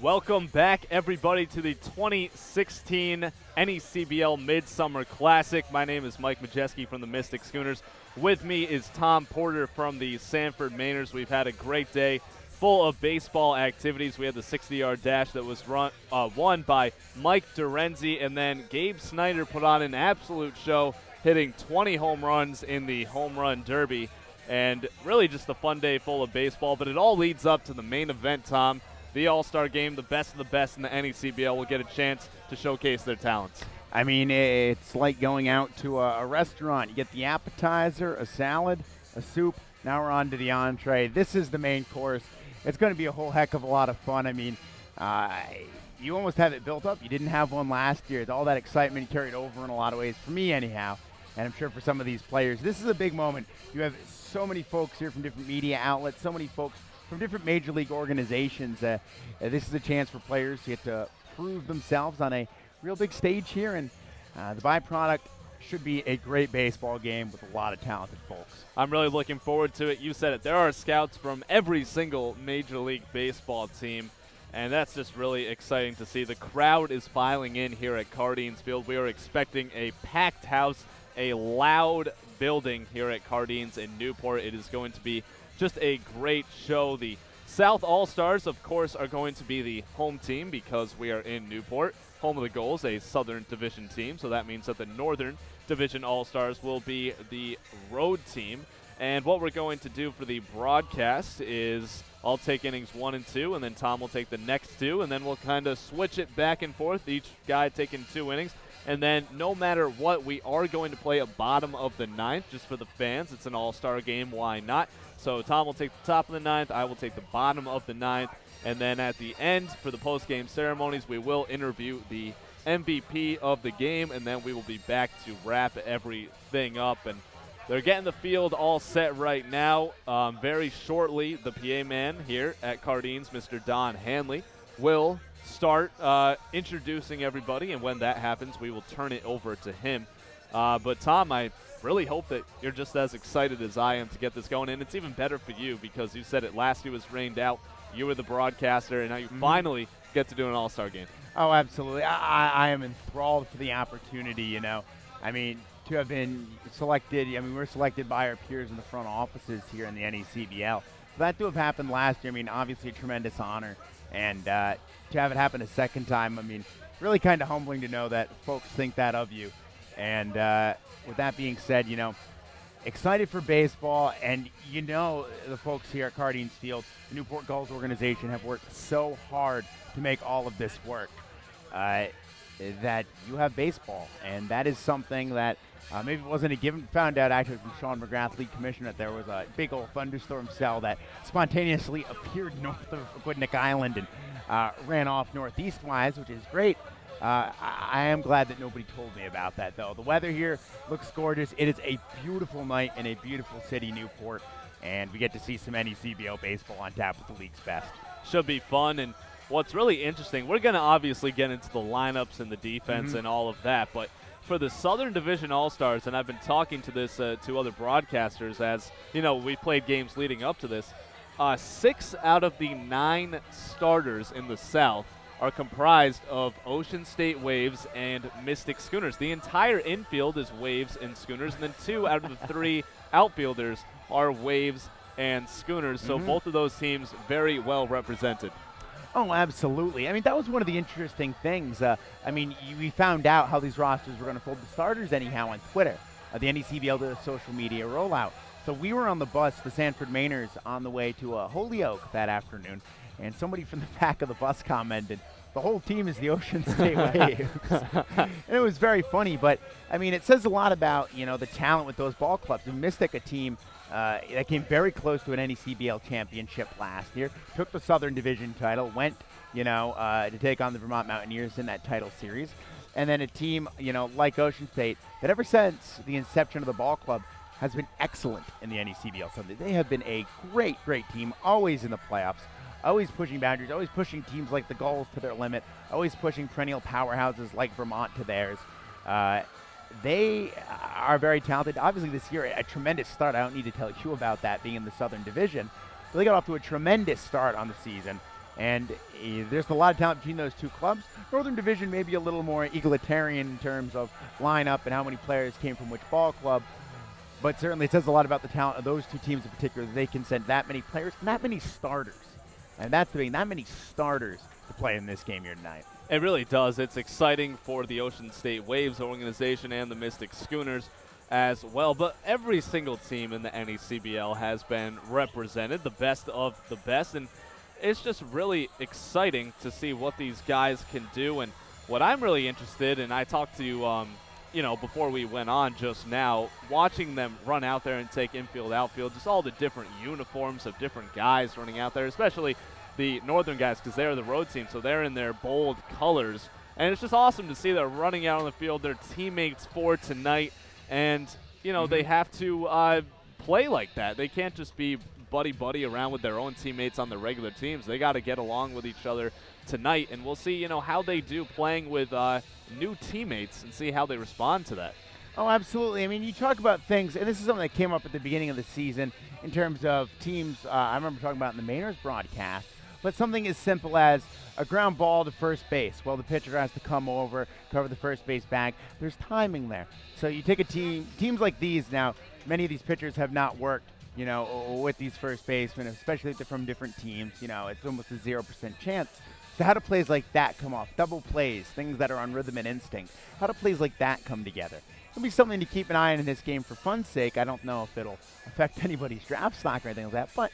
Welcome back, everybody, to the 2016 NECBL Midsummer Classic. My name is Mike Majeski from the Mystic Schooners. With me is Tom Porter from the Sanford Mainers. We've had a great day full of baseball activities. We had the 60-yard dash that was won by Mike Dorenzi, and then Gabe Snyder put on an absolute show, hitting 20 home runs in the Home Run Derby. And really just a fun day full of baseball, but it all leads up to the main event, Tom. The All-Star Game, the best of the best in the NECBL will get a chance to showcase their talents. I mean, it's like going out to a restaurant. You get the appetizer, a salad, a soup. Now we're on to the entree. This is the main course. It's going to be a whole heck of a lot of fun. I mean, you almost have it built up. You didn't have one last year. All that excitement carried over in a lot of ways, for me anyhow, and I'm sure for some of these players. This is a big moment. You have so many folks here from different media outlets, so many folks from different major league organizations. This is a chance for players to get to prove themselves on a real big stage here, and the byproduct should be a great baseball game with a lot of talented folks. I'm really looking forward to it. You said it. There are scouts from every single Major League Baseball team, and that's just really exciting to see. The crowd is filing in here at Cardines Field. We are expecting a packed house, a loud building here at Cardines in Newport. It is going to be just a great show. The South All-Stars, of course, are going to be the home team because we are in Newport, home of the Gulls, a Southern Division team. So that means that the Northern Division All-Stars will be the road team. And what we're going to do for the broadcast is I'll take innings 1 and 2, and then Tom will take the next 2, and then we'll kind of switch it back and forth, each guy taking 2 innings. And then no matter what, we are going to play a bottom of the 9th just for the fans. It's an all-star game. Why not? So Tom will take the top of the 9th. I will take the bottom of the 9th. And then at the end, for the post-game ceremonies, we will interview the MVP of the game, and then we will be back to wrap everything up. And they're getting the field all set right now. Very shortly, the PA man here at Cardines, Mr. Don Hanley, will start introducing everybody, and when that happens, we will turn it over to him. But Tom, I really hope that you're just as excited as I am to get this going, and it's even better for you because you said it last year was rained out. You were the broadcaster, and now you finally get to do an all-star game. Oh, absolutely. I am enthralled for the opportunity, you know. I mean, to have been selected, I mean, we're selected by our peers in the front offices here in the NECBL. For that to have happened last year, I mean, obviously a tremendous honor. And to have it happen a second time, I mean, really kind of humbling to know that folks think that of you. And with that being said, you know, excited for baseball. And you know, the folks here at Cardines Field, the Newport Gulls organization, have worked so hard to make all of this work that you have baseball. And that is something that maybe it wasn't a given. Found out actually from Sean McGrath, league commissioner, that there was a big old thunderstorm cell that spontaneously appeared north of Aquidneck Island and ran off northeast-wise, which is great. I am glad that nobody told me about that, though. The weather here looks gorgeous. It is a beautiful night in a beautiful city, Newport, and we get to see some NECBL baseball on tap with the league's best. Should be fun, and what's really interesting, we're going to obviously get into the lineups and the defense and all of that, but for the Southern Division All-Stars, and I've been talking to this to other broadcasters as, you know, we played games leading up to this, 6 out of the 9 starters in the South are comprised of Ocean State Waves and Mystic Schooners. The entire infield is Waves and Schooners, and then 2 out of the 3 outfielders are Waves and Schooners, so both of those teams very well represented. Oh, absolutely. I mean, that was one of the interesting things. I mean, we found out how these rosters were going to fold the starters anyhow on Twitter. The NECBL did a social media rollout. So we were on the bus, the Sanford Mainers, on the way to Holyoke that afternoon, and somebody from the back of the bus commented, the whole team is the Ocean State Waves. And it was very funny, but, I mean, it says a lot about, you know, the talent with those ball clubs. And Mystic, a team that came very close to an NECBL championship last year, took the Southern Division title, went, you know, to take on the Vermont Mountaineers in that title series. And then a team, you know, like Ocean State, that ever since the inception of the ball club has been excellent in the NECBL. So they have been a great, great team, always in the playoffs, always pushing boundaries, always pushing teams like the Gulls to their limit, always pushing perennial powerhouses like Vermont to theirs. They are very talented. Obviously this year, a tremendous start. I don't need to tell you about that being in the Southern Division. But they got off to a tremendous start on the season. And there's a lot of talent between those two clubs. Northern Division may be a little more egalitarian in terms of lineup and how many players came from which ball club, but certainly it says a lot about the talent of those two teams in particular that they can send that many players and that many starters. And that's the thing, that many starters to play in this game here tonight. It really does. It's exciting for the Ocean State Waves organization and the Mystic Schooners as well. But every single team in the NECBL has been represented, the best of the best. And it's just really exciting to see what these guys can do. And what I'm really interested in, I talked to, before we went on just now, watching them run out there and take infield, outfield, just all the different uniforms of different guys running out there, especially the Northern guys because they're the road team, so they're in their bold colors. And it's just awesome to see them running out on the field, their teammates for tonight. And, they have to play like that. They can't just be buddy-buddy around with their own teammates on the regular teams. They got to get along with each other tonight. And we'll see, how they do playing with new teammates and see how they respond to that. Oh, absolutely. I mean, you talk about things, and this is something that came up at the beginning of the season in terms of teams. I remember talking about in the Mainers broadcast, but something as simple as a ground ball to first base. Well, the pitcher has to come over, cover the first base bag. There's timing there. So you take a teams like these now, many of these pitchers have not worked, with these first basemen, especially if they're from different teams. It's almost a 0% chance. So how do plays like that come off? Double plays, things that are on rhythm and instinct. How do plays like that come together? It'll be something to keep an eye on in this game for fun's sake. I don't know if it'll affect anybody's draft stock or anything like that, but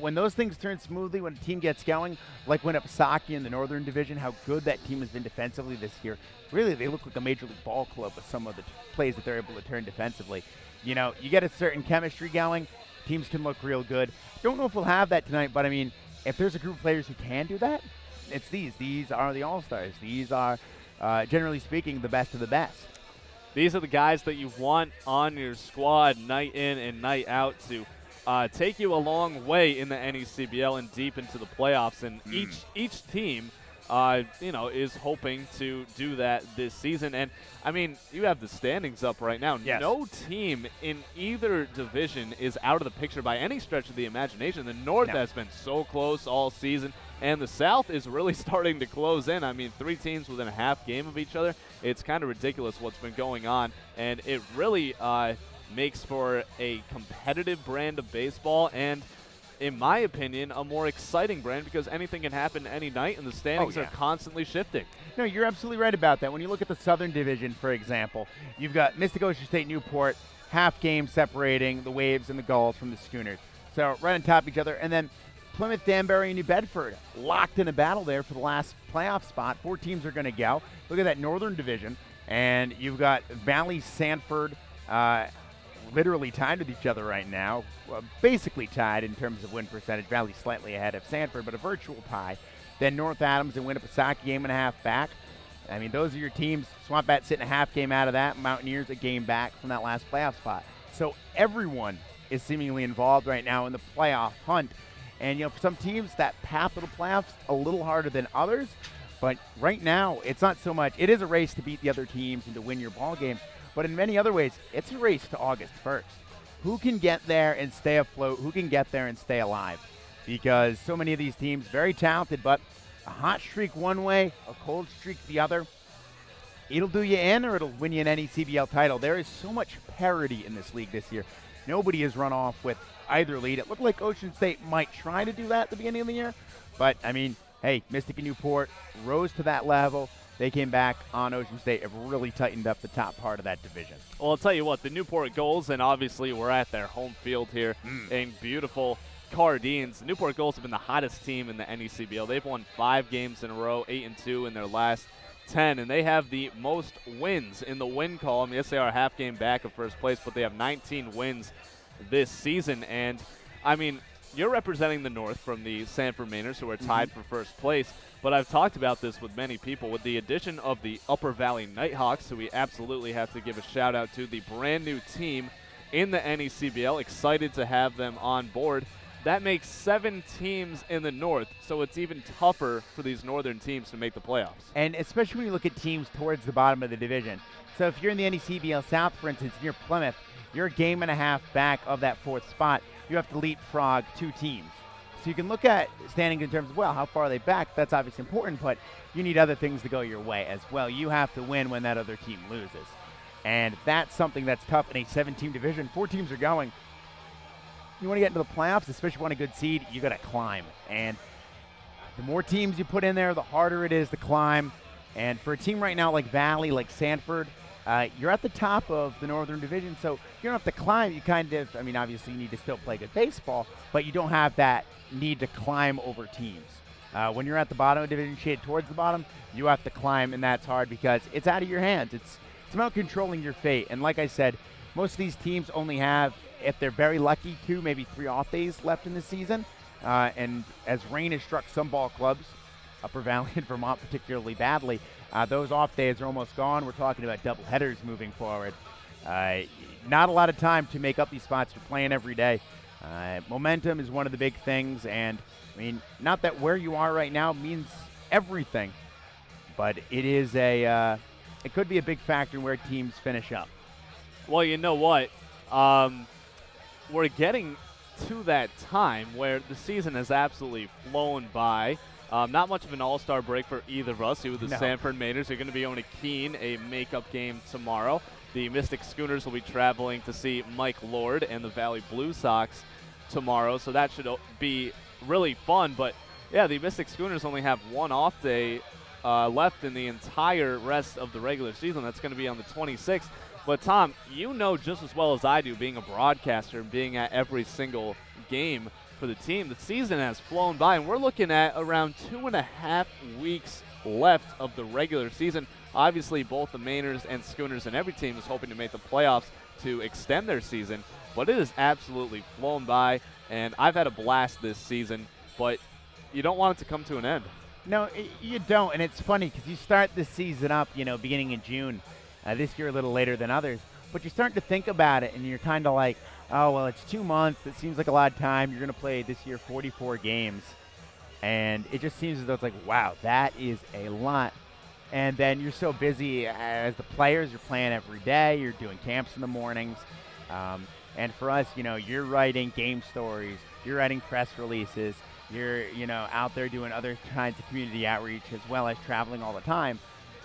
when those things turn smoothly, when a team gets going, like when Ipsaki in the Northern Division, how good that team has been defensively this year. Really, they look like a Major League Ball club with some of the plays that they're able to turn defensively. You get a certain chemistry going, teams can look real good. Don't know if we'll have that tonight, but I mean, if there's a group of players who can do that, it's these. These are the All-Stars. These are, generally speaking, the best of the best. These are the guys that you want on your squad night in and night out to take you a long way in the NECBL and deep into the playoffs. And each team, is hoping to do that this season. And, I mean, you have the standings up right now. Yes. No team in either division is out of the picture by any stretch of the imagination. The North has been so close all season, and the South is really starting to close in. I mean, 3 teams within a half game of each other. It's kind of ridiculous what's been going on, and it really makes for a competitive brand of baseball and, in my opinion, a more exciting brand because anything can happen any night and the standings are constantly shifting. No, you're absolutely right about that. When you look at the Southern Division, for example, you've got Mystic Ocean State Newport, half game separating the Waves and the Gulls from the Schooners. So right on top of each other. And then Plymouth, Danbury, and New Bedford locked in a battle there for the last playoff spot. 4 teams are going to go. Look at that Northern Division. And you've got Valley, Sanford, literally tied with each other right now. Well, basically tied in terms of win percentage. Valley slightly ahead of Sanford, but a virtual tie. Then North Adams and Winnipesaukee game and a half back. I mean, those are your teams. Swamp Bat sitting a half game out of that. Mountaineers a game back from that last playoff spot. So everyone is seemingly involved right now in the playoff hunt. And, for some teams, that path to the playoffs a little harder than others. But right now, it's not so much. It is a race to beat the other teams and to win your ball game. But in many other ways, it's a race to August 1st. Who can get there and stay afloat? Who can get there and stay alive? Because so many of these teams, very talented, but a hot streak one way, a cold streak the other. It'll do you in or it'll win you an NECBL title. There is so much parity in this league this year. Nobody has run off with either lead. It looked like Ocean State might try to do that at the beginning of the year. But, I mean, hey, Mystic and Newport rose to that level. They came back on Ocean State, have really tightened up the top part of that division. Well, I'll tell you what, the Newport Gulls, and obviously we're at their home field here in beautiful Cardines. The Newport Gulls have been the hottest team in the NECBL. They've won 5 games in a row, 8-2 in their last 10, and they have the most wins in the win column. Yes, they are a half game back of first place, but they have 19 wins this season. And, I mean, you're representing the North from the Sanford Mainers, who are tied for first place. But I've talked about this with many people. With the addition of the Upper Valley Nighthawks, who we absolutely have to give a shout-out to, the brand-new team in the NECBL, excited to have them on board. That makes 7 teams in the North, so it's even tougher for these Northern teams to make the playoffs. And especially when you look at teams towards the bottom of the division. So if you're in the NECBL South, for instance, and you're Plymouth, you're a game and a half back of that 4th spot. You have to leapfrog 2 teams. So you can look at standings in terms of, well, how far are they back? That's obviously important, but you need other things to go your way as well. You have to win when that other team loses. And that's something that's tough in a 7-team division. 4 teams are going. You want to get into the playoffs, especially want a good seed, you got to climb. And the more teams you put in there, the harder it is to climb. And for a team right now like Valley, like Sanford, you're at the top of the Northern Division, so you don't have to climb. You kind of, I mean, obviously you need to still play good baseball, but you don't have that need to climb over teams. When you're at the bottom of the division, shade towards the bottom, you have to climb, and that's hard because it's out of your hands. It's about controlling your fate. And like I said, most of these teams only have, if they're very lucky, 2, maybe 3 off days left in the season. And as rain has struck some ball clubs, Upper Valley and Vermont particularly badly, those off days are almost gone. We're talking about double headers moving forward. Not a lot of time to make up these spots. You're playing every day. Momentum is one of the big things, and I mean, not that where you are right now means everything, but it is it could be a big factor in where teams finish up. Well, you know what? We're getting to that time where the season has absolutely flown by. Not much of an all-star break for either of us. The Sanford Mainers are going to be on a Keene, a makeup game tomorrow. The Mystic Schooners will be traveling to see Mike Lord and the Valley Blue Sox tomorrow, so that should be really fun. But, yeah, the Mystic Schooners only have 1 off day left in the entire rest of the regular season. That's going to be on the 26th. But, Tom, you know just as well as I do, being a broadcaster and being at every single game for the team, the season has flown by, and we're looking at around 2.5 weeks left of the regular season. Obviously, both the Mainers and Schooners and every team is hoping to make the playoffs to extend their season, but it has absolutely flown by, and I've had a blast this season, but you don't want it to come to an end. No, you don't, and it's funny because you start this season up, beginning in June. This year a little later than others, but you're starting to think about it, and you're kind of like, oh, well, it's 2 months. It seems like a lot of time. You're going to play this year 44 games, and it just seems as though it's like, wow, that is a lot. And then you're so busy as the players. You're playing every day. You're doing camps in the mornings. And for us, you're writing game stories. You're writing press releases. You're, out there doing other kinds of community outreach as well as traveling all the time.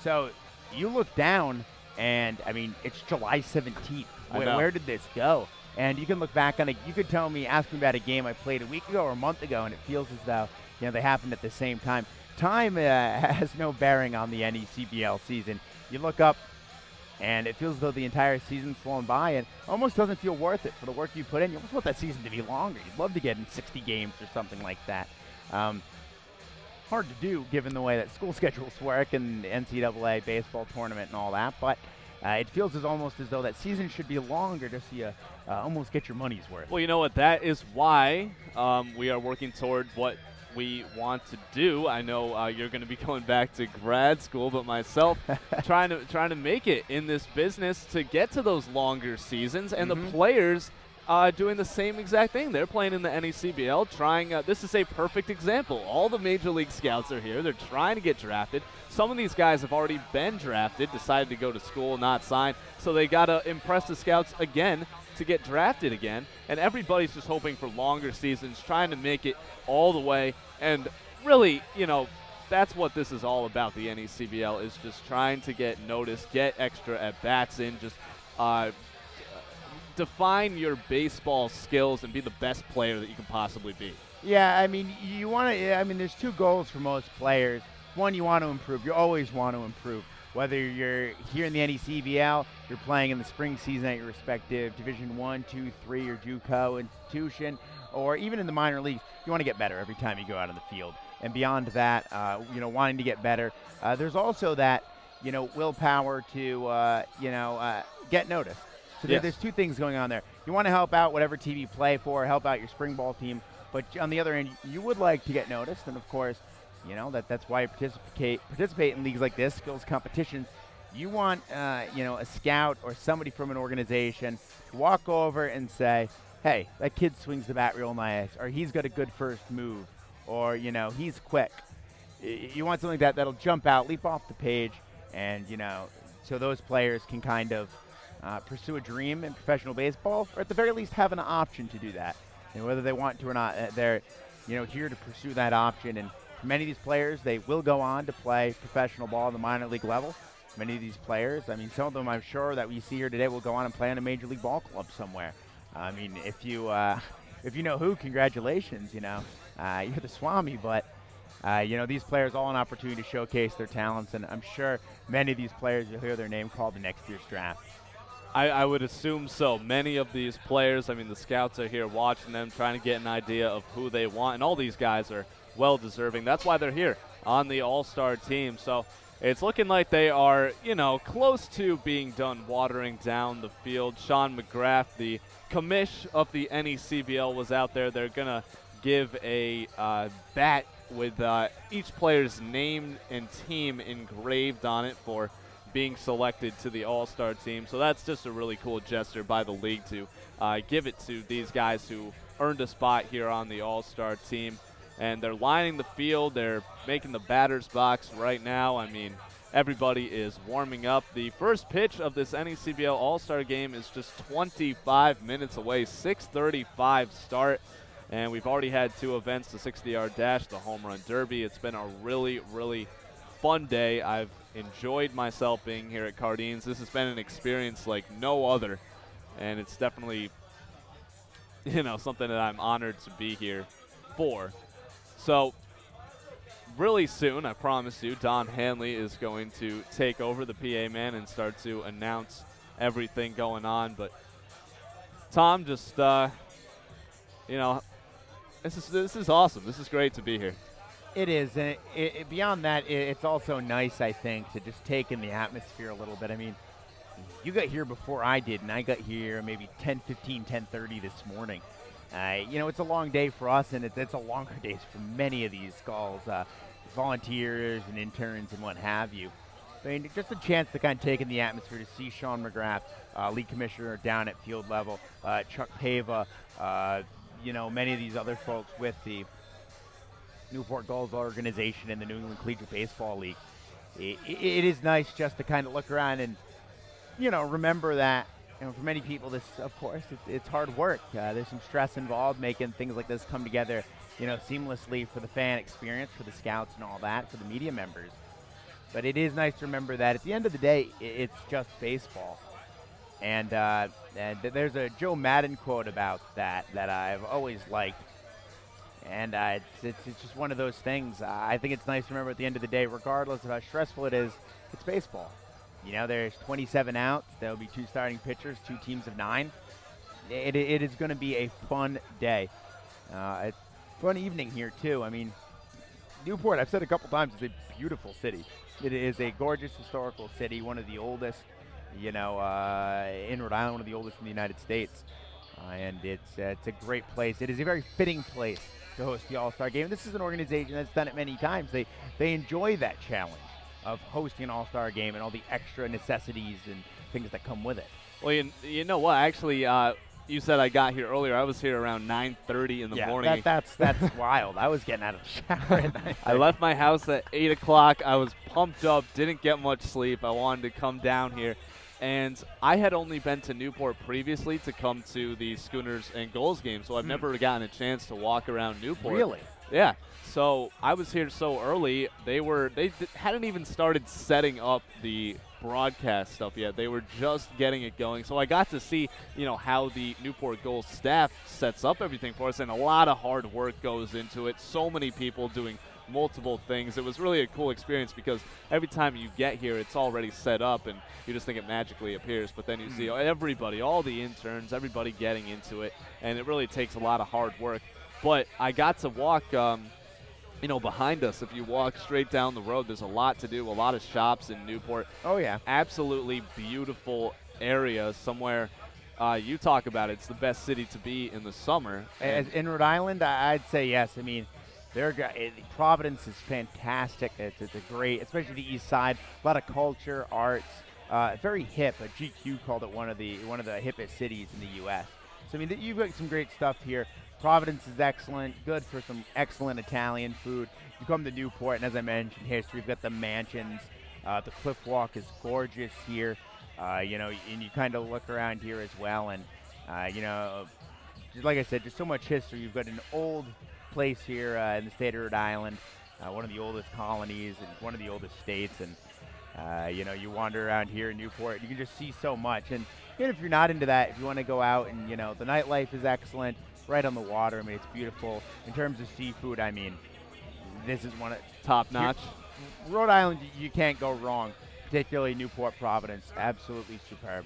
So you look down, and, I mean, it's July 17th. Where did this go? And you can look back on it. You could ask me about a game I played a week ago or a month ago, and it feels as though, they happened at the same time. Time has no bearing on the NECBL season. You look up, and it feels as though the entire season's flown by, and almost doesn't feel worth it for the work you put in. You almost want that season to be longer. You'd love to get in 60 games or something like that. Hard to do given the way that school schedules work and the NCAA baseball tournament and all that, but it feels almost as though that season should be longer just so you almost get your money's worth. Well, you know what? That is why we are working toward what we want to do. I know you're going to be going back to grad school, but myself trying to make it in this business to get to those longer seasons, and the players doing the same exact thing. They're playing in the NECBL, trying. This is a perfect example. All the major league scouts are here. They're trying to get drafted. Some of these guys have already been drafted, decided to go to school, not sign, so they got to impress the scouts again to get drafted again. And everybody's just hoping for longer seasons, trying to make it all the way. And really, that's what this is all about. The NECBL is just trying to get noticed, get extra at-bats in, just define your baseball skills and be the best player that you can possibly be. Yeah, I mean, there's 2 goals for most players. One, you want to improve. You always want to improve. Whether you're here in the NECBL, you're playing in the spring season at your respective Division 1, 2, 3, or JUCO institution, or even in the minor leagues, you want to get better every time you go out on the field. And beyond that, wanting to get better, there's also that, willpower to, get noticed. So there's 2 things going on there. You want to help out whatever team you play for, help out your spring ball team, but on the other end, you would like to get noticed, and of course, that's why you participate in leagues like this, skills competitions. You want, a scout or somebody from an organization to walk over and say, hey, that kid swings the bat real nice, or he's got a good first move, or, he's quick. You want something like that'll jump out, leap off the page, and, so those players can kind of pursue a dream in professional baseball, or at the very least have an option to do that. And whether they want to or not, they're here to pursue that option. And for many of these players, they will go on to play professional ball at the minor league level. Many of these players, I mean, some of them I'm sure that we see here today will go on and play in a major league ball club somewhere. I mean, if you know who, congratulations, you're the Swami. But, these players all an opportunity to showcase their talents, and I'm sure many of these players will hear their name called in next year's draft. I would assume so. Many of these players, I mean, the scouts are here watching them, trying to get an idea of who they want, and all these guys are well-deserving. That's why they're here on the All-Star team. So it's looking like they are, close to being done watering down the field. Sean McGrath, the commish of the NECBL, was out there. They're going to give a bat with each player's name and team engraved on it for being selected to the All-Star team. So that's just a really cool gesture by the league to give it to these guys who earned a spot here on the All-Star team. And they're lining the field. They're making the batter's box right now. I mean, everybody is warming up. The first pitch of this NECBL All-Star game is just 25 minutes away, 6:35 start. And we've already had 2 events, the 60-yard dash, the home run derby. It's been a really, really fun day. I've enjoyed myself being here at Cardines. This has been an experience like no other, and it's definitely, something that I'm honored to be here for. So really soon, I promise you, Don Hanley is going to take over the PA man and start to announce everything going on. But Tom, just, this is awesome. This is great to be here. It is, and beyond that, it's also nice, I think, to just take in the atmosphere a little bit. I mean, you got here before I did, and I got here maybe 10:15, 10:30 this morning. It's a long day for us, and it's a longer day for many of these Gulls, volunteers and interns and what have you. I mean, just a chance to kind of take in the atmosphere to see Sean McGrath, league commissioner down at field level, Chuck Pava, many of these other folks with the Newport Gulls organization and the New England Collegiate Baseball League. It is nice just to kind of look around and, remember that, for many people, this, of course, it's hard work. There's some stress involved making things like this come together, seamlessly for the fan experience, for the scouts and all that, for the media members. But it is nice to remember that at the end of the day, it's just baseball. And there's a Joe Madden quote about that I've always liked. And it's just one of those things. I think it's nice to remember at the end of the day, regardless of how stressful it is, it's baseball. There's 27 outs. There'll be 2 starting pitchers, 2 teams of 9. It is going to be a fun day. It's a fun evening here, too. I mean, Newport, I've said a couple times, is a beautiful city. It is a gorgeous historical city, one of the oldest, in Rhode Island, one of the oldest in the United States. And it's a great place. It is a very fitting place to host the All-Star Game. This is an organization that's done it many times. They enjoy that challenge of hosting an All-Star Game and all the extra necessities and things that come with it. Well, you know what? Actually, you said I got here earlier. I was here around 9:30 in the morning. That's wild. I was getting out of the shower at 9:30. I left my house at 8 o'clock. I was pumped up, didn't get much sleep. I wanted to come down here. And I had only been to Newport previously to come to the Schooners and Gulls game, so I've never gotten a chance to walk around Newport. Really? Yeah. So I was here so early. They hadn't even started setting up the broadcast stuff yet. They were just getting it going. So I got to see, how the Newport Gulls staff sets up everything for us, and a lot of hard work goes into it. So many people doing multiple things. It was really a cool experience because every time you get here, it's already set up, and you just think it magically appears. But then you see everybody, all the interns, everybody getting into it, and it really takes a lot of hard work. But I got to walk, behind us. If you walk straight down the road, there's a lot to do, a lot of shops in Newport. Oh, yeah. Absolutely beautiful area, somewhere you talk about it. It's the best city to be in the summer. In Rhode Island, I'd say yes. I mean, Providence is fantastic. It's a great, especially the east side, a lot of culture, arts, very hip. GQ called it one of the hippest cities in the U.S. So, I mean, you've got some great stuff here. Providence is excellent, good for some excellent Italian food. You come to Newport, and as I mentioned, history, you've got the mansions. The Cliff Walk is gorgeous here, and you kind of look around here as well. And, just like I said, just so much history. You've got an old place here in the state of Rhode Island, one of the oldest colonies and one of the oldest states. And you wander around here in Newport, you can just see so much. And even if you're not into that, if you want to go out and, the nightlife is excellent, right on the water. I mean, it's beautiful. In terms of seafood, I mean, this is one of top notch. Rhode Island, you can't go wrong, particularly Newport, Providence. Absolutely superb.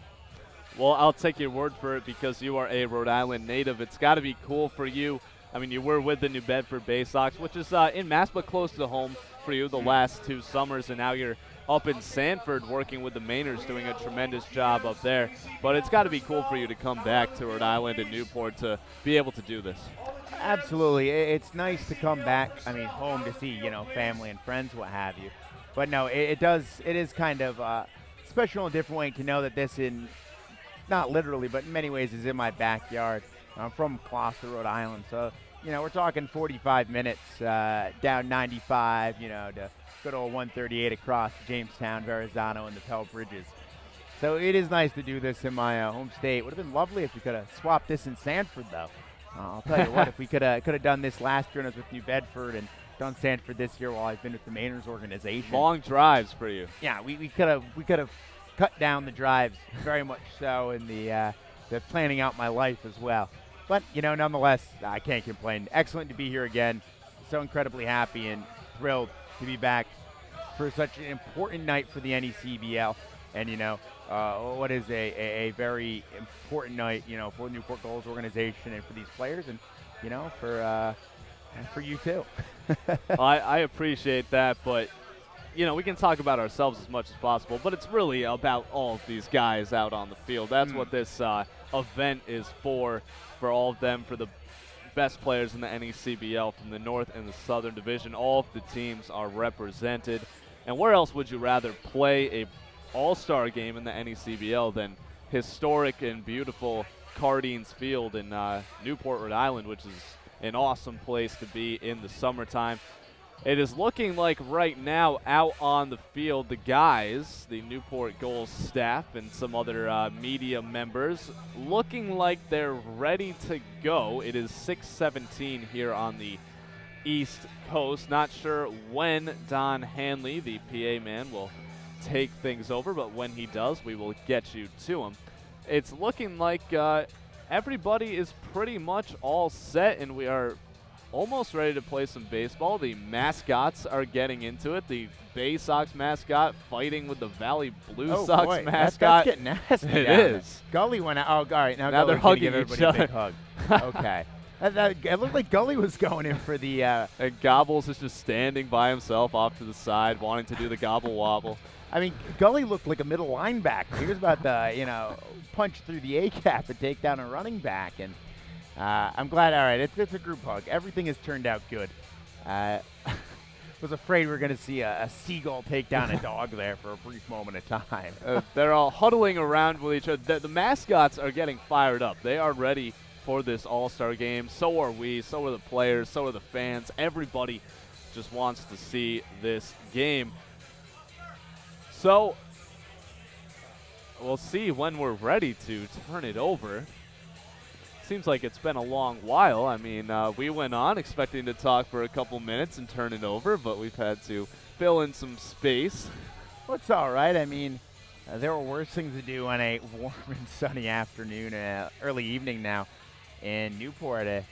Well, I'll take your word for it because you are a Rhode Island native. It's got to be cool for you. I mean, you were with the New Bedford Bay Sox, which is in Mass, but close to home for you the last 2 summers, and now you're up in Sanford working with the Mainers, doing a tremendous job up there. But it's got to be cool for you to come back to Rhode Island and Newport to be able to do this. Absolutely. It's nice to come back, home to see, family and friends, what have you. But no, it is kind of special in a different way to know that this not literally, but in many ways is in my backyard. I'm from Gloucester, Rhode Island, so, we're talking 45 minutes down 95, to good old 138 across Jamestown, Verrazano, and the Pell Bridges. So it is nice to do this in my home state. Would have been lovely if we could have swapped this in Sanford, though. I'll tell you what, if we could have done this last year when I was with New Bedford and done Sanford this year while I've been with the Mainers organization. Long drives for you. Yeah, we could have cut down the drives very much so in the planning out my life as well. But, nonetheless, I can't complain. Excellent to be here again. So incredibly happy and thrilled to be back for such an important night for the NECBL. And, what is a very important night, for the Newport Gulls organization and for these players and, for you too. I appreciate that, but, we can talk about ourselves as much as possible, but it's really about all of these guys out on the field. That's what this event is for all of them, for the best players in the NECBL from the North and the Southern Division. All of the teams are represented. And where else would you rather play a all-star game in the NECBL than historic and beautiful Cardines Field in Newport, Rhode Island, which is an awesome place to be in the summertime. It is looking like right now out on the field, the guys, the Newport Gulls staff and some other media members, looking like they're ready to go. It is 6:17 here on the East Coast. Not sure when Don Hanley, the PA man, will take things over, but when he does, we will get you to him. It's looking like everybody is pretty much all set, and we are almost ready to play some baseball. The mascots are getting into it. The Bay Sox mascot fighting with the Valley Blue Sox boy, mascot. That's getting nasty. It is. Gully went out. Oh, all right. Now they're hugging each other. Big hug. Okay. It looked like Gully was going in for the. And Gobbles is just standing by himself off to the side, wanting to do the gobble wobble. I mean, Gully looked like a middle linebacker. He was about to, punch through the A-cap and take down a running back. And I'm glad. All right, it's a group hug. Everything has turned out good. Was afraid we were going to see a seagull take down a dog there for a brief moment of time. They're all huddling around with each other. The mascots are getting fired up. They are ready for this all-star game. So are we. So are the players. So are the fans. Everybody just wants to see this game. So we'll see when we're ready to turn it over. Seems like it's been a long while. I mean, we went on expecting to talk for a couple minutes and turn it over, but we've had to fill in some space. Well, it's all right. I mean, there were worse things to do on a warm and sunny afternoon, early evening now in Newport. I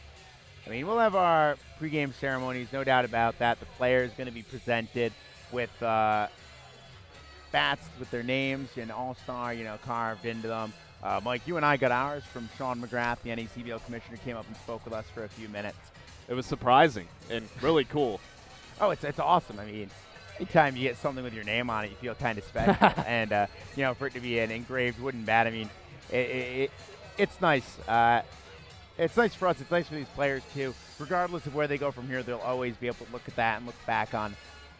mean, we'll have our pregame ceremonies, no doubt about that. The players going to be presented with bats with their names and all-star, carved into them. Mike, you and I got ours from Sean McGrath, the NECBL commissioner, came up and spoke with us for a few minutes. It was surprising and really cool. Oh, it's awesome. I mean, anytime you get something with your name on it, you feel kind of special. And, for it to be an engraved wooden bat, I mean, it's nice. It's nice for us. It's nice for these players, too. Regardless of where they go from here, they'll always be able to look at that and look back on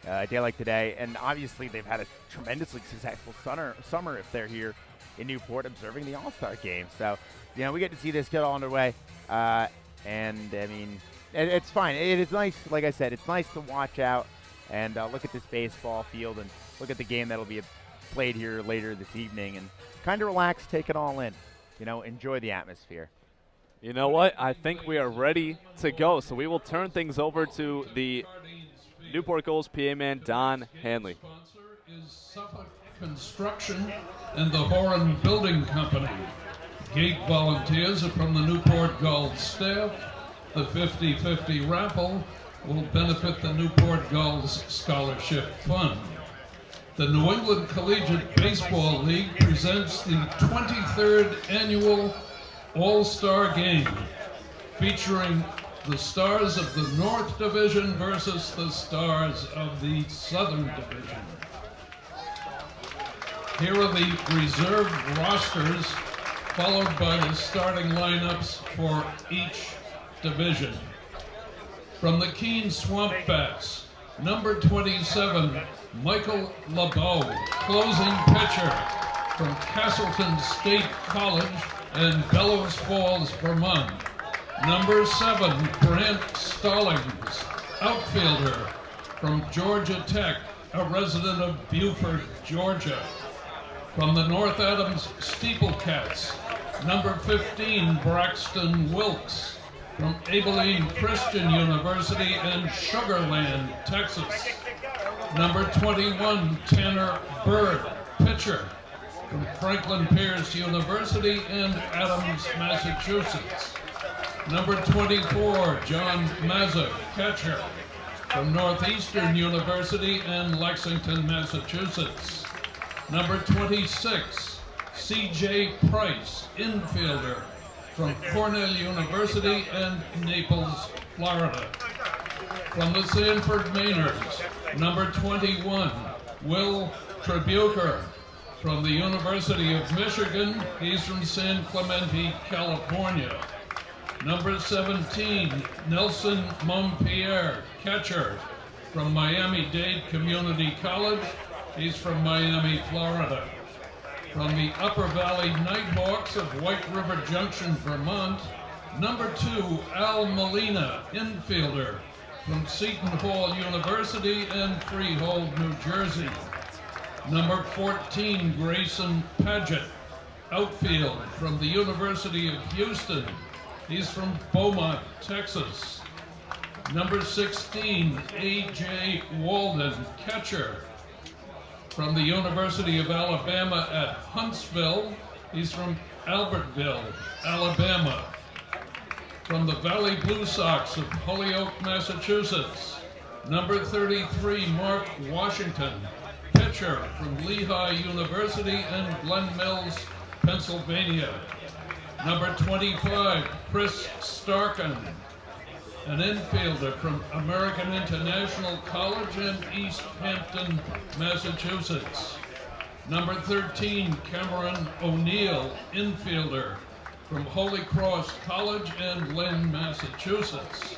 a day like today. And obviously, they've had a tremendously successful summer if they're here in Newport observing the All-Star game. So, we get to see this get all underway. And, I mean, it's fine. It is nice, like I said, it's nice to watch out and look at this baseball field and look at the game that'll be played here later this evening and kind of relax, take it all in. Enjoy the atmosphere. You know what? I think we are ready to go. So we will turn things over to the Newport Gulls PA man, Don Hanley. Sponsor is Suffolk Construction and the Horan Building Company. Gate volunteers are from the Newport Gulls staff. The 50-50 raffle will benefit the Newport Gulls Scholarship Fund. The New England Collegiate Baseball League presents the 23rd Annual All-Star Game, featuring the Stars of the North Division versus the Stars of the Southern Division. Here are the reserve rosters, followed by the starting lineups for each division. From the Keene Swamp Bats, number 27, Michael LeBeau, closing pitcher from Castleton State College in Bellows Falls, Vermont. Number 7, Brant Stallings, outfielder from Georgia Tech, a resident of Beaufort, Georgia. From the North Adams Steeplecats, number 15, Braxton Wilkes, from Abilene Christian University in Sugar Land, Texas. Number 21, Tanner Bird, pitcher, from Franklin Pierce University in Adams, Massachusetts. Number 24, John Mazza, catcher, from Northeastern University in Lexington, Massachusetts. Number 26, C.J. Price, infielder, from Cornell University in Naples, Florida. From the Sanford Mainers, number 21, Will Tribuker, from the University of Michigan. He's from San Clemente, California. Number 17, Nelson Montpierre, catcher, from Miami-Dade Community College. He's from Miami, Florida. From the Upper Valley Nighthawks of White River Junction, Vermont, number 2, Al Molina, infielder, from Seton Hall University in Freehold, New Jersey. Number 14, Grayson Paget, outfield, from the University of Houston. He's from Beaumont, Texas. Number 16, A.J. Walden, catcher, from the University of Alabama at Huntsville. He's from Albertville, Alabama. From the Valley Blue Sox of Holyoke, Massachusetts, number 33, Mark Washington, pitcher, from Lehigh University in Glen Mills, Pennsylvania. Number 25, Chris Starkin, an infielder from American International College in East Hampton, Massachusetts. Number 13, Cameron O'Neill, infielder, from Holy Cross College in Lynn, Massachusetts.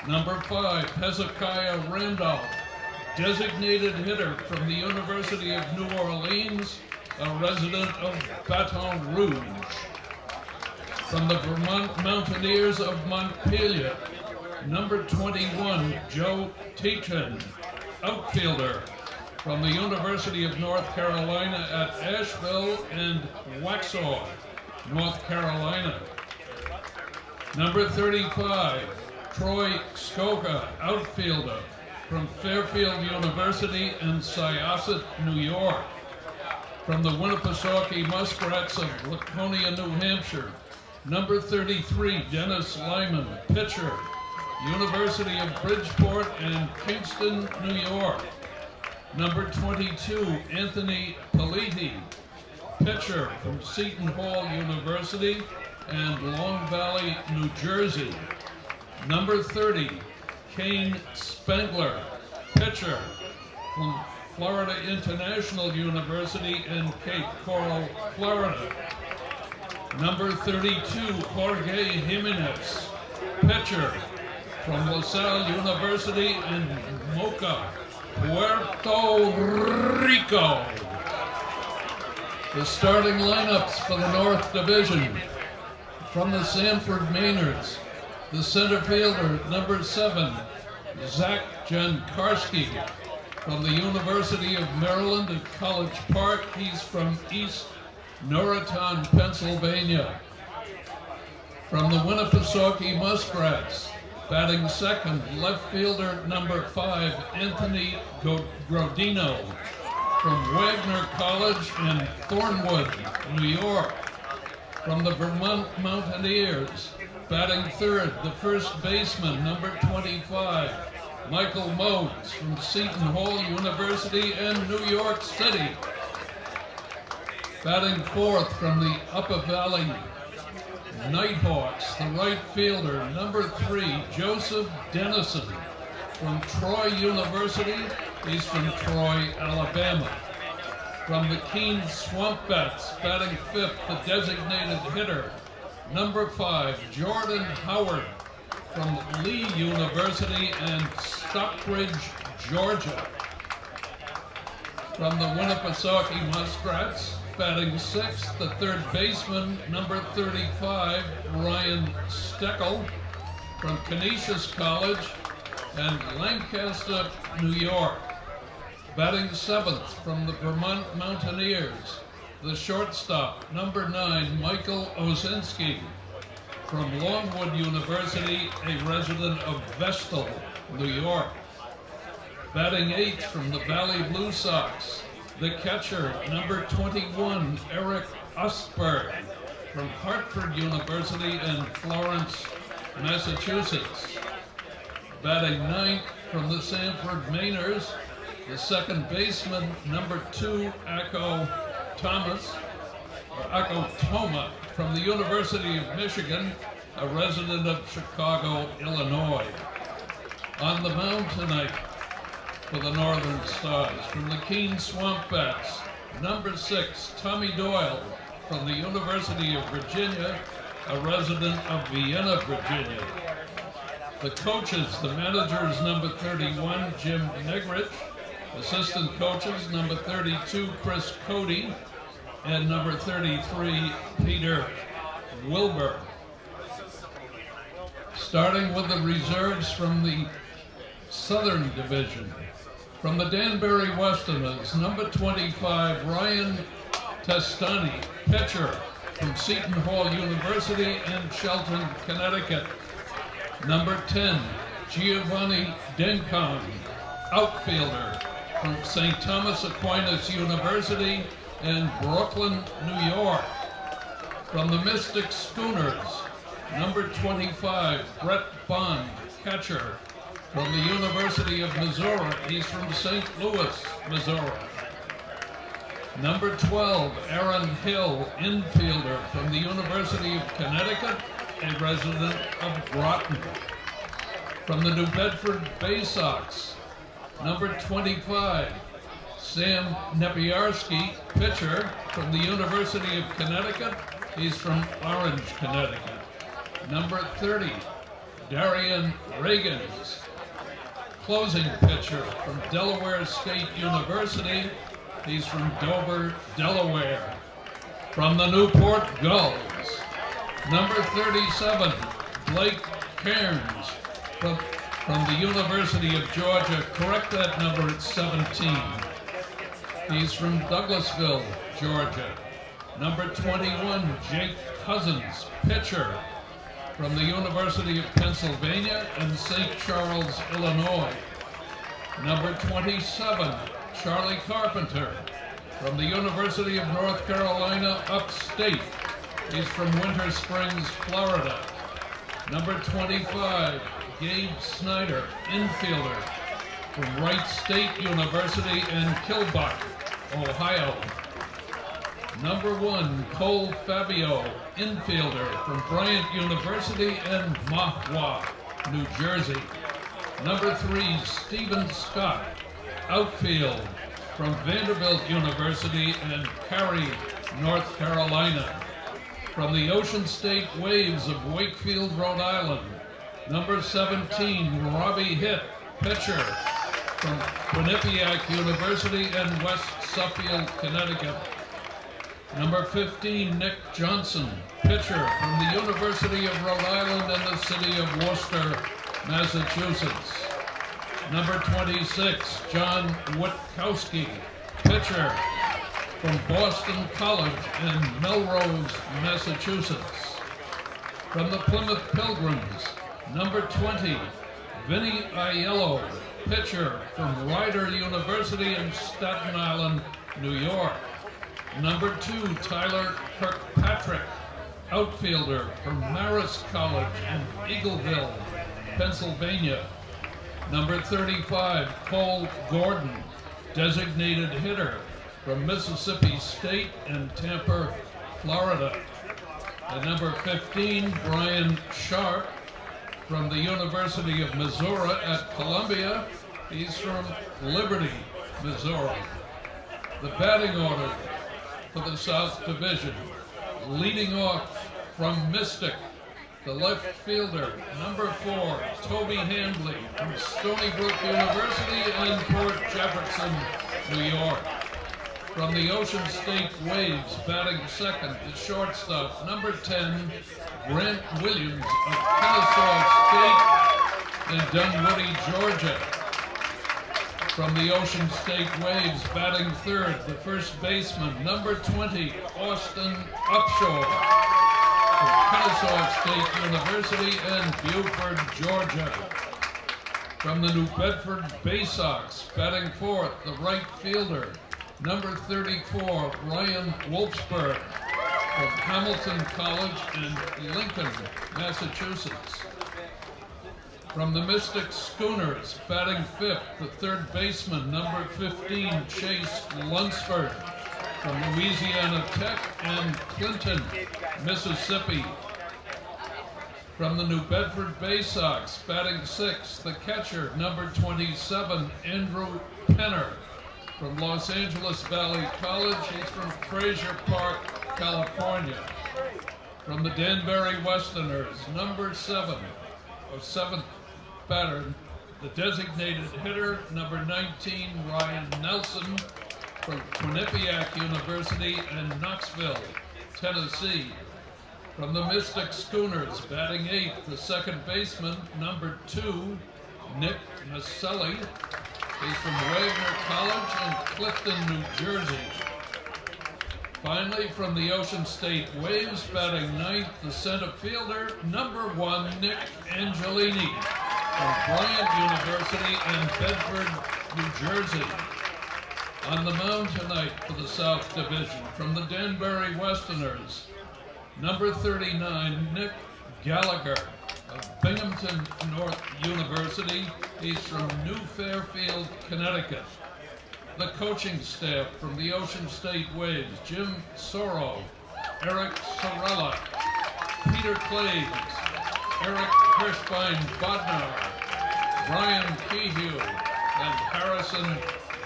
Number 5, Hezekiah Randolph, designated hitter from the University of New Orleans, a resident of Baton Rouge. From the Vermont Mountaineers of Montpelier, number 21, Joe Teachin, outfielder, from the University of North Carolina at Asheville and Waxhaw, North Carolina. Number 35, Troy Skoka, outfielder, from Fairfield University in Syosset, New York. From the Winnipesaukee Muskrats of Laconia, New Hampshire, number 33, Dennis Lyman, pitcher, University of Bridgeport and Kingston, New York. Number 22, Anthony Politi, pitcher, from Seton Hall University and Long Valley, New Jersey. Number 30, Kane Spengler, pitcher, from Florida International University in Cape Coral, Florida. Number 32, Jorge Jimenez, pitcher, from LaSalle University in Mocha, Puerto Rico. The starting lineups for the North Division. From the Sanford Mainers, the center fielder, number 7, Zach Jankarski, from the University of Maryland at College Park. He's from East Norriton, Pennsylvania. From the Winnipesaukee Muskrats, batting second, left fielder number 5, Anthony Grodino. From Wagner College in Thornwood, New York. From the Vermont Mountaineers, batting third, the first baseman, number 25, Michael Modes from Seton Hall University in New York City. Batting fourth from the Upper Valley Nighthawks, the right fielder, number 3, Joseph Dennison from Troy University. He's from Troy, Alabama. From the Keene Swamp Bats, batting fifth, the designated hitter, number 5, Jordan Howard from Lee University in Stockbridge, Georgia. From the Winnipesaukee Muskrats, batting sixth, the third baseman, number 35, Ryan Steckel from Canisius College and Lancaster, New York. Batting seventh from the Vermont Mountaineers, the shortstop, number 9, Michael Osinski from Longwood University, a resident of Vestal, New York. Batting eighth from the Valley Blue Sox, the catcher, number 21, Eric Ostberg from Hartford University in Florence, Massachusetts. Batting ninth from the Sanford Mainers, the second baseman, number 2, Akko Toma from the University of Michigan, a resident of Chicago, Illinois. On the mound tonight for the Northern Stars, from the Keene Swamp Bats, number 6, Tommy Doyle from the University of Virginia, a resident of Vienna, Virginia. The coaches, the managers, number 31, Jim Negrich. Assistant coaches, number 32, Chris Cody, and number 33, Peter Wilbur. Starting with the reserves from the Southern Division. From the Danbury Westerners, number 25, Ryan Testani, pitcher from Seton Hall University in Shelton, Connecticut. Number 10, Giovanni Dencon, outfielder from St. Thomas Aquinas University in Brooklyn, New York. From the Mystic Schooners, number 25, Brett Bond, catcher from the University of Missouri. He's from St. Louis, Missouri. Number 12, Aaron Hill, infielder from the University of Connecticut, a resident of Groton. From the New Bedford Bay Sox, number 25, Sam Nepiarski, pitcher from the University of Connecticut. He's from Orange, Connecticut. Number 30, Darian Reagans, closing pitcher from Delaware State University. He's from Dover, Delaware. From the Newport Gulls, number 37, Blake Cairns from the University of Georgia. Correct that number, it's 17. He's from Douglasville, Georgia. Number 21, Jake Cousins, pitcher from the University of Pennsylvania and St. Charles, Illinois. Number 27, Charlie Carpenter from the University of North Carolina, upstate. He's from Winter Springs, Florida. Number 25, Gabe Snyder, infielder from Wright State University in Kilbuck, Ohio. Number 1, Cole Fabio, infielder from Bryant University in Mahwah, New Jersey. Number 3, Stephen Scott, outfield from Vanderbilt University in Cary, North Carolina. From the Ocean State Waves of Wakefield, Rhode Island, number 17, Robbie Hitt, pitcher from Quinnipiac University in West Suffield, Connecticut. Number 15, Nick Johnson, pitcher from the University of Rhode Island and the city of Worcester, Massachusetts. Number 26, John Witkowski, pitcher from Boston College in Melrose, Massachusetts. From the Plymouth Pilgrims, number 20, Vinny Aiello, pitcher from Rider University in Staten Island, New York. Number 2, Tyler Kirkpatrick, outfielder from Marist College in Eagleville, Pennsylvania. Number 35, Cole Gordon, designated hitter from Mississippi State and Tampa, Florida. And number 15, Brian Sharp, from the University of Missouri at Columbia. He's from Liberty, Missouri. The batting order for the South Division. Leading off from Mystic, the left fielder, number 4, Toby Handley from Stony Brook University in Port Jefferson, New York. From the Ocean State Waves, batting second, the shortstop, number 10, Grant Williams of Kennesaw State in Dunwoody, Georgia. From the Ocean State Waves, batting third, the first baseman, number 20, Austin Upshaw from Kennesaw State University in Beaufort, Georgia. From the New Bedford Bay Sox, batting fourth, the right fielder, number 34, Ryan Wolfsburg from Hamilton College in Lincoln, Massachusetts. From the Mystic Schooners, batting fifth, the third baseman, number 15, Chase Lunsford from Louisiana Tech and Clinton, Mississippi. From the New Bedford Bay Sox, batting sixth, the catcher, number 27, Andrew Penner from Los Angeles Valley College. He's from Frazier Park, California. From the Danbury Westerners, number 7, or 7th batter, the designated hitter, number 19, Ryan Nelson from Quinnipiac University in Knoxville, Tennessee. From the Mystic Schooners, batting eighth, the second baseman, number 2, Nick Maselli. He's from Wagner College in Clifton, New Jersey. Finally, from the Ocean State Waves, batting ninth, the center fielder, number 1, Nick Angelini from Bryant University in Bedford, New Jersey. On the mound tonight for the South Division, from the Danbury Westerners, number 39, Nick Gallagher of Binghamton North University. He's from New Fairfield, Connecticut. The coaching staff from the Ocean State Waves, Jim Soro, Eric Sorella, Peter Claves, Eric Hirschbein-Bodnar, Brian Kehew, and Harrison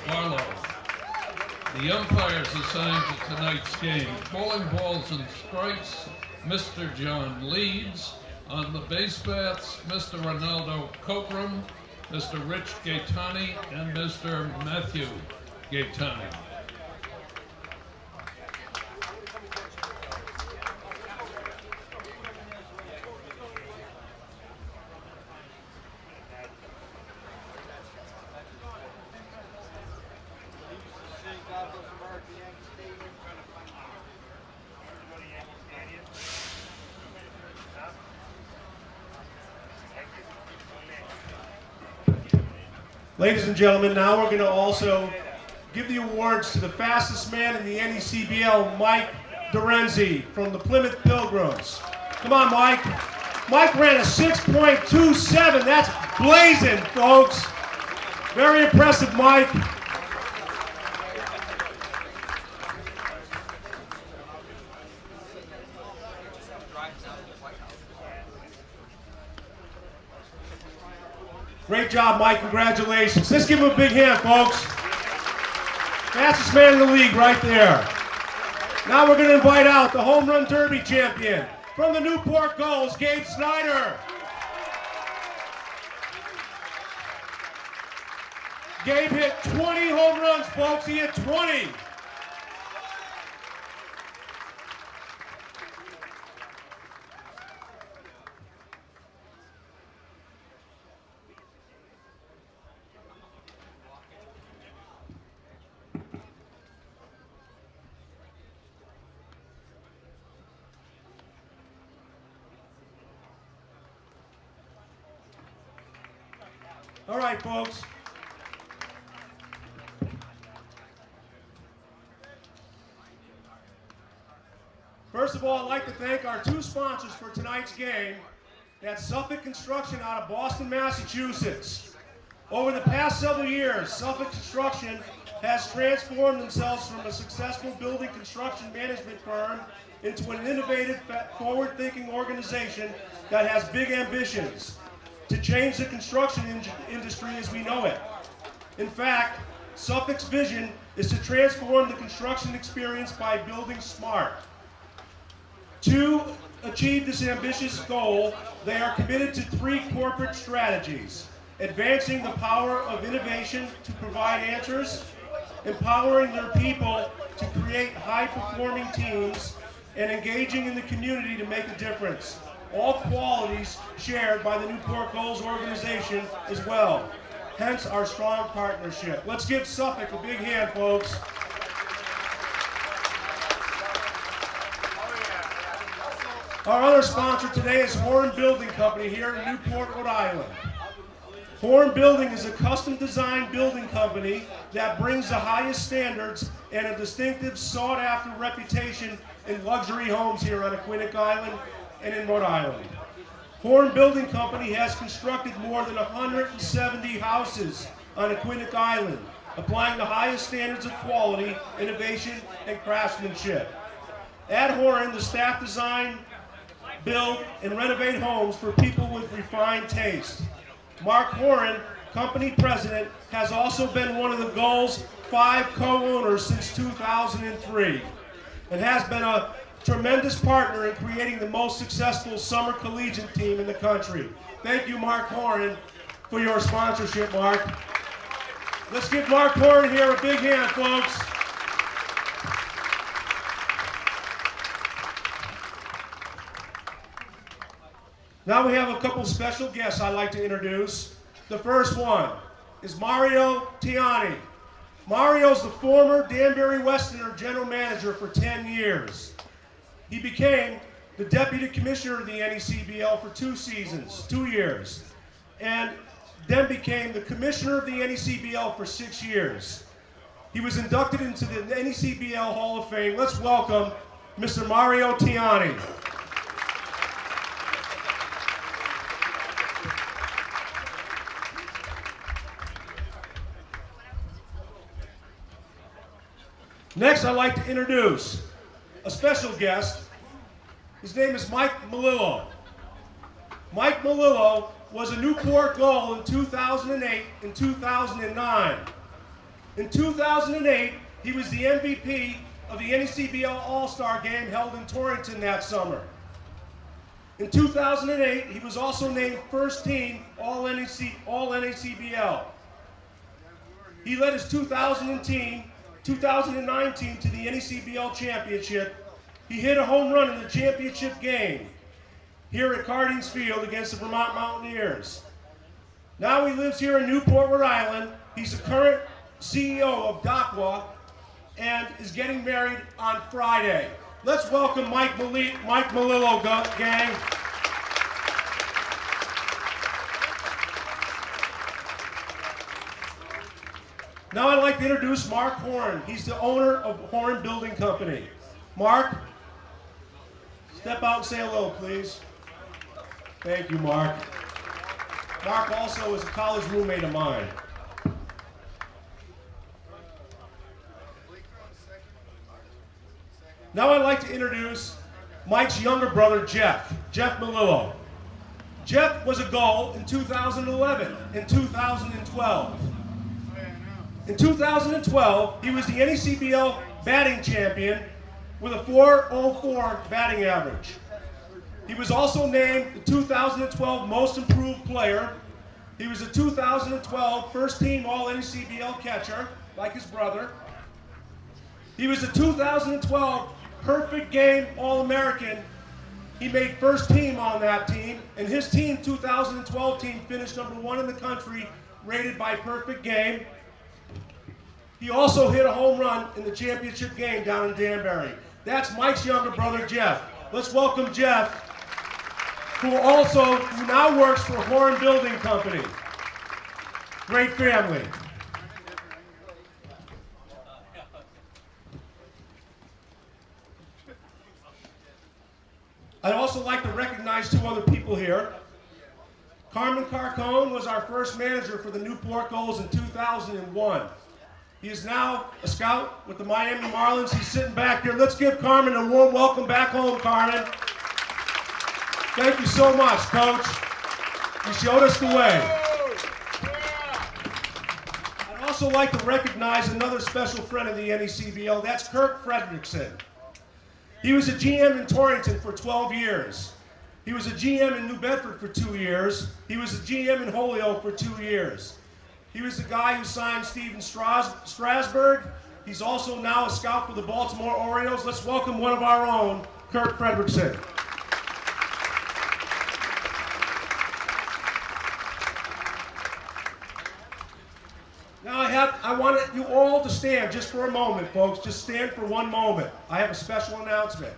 Barlow. The umpires assigned to tonight's game, calling balls and strikes, Mr. John Leeds. On the base paths, Mr. Ronaldo Cockrum, Mr. Rich Gaetani, and Mr. Matthew Gaetani. Ladies and gentlemen, now we're going to also give the awards to the fastest man in the NECBL, Mike Dorenzi from the Plymouth Pilgrims. Come on, Mike. Mike ran a 6.27. That's blazing, folks. Very impressive, Mike. Great job, Mike. Congratulations. Let's give him a big hand, folks. Fastest man in the league right there. Now we're going to invite out the Home Run Derby champion from the Newport Gulls, Gabe Snyder. Gabe hit 20 home runs, folks. He hit 20. All right, folks. First of all, I'd like to thank our two sponsors for tonight's game. That's Suffolk Construction out of Boston, Massachusetts. Over the past several years, Suffolk Construction has transformed themselves from a successful building construction management firm into an innovative, forward-thinking organization that has big ambitions to change the construction industry as we know it. In fact, Suffolk's vision is to transform the construction experience by building smart. To achieve this ambitious goal, they are committed to three corporate strategies: advancing the power of innovation to provide answers, empowering their people to create high-performing teams, and engaging in the community to make a difference. All qualities shared by the Newport Gulls organization as well. Hence our strong partnership. Let's give Suffolk a big hand, folks. Our other sponsor today is Horn Building Company here in Newport, Rhode Island. Horn Building is a custom-designed building company that brings the highest standards and a distinctive, sought-after reputation in luxury homes here on Aquinic Island and in Rhode Island. Horn Building Company has constructed more than 170 houses on Aquinic Island, applying the highest standards of quality, innovation, and craftsmanship. At Horn, the staff design, build, and renovate homes for people with refined taste. Mark Horan, company president, has also been one of the Gulls' 5 co-owners since 2003 and has been a tremendous partner in creating the most successful summer collegiate team in the country. Thank you, Mark Horan, for your sponsorship, Mark. Let's give Mark Horan here a big hand, folks. Now we have a couple special guests I'd like to introduce. The first one is Mario Tiani. Mario's the former Danbury Westerner general manager for 10 years. He became the deputy commissioner of the NECBL for 2 years, and then became the commissioner of the NECBL for 6 years. He was inducted into the NECBL Hall of Fame. Let's welcome Mr. Mario Tiani. Next, I'd like to introduce a special guest. His name is Mike Melillo. Mike Melillo was a Newport Gull in 2008 and 2009. In 2008, he was the MVP of the NECBL All-Star Game held in Torrington that summer. In 2008, he was also named first team All-NECBL. He led his 2019 to the NECBL Championship. He hit a home run in the championship game here at Cardines Field against the Vermont Mountaineers. Now he lives here in Newport, Rhode Island. He's the current CEO of DACWA and is getting married on Friday. Let's welcome Mike Melillo, gang. Now I'd like to introduce Mark Horn. He's the owner of Horn Building Company. Mark, step out and say hello, please. Thank you, Mark. Mark also is a college roommate of mine. Now I'd like to introduce Mike's younger brother, Jeff Melillo. Jeff was a Gull in 2011 and 2012. In 2012, he was the NECBL batting champion with a .404 batting average. He was also named the 2012 Most Improved Player. He was a 2012 First Team All-NECBL catcher, like his brother. He was a 2012 Perfect Game All-American. He made first team on that team, and his team, 2012 team, finished #1 in the country, rated by Perfect Game. He also hit a home run in the championship game down in Danbury. That's Mike's younger brother, Jeff. Let's welcome Jeff, who now works for Horn Building Company. Great family. I'd also like to recognize two other people here. Carmen Carcone was our first manager for the Newport Gulls in 2001. He is now a scout with the Miami Marlins. He's sitting back here. Let's give Carmen a warm welcome back home, Carmen. Thank you so much, Coach. You showed us the way. I'd also like to recognize another special friend of the NECBL. That's Kirk Frederickson. He was a GM in Torrington for 12 years. He was a GM in New Bedford for 2 years. He was a GM in Holyoke for 2 years. He was the guy who signed Steven Strasburg. He's also now a scout for the Baltimore Orioles. Let's welcome one of our own, Kirk Frederickson. Now I want you all to stand just for a moment, folks. Just stand for one moment. I have a special announcement.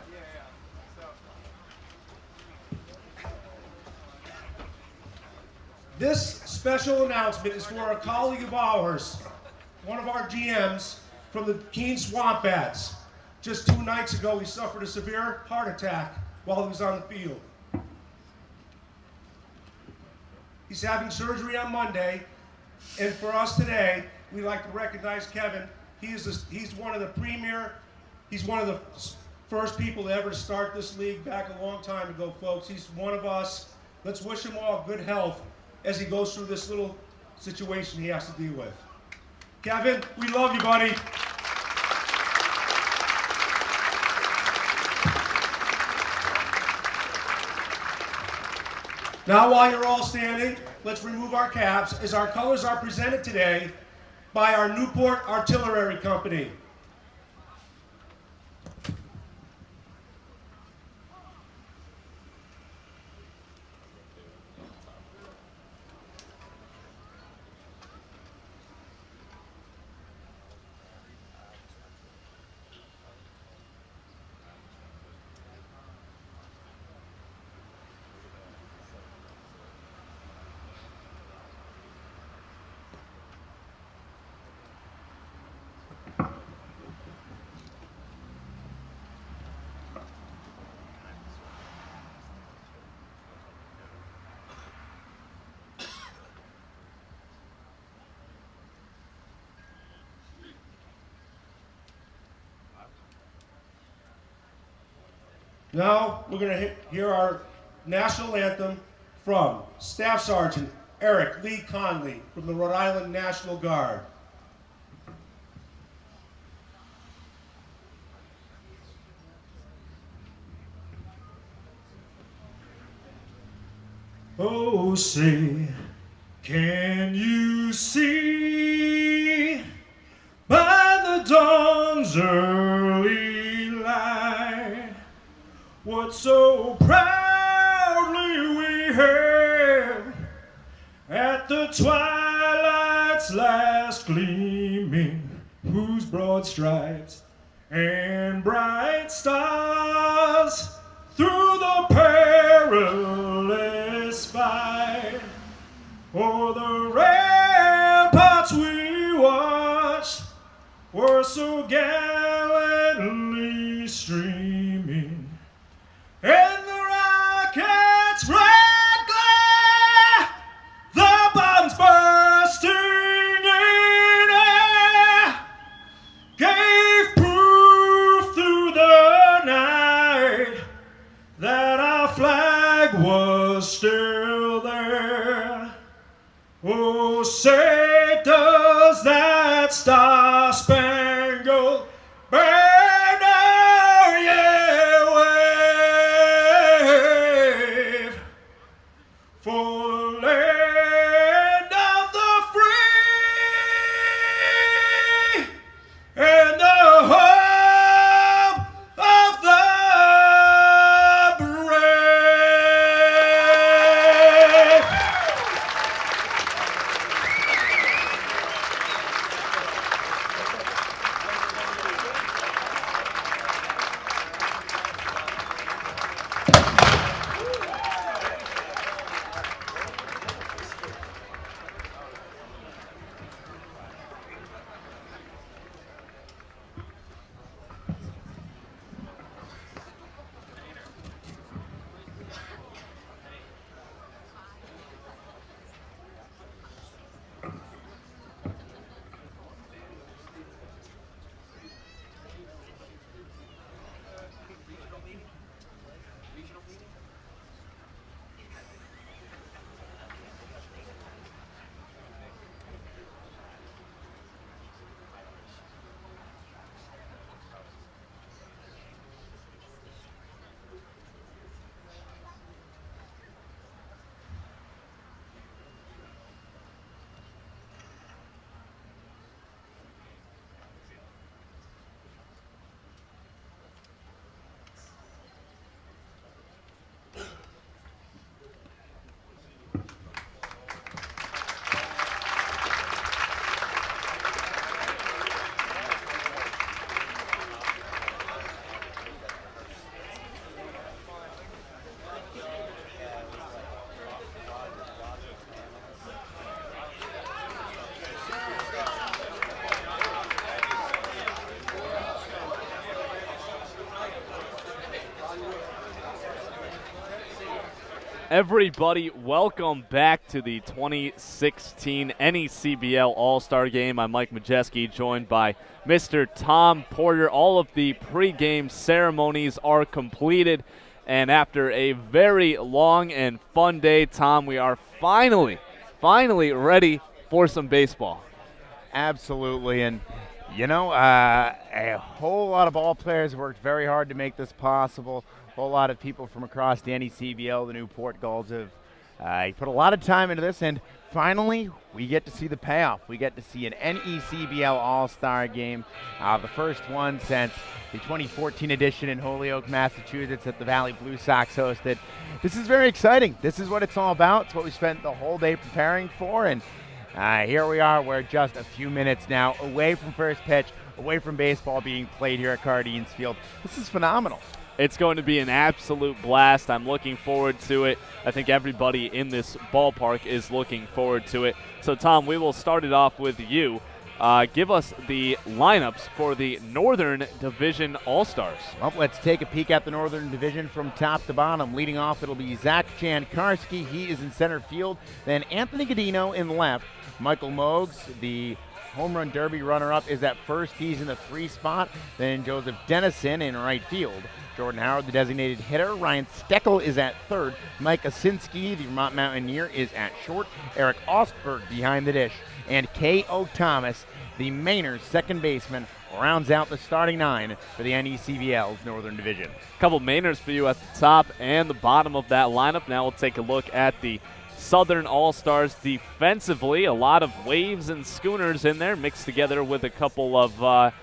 This special announcement is for a colleague of ours, one of our GMs from the Keene Swamp Bats. Just 2 nights ago, he suffered a severe heart attack while he was on the field. He's having surgery on Monday, and for us today, we'd like to recognize Kevin. He's one of the first people to ever start this league back a long time ago, folks. He's one of us. Let's wish him all good health as he goes through this little situation he has to deal with. Kevin, we love you, buddy. Now, while you're all standing, let's remove our caps as our colors are presented today by our Newport Artillery Company. Now we're going to hear our national anthem from Staff Sergeant Eric Lee Conley from the Rhode Island National Guard. Oh, say, can you see by the dawn's early light what so proudly we hailed at the twilight's last gleaming, whose broad stripes and bright stars through the perilous fight o'er the ramparts we watched were so gallantly streaming, and the rocket's red glare, the bombs bursting in air, gave proof through the night that our flag was still there. Oh, say does that star-spangled banner yet wave for the land of the free and the home of the brave. Everybody, welcome back to the 2016 NECBL All-Star Game. I'm Mike Majeski, joined by Mr. Tom Porter. All of the pregame ceremonies are completed, and after a very long and fun day, Tom, we are finally ready for some baseball. Absolutely, and a whole lot of ball players worked very hard to make this possible. A whole lot of people from across the NECBL, the Newport Gulls, have put a lot of time into this, and finally we get to see the payoff. We get to see an NECBL All-Star Game, the first one since the 2014 edition in Holyoke, Massachusetts that the Valley Blue Sox hosted. This is very exciting. This is what it's all about. It's what we spent the whole day preparing for, and here we are. We're just a few minutes now away from first pitch, away from baseball being played here at Cardines Field. This is phenomenal. It's going to be an absolute blast. I'm looking forward to it. I think everybody in this ballpark is looking forward to it. So, Tom, we will start it off with you. Give us the lineups for the Northern Division All-Stars. Well, let's take a peek at the Northern Division from top to bottom. Leading off, it'll be Zach Jankarski. He is in center field. Then Anthony Godino in left. Michael Mogues, the home run derby runner-up, is at first. He's in the 3 spot. Then Joseph Dennison in right field. Jordan Howard, the designated hitter. Ryan Steckel is at third. Mike Osinski, the Vermont Mountaineer, is at short. Eric Ostberg behind the dish. And K.O. Thomas, the Mainers second baseman, rounds out the starting 9 for the NECBL's Northern Division. A couple Mainers for you at the top and the bottom of that lineup. Now we'll take a look at the Southern All-Stars defensively. A lot of Waves and Schooners in there, mixed together with a couple of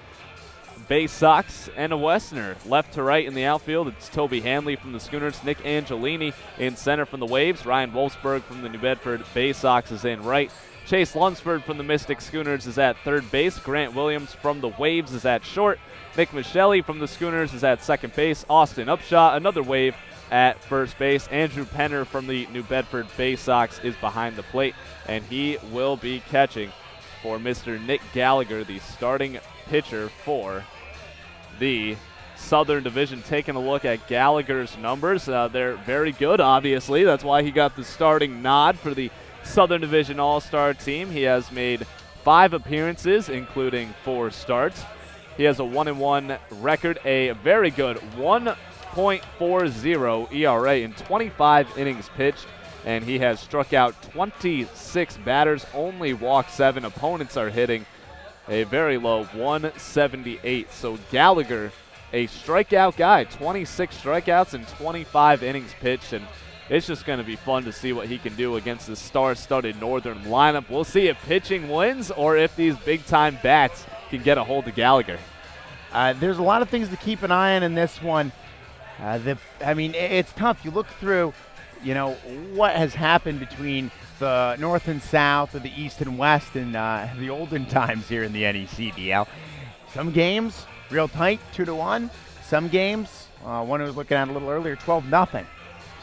Bay Sox and a Westerner. Left to right in the outfield, it's Toby Hanley from the Schooners, Nick Angelini in center from the Waves, Ryan Wolfsburg from the New Bedford Bay Sox is in right. Chase Lunsford from the Mystic Schooners is at third base. Grant Williams from the Waves is at short. Nick Michelli from the Schooners is at second base. Austin Upshaw, another Wave, at first base. Andrew Penner from the New Bedford Bay Sox is behind the plate, and he will be catching for Mr. Nick Gallagher, the starting pitcher for the Southern Division. Taking a look at Gallagher's numbers, they're very good, obviously. That's why he got the starting nod for the Southern Division All-Star team. He has made 5 appearances, including 4 starts. He has a 1-1 record, a very good 1.40 ERA in 25 innings pitched, and he has struck out 26 batters, only walked 7. Opponents are hitting a very low 178. So Gallagher, a strikeout guy, 26 strikeouts in 25 innings pitched, and it's just going to be fun to see what he can do against the star-studded Northern lineup. We'll see if pitching wins or if these big-time bats can get a hold of Gallagher. There's a lot of things to keep an eye on in this one. It's tough. You look through, what has happened between the North and South or the East and West in the olden times here in the NECBL. Some games, real tight, 2-1. Some games, one I was looking at a little earlier, 12-0.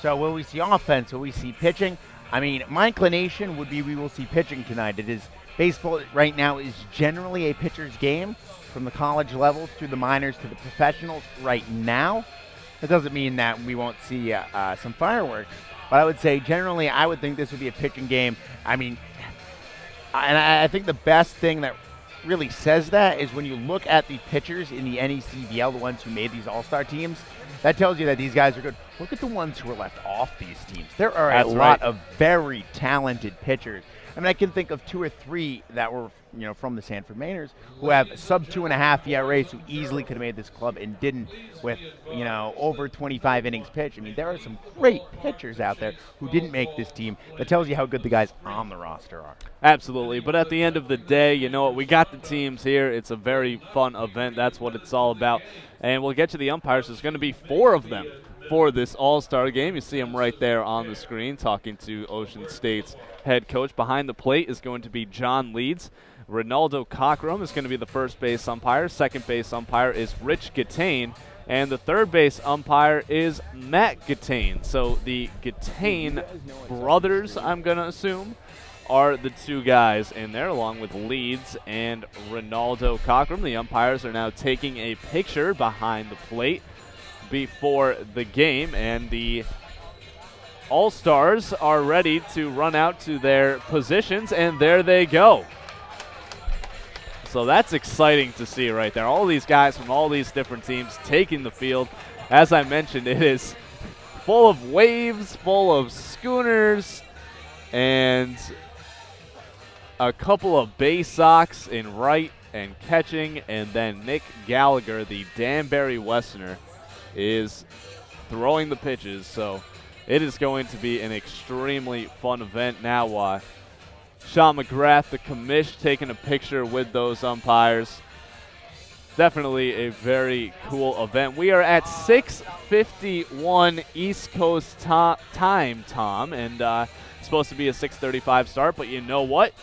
So will we see offense? Will we see pitching? I mean, my inclination would be we will see pitching tonight. It is baseball right now is generally a pitcher's game from the college level through the minors to the professionals right now. That doesn't mean that we won't see some fireworks, but I would say generally I would think this would be a pitching game. I mean, and I think the best thing that really says that is when you look at the pitchers in the NECBL, the ones who made these all-star teams, that tells you that these guys are good. Look at the ones who are left off these teams. There are a lot of very talented pitchers. I mean, I can think of 2 or 3 that were, from the Sanford Mainers who have sub 2.5 ERAs who easily could have made this club and didn't with, over 25 innings pitched. I mean, there are some great pitchers out there who didn't make this team. That tells you how good the guys on the roster are. Absolutely. But at the end of the day, we got the teams here. It's a very fun event. That's what it's all about. And we'll get to the umpires. There's going to be 4 of them for this All-Star game. You see them right there on the screen talking to Ocean State's head coach. Behind the plate is going to be John Leeds. Ronaldo Cockrum is going to be the first base umpire. Second base umpire is Rich Gatane. And the third base umpire is Matt Gatane. So the Gatane brothers, I'm going to assume, are the 2 guys in there, along with Leeds and Ronaldo Cockrum. The umpires are now taking a picture behind the plate before the game, and the All-Stars are ready to run out to their positions, and there they go. So that's exciting to see right there. All these guys from all these different teams taking the field. As I mentioned, it is full of waves, full of schooners, and a couple of base socks in right and catching, and then Nick Gallagher, the Danbury Westerner, is throwing the pitches. So it is going to be an extremely fun event. Now, Sean McGrath, the commish, taking a picture with those umpires. Definitely a very cool event. We are at 6:51 East Coast time, Tom, and it's supposed to be a 6:35 start, but you know what?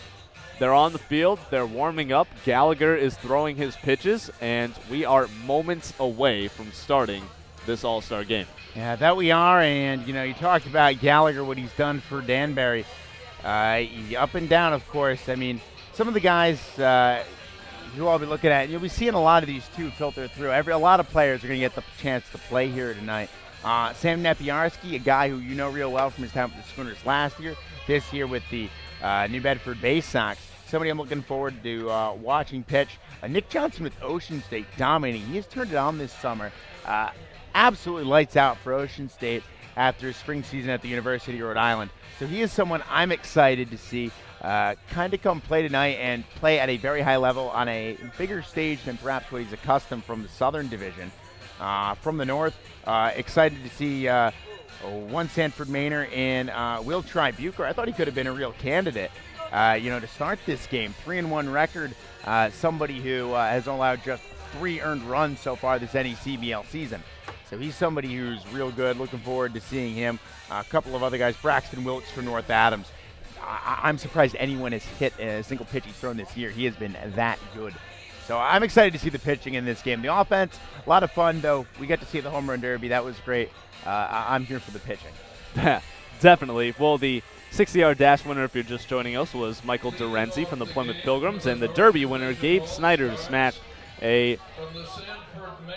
They're on the field. They're warming up. Gallagher is throwing his pitches, and we are moments away from starting this All-Star game. Yeah, that we are, and, you talked about Gallagher, what he's done for Danbury. Up and down, of course. I mean, some of the guys who I'll be looking at, you'll be seeing a lot of these too filter through. A lot of players are going to get the chance to play here tonight. Sam Nepiarski, a guy who you know real well from his time with the Schooners last year, this year with the New Bedford Bay Sox. Somebody I'm looking forward to watching pitch. Nick Johnson with Ocean State dominating. He has turned it on this summer. Absolutely lights out for Ocean State after his spring season at the University of Rhode Island. So he is someone I'm excited to see kind of come play tonight and play at a very high level on a bigger stage than perhaps what he's accustomed from the Southern Division. From the North, excited to see one Sanford Mainer in Will Tribuker. I thought he could have been a real candidate, to start this game. 3-1 record, somebody who has allowed just 3 earned runs so far this NECBL season. So he's somebody who's real good. Looking forward to seeing him. A couple of other guys, Braxton Wilkes for North Adams. I'm surprised anyone has hit a single pitch he's thrown this year. He has been that good. So I'm excited to see the pitching in this game. The offense, a lot of fun, though. We got to see the home run derby. That was great. I'm here for the pitching. Definitely. Well, the 60-yard dash winner, if you're just joining us, was Michael Dorenzi from the Plymouth Pilgrims, and the derby winner, Gabe Snyder, smashed a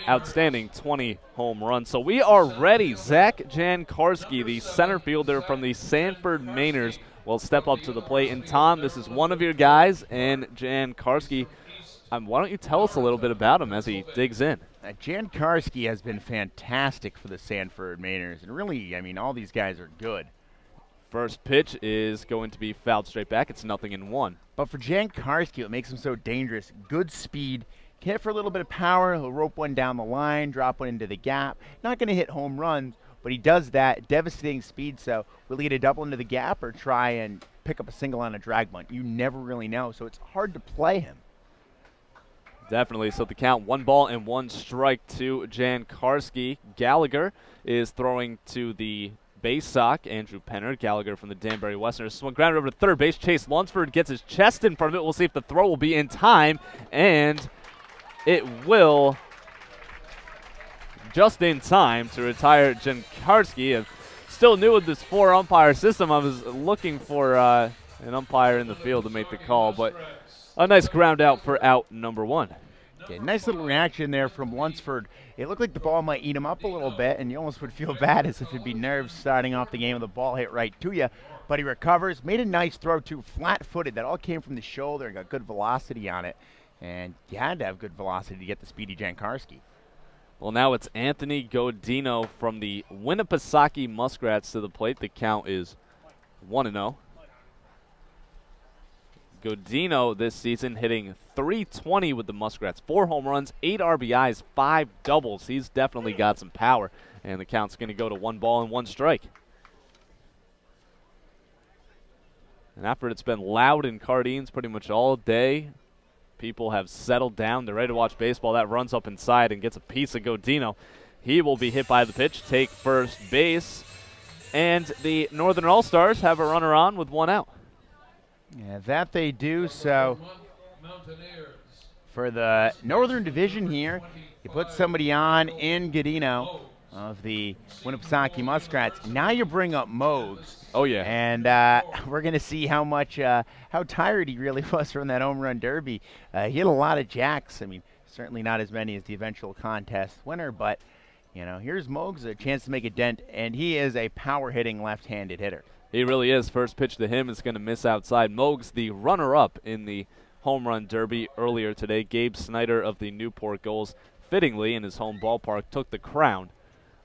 outstanding 20 home run. So we are ready. Zach Jankarski, the center fielder from the Sanford Mainers, will step up to the plate. And Tom, this is one of your guys, and Jankarski, why don't you tell us a little bit about him as he digs in? Jankarski has been fantastic for the Sanford Mainers, and really, all these guys are good. First pitch is going to be fouled straight back. It's 0-1. But for Jankarski, what makes him so dangerous, good speed, can hit for a little bit of power. He'll rope one down the line, drop one into the gap. Not going to hit home runs, but he does that. Devastating speed, so will he get a double into the gap or try and pick up a single on a drag bunt? You never really know, so it's hard to play him. Definitely. So the count, 1-1 to Jankarski. Gallagher is throwing to the base sock, Andrew Penner. Gallagher from the Danbury Westerners. Swung grounded over to third base. Chase Lunsford gets his chest in front of it. We'll see if the throw will be in time, and it will, just in time to retire Jankarski. Still new with this 4-umpire system. I was looking for an umpire in the field to make the call, but a nice ground out for out number 1. Okay, nice little reaction there from Lunsford. It looked like the ball might eat him up a little bit, and you almost would feel bad as if it'd be nerves starting off the game with the ball hit right to you. But he recovers, made a nice throw too, flat-footed. That all came from the shoulder and got good velocity on it. And you had to have good velocity to get the speedy Jankarski. Well, now it's Anthony Godino from the Winnipesaukee Muskrats to the plate. The count is 1-0. Godino this season hitting .320 with the Muskrats. 4 home runs, 8 RBIs, 5 doubles. He's definitely got some power. And the count's going to go to 1-1 strike. And after it's been loud in Cardines pretty much all day, people have settled down. They're ready to watch baseball. That runs up inside and gets a piece of Godino. He will be hit by the pitch, take first base. And the Northern All-Stars have a runner on with 1 out. Yeah, that they do. So for the Northern Division here, you put somebody on in Godino of the Winnipesaukee Muskrats. Now you bring up Mogues. Oh, yeah. And we're going to see how tired he really was from that home run derby. He hit a lot of jacks. Certainly not as many as the eventual contest winner, but You know, here's Mogs, a chance to make a dent, and he is a power-hitting left-handed hitter. He really is. First pitch to him is going to miss outside. Mogs, the runner-up in the home run derby earlier today. Gabe Snyder of the Newport Gulls, fittingly in his home ballpark, took the crown.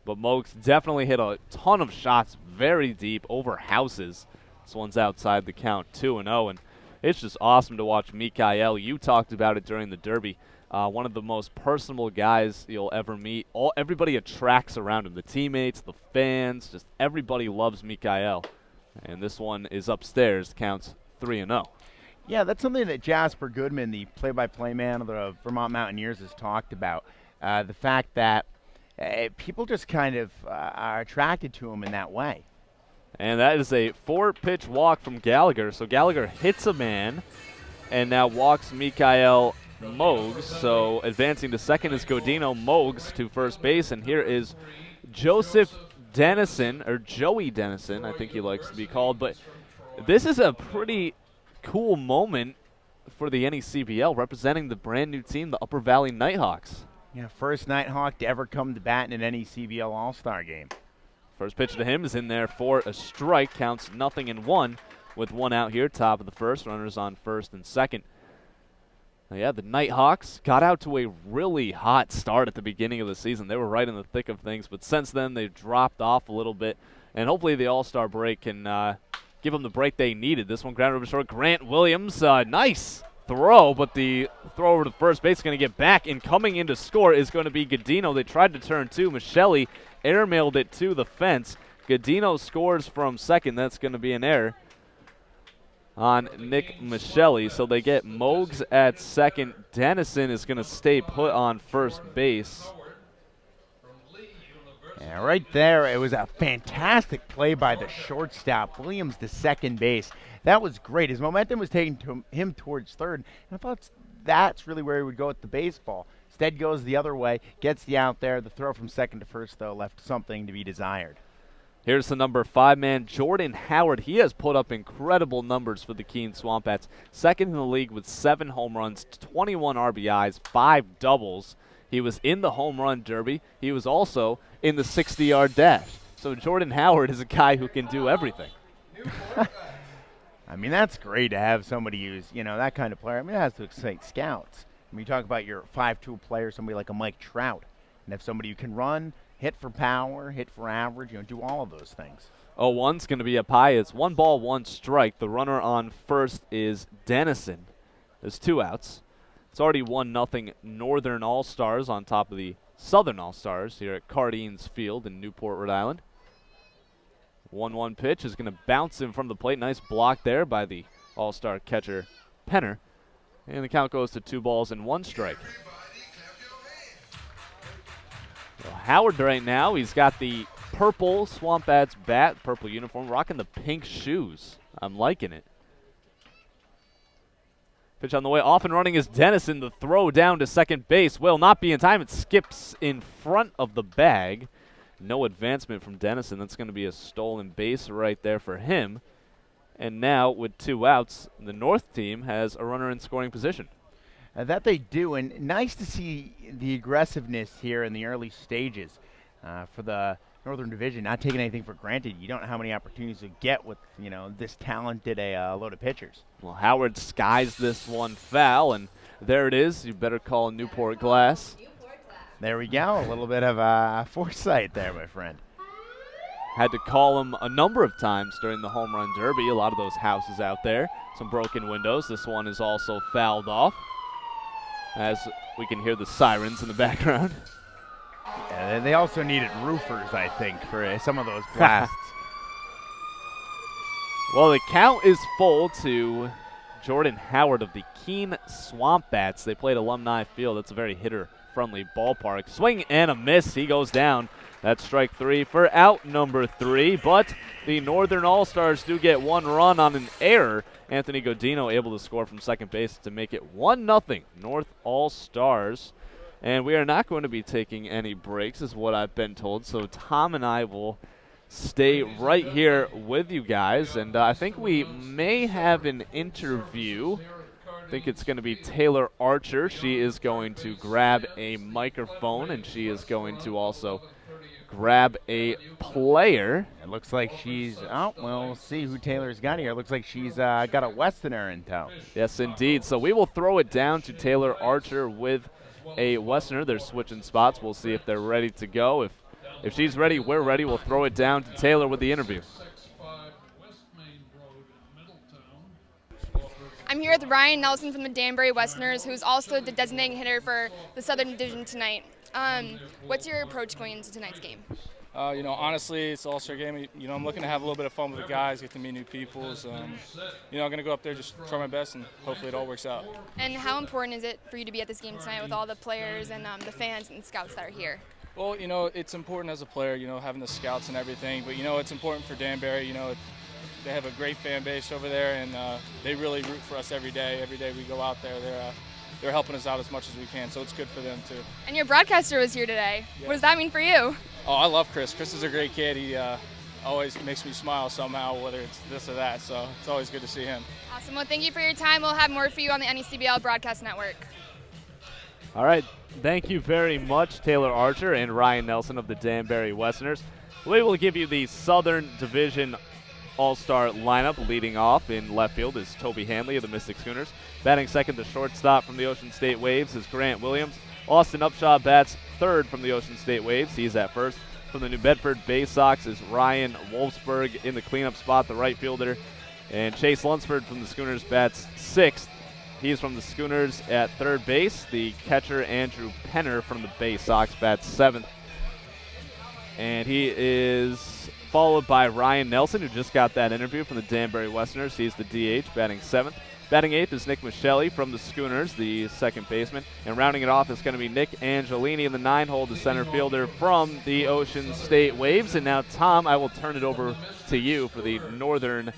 But Mogs definitely hit a ton of shots very deep over houses. This one's outside the count, 2-0, and it's just awesome to watch Mikael. You talked about it during the derby. One of the most personable guys you'll ever meet. Everybody attracts around him. The teammates, the fans, just everybody loves Mikael. And this one is upstairs, counts 3-0. Yeah, that's something that Jasper Goodman, the play-by-play man of the Vermont Mountaineers, has talked about. The fact that people just kind of are attracted to him in that way. And that is a 4-pitch walk from Gallagher. So Gallagher hits a man and now walks Mikael Mogs. So advancing to second is Godino. Mogs to first base. And here is Joseph Dennison, or Joey Dennison, I think he likes to be called. But this is a pretty cool moment for the NECBL, representing the brand new team, the Upper Valley Nighthawks. Yeah, first Nighthawk to ever come to bat in an NECBL All-Star game. First pitch to him is in there for a strike. Counts 0-1 with one out here. Top of the first. Runners on first and second. Now, yeah, the Nighthawks got out to a really hot start at the beginning of the season. They were right in the thick of things, but since then they've dropped off a little bit. And hopefully the All-Star break can give them the break they needed. This one grounded over short. Grant Williams, nice throw, but the throw over to first base is going to get back, and coming in to score is going to be Godino. They tried to turn two. Michelli airmailed it to the fence. Godino scores from second. That's going to be an error on Nick Michelli. So they get Mogs at second. Dennison is going to stay put on first base. Yeah, right there, it was a fantastic play by the shortstop, Williams to second base. That was great. His momentum was taken to him towards third, and I thought that's really where he would go with the baseball. Instead goes the other way, gets the out there. The throw from second to first, though, left something to be desired. Here's the number 5 man, Jordan Howard. He has put up incredible numbers for the Keene Swamp Bats. Second in the league with 7 home runs, 21 RBIs, 5 doubles. He was in the home run derby. He was also in the 60-yard dash. So Jordan Howard is a guy who can do everything. I mean, that's great to have somebody who's, that kind of player. I mean, it has to excite scouts. I mean, you talk about your 5-tool player, somebody like a Mike Trout. And if somebody who can run, hit for power, hit for average, do all of those things. 0-1's going to be up high. It's 1 ball, 1 strike. The runner on first is Dennison. There's 2 outs. It's already 1-0 Northern All-Stars on top of the Southern All-Stars here at Cardines Field in Newport, Rhode Island. 1-1 pitch is going to bounce in from the plate. Nice block there by the All-Star catcher Penner. And the count goes to 2 balls and 1 strike. Well, Howard right now, he's got the purple Swamp Bats bat, purple uniform, rocking the pink shoes. I'm liking it. Pitch on the way, off and running is Dennison. The throw down to second base will not be in time. It skips in front of the bag. No advancement from Dennison. That's going to be a stolen base right there for him. And now with 2 outs, the North team has a runner in scoring position. That they do, and nice to see the aggressiveness here in the early stages for the Northern Division, not taking anything for granted. You don't know how many opportunities you get with, this talented a load of pitchers. Well, Howard skies this one foul, and there it is. You better call Newport Glass. There we go. A little bit of foresight there, my friend. Had to call him a number of times during the home run derby. A lot of those houses out there. Some broken windows. This one is also fouled off, as we can hear the sirens in the background. Yeah, they also needed roofers, I think, for some of those blasts. Well, the count is full to Jordan Howard of the Keene Swamp Bats. They played Alumni Field. That's a very hitter-friendly ballpark. Swing and a miss. He goes down. That's strike 3 for out number 3. But the Northern All-Stars do get 1 run on an error. Anthony Godino able to score from second base to make it 1-0 North All-Stars. And we are not going to be taking any breaks, is what I've been told. So Tom and I will stay right here with you guys. And I think we may have an interview. I think it's going to be Taylor Archer. She is going to grab a microphone, and she is going to also grab a player. It looks like she's, well, we'll see who Taylor's got here. It looks like she's got a Westerner in tow. Yes, indeed. So we will throw it down to Taylor Archer with a Westerner. They're switching spots. We'll see if they're ready to go. If she's ready, we're ready. We'll throw it down to Taylor with the interview. I'm here with Ryan Nelson from the Danbury Westerners, who's also the designating hitter for the Southern Division tonight. What's your approach going into tonight's game? Honestly, it's an all-star game. I'm looking to have a little bit of fun with the guys, get to meet new people. I'm going to go up there, just try my best, and hopefully it all works out. And how important is it for you to be at this game tonight with all the players and the fans and scouts that are here? Well, it's important as a player, having the scouts and everything. But, it's important for Danbury. They have a great fan base over there, and they really root for us every day. Every day we go out there, they're helping us out as much as we can, so it's good for them too. And your broadcaster was here today. Yeah. What does that mean for you? Oh, I love Chris. Chris is a great kid. He always makes me smile somehow, whether it's this or that, so it's always good to see him. Awesome. Well, thank you for your time. We'll have more for you on the NECBL Broadcast Network. All right. Thank you very much, Taylor Archer and Ryan Nelson of the Danbury Westerners. We will give you the Southern Division All-Star lineup. Leading off in left field is Toby Hanley of the Mystic Schooners. Batting second, the shortstop from the Ocean State Waves is Grant Williams. Austin Upshaw bats third from the Ocean State Waves. He's at first. From the New Bedford Bay Sox is Ryan Wolfsburg in the cleanup spot, the right fielder. And Chase Lunsford from the Schooners bats sixth. He's from the Schooners at third base. The catcher, Andrew Penner from the Bay Sox, bats seventh. And he is followed by Ryan Nelson, who just got that interview from the Danbury Westerners. He's the DH, batting seventh. Batting eighth is Nick Michelli from the Schooners, the second baseman. And rounding it off is going to be Nick Angelini in the nine-hole, the center fielder from the Ocean State Waves. And now, Tom, I will turn it over to you for the Northern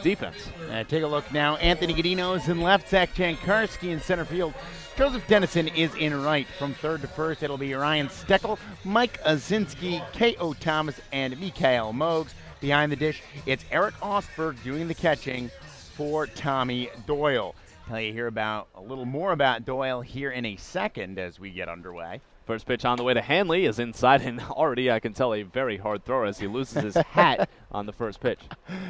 defense. Take a look now. Anthony Godino is in left. Zach Jankarski in center field. Joseph Dennison is in right. From third to first, it'll be Ryan Steckel, Mike Azinski, K.O. Thomas, and Mikael Mogs. Behind the dish, it's Eric Osberg doing the catching for Tommy Doyle. Tell you here about a little more about Doyle here in a second as we get underway. First pitch on the way to Hanley is inside, and already I can tell a very hard throw as he loses his hat on the first pitch.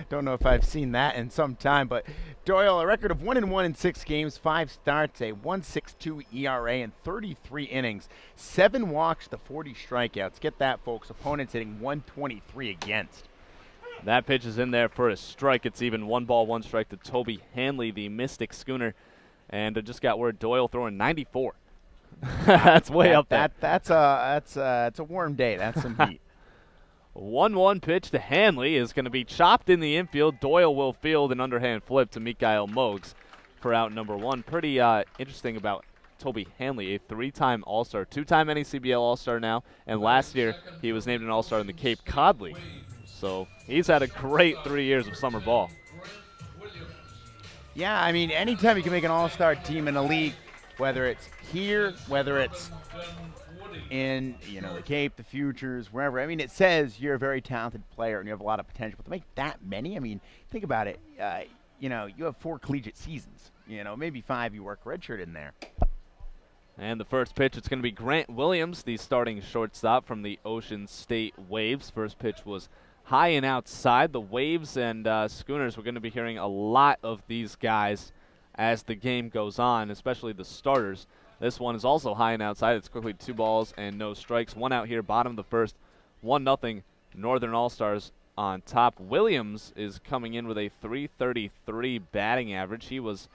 Don't know if I've seen that in some time, but Doyle, a record of 1-1 in 6 games, 5 starts, a 1.62 ERA, and 33 innings, 7 walks to 40 strikeouts. Get that, folks. Opponents hitting 123 against. That pitch is in there for a strike. It's even 1 ball, 1 strike to Toby Hanley, the Mystic Schooner, and I just got word Doyle throwing 94. That's way up there. That's a warm day. That's some heat. 1-1 pitch to Hanley is going to be chopped in the infield. Doyle will field an underhand flip to Mikael Mogs for out number 1. Pretty interesting about Toby Hanley, a 3-time All-Star, 2-time NECBL All-Star now, and last year he was named an All-Star in the Cape Cod League. So he's had a great 3 years of summer ball. Yeah, I mean, anytime you can make an All-Star team in a league, whether it's here, whether it's in, the Cape, the Futures, wherever. I mean, it says you're a very talented player and you have a lot of potential. But to make that many, I mean, think about it. You have 4 collegiate seasons. Maybe 5 you work redshirt in there. And the first pitch, it's going to be Grant Williams, the starting shortstop from the Ocean State Waves. First pitch was high and outside. The Waves and Schooners, we're going to be hearing a lot of these guys as the game goes on, especially the starters. This one is also high and outside. It's quickly 2 balls and no strikes. 1 out here, bottom of the first. 1-0 Northern All-Stars on top. Williams is coming in with a .333 batting average. He was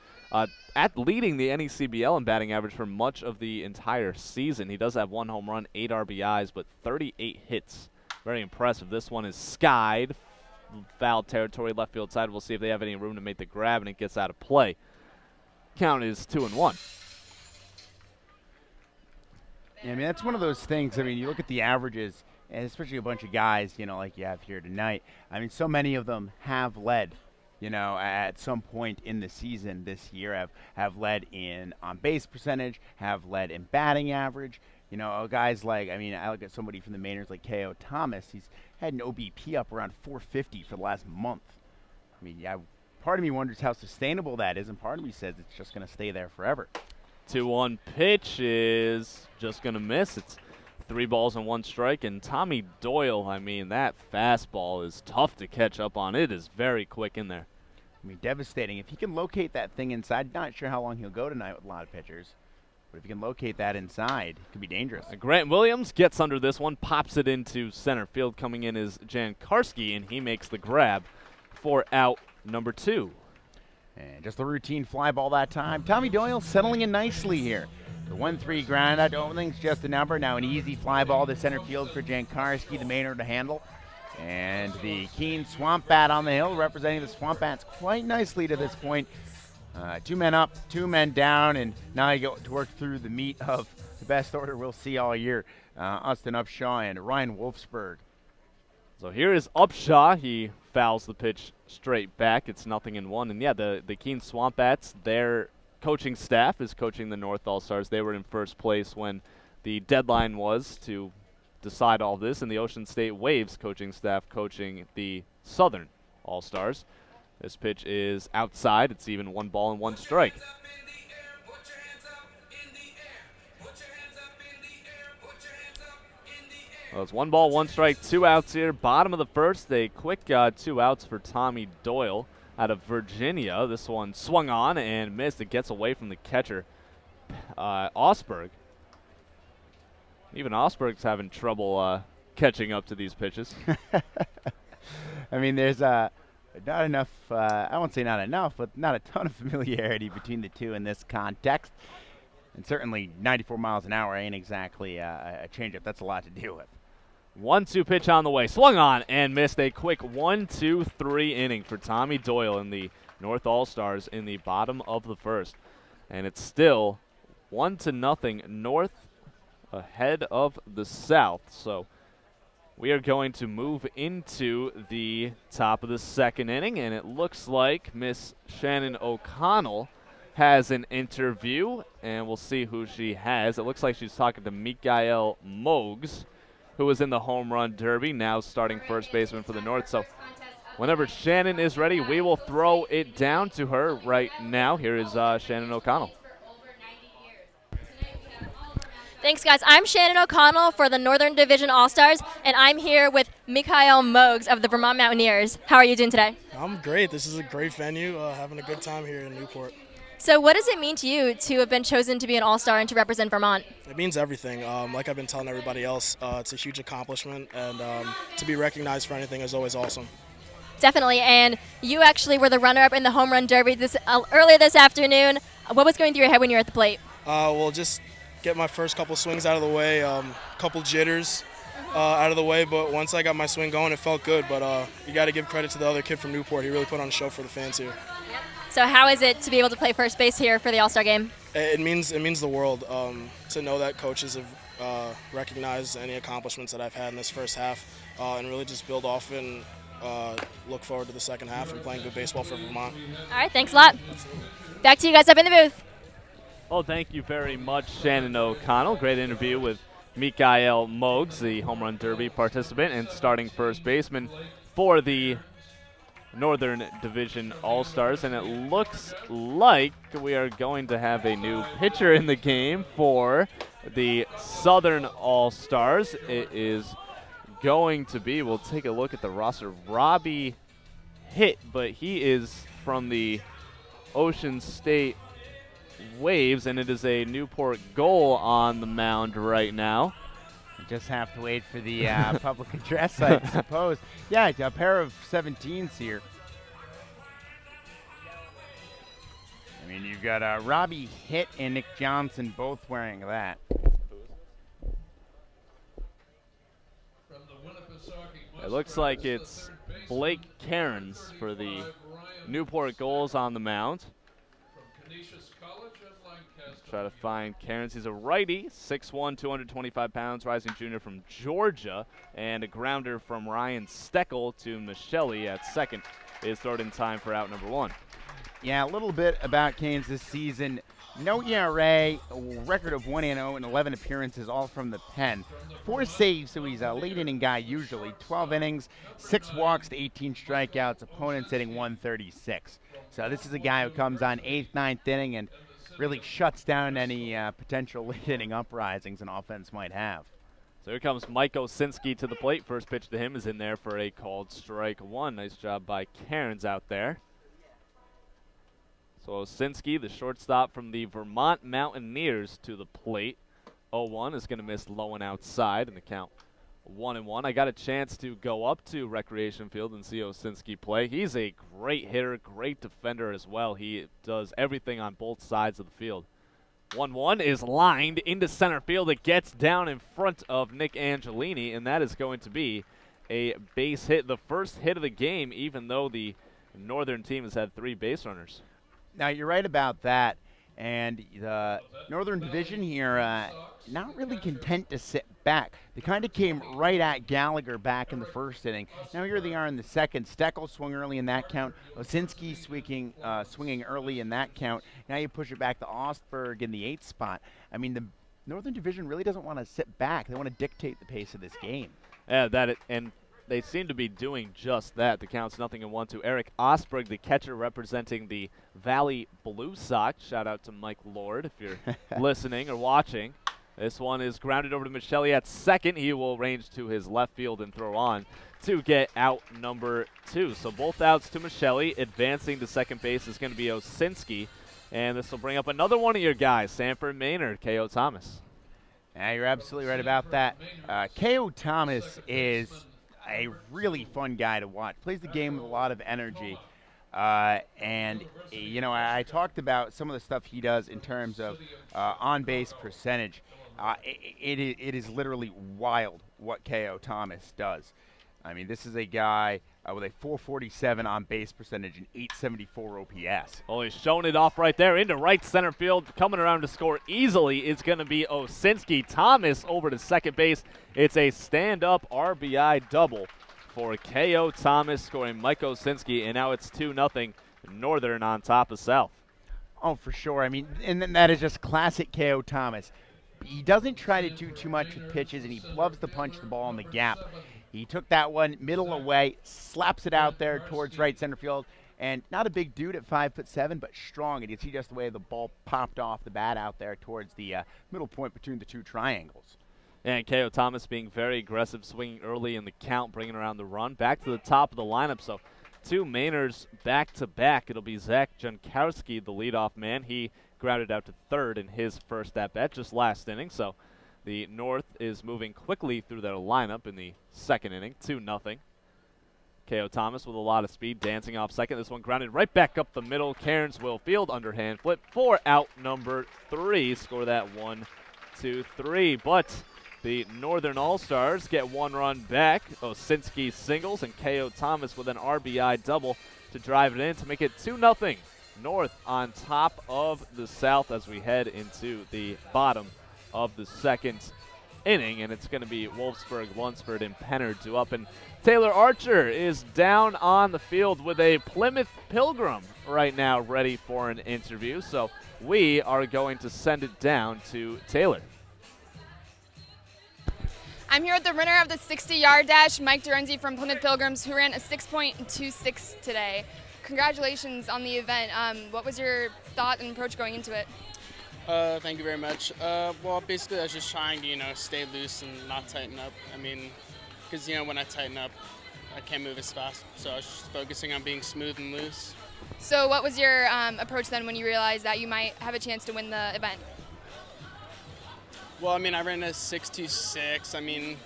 leading the NECBL in batting average for much of the entire season. He does have 1 home run, 8 RBIs, but 38 hits. Very impressive. This one is skied. Foul territory, left field side. We'll see if they have any room to make the grab, and it gets out of play. Count is 2-1. Yeah, I mean, that's one of those things. I mean, you look at the averages, and especially a bunch of guys, like you have here tonight. I mean, so many of them have led, at some point in the season this year, have led in on-base percentage, have led in batting average. Guys like, I look at somebody from the Mainers like K.O. Thomas. He's had an OBP up around 450 for the last month. I mean, yeah, part of me wonders how sustainable that is, and part of me says it's just going to stay there forever. 2-1 pitch is just going to miss. It's 3 balls and 1 strike. And Tommy Doyle, I mean, that fastball is tough to catch up on. It is very quick in there. I mean, devastating. If he can locate that thing inside, not sure how long he'll go tonight with a lot of pitchers. But if he can locate that inside, it could be dangerous. Grant Williams gets under this one, pops it into center field. Coming in is Jan Karski, and he makes the grab for out number 2. And just the routine fly ball that time. Tommy Doyle settling in nicely here. The 1-3 ground out, don't think it's just a number. Now an easy fly ball to center field for Jankarski, the Mainer, to handle. And the keen Swamp Bat on the hill, representing the Swamp Bats quite nicely to this point. 2 men up, 2 men down, and now you go to work through the meat of the best order we'll see all year. Austin Upshaw and Ryan Wolfsburg. So here is Upshaw. He fouls the pitch straight back. It's 0-1. And yeah, the Keene Swamp Bats, their coaching staff is coaching the North All-Stars. They were in first place when the deadline was to decide all this, and the Ocean State Waves coaching staff coaching the Southern All-Stars. This pitch is outside. It's even 1 ball and 1 strike. Well, it's 1 ball, 1 strike, 2 outs here. Bottom of the first, a quick 2 outs for Tommy Doyle out of Virginia. This one swung on and missed. It gets away from the catcher, Osberg. Even Osberg's having trouble catching up to these pitches. I mean, there's not enough, I won't say not enough, but not a ton of familiarity between the two in this context. And certainly 94 miles an hour ain't exactly a changeup. That's a lot to deal with. 1-2 pitch on the way. Swung on and missed. A quick 1-2-3 inning for Tommy Doyle in the North All-Stars in the bottom of the first. And it's still 1-0 North ahead of the South. So we are going to move into the top of the second inning, and it looks like Miss Shannon O'Connell has an interview, and we'll see who she has. It looks like she's talking to Mikael Mogs, who was in the home run derby, now starting first baseman for the North. So whenever Shannon is ready, we will throw it down to her right now. Here is Shannon O'Connell. Thanks, guys. I'm Shannon O'Connell for the Northern Division All-Stars, and I'm here with Mikael Mogs of the Vermont Mountaineers. How are you doing today? I'm great. This is a great venue. Having a good time here in Newport. So what does it mean to you to have been chosen to be an All-Star and to represent Vermont? It means everything. Like I've been telling everybody else, it's a huge accomplishment, and to be recognized for anything is always awesome. Definitely, and you actually were the runner-up in the home run derby earlier this afternoon. What was going through your head when you were at the plate? Well, just get my first couple swings out of the way, couple jitters out of the way, but once I got my swing going, it felt good. But you got to give credit to the other kid from Newport. He really put on a show for the fans here. So how is it to be able to play first base here for the All-Star game? It means the world to know that coaches have recognized any accomplishments that I've had in this first half, and really just build off and look forward to the second half and playing good baseball for Vermont. All right, thanks a lot. Back to you guys up in the booth. Well, thank you very much, Shannon O'Connell. Great interview with Mikael Mogs, the home run derby participant and starting first baseman for the Northern Division All-Stars. And it looks like we are going to have a new pitcher in the game for the Southern All-Stars. It is going to be, we'll take a look at the roster, Robbie Hitt, but he is from the Ocean State Waves, and it is a Newport Gull on the mound right now. You just have to wait for the public address, I suppose. Yeah, a pair of 17s here. I mean, you've got Robbie Hitt and Nick Johnson both wearing that. It looks like it's Blake Cairns for the Newport Gulls on the mound. Try to find Cairns. He's a righty, 6'1", 225 pounds, rising junior from Georgia, and a grounder from Ryan Steckel to Michele at second is third in time for out number 1. Yeah, a little bit about Cairns this season. No ERA, a record of 1-0 and 11 appearances, all from the pen. 4 saves, so he's a late inning guy usually. 12 innings, 6 walks to 18 strikeouts, opponents hitting 136. So this is a guy who comes on 8th, 9th inning and really shuts down any potential late inning uprisings an offense might have. So here comes Mike Osinski to the plate. First pitch to him is in there for a called strike one. Nice job by Cairns out there. So Osinski, the shortstop from the Vermont Mountaineers, to the plate. 0-1 is going to miss low and outside in the count 1-1. I got a chance to go up to Recreation Field and see Osinski play. He's a great hitter, great defender as well. He does everything on both sides of the field. 1-1 is lined into center field. It gets down in front of Nick Angelini, and that is going to be a base hit. The first hit of the game, even though the Northern team has had 3 base runners. Now, you're right about that. And the Northern Division here, not really content to sit back. They kind of came right at Gallagher back in the first inning. Now here they are in the second. Steckel swung early in that count. Osinski swinging early in that count. Now you push it back to Ostberg in the 8th spot. I mean, the Northern Division really doesn't want to sit back. They want to dictate the pace of this game. Yeah, and they seem to be doing just that. The count's 0-1 to Eric Ostberg, the catcher representing the Valley Blue Sox. Shout out to Mike Lord if you're listening or watching. This one is grounded over to Michelli at second. He will range to his left field and throw on to get out number 2. So both outs to Michelli. Advancing to second base is going to be Osinski. And this will bring up another one of your guys, Sanford Maynard, K.O. Thomas. Yeah, you're absolutely right about that. K.O. Thomas is a really fun guy to watch. Plays the game with a lot of energy. And, you know, I talked about some of the stuff he does in terms of on-base percentage. It is literally wild what K.O. Thomas does. I mean, this is a guy with a 447 on-base percentage and 874 OPS. Well, he's showing it off right there into right center field. Coming around to score easily is going to be Osinski. Thomas over to second base. It's a stand-up RBI double for K.O. Thomas, scoring Mike Osinski, and now it's 2-0 Northern on top of South. Oh, for sure. I mean, and that is just classic K.O. Thomas. He doesn't try to do too much with pitches, and he loves to punch the ball in the gap. He took that one middle away, slaps it out there towards right center field, and not a big dude at 5'7", but strong. And you see just the way the ball popped off the bat out there towards the middle point between the 2 triangles. And K.O. Thomas being very aggressive, swinging early in the count, bringing around the run. Back to the top of the lineup, so 2 Mainers back-to-back. It'll be Zach Jankowski, the leadoff man. He grounded out to third in his first at-bat just last inning, so the North is moving quickly through their lineup in the second inning, 2-0. K.O. Thomas with a lot of speed, dancing off second. This one grounded right back up the middle. Cairns will field, underhand flip for out number 3. Score that 1-2-3. But the Northern All-Stars get 1 run back. Osinski singles and K.O. Thomas with an RBI double to drive it in to make it 2-0. North on top of the South as we head into the bottom of the second inning, and it's going to be Wolfsburg, Lunsford, and Pennard due up. And Taylor Archer is down on the field with a Plymouth Pilgrim right now ready for an interview, so we are going to send it down to Taylor. I'm here with the runner of the 60-yard dash, Mike Dorenzi from Plymouth Pilgrims, who ran a 6.26 today. Congratulations on the event. What was your thought and approach going into it? Thank you very much. Well, basically, I was just trying to, stay loose and not tighten up. I mean, because, when I tighten up, I can't move as fast. So I was just focusing on being smooth and loose. So what was your approach then when you realized that you might have a chance to win the event? Well, I mean, I ran a 6.26. I mean,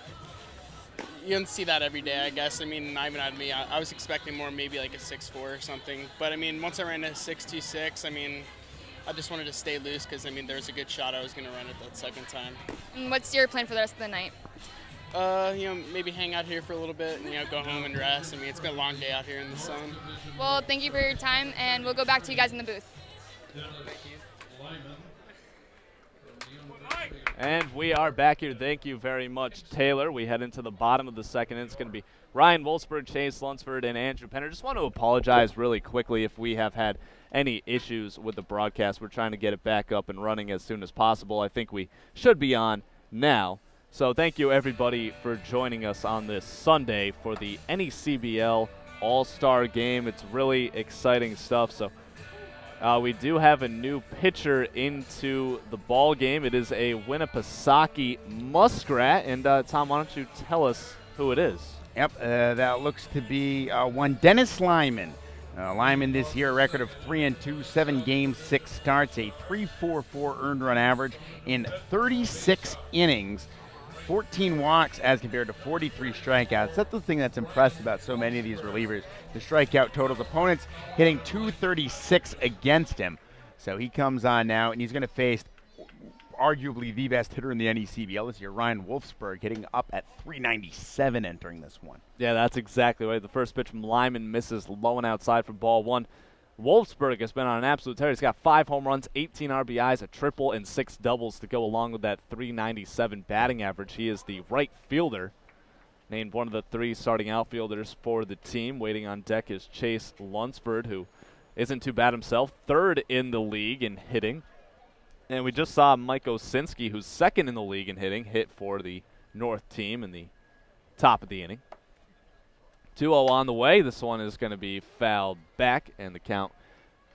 you don't see that every day, I guess. I mean, not even out of me. I was expecting more, maybe like a 6.4 or something. But, I mean, once I ran a 6.26, I mean, I just wanted to stay loose because, I mean, there's a good shot I was going to run it that second time. And what's your plan for the rest of the night? Maybe hang out here for a little bit and, go home and rest. I mean, it's been a long day out here in the sun. Well, thank you for your time, and we'll go back to you guys in the booth. Thank you. And we are back here. Thank you very much, Taylor. We head into the bottom of the second. It's going to be Ryan Wolfsburg, Chase Lunsford, and Andrew Penner. Just want to apologize really quickly if we have had any issues with the broadcast. We're trying to get it back up and running as soon as possible. I think we should be on now. So thank you, everybody, for joining us on this Sunday for the NECBL All-Star Game. It's really exciting stuff. So We do have a new pitcher into the ball game. It is a Winnipesaukee Muskrat. And Tom, why don't you tell us who it is? Yep, that looks to be one Dennis Lyman. Lyman this year, a record of 3-2, 7 games, 6 starts, a 3.44 earned run average in 36 innings, 14 walks as compared to 43 strikeouts. That's the thing that's impressive about so many of these relievers. The strikeout totals, opponents hitting 236 against him. So he comes on now, and he's going to face arguably the best hitter in the NECBL this year, Ryan Wolfsburg, hitting up at 397 entering this one. Yeah, that's exactly right. The first pitch from Lyman misses low and outside for ball one. Wolfsburg has been on an absolute tear. He's got 5 home runs, 18 RBIs, a triple, and 6 doubles to go along with that 397 batting average. He is the right fielder. Named one of the 3 starting outfielders for the team. Waiting on deck is Chase Lunsford, who isn't too bad himself. 3rd in the league in hitting. And we just saw Mike Osinski, who's 2nd in the league in hitting, hit for the North team in the top of the inning. 2-0 on the way. This one is going to be fouled back, and the count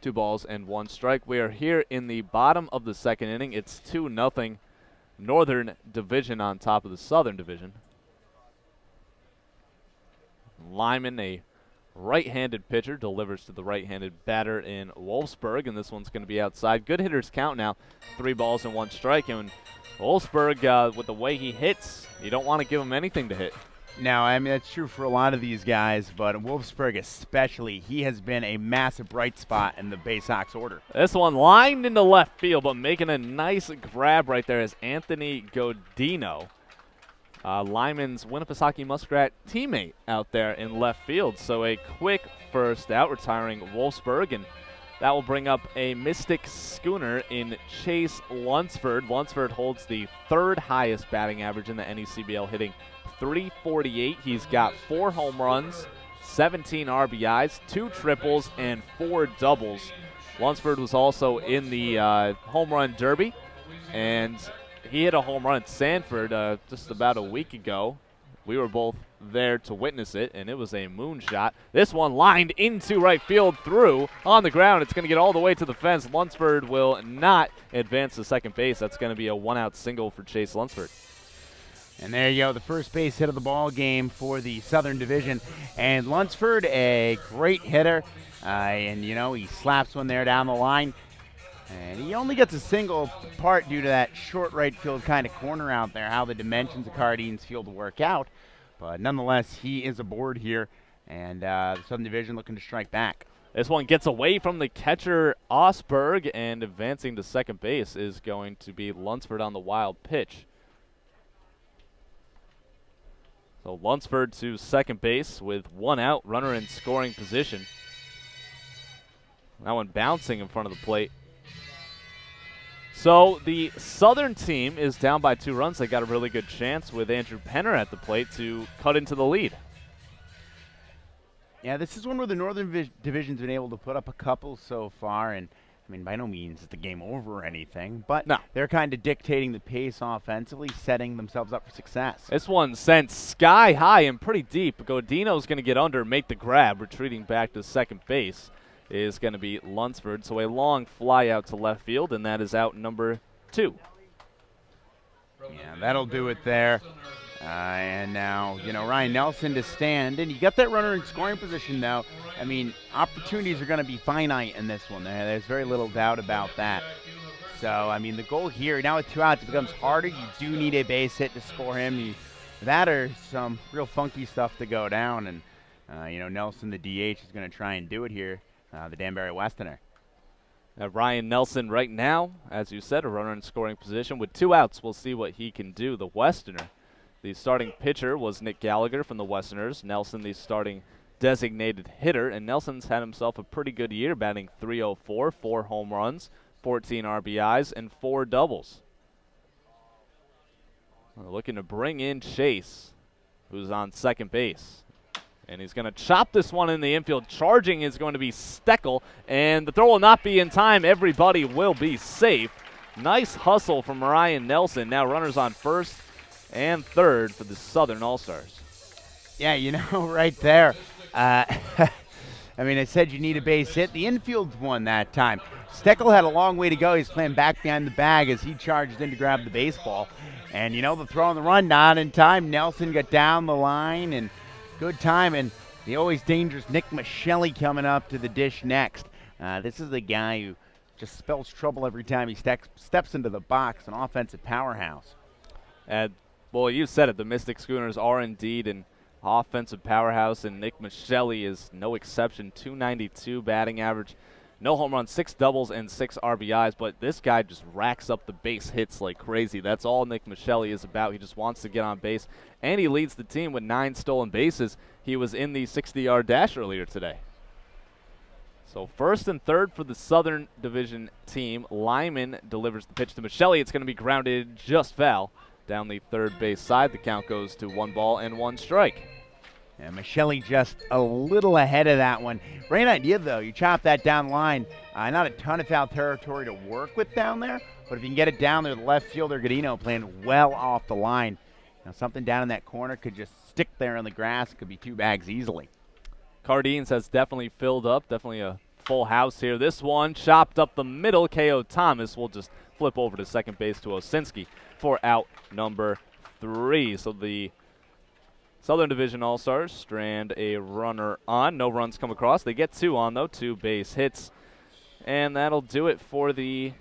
2 balls and 1 strike. We are here in the bottom of the 2nd inning. It's 2-0 Northern Division on top of the Southern Division. Lyman, a right-handed pitcher, delivers to the right-handed batter in Wolfsburg, and this one's going to be outside. Good hitters count now, 3 balls and 1 strike. And Wolfsburg, with the way he hits, you don't want to give him anything to hit. Now, I mean, that's true for a lot of these guys, but Wolfsburg especially, he has been a massive bright spot in the Bay Sox order. This one lined into left field, but making a nice grab right there is Anthony Godino. Lyman's Winnipesaukee Muskrat teammate out there in left field. So a quick first out, retiring Wolfsburg, and that will bring up a Mystic Schooner in Chase Lunsford. Lunsford holds the 3rd highest batting average in the NECBL, hitting .348. He's got 4 home runs, 17 RBIs, 2 triples, and 4 doubles. Lunsford was also in the home run derby, and he hit a home run at Sanford just about a week ago. We were both there to witness it, and it was a moonshot. This one lined into right field, through on the ground. It's going to get all the way to the fence. Lunsford will not advance to second base. That's going to be a 1-out single for Chase Lunsford. And there you go, the first base hit of the ball game for the Southern Division. And Lunsford, a great hitter, and you know, he slaps one there down the line. And he only gets a single, part due to that short right field kind of corner out there, how the dimensions of Cardines Field work out. But nonetheless, he is aboard here, and the Southern Division looking to strike back. This one gets away from the catcher, Osberg, and advancing to second base is going to be Lunsford on the wild pitch. So Lunsford to second base with 1 out, runner in scoring position. That one bouncing in front of the plate. So the Southern team is down by 2 runs. They got a really good chance with Andrew Penner at the plate to cut into the lead. Yeah, this is one where the Northern Division's been able to put up a couple so far, and I mean, by no means is the game over or anything, but no, they're kind of dictating the pace offensively, setting themselves up for success. This one sent sky high and pretty deep. Godino's going to get under, make the grab, retreating back to second base is going to be Lunsford. So a long fly out to left field, and that is out number 2. Yeah, that'll do it there. And now, you know, Ryan Nelson to stand. And you got that runner in scoring position now. I mean, opportunities are going to be finite in this one. There's very little doubt about that. So, I mean, the goal here, now with 2 outs, it becomes harder. You do need a base hit to score him. That or some real funky stuff to go down. And, you know, Nelson, the DH, is going to try and do it here. The Danbury Westerner. Ryan Nelson right now, as you said, a runner in scoring position. With 2 outs, we'll see what he can do, the Westerner. The starting pitcher was Nick Gallagher from the Westerners. Nelson, the starting designated hitter. And Nelson's had himself a pretty good year, batting .304, 4 home runs, 14 RBIs, and 4 doubles. We're looking to bring in Chase, who's on second base. And he's going to chop this one in the infield. Charging is going to be Steckel, and the throw will not be in time. Everybody will be safe. Nice hustle from Ryan Nelson. Now runners on first and third for the Southern All-Stars. Yeah, you know, right there. I mean, I said you need a base hit. The infield won that time. Steckel had a long way to go. He's playing back behind the bag as he charged in to grab the baseball. And, the throw on the run, not in time. Nelson got down the line, and good time. And the always dangerous Nick Michelli coming up to the dish next. This is the guy who just spells trouble every time he steps into the box, an offensive powerhouse. Well, you said it. The Mystic Schooners are indeed an offensive powerhouse, and Nick Michelli is no exception. 292 batting average, no home runs, 6 doubles, and 6 RBIs. But this guy just racks up the base hits like crazy. That's all Nick Michelli is about. He just wants to get on base, and he leads the team with 9 stolen bases. He was in the 60-yard dash earlier today. So first and third for the Southern Division team. Lyman delivers the pitch to Michelli. It's going to be grounded just foul down the third base side. The count goes to 1 ball and 1 strike. And Michelli just a little ahead of that one. Great idea, though. You chop that down line. Not a ton of foul territory to work with down there, but if you can get it down there, the left fielder, Godino, playing well off the line. Something down in that corner could just stick there in the grass. Could be 2 bags easily. Cardines has definitely filled up. Definitely a full house here. This one chopped up the middle. K.O. Thomas will just flip over to second base to Osinski for out number 3. So the Southern Division All-Stars strand a runner on. No runs come across. They get 2 on, though. 2 base hits. And that'll do it for the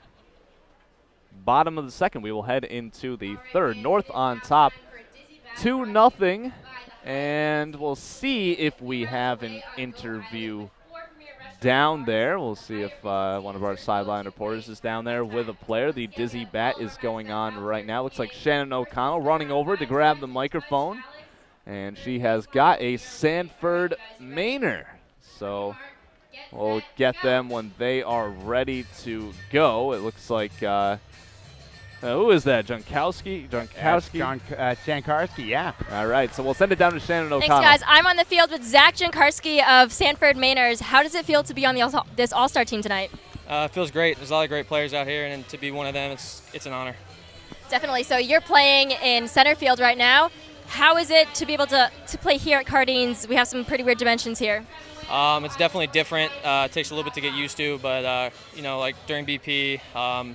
bottom of the second. We will head into the third. North on top, 2-0. And we'll see if we have an interview down there. We'll see if one of our sideline reporters is down there with a player. The dizzy bat is going on right now. Looks like Shannon O'Connell running over to grab the microphone. And she has got a Sanford Mainer. So we'll get them when they are ready to go. It looks like, who is that? Jankowski? Jankarski, yeah. All right, so we'll send it down to Shannon Thanks, O'Connell. guys. I'm on the field with Zach Jankarski of Sanford Mainers. How does it feel to be on this All-Star team tonight? It feels great. There's a lot of great players out here, and to be one of them, it's an honor. Definitely. So you're playing in center field right now. How is it to be able to play here at Cardines? We have some pretty weird dimensions here. It's definitely different. It takes a little bit to get used to, but like during BP,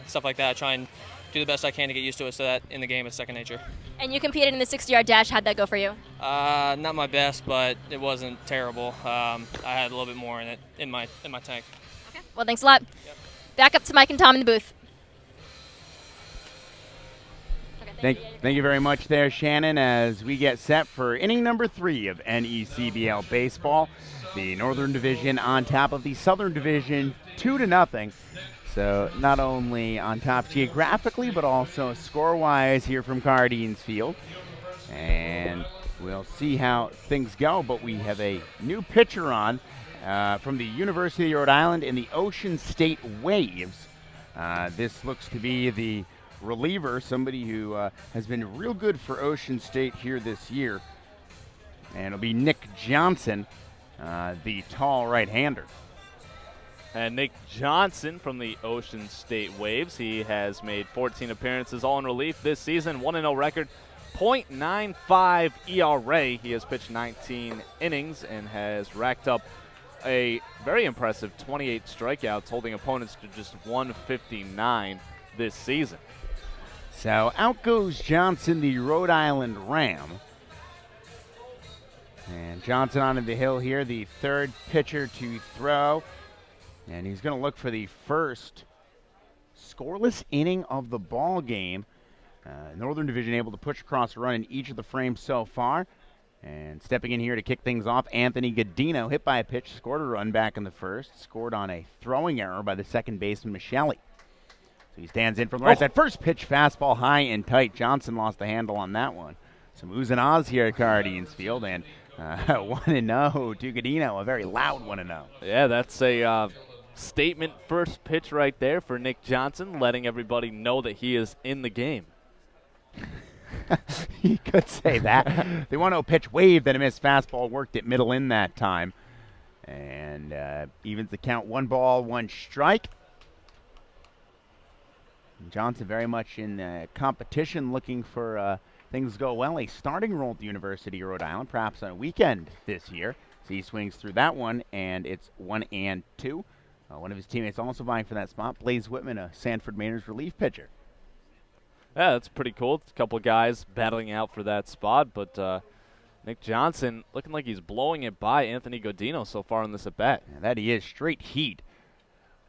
stuff like that, I try and do the best I can to get used to it, so that in the game it's second nature. And you competed in the 60-yard dash. How'd that go for you? Not my best, but it wasn't terrible. I had a little bit more in it in my tank. Okay. Well, thanks a lot. Yep. Back up to Mike and Tom in the booth. Thank you very much there, Shannon, as we get set for inning number 3 of NECBL baseball. The Northern Division on top of the Southern Division 2-0. So not only on top geographically, but also score-wise here from Cardines Field. And we'll see how things go, but we have a new pitcher on from the University of Rhode Island in the Ocean State Waves. This looks to be the reliever, somebody who has been real good for Ocean State here this year. And it'll be Nick Johnson, the tall right-hander. And Nick Johnson from the Ocean State Waves. He has made 14 appearances, all in relief this season, 1-0 record, .95 ERA. He has pitched 19 innings and has racked up a very impressive 28 strikeouts, holding opponents to just 159 this season. So out goes Johnson, the Rhode Island Ram. And Johnson onto the hill here, the third pitcher to throw. And he's going to look for the first scoreless inning of the ball game. Northern Division able to push across a run in each of the frames so far. And stepping in here to kick things off, Anthony Godino, hit by a pitch, scored a run back in the first, scored on a throwing error by the second baseman, Michelli. So he stands in from the right side. First pitch, fastball high and tight. Johnson lost the handle on that one. Some oohs and ahs here at Cardines Field, and 1-0 to Godino, a very loud 1-0. Yeah, that's a statement first pitch right there for Nick Johnson, letting everybody know that he is in the game. You could say that. The 1-0 pitch waved and a missed fastball, worked it middle in that time. And evens the count, 1 ball, 1 strike. Johnson very much in competition, looking for things to go well. A starting role at the University of Rhode Island, perhaps on a weekend this year. So he swings through that one, and it's 1-2. One of his teammates also vying for that spot, Blaze Whitman, a Sanford Mariners relief pitcher. Yeah, that's pretty cool. A couple of guys battling out for that spot, but Nick Johnson looking like he's blowing it by Anthony Godino so far in this at-bat. And that he is, straight heat.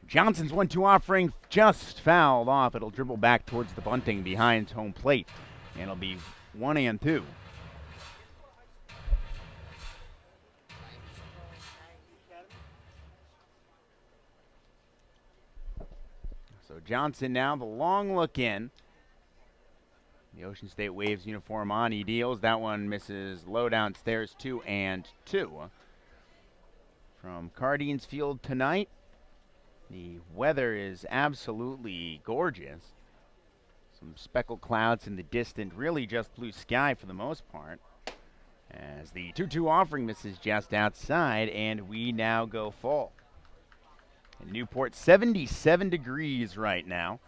Johnson's 1-2 offering just fouled off. It'll dribble back towards the bunting behind home plate, and it'll be 1-2. So Johnson now, the long look in. The Ocean State Waves uniform on. He deals. That one misses low downstairs, 2-2. From Cardines Field tonight, the weather is absolutely gorgeous. Some speckled clouds in the distant, really just blue sky for the most part. As the 2-2 offering misses just outside, and we now go full. In Newport, 77 degrees right now.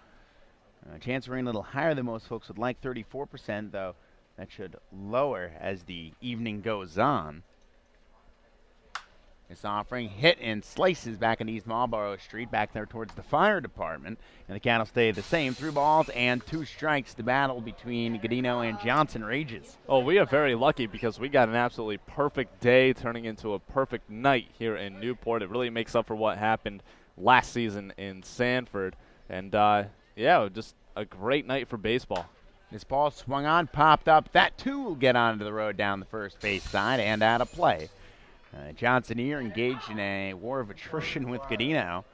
Chance of rain a little higher than most folks would like, 34%, though that should lower as the evening goes on. This offering hit and slices back in East Marlborough Street, back there towards the fire department. And the count will stay the same. 3 balls and 2 strikes. The battle between Godino and Johnson rages. Oh, we are very lucky because we got an absolutely perfect day turning into a perfect night here in Newport. It really makes up for what happened last season in Sanford. And, yeah, just a great night for baseball. This ball swung on, popped up. That, too, will get onto the road down the first base side and out of play. Johnson here engaged in a war of attrition with Godino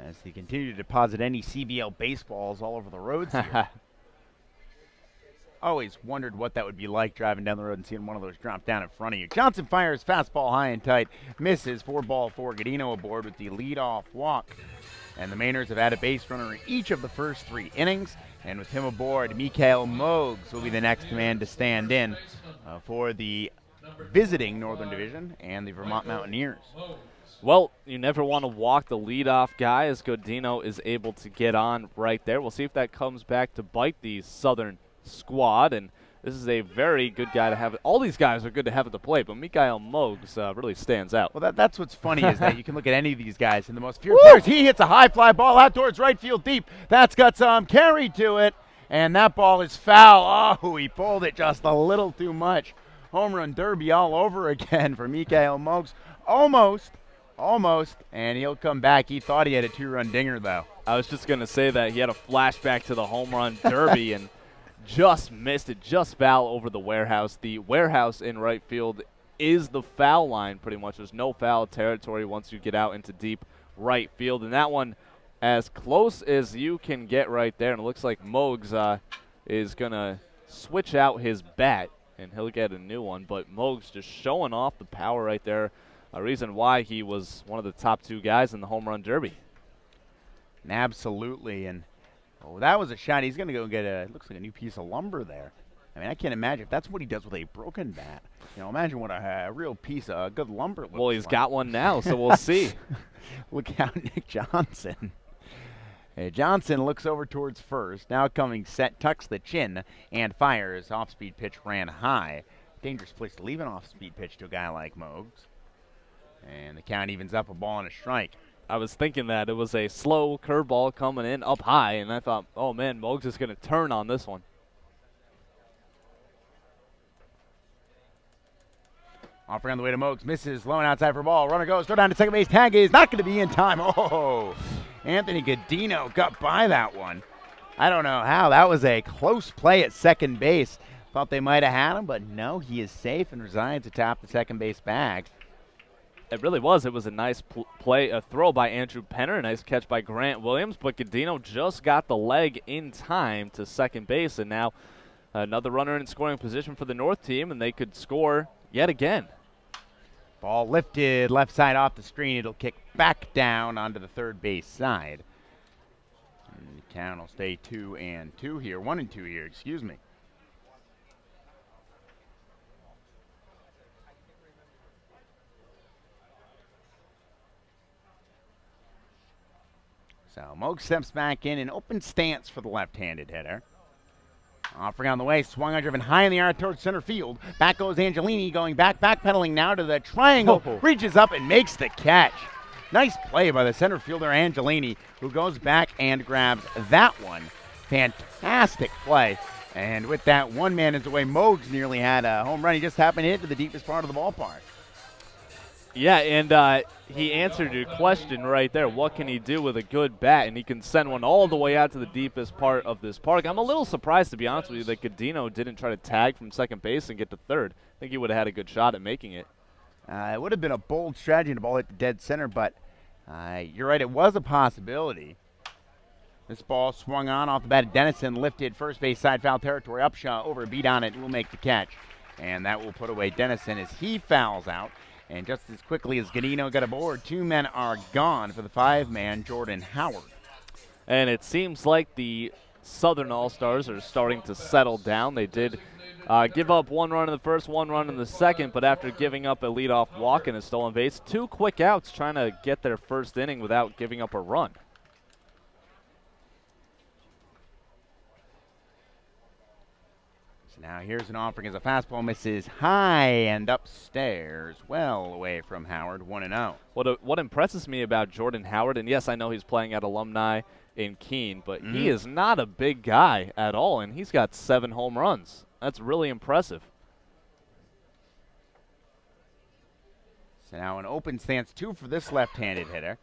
as they continue to deposit NECBL baseballs all over the roads here. Always wondered what that would be like driving down the road and seeing one of those drop down in front of you. Johnson fires fastball high and tight, misses. 4-4. Godino aboard with the leadoff walk. And the Mainers have had a base runner in each of the first 3 innings. And with him aboard, Mikhail Mogs will be the next man to stand in for the visiting Northern Division and the Vermont Mountaineers. Well, you never want to walk the leadoff guy as Godino is able to get on right there. We'll see if that comes back to bite the Southern squad, and this is a very good guy to have. All these guys are good to have at the plate, but Mikhail Mogs really stands out. Well, that's what's funny is that you can look at any of these guys, and the most feared players, he hits a high fly ball out towards right field deep. That's got some carry to it, and that ball is foul. Oh, he pulled it just a little too much. Home run derby all over again for Mikhail Mogs. Almost, and he'll come back. He thought he had a 2-run dinger, though. I was just going to say that he had a flashback to the home run derby and just missed it, just foul over the warehouse. The warehouse in right field is the foul line pretty much. There's no foul territory once you get out into deep right field, and that one as close as you can get right there, and it looks like Mogs is going to switch out his bat, and he'll get a new one. But Mogs just showing off the power right there, a reason why he was one of the top 2 guys in the home run derby. Absolutely, and that was a shot. He's going to go get it looks like a new piece of lumber there. I mean, I can't imagine if that's what he does with a broken bat. Imagine what a real piece of good lumber looks like. Well, he's got one now, so we'll see. Look out, Nick Johnson. Johnson looks over towards first. Now coming set, tucks the chin, and fires. Off-speed pitch ran high. Dangerous place to leave an off-speed pitch to a guy like Mogs. And the count evens up, a ball and a strike. I was thinking that it was a slow curveball coming in up high, and I thought, oh, man, Mogs is going to turn on this one. Offering on the way to Mogs, misses, low and outside for ball. Runner goes, throw down to second base. Tag is not going to be in time. Oh, Anthony Godino got by that one. I don't know how. That was a close play at second base. Thought they might have had him, but no, he is safe and resides atop the second base bag. It really was. It was a nice play, a throw by Andrew Penner, a nice catch by Grant Williams, but Godino just got the leg in time to second base, and now another runner in scoring position for the North team, and they could score yet again. Ball lifted left side off the screen. It'll kick back down onto the third base side. And the count will stay 2-2 here. 1-2 here, excuse me. So Moog steps back in an open stance for the left-handed hitter. Offering on the way, swung on, driven high in the air towards center field. Back goes Angelini, going backpedaling now to the triangle. Reaches up and makes the catch. Nice play by the center fielder Angelini, who goes back and grabs that one. Fantastic play. And with that, one man is away. Mogs nearly had a home run. He just happened to hit to the deepest part of the ballpark. Yeah, and he answered your question right there. What can he do with a good bat? And he can send one all the way out to the deepest part of this park. I'm a little surprised, to be honest with you, that Godino didn't try to tag from second base and get to third. I think he would have had a good shot at making it. It would have been a bold strategy to ball hit the dead center, but you're right, it was a possibility. This ball swung on off the bat of Dennison, lifted first base side foul territory. Upshaw over, beat on it, will make the catch. And that will put away Dennison as he fouls out. And just as quickly as Godino got aboard, two men are gone for the five-man Jordan Howard. And it seems like the Southern All-Stars are starting to settle down. They did give up one run in the first, one run in the second, but after giving up a leadoff walk and a stolen base, two quick outs trying to get their first inning without giving up a run. Now here's an offering as a fastball misses high and upstairs, well away from Howard, 1-0. What impresses me about Jordan Howard, and yes, I know he's playing at Alumni in Keene, but he is not a big guy at all, and he's got 7 home runs. That's really impressive. So now an open stance 2 for this left-handed hitter.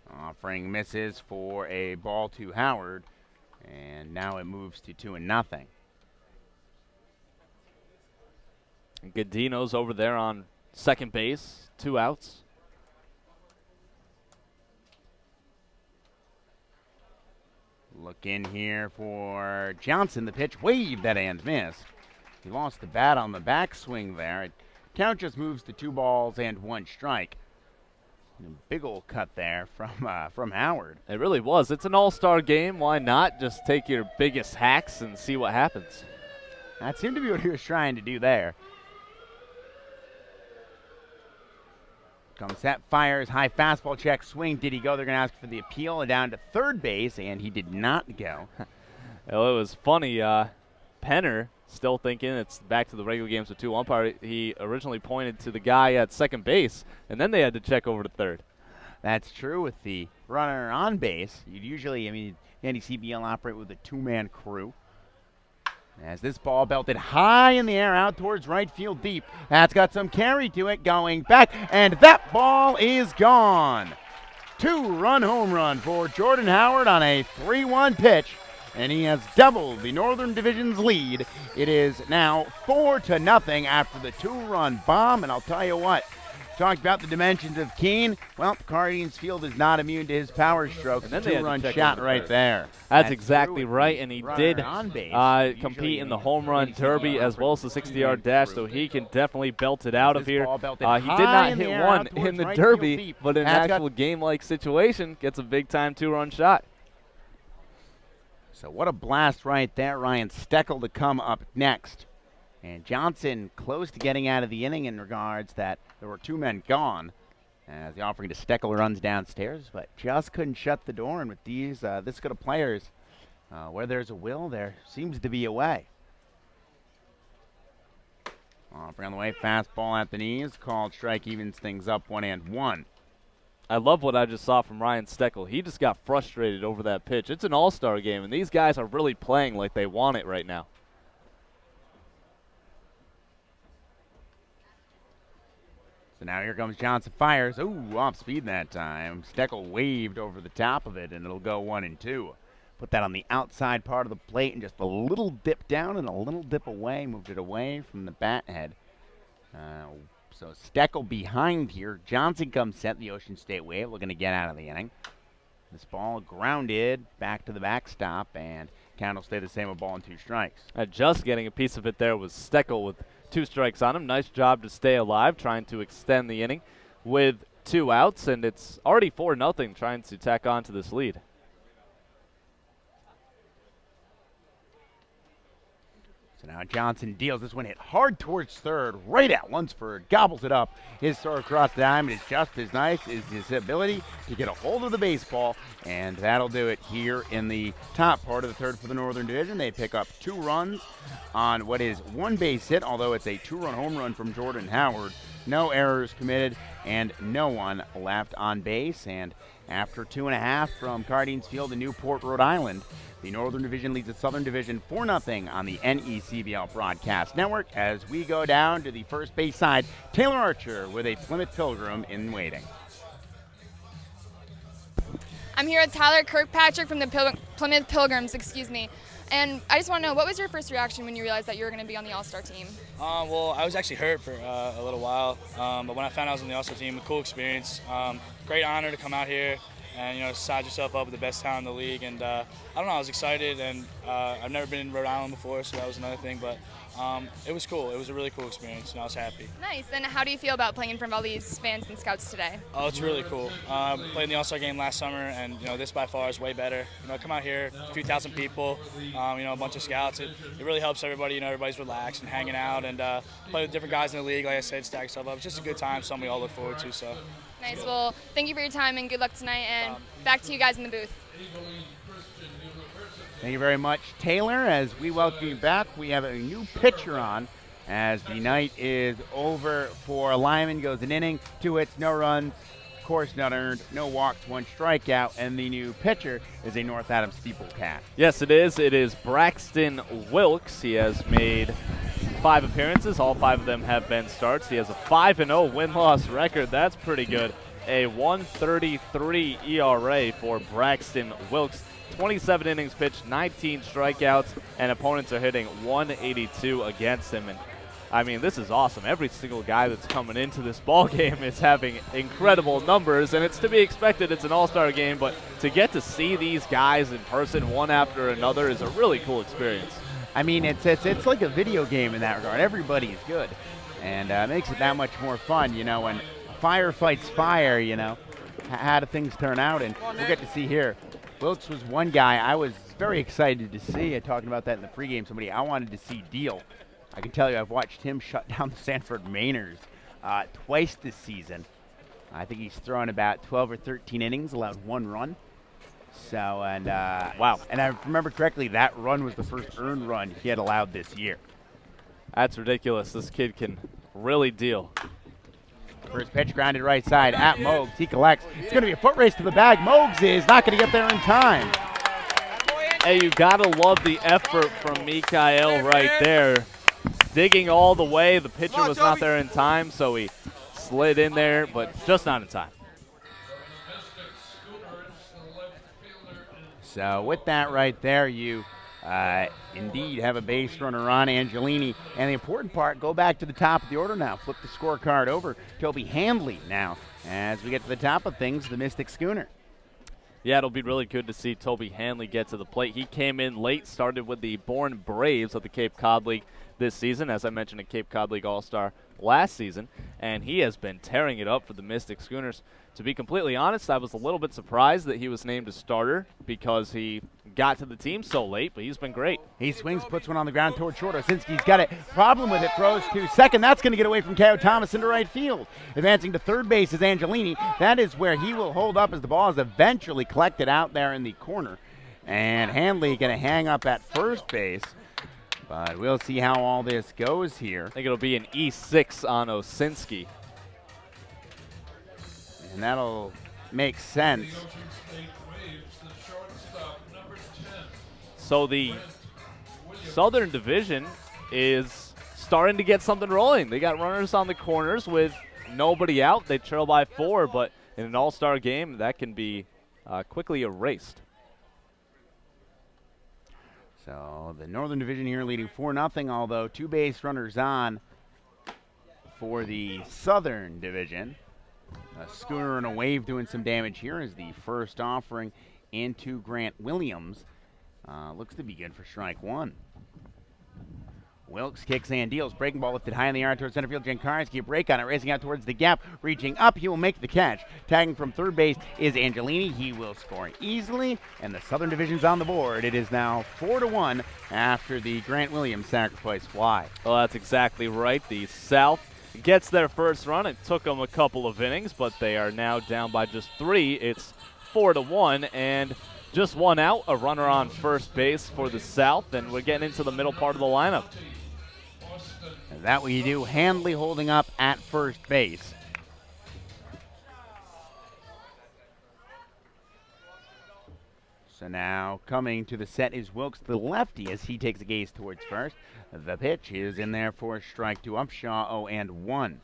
Offering misses for a ball to Howard, and now it moves to 2-0. Godino's over there on second base, 2 outs. Look in here for Johnson. The pitch waved that and missed. He lost the bat on the backswing there. Count just moves to 2 balls and 1 strike. A big old cut there from Howard. It really was. It's an all-star game. Why not just take your biggest hacks and see what happens? That seemed to be what he was trying to do there. Comes set, fires, high fastball check, swing. Did he go? They're going to ask for the appeal and down to third base, and he did not go. Well, it was funny. Penner, still thinking it's back to the regular games with 2 umpire. He originally pointed to the guy at second base, and then they had to check over to third. That's true with the runner on base. You'd usually, NECBL operate with a 2-man crew. As this ball belted high in the air out towards right field deep. That's got some carry to it going back, and that ball is gone. 2-run home run for Jordan Howard on a 3-1 pitch, and he has doubled the Northern Division's lead. It is now 4-0 after the 2-run bomb, and I'll tell you what, talked about the dimensions of Keene. Well, Cardinals Field is not immune to his power strokes. A 2-run shot right there. That's exactly right, and he did compete in the home run derby as well as the 60-yard dash, so he can definitely belt it out of here. He did not hit one in the derby, but in an actual game-like situation, gets a big-time 2-run shot. So what a blast right there. Ryan Steckel to come up next. And Johnson close to getting out of the inning in regards that there were 2 men gone as the offering to Steckel runs downstairs, but just couldn't shut the door. And with these this good of players, where there's a will, there seems to be a way. Offering on the way, fastball at the knees, called strike, evens things up 1-1. I love what I just saw from Ryan Steckel. He just got frustrated over that pitch. It's an all-star game, and these guys are really playing like they want it right now. So now here comes Johnson, fires. Ooh, off speed that time. Steckel waved over the top of it, and it'll go 1-2. Put that on the outside part of the plate and just a little dip down and a little dip away. Moved it away from the bat head. So Steckel behind here. Johnson comes set, the Ocean State Wave, looking to get out of the inning. This ball grounded back to the backstop, and count will stay the same, a ball and 2 strikes. Just getting a piece of it there was Steckel with 2 strikes on him. Nice job to stay alive, trying to extend the inning with 2 outs, and it's already 4-0, trying to tack on to this lead. So So now Johnson deals. This one hit hard towards third, right at Lunsford, gobbles it up. His throw across the diamond is just as nice as his ability to get a hold of the baseball, and that'll do it here in the top part of the third for the Northern Division. They pick up 2 runs on what is 1 base hit, although it's a 2-run home run from Jordan Howard. No errors committed and no one left on base. And after 2.5 from Cardines Field in Newport, Rhode Island, the Northern Division leads the Southern Division 4-0 on the NECBL Broadcast Network as we go down to the first base side. Taylor Archer with a Plymouth Pilgrim in waiting. I'm here with Tyler Kirkpatrick from the Plymouth Pilgrims, and I just want to know, what was your first reaction when you realized that you were going to be on the All-Star team? Well, I was actually hurt for a little while, but when I found out I was on the All-Star team, a cool experience. Great honor to come out here and, size yourself up with the best talent in the league. And I don't know, I was excited, and I've never been in Rhode Island before, so that was another thing. But it was cool. It was a really cool experience, and I was happy. Nice. And how do you feel about playing in front of all these fans and scouts today? Oh, it's really cool. Played in the All-Star game last summer, and this by far is way better. Come out here, a few thousand people, a bunch of scouts. It really helps everybody. Everybody's relaxed and hanging out, and play with different guys in the league. Like I said, stack yourself up. It's just a good time, something we all look forward to. So. Nice. Well, thank you for your time and good luck tonight. And back to you guys in the booth. Thank you very much, Taylor. As we welcome you back, we have a new pitcher on as the night is over for Lyman. Goes an inning, 2 hits, no runs, of course not earned, no walks, 1 strikeout, and the new pitcher is a North Adams Steeple cat. Yes, it is. It is Braxton Wilkes. He has made 5 appearances. All 5 of them have been starts. He has a 5-0 win-loss record. That's pretty good. A 1.33 ERA for Braxton Wilkes. 27 innings pitched, 19 strikeouts, and opponents are hitting 182 against him. And I mean, this is awesome. Every single guy that's coming into this ball game is having incredible numbers, and it's to be expected. It's an all-star game, but to get to see these guys in person one after another is a really cool experience. I mean, it's like a video game in that regard. Everybody's good, and it makes it that much more fun, when fire fights fire, how do things turn out? And we'll get to see here. Wilkes was one guy I was very excited to see. Talking about that in the pregame, somebody I wanted to see deal. I can tell you I've watched him shut down the Sanford Mainers twice this season. I think he's thrown about 12 or 13 innings, allowed 1 run. So, and wow. And I remember correctly, that run was the first earned run he had allowed this year. That's ridiculous. This kid can really deal. First pitch grounded right side at Mogs. He collects. It's going to be a foot race to the bag. Mogs is not going to get there in time. Hey, you got to love the effort from Mikael right there. Digging all the way. The pitcher was not there in time, so he slid in there, but just not in time. So with that right there, you indeed have a base runner on Angelini. And the important part, go back to the top of the order now. Flip the scorecard over. Toby Handley now as we get to the top of things, the Mystic Schooner. Yeah, it'll be really good to see Toby Handley get to the plate. He came in late, started with the Bourne Braves of the Cape Cod League this season, as I mentioned, a Cape Cod League All-Star last season, and he has been tearing it up for the Mystic Schooners. To be completely honest, I was a little bit surprised that he was named a starter because he got to the team so late, but he's been great. He swings, puts one on the ground toward short. Osinski's got it. Problem with it, throws to second. That's going to get away from Kao Thomas into right field. Advancing to third base is Angelini. That is where he will hold up as the ball is eventually collected out there in the corner. And Handley going to hang up at first base. But we'll see how all this goes here. I think it'll be an E6 on Osinski. And that'll make sense. So the Southern Division is starting to get something rolling. They got runners on the corners with nobody out. They trail by 4, but in an all-star game, that can be quickly erased. So the Northern Division here leading 4-0, although 2 base runners on for the Southern Division. A Schooner and a Wave doing some damage here as the first offering into Grant Williams. Looks to be good for strike 1. Wilkes kicks and deals. Breaking ball lifted high in the air towards center field. Jankarski, a break on it, racing out towards the gap. Reaching up, he will make the catch. Tagging from third base is Angelini. He will score easily, and the Southern Division's on the board. It is now 4-1 after the Grant Williams sacrifice fly. Well, that's exactly right. The South gets their first run. It took them a couple of innings, but they are now down by just 3. It's 4-1, and just one out, a runner on first base for the South, and we're getting into the middle part of the lineup. And that we do. Handley holding up at first base. So now coming to the set is Wilkes, the lefty, as he takes a gaze towards first. The pitch is in there for strike to Upshaw, 0-1.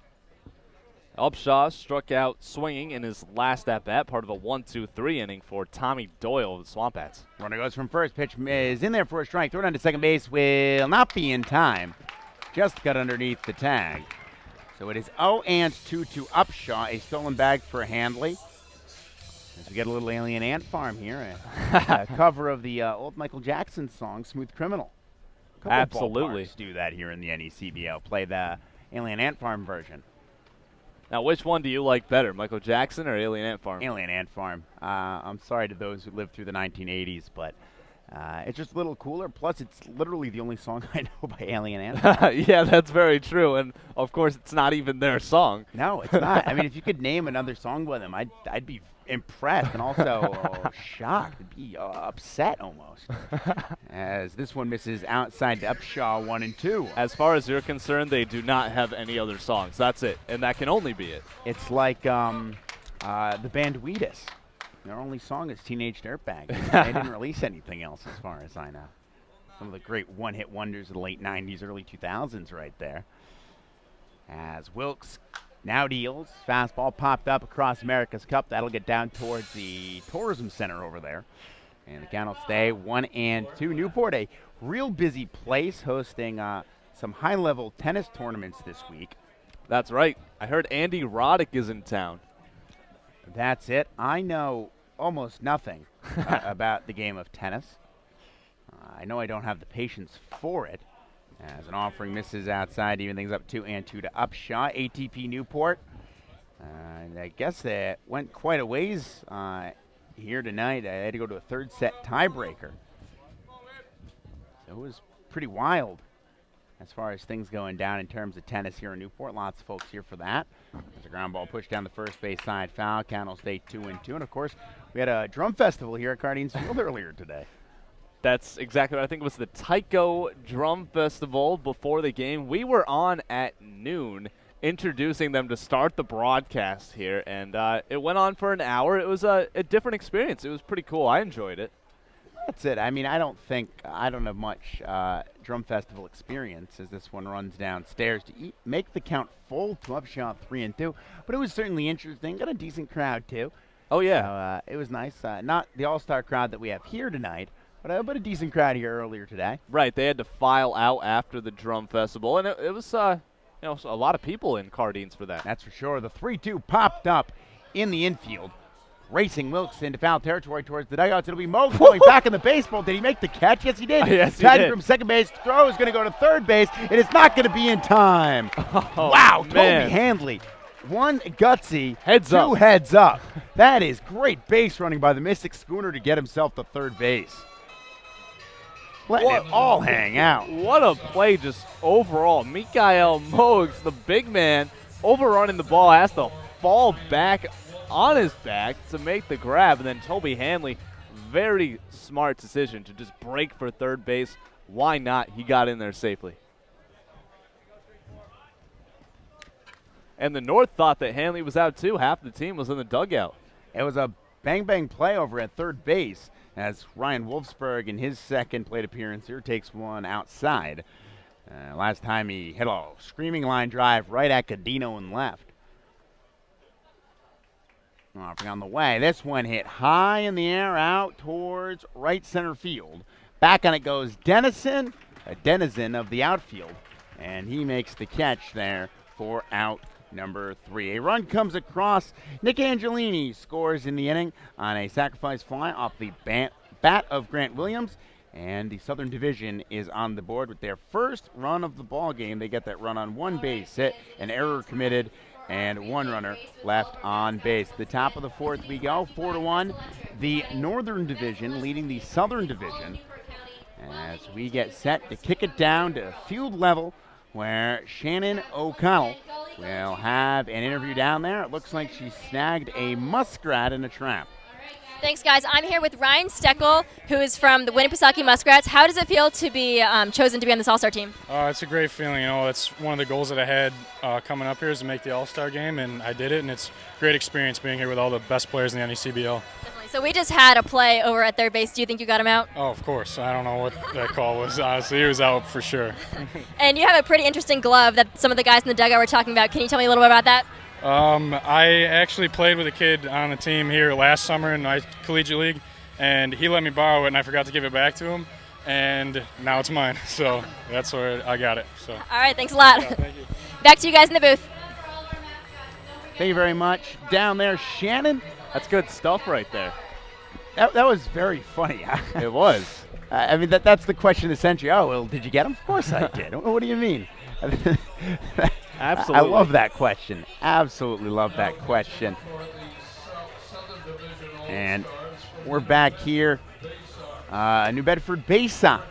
Upshaw struck out swinging in his last at-bat, part of a 1-2-3 inning for Tommy Doyle of the Swamp Bats. Runner goes from first. Pitch is in there for a strike. Throw down to second base will not be in time. Just got underneath the tag. So it is 0-2 to Upshaw, a stolen bag for Handley. As we get a little Alien Ant Farm here, a cover of the old Michael Jackson song, Smooth Criminal. Absolutely. Do that here in the NECBL. Play the Alien Ant Farm version. Now, which one do you like better, Michael Jackson or Alien Ant Farm? Alien Ant Farm. I'm sorry to those who lived through the 1980s, but it's just a little cooler. Plus, it's literally the only song I know by Alien Ant Farm. Yeah, that's very true. And, of course, it's not even their song. No, it's not. I mean, if you could name another song by them, I'd be impressed and also shocked. I'd be upset almost. As this one misses outside to Upshaw, 1-2. As far as you're concerned, they do not have any other songs. That's it. And that can only be it. It's like the band Wheatus. Their only song is Teenage Dirtbag. They didn't release anything else as far as I know. Some of the great one-hit wonders of the late 90s, early 2000s right there. As Wilkes now deals. Fastball popped up across America's Cup. That'll get down towards the Tourism Center over there. And the count will stay 1-2. Newport, a real busy place, hosting some high-level tennis tournaments this week. That's right. I heard Andy Roddick is in town. That's it. I know almost nothing about the game of tennis. I know I don't have the patience for it. As an offering misses outside, even things up 2-2 to Upshaw. ATP Newport. And I guess that went quite a ways here tonight. I had to go to a third set tiebreaker. So it was pretty wild as far as things going down in terms of tennis here in Newport. Lots of folks here for that. There's a ground ball pushed down the first base side foul. Count will stay 2-2. And, of course, we had a drum festival here at Cardines Field earlier today. That's exactly what I think it was the Tycho Drum Festival before the game. We were on at noon introducing them to start the broadcast here, and it went on for an hour. It was a different experience. It was pretty cool. I enjoyed it. That's it. I mean, I don't have much drum festival experience as this one runs downstairs to make the count full to Upshaw 3-2. But it was certainly interesting. Got a decent crowd, too. Oh, yeah. So, it was nice. Not the all-star crowd that we have here tonight, but a decent crowd here earlier today. Right. They had to file out after the drum festival, and it was a lot of people in Cardines for that. That's for sure. The 3-2 popped up in the infield. Racing Wilkes into foul territory towards the dugouts. It'll be Moog going back in the baseball. Did he make the catch? Yes, he did. Yes, he Tagging did. from second base. Throw is going to go to third base. It is not going to be in time. Oh, wow, man. Toby Handley. One gutsy, Heads two up. heads up. That is great base running by the Mystic Schooner to get himself to third base. Letting it all hang out. What a play just overall. Mikael Mogs, the big man, overrunning the ball, has to fall back on his back to make the grab, and then Toby Handley, very smart decision to just break for third base. Why not? He got in there safely. And the North thought that Handley was out too. Half the team was in the dugout. It was a bang-bang play over at third base as Ryan Wolfsburg in his second plate appearance here takes one outside. Last time he hit a screaming line drive right at Cadino and left. Offering on the way. This one hit high in the air out towards right center field. Back on it goes Dennison, a denizen of the outfield, and he makes the catch there for out number 3. A run comes across. Nick Angelini scores in the inning on a sacrifice fly off the bat of Grant Williams. And the Southern Division is on the board with their first run of the ball game. They get that run on one base hit, an error committed, and one runner left on base. The top of the fourth we go, 4-1. The Northern Division leading the Southern Division as we get set to kick it down to field level where Shannon O'Connell will have an interview down there. It looks like she snagged a muskrat in a trap. Thanks, guys. I'm here with Ryan Steckel, who is from the Winnipesaukee Muskrats. How does it feel to be chosen to be on this All-Star team? It's a great feeling. It's one of the goals that I had coming up here is to make the All-Star game, and I did it, and it's a great experience being here with all the best players in the NECBL. Definitely. So we just had a play over at third base. Do you think you got him out? Oh, of course. I don't know what that call was. Honestly, he was out for sure. And you have a pretty interesting glove that some of the guys in the dugout were talking about. Can you tell me a little bit about that? I actually played with a kid on the team here last summer in my collegiate league, and he let me borrow it, and I forgot to give it back to him, and now it's mine. So that's where I got it. So. All right, thanks a lot. Yeah, thank you. Back to you guys in the booth. Thank you very much. Down there, Shannon. That's good stuff right there. That was very funny. It was. I mean, that's the question of the century. Oh, well, did you get him? Of course I did. What do you mean? Absolutely. I love that question. Absolutely love that question. And we're back here. New Bedford Baysock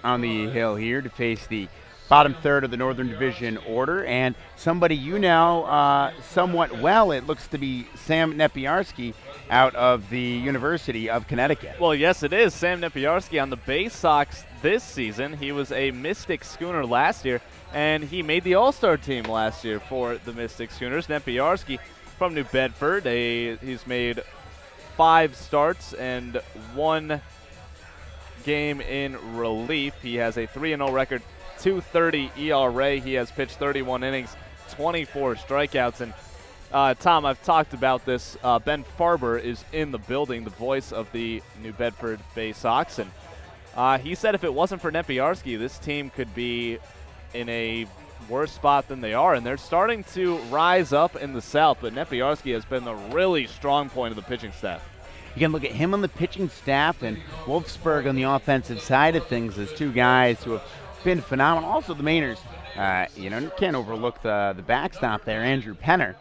on the hill here to face the bottom third of the Northern Division order. And somebody you know somewhat well, it looks to be Sam Nepiarski out of the University of Connecticut. Well, yes, it is. Sam Nepiarski on the Baysox this season. He was a Mystic Schooner last year, and he made the All-Star team last year for the Mystic Schooners. Nepiarski from New Bedford. He's made 5 starts and 1 game in relief. He has a 3-0 record, 2.30 ERA. He has pitched 31 innings, 24 strikeouts. And Tom, I've talked about this. Ben Farber is in the building, the voice of the New Bedford Baysox. And he said if it wasn't for Nepiarski, this team could be in a worse spot than they are, and they're starting to rise up in the South, but Nepiarski has been the really strong point of the pitching staff. You can look at him on the pitching staff and Wolfsburg on the offensive side of things as two guys who have been phenomenal. Also the Mainers, you can't overlook the backstop there, Andrew Penner.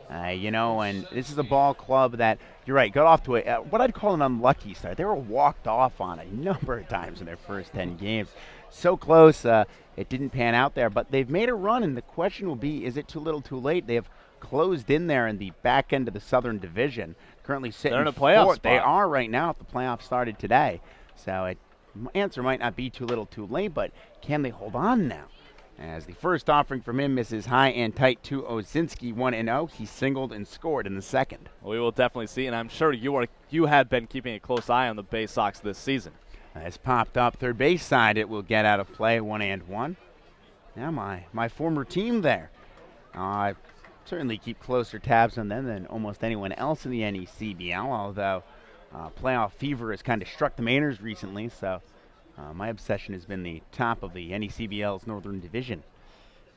And this is a ball club that, you're right, got off to what I'd call an unlucky start. They were walked off on a number of times in their first 10 games. So close, it didn't pan out there, but they've made a run, and the question will be, is it too little too late? They have closed in there in the back end of the Southern Division, currently sitting They're in a playoff fourth. spot. They are right now if the playoffs started today. So answer might not be too little too late, but can they hold on now? As the first offering from him misses high and tight to Osinski, 1-0. He singled and scored in the second. We will definitely see, and I'm sure you have been keeping a close eye on the Baysox this season. Has popped up third base side. It will get out of play, 1-1. Now my former team there. I certainly keep closer tabs on them than almost anyone else in the NECBL, although playoff fever has kind of struck the Mainers recently, so my obsession has been the top of the NECBL's Northern Division.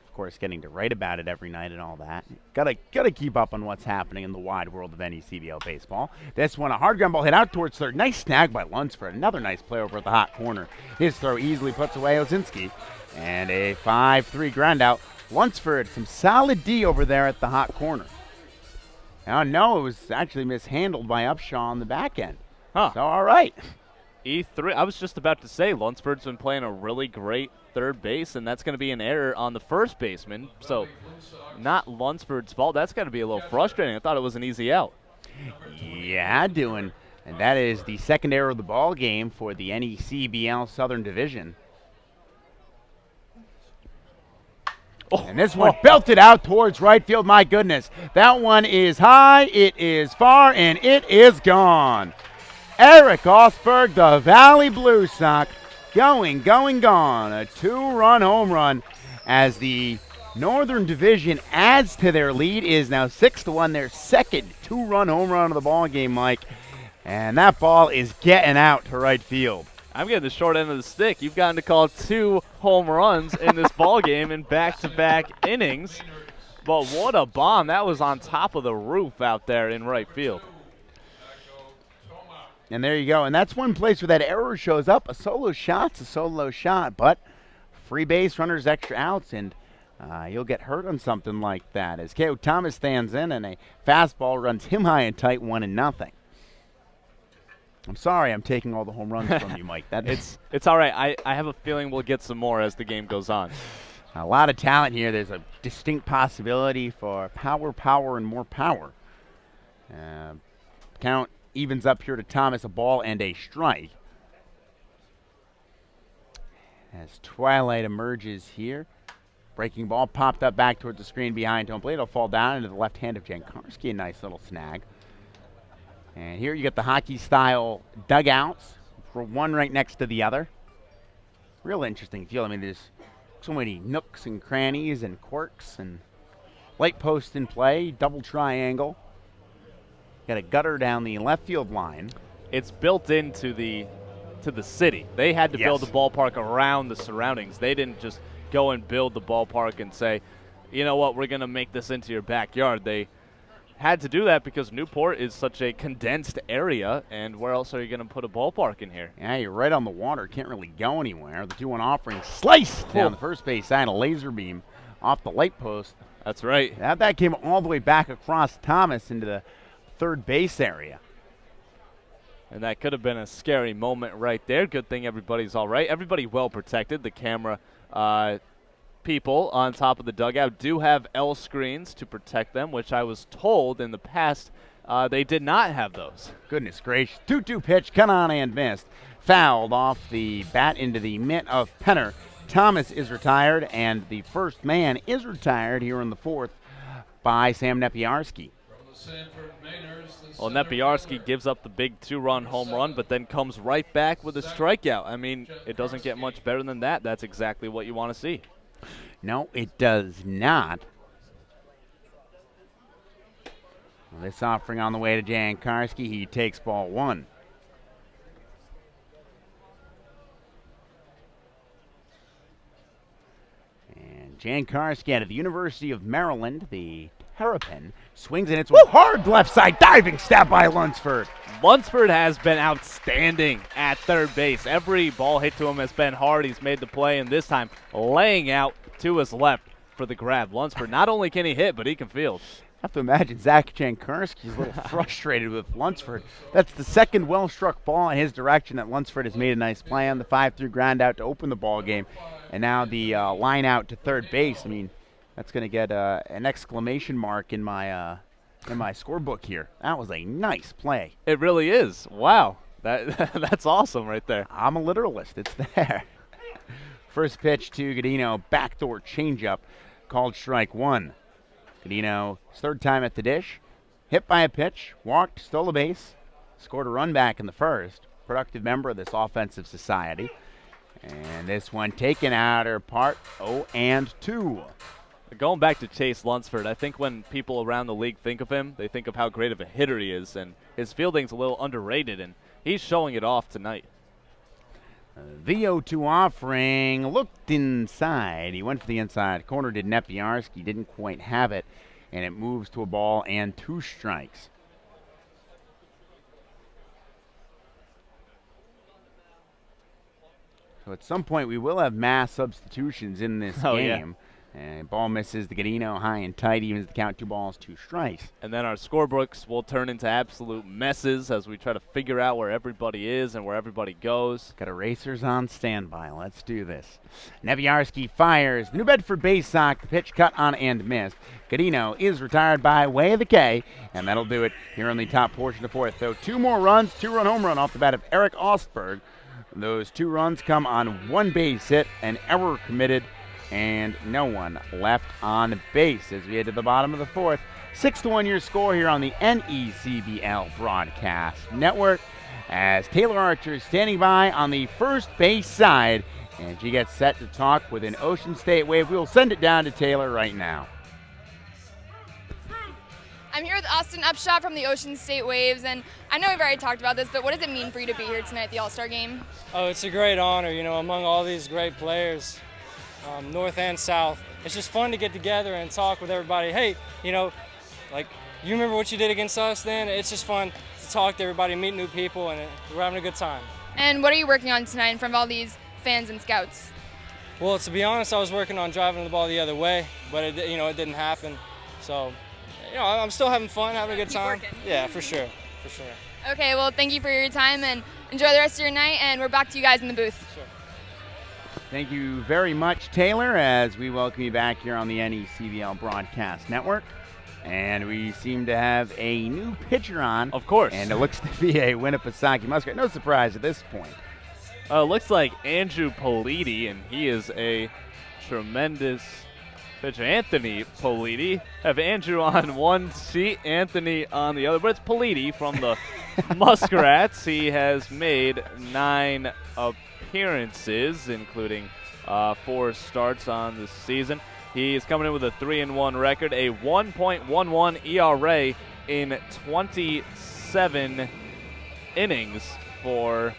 Of course, getting to write about it every night and all that. Gotta keep up on what's happening in the wide world of NECBL baseball. This one, a hard ground ball hit out towards third. Nice snag by Lunsford. Another nice play over at the hot corner. His throw easily puts away Osinski. And a 5-3 ground out. Lunsford, some solid D over there at the hot corner. Oh, no, it was actually mishandled by Upshaw on the back end. Huh. So, all right. E3, I was just about to say, Lunsford's been playing a really great third base, and that's going to be an error on the first baseman. So, not Lunsford's fault. That's going to be a little frustrating. I thought it was an easy out. Yeah, and that is the second error of the ball game for the NECBL Southern Division. And this one belted out towards right field. My goodness. That one is high, it is far, and it is gone. Eric Osberg, the Valley Blue Sox, gone. A 2-run home run as the Northern Division adds to their lead. Is now 6-1, their second 2-run home run of the ball game, Mike. And that ball is getting out to right field. I'm getting the short end of the stick. You've gotten to call 2 home runs in this ball game in back-to-back innings. But what a bomb. That was on top of the roof out there in right field. And there you go. And that's one place where that error shows up. A solo shot's a solo shot, but free base, runners, extra outs, and you'll get hurt on something like that. As K.O. Thomas stands in, and a fastball runs him high and tight, 1-0. I'm sorry I'm taking all the home runs from you, Mike. It's all right. I have a feeling we'll get some more as the game goes on. A lot of talent here. There's a distinct possibility for power, and more power. Count evens up here to Thomas, a ball and a strike. As Twilight emerges here. Breaking ball popped up back towards the screen behind home plate. It'll fall down into the left hand of Jankarski. A nice little snag. And here you get the hockey-style dugouts, for one right next to the other. Real interesting feel. I mean, there's so many nooks and crannies and quirks and light post in play, double triangle. Got a gutter down the left field line. It's built into the city. They had to build the ballpark around the surroundings. They didn't just go and build the ballpark and say, you know what, we're going to make this into your backyard. They had to do that because Newport is such a condensed area, and where else are you going to put a ballpark in here? Yeah, you're right on the water. Can't really go anywhere. The 2-1 offering sliced down the first base side, a laser beam off the light post. That's right. That came all the way back across Thomas into the third base area. And that could have been a scary moment right there. Good thing everybody's all right. Everybody well protected. The camera people on top of the dugout do have L screens to protect them, which I was told in the past they did not have those. Goodness gracious. 2-2 pitch, cut on and missed. Fouled off the bat into the mitt of Penner. Thomas is retired, and the first man is retired here in the fourth by Sam Nepiarski. Well, Nepiarski gives up the big 2-run home run, but then comes right back with a strikeout. I mean, it doesn't get much better than that. That's exactly what you want to see. No, it does not. Well, this offering on the way to Jankarski. He takes ball one. And Jankarski out of the University of Maryland, the Terrapin, swings and it's a hard left side diving stab by Lunsford. Lunsford has been outstanding at third base. Every ball hit to him has been hard. He's made the play, and this time laying out to his left for the grab. Lunsford, not only can he hit, but he can field. I have to imagine Zach Jankarski is a little frustrated with Lunsford. That's the second well-struck ball in his direction that Lunsford has made a nice play on. The 5-3 ground out to open the ball game, and now the line out to third base. I mean, that's going to get an exclamation mark in my scorebook here. That was a nice play. It really is. Wow. That's awesome right there. I'm a literalist. It's there. First pitch to Godino, backdoor changeup, called strike one. Godino, his third time at the dish, hit by a pitch, walked, stole a base, scored a run back in the first. Productive member of this offensive society. And this one taken out or part 0-2. Going back to Chase Lunsford, I think when people around the league think of him, they think of how great of a hitter he is, and his fielding's a little underrated, and he's showing it off tonight. The 0-2 offering looked inside. He went for the inside corner, did Nepiarski, didn't quite have it, and it moves to a ball and 2 strikes. So at some point we will have mass substitutions in this game. Yeah. And ball misses the Godino high and tight, evens the count, 2 balls, 2 strikes. And then our scorebooks will turn into absolute messes as we try to figure out where everybody is and where everybody goes. Got erasers on standby. Let's do this. Nepiarski fires. New Bedford base sock. The pitch cut on and missed. Godino is retired by way of the K, and that'll do it here on the top portion of fourth. So 2 more runs, 2-run home run off the bat of Eric Ostberg. Those 2 runs come on 1 base hit, an error committed, and no one left on base as we head to the bottom of the fourth. 6-1 your score here on the NECBL Broadcast Network as Taylor Archer is standing by on the first base side, and she gets set to talk with an Ocean State wave. We will send it down to Taylor right now. I'm here with Austin Upshot from the Ocean State Waves, and I know we've already talked about this, but what does it mean for you to be here tonight at the All-Star Game? Oh, it's a great honor, among all these great players. North and South. It's just fun to get together and talk with everybody. Hey, you remember what you did against us then? It's just fun to talk to everybody, meet new people, and we're having a good time. And what are you working on tonight in front of all these fans and scouts? Well, to be honest, I was working on driving the ball the other way, but it didn't happen. So, I'm still having fun, having a good time. Working. Yeah, for sure. Okay, well, thank you for your time, and enjoy the rest of your night, and we're back to you guys in the booth. Sure. Thank you very much, Taylor, as we welcome you back here on the NECBL Broadcast Network. And we seem to have a new pitcher on. Of course. And it looks to be a Winnipesaukee Muskrat. No surprise at this point. Looks like Andrew Politi, and he is a tremendous pitcher. Anthony Politi. Have Andrew on one sheet, Anthony on the other. But it's Politi from the Muskrats. He has made 9 appearances, including 4 starts on the season. He's coming in with a 3-1 record, a 1.11 ERA in 27 innings for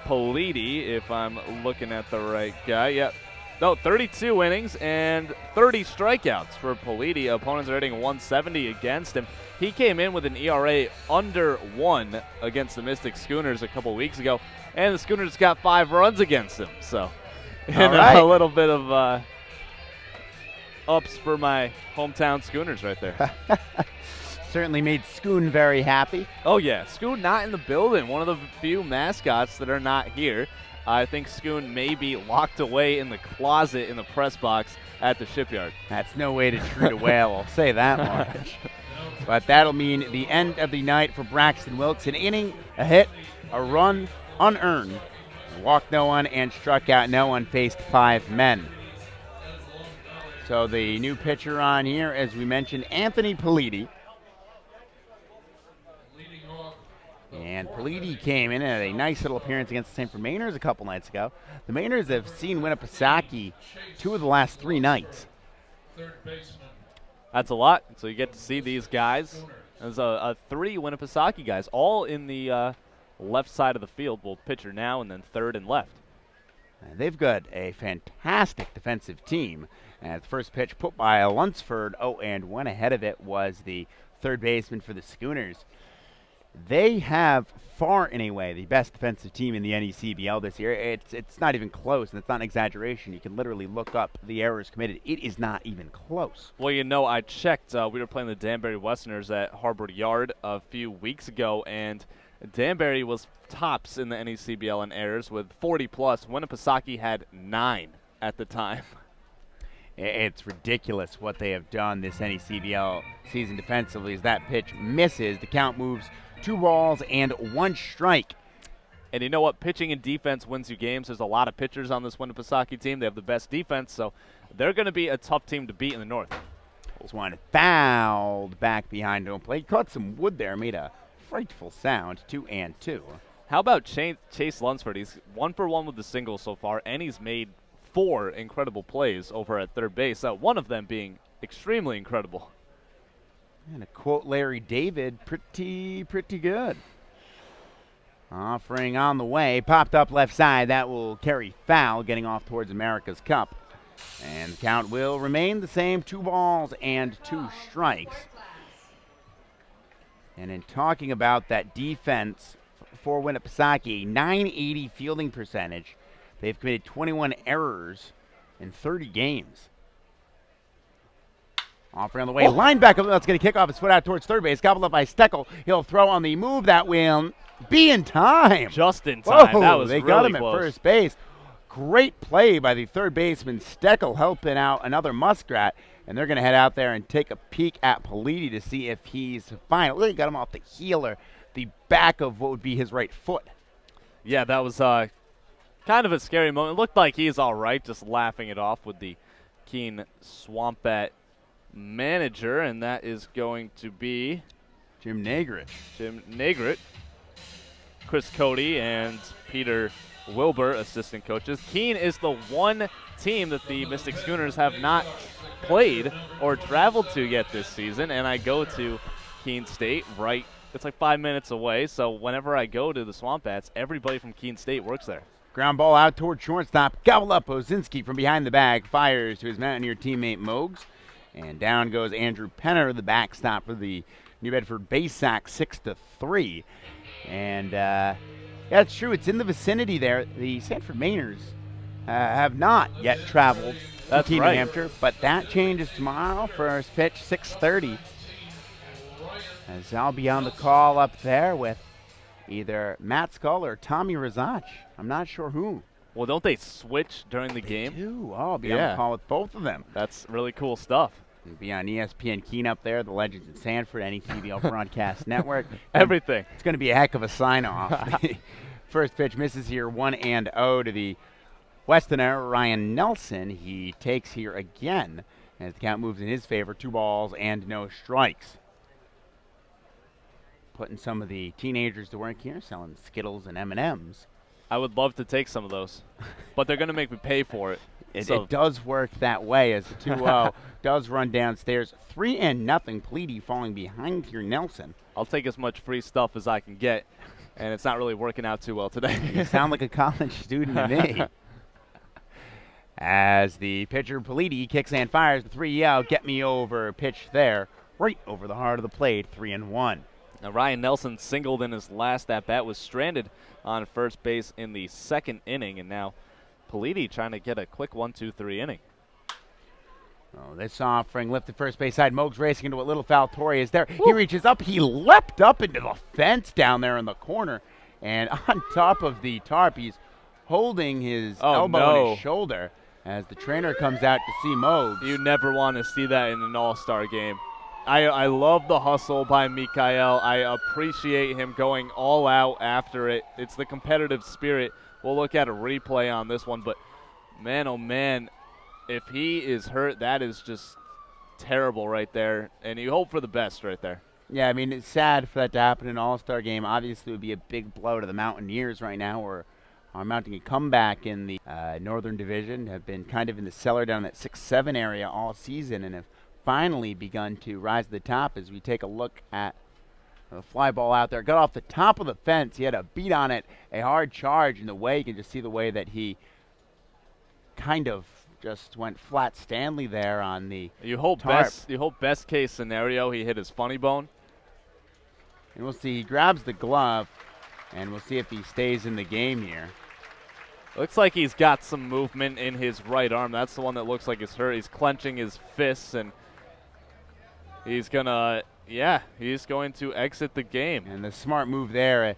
Politi, if I'm looking at the right guy. Yep. No, 32 innings and 30 strikeouts for Politi. Opponents are hitting 170 against him. He came in with an ERA under 1 against the Mystic Schooners a couple weeks ago, and the Schooners got 5 runs against him. So, a little bit of ups for my hometown Schooners right there. Certainly made Schoon very happy. Oh, yeah. Schoon not in the building. One of the few mascots that are not here. I think Schoon may be locked away in the closet in the press box at the shipyard. That's no way to treat a whale, I'll say that much. But that'll mean the end of the night for Braxton Wilkes. An inning, a hit, a run, unearned. Walked no one and struck out no one, faced 5 men. So the new pitcher on here, as we mentioned, Anthony Politi. And Politi came in at a nice little appearance against the St. Paul Mainers a couple nights ago. The Mainers have seen Winnipesaukee 2 of the last 3 nights. That's a lot. So you get to see these guys. There's 3 Winnipesaukee guys, all in the left side of the field. Well, pitcher now and then third and left. They've got a fantastic defensive team. And the first pitch put by Lunsford, 0-1. Ahead of it was the third baseman for the Schooners. They have far and away the best defensive team in the NECBL this year. It's not even close, and it's not an exaggeration. You can literally look up the errors committed. It is not even close. Well, I checked. We were playing the Danbury Westerners at Harbor Yard a few weeks ago, and Danbury was tops in the NECBL in errors with 40+. Winnipesaukee had 9 at the time. It's ridiculous what they have done this NECBL season defensively. As that pitch misses, the count moves 2 balls and 1 strike. And you know what? Pitching and defense wins you games. There's a lot of pitchers on this Winnipesaukee team. They have the best defense, so they're going to be a tough team to beat in the North. This one fouled back behind home plate. Caught some wood there, made a frightful sound. 2-2. How about Chase Lunsford? He's 1 for 1 with the singles so far, and he's made 4 incredible plays over at third base, one of them being extremely incredible. And to quote Larry David, pretty good. Offering on the way, popped up left side. That will carry foul, getting off towards America's Cup. And the count will remain the same, 2 balls and 2 strikes. And in talking about that defense for Winnipesaukee, 980 fielding percentage. They've committed 21 errors in 30 games. Offering on the way. Linebacker, that's going to kick off his foot out towards third base. Gobbled up by Steckel. He'll throw on the move. That will be in time. Just in time. Whoa, that was they really got him close. at first base. Great play by the third baseman Steckel, helping out another Muskrat. And they're going to head out there and take a peek at Politi to see if he's fine. Really got him off the heel or the back of what would be his right foot. Yeah, that was kind of a scary moment. It looked like he's all right, just laughing it off with the Keene Swampat manager, and that is going to be Jim Nagrit. Chris Cody and Peter Wilbur, assistant coaches. Keene is the one team that the Mystic Schooners have not played or traveled to yet this season, and I go to Keene State it's like 5 minutes away, so whenever I go to the Swampats, everybody from Keene State works there. Ground ball out toward shortstop. Gobbled up. Ozinski from behind the bag fires to his Mountaineer teammate Mogs. And down goes Andrew Penner, the backstop for the New Bedford Baysack 6-3. And yeah, it's true. It's in the vicinity there. The Sanford Mainers have not yet traveled to New Hampshire, but that changes tomorrow. First pitch, 6:30. As I'll be on the call up there with either Matt Skull or Tommy Razach. I'm not sure who. Well, don't they switch during the game? They do. I'll be on the call with both of them. That's really cool stuff. We'll be on ESPN Keen up there, the Legends in Sanford, NECBL Broadcast Network. Everything. It's going to be a heck of a sign-off. First pitch misses here, 1-0 to the Westoner, Ryan Nelson. He takes here again as the count moves in his favor. 2 balls and no strikes. Putting some of the teenagers to work here, selling Skittles and M&Ms. I would love to take some of those, but they're going to make me pay for it. It does work that way as the 2-0 does run downstairs. 3-0, Pleady falling behind here, Nelson. I'll take as much free stuff as I can get, and it's not really working out too well today. You sound like a college student to me. As the pitcher, Pleady, kicks and fires the 3-0, get me over pitch there, right over the heart of the plate, 3-1. Now, Ryan Nelson singled in his last at-bat, was stranded on first base in the 2nd inning, and now Pleady trying to get a quick 1-2-3 inning. Oh, this offering lifted first base side. Mogs racing into a little foul. Torrey is there. Woo. He reaches up. He leapt up into the fence down there in the corner, and on top of the tarp, he's holding his elbow on his shoulder as the trainer comes out to see Mogs. You never want to see that in an all-star game. I love the hustle by Mikhail. I appreciate him going all out after it. It's the competitive spirit. We'll look at a replay on this one, but man, oh man, if he is hurt, that is just terrible right there, and you hope for the best right there. Yeah, I mean, it's sad for that to happen in an all-star game. Obviously, it would be a big blow to the Mountaineers right now, or are mounting a comeback in the Northern Division, have been kind of in the cellar down that 6-7 area all season, and have finally begun to rise to the top as we take a look at the fly ball out there. Got off the top of the fence. He had a beat on it, a hard charge in the way. You can just see the way that he kind of just went flat Stanley there on the tarp. You hope best case scenario he hit his funny bone. And we'll see. He grabs the glove, and we'll see if he stays in the game here. Looks like he's got some movement in his right arm. That's the one that looks like it's hurt. He's clenching his fists, and he's going to exit the game. And the smart move there,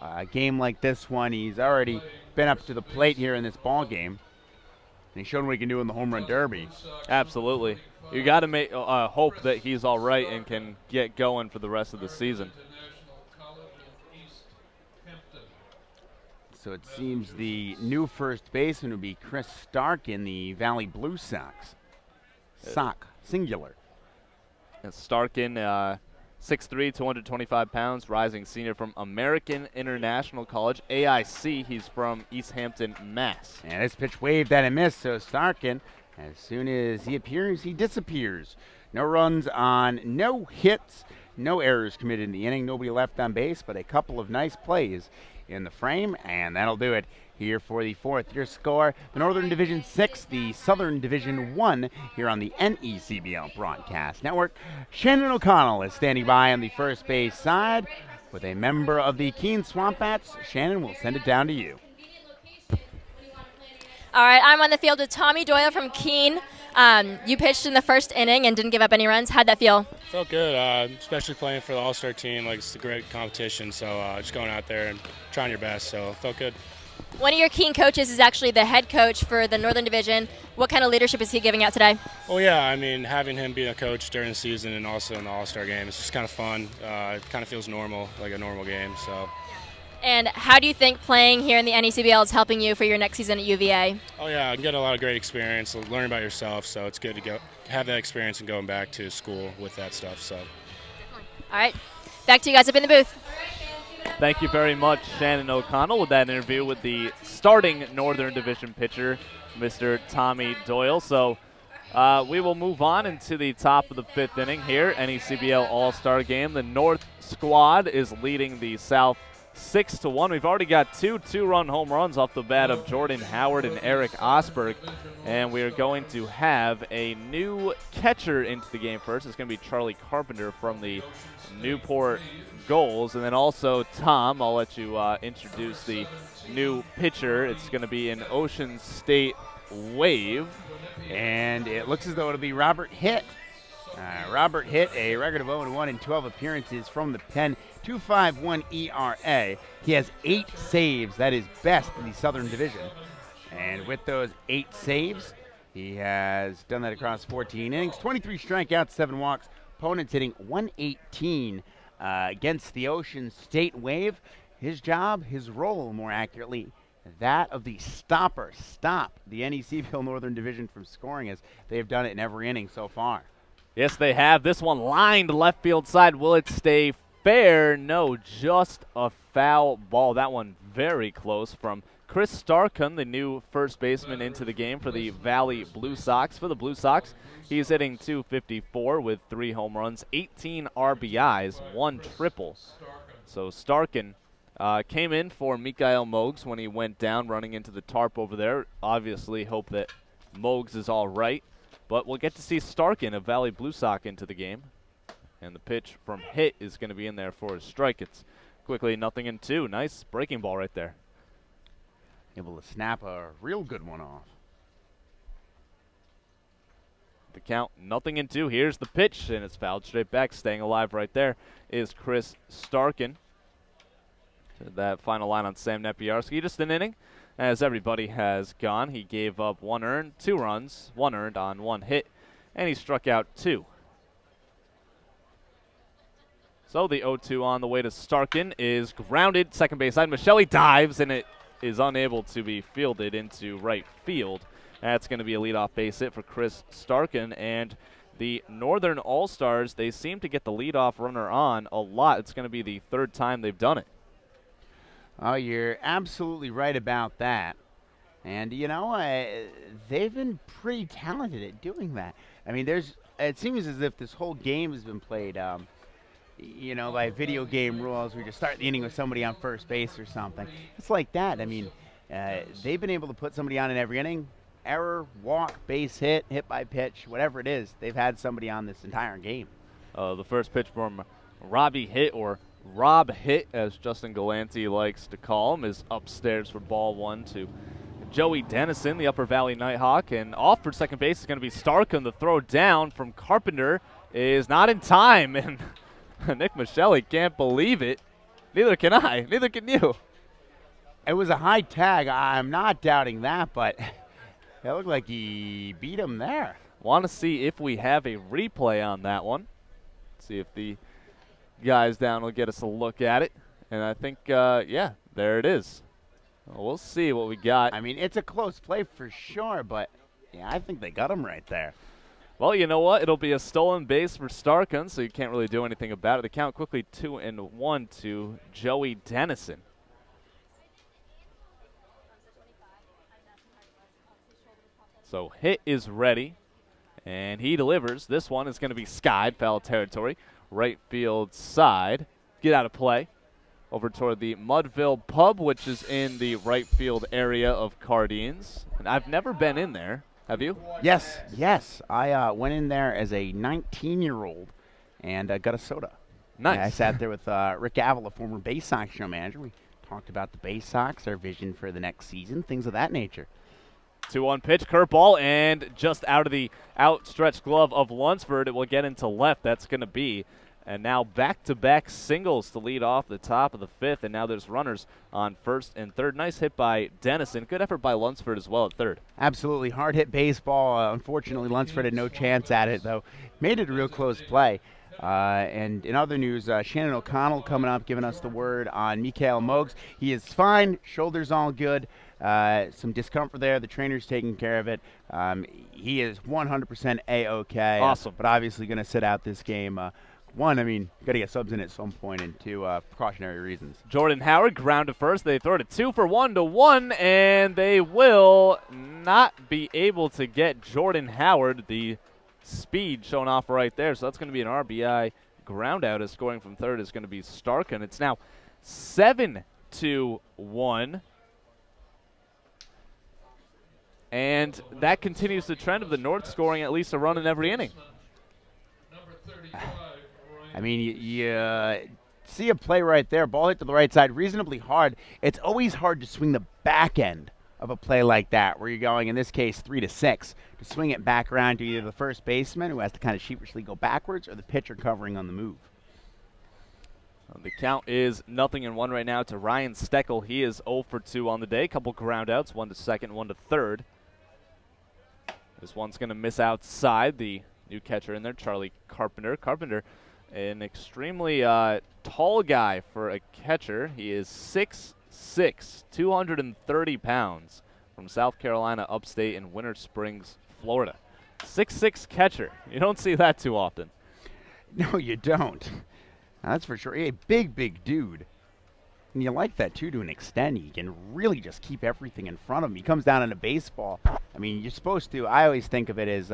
a game like this one, he's already been up to the plate here in this ball game. And he's shown what he can do in the home run derby. Absolutely. You got to make hope that he's all right and can get going for the rest of the season. So it seems the new first baseman would be Chris Stark in the Valley Blue Sox. Sock, singular. And Starkin, 6'3", 225 pounds, rising senior from American International College, AIC. He's from East Hampton, Mass. And this pitch waved at a miss, so Starkin, as soon as he appears, he disappears. No runs on no hits, no errors committed in the inning, nobody left on base, but a couple of nice plays in the frame, and that'll do it here for the fourth. Your score, the Northern Division 6, the Southern Division 1 here on the NECBL Broadcast Network. Shannon O'Connell is standing by on the first base side with a member of the Keene Swamp Bats. Shannon, will send it down to you. All right, I'm on the field with Tommy Doyle from Keene. You pitched in the first inning and didn't give up any runs. How'd that feel? Felt good, especially playing for the All-Star team. Like, it's a great competition, so just going out there and trying your best, so felt good. One of your Keene coaches is actually the head coach for the Northern Division. What kind of leadership is he giving out today? Well, yeah, I mean, having him be a coach during the season and also in the All-Star game, it's just kind of fun. It kind of feels normal, like a normal game, so. And how do you think playing here in the NECBL is helping you for your next season at UVA? Oh, yeah, I get a lot of great experience, learning about yourself, so it's good to have that experience and going back to school with that stuff. So. All right, back to you guys up in the booth. Thank you very much, Shannon O'Connell, with that interview with the starting Northern Division pitcher, Mr. Tommy Doyle. So we will move on into the top of the fifth inning here, NECBL All-Star Game. The North squad is leading the South 6-1. We've already got two-run home runs off the bat of Jordan Howard and Eric Osberg, and we are going to have a new catcher into the game first. It's going to be Charlie Carpenter from the Newport Gulls, and then also Tom, I'll let you introduce the new pitcher. It's going to be an Ocean State Wave. And it looks as though it'll be Robert Hitt. Robert Hitt, a record of 0-1 in 12 appearances from the pen, 2.51 ERA. He has 8 saves. That is best in the Southern Division. And with those 8 saves, he has done that across 14 innings, 23 strikeouts, 7 walks. Opponents hitting 118 against the Ocean State Wave. His job, his role, more accurately, that of the stopper. Stop the NECBL Northern Division from scoring, as they have done it in every inning so far. Yes, they have. This one lined left field side. Will it stay fair? No, just a foul ball. That one very close from Chris Starkin, the new first baseman into the game for the Valley Blue Sox. For the Blue Sox, he's hitting .254 with 3 home runs, 18 RBIs, 1 triple. So Starkin came in for Mikael Mogs when he went down running into the tarp over there. Obviously hope that Mogs is all right. But we'll get to see Starkin, a Valley Blue Sox, into the game. And the pitch from Hitt is going to be in there for a strike. It's quickly 0-2. Nice breaking ball right there. Able to snap a real good one off. The count 0-2. Here's the pitch, and it's fouled straight back. Staying alive right there is Chris Starkin. That final line on Sam Nepiarski. Just an inning, as everybody has gone. He gave up 1 earned, 2 runs, 1 earned on 1 hit, and he struck out 2. So the 0-2 on the way to Starkin is grounded. Second base side. Michelli dives, and it is unable to be fielded into right field. That's going to be a leadoff base hit for Chris Starkin. And the Northern All-Stars, they seem to get the leadoff runner on a lot. It's going to be the 3rd time they've done it. Oh, you're absolutely right about that. And, you know, they've been pretty talented at doing that. I mean, it seems as if this whole game has been played, you know, by video game rules. We just start the inning with somebody on first base or something. It's like that. I mean, they've been able to put somebody on in every inning. Error, walk, base hit, hit by pitch, whatever it is. They've had somebody on this entire game. The first pitch from Robbie Hitt, or Rob Hitt, as Justin Galanti likes to call him, is upstairs for ball 1 to Joey Dennison, the Upper Valley Nighthawk. And off for second base is going to be Starkin. The throw down from Carpenter is not in time. And Nick Michelli can't believe it. Neither can I. Neither can you. It was a high tag. I'm not doubting that, but it looked like he beat him there. Want to see if we have a replay on that one. See if the guys down will get us a look at it. And I think, yeah, there it is. Well, we'll see what we got. I mean, it's a close play for sure, but yeah, I think they got him right there. Well, you know what? It'll be a stolen base for Starkin, so you can't really do anything about it. The count quickly 2-1 to Joey Dennison. So Hitt is ready, and he delivers. This one is going to be skied, foul territory, right field side. Get out of play. Over toward the Mudville Pub, which is in the right field area of Cardines. And I've never been in there. Have you? Yes. I went in there as a 19-year-old and got a soda. Nice. I sat there with Rick Avila, former Bay Sox show manager. We talked about the Bay Sox, their vision for the next season, things of that nature. 2-1 pitch, curveball, and just out of the outstretched glove of Lunsford, it will get into left. That's going to be. And now back-to-back singles to lead off the top of the 5th, and now there's runners on first and third. Nice hit by Dennison. Good effort by Lunsford as well at third. Absolutely. Hard-hit baseball. Unfortunately, Lunsford had no chance at it, though. Made it a real close play. And in other news, Shannon O'Connell coming up, giving us the word on Mikael Mogs. He is fine. Shoulder's all good. Some discomfort there. The trainer's taking care of it. He is 100% A-OK. Awesome. But obviously going to sit out this game. One, I mean, got to get subs in at some point, and 2, precautionary reasons. Jordan Howard ground to first. They throw it 2 for 1-1, and they will not be able to get Jordan Howard. The speed showing off right there. So that's going to be an RBI ground out, as scoring from third is going to be Starkin. It's now 7 3-2-1. And that continues the trend of the North scoring at least a run in every inning. I mean, you see a play right there, ball hit to the right side, reasonably hard. It's always hard to swing the back end of a play like that, where you're going, in this case, 3-6, to swing it back around to either the first baseman, who has to kind of sheepishly go backwards, or the pitcher covering on the move. The count is 0-1 right now to Ryan Steckel. He is 0 for 2 on the day. Couple ground outs, 1 to second, 1 to third. This one's going to miss outside. The new catcher in there, Charlie Carpenter. Carpenter, an extremely tall guy for a catcher. He is 6'6", 230 pounds, from South Carolina, upstate in Winter Springs, Florida. 6'6" catcher. You don't see that too often. No, you don't. That's for sure. A big, big dude. And you like that, too, to an extent. He can really just keep everything in front of him. He comes down in a baseball. I mean, you're supposed to, I always think of it as,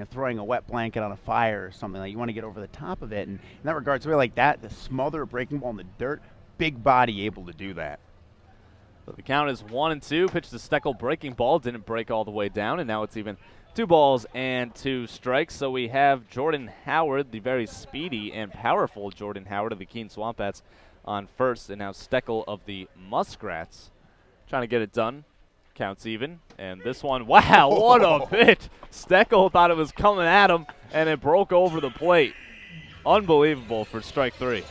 throwing a wet blanket on a fire or something. Like you want to get over the top of it. And in that regard, it's really like that, the smother a breaking ball in the dirt, big body able to do that. So the count is 1-2. Pitch to Steckel, breaking ball. Didn't break all the way down, and now it's even 2 balls and 2 strikes. So we have Jordan Howard, the very speedy and powerful Jordan Howard of the Keene Swamp Bats, on first, and now Steckel of the Muskrats trying to get it done. Counts even, and this one, wow, what a pitch. Steckel thought it was coming at him, and it broke over the plate. Unbelievable for strike 3.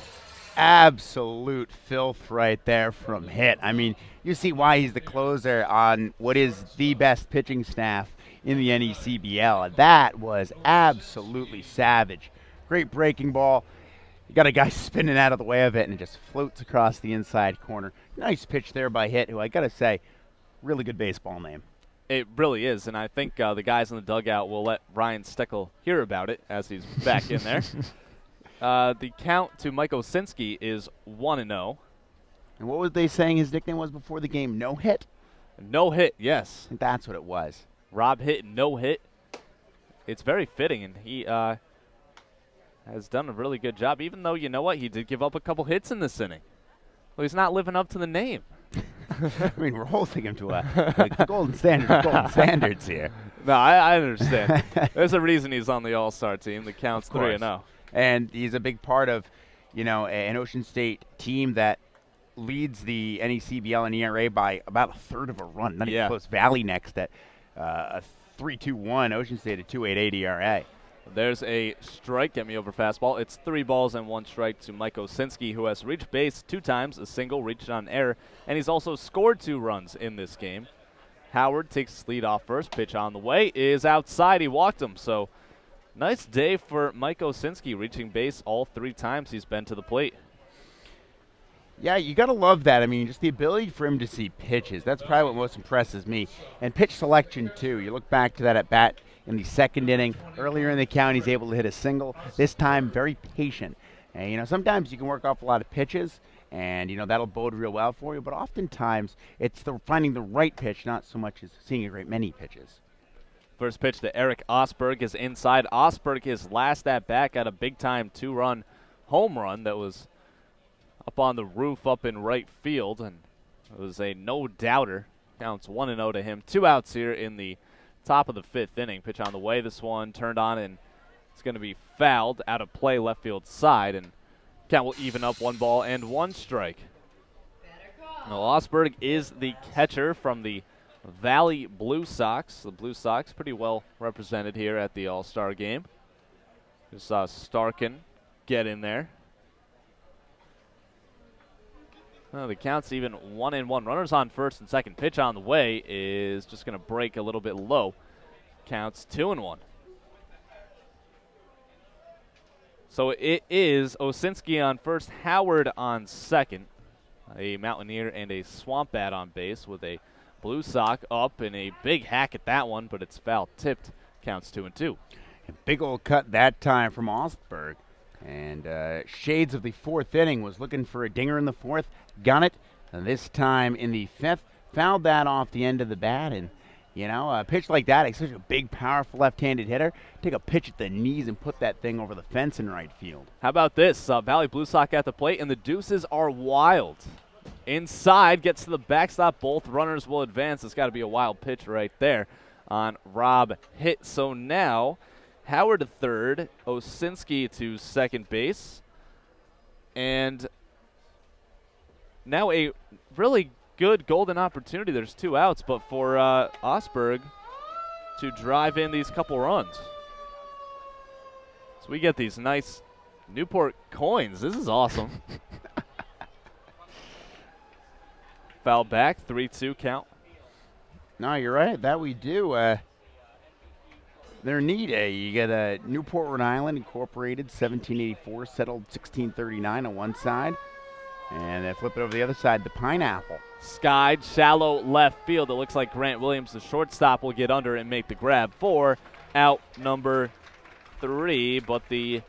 Absolute filth right there from Hit. I mean, you see why he's the closer on what is the best pitching staff in the NECBL. That was absolutely savage. Great breaking ball. You got a guy spinning out of the way of it, and it just floats across the inside corner. Nice pitch there by Hit, who I got to say, really good baseball name. It really is, and I think the guys in the dugout will let Ryan Steckel hear about it as he's back in there. The count to Mike Osinski is 1-0. And what was they saying his nickname was before the game? No hit? No hit, yes. I think that's what it was. Rob Hit, no hit. It's very fitting, and he has done a really good job, even though, you know what, he did give up a couple hits in this inning. Well, he's not living up to the name. I mean, we're holding him to a golden standards here. No, I understand. There's a reason he's on the All-Star team. The count's 3-0. And he's a big part of, an Ocean State team that leads the NECBL and ERA by about a third of a run. Not even close. Valley next at a 3.21. Ocean State at 2.88 ERA. There's a strike. Get me over fastball. It's 3 balls and 1 strike to Mike Osinski, who has reached base 2 times, a single, reached on error, and he's also scored 2 runs in this game. Howard takes his lead off first. Pitch on the way is outside. He walked him. So nice day for Mike Osinski, reaching base all 3 times he's been to the plate. Yeah, you got to love that. I mean, just the ability for him to see pitches. That's probably what most impresses me. And pitch selection, too. You look back to that at bat in the second inning. Earlier in the count, he's able to hit a single. This time, very patient. And, sometimes you can work off a lot of pitches, and, that'll bode real well for you. But oftentimes, it's finding the right pitch, not so much as seeing a great many pitches. First pitch to Eric Osberg is inside. Osberg, his last at-bat, got a big-time 2-run home run that was up on the roof up in right field, and it was a no-doubter. Counts 1-0 to him. 2 outs here in the top of the 5th inning. Pitch on the way. This one turned on, and it's going to be fouled out of play left field side, and count will even up 1 ball and 1 strike. Now, Osberg is the catcher from the Valley Blue Sox. The Blue Sox pretty well represented here at the All-Star game. Just saw Starkin get in there. Well, the count's even 1-1. Runners on first and second. Pitch on the way is just going to break a little bit low. Counts 2-1. So it is Osinski on first, Howard on second. A Mountaineer and a Swamp Bat on base with a Blue Sock up and a big hack at that one, but it's foul tipped. Counts 2-2. A big old cut that time from Osberg. And shades of the 4th inning, was looking for a dinger in the 4th. Got it. And this time in the 5th, fouled that off the end of the bat. And, a pitch like that, it's such a big, powerful left-handed hitter. Take a pitch at the knees and put that thing over the fence in right field. How about this? Valley Blue Sox at the plate, and the deuces are wild. inside, gets to the backstop. Both runners will advance. It's got to be a wild pitch right there on Rob Hit. So now Howard to third, Osinski to second base, and now a really good golden opportunity. There's 2 outs, but for Osberg to drive in these couple runs. So we get these nice Newport coins. This is awesome. Foul back, 3-2 count. No, you're right. That we do. They're neat. You get a Newport, Rhode Island, incorporated, 1784, settled 1639 on one side. And then flip it over the other side, the pineapple. Skied, shallow left field. It looks like Grant Williams, the shortstop, will get under and make the grab for out number 3. But the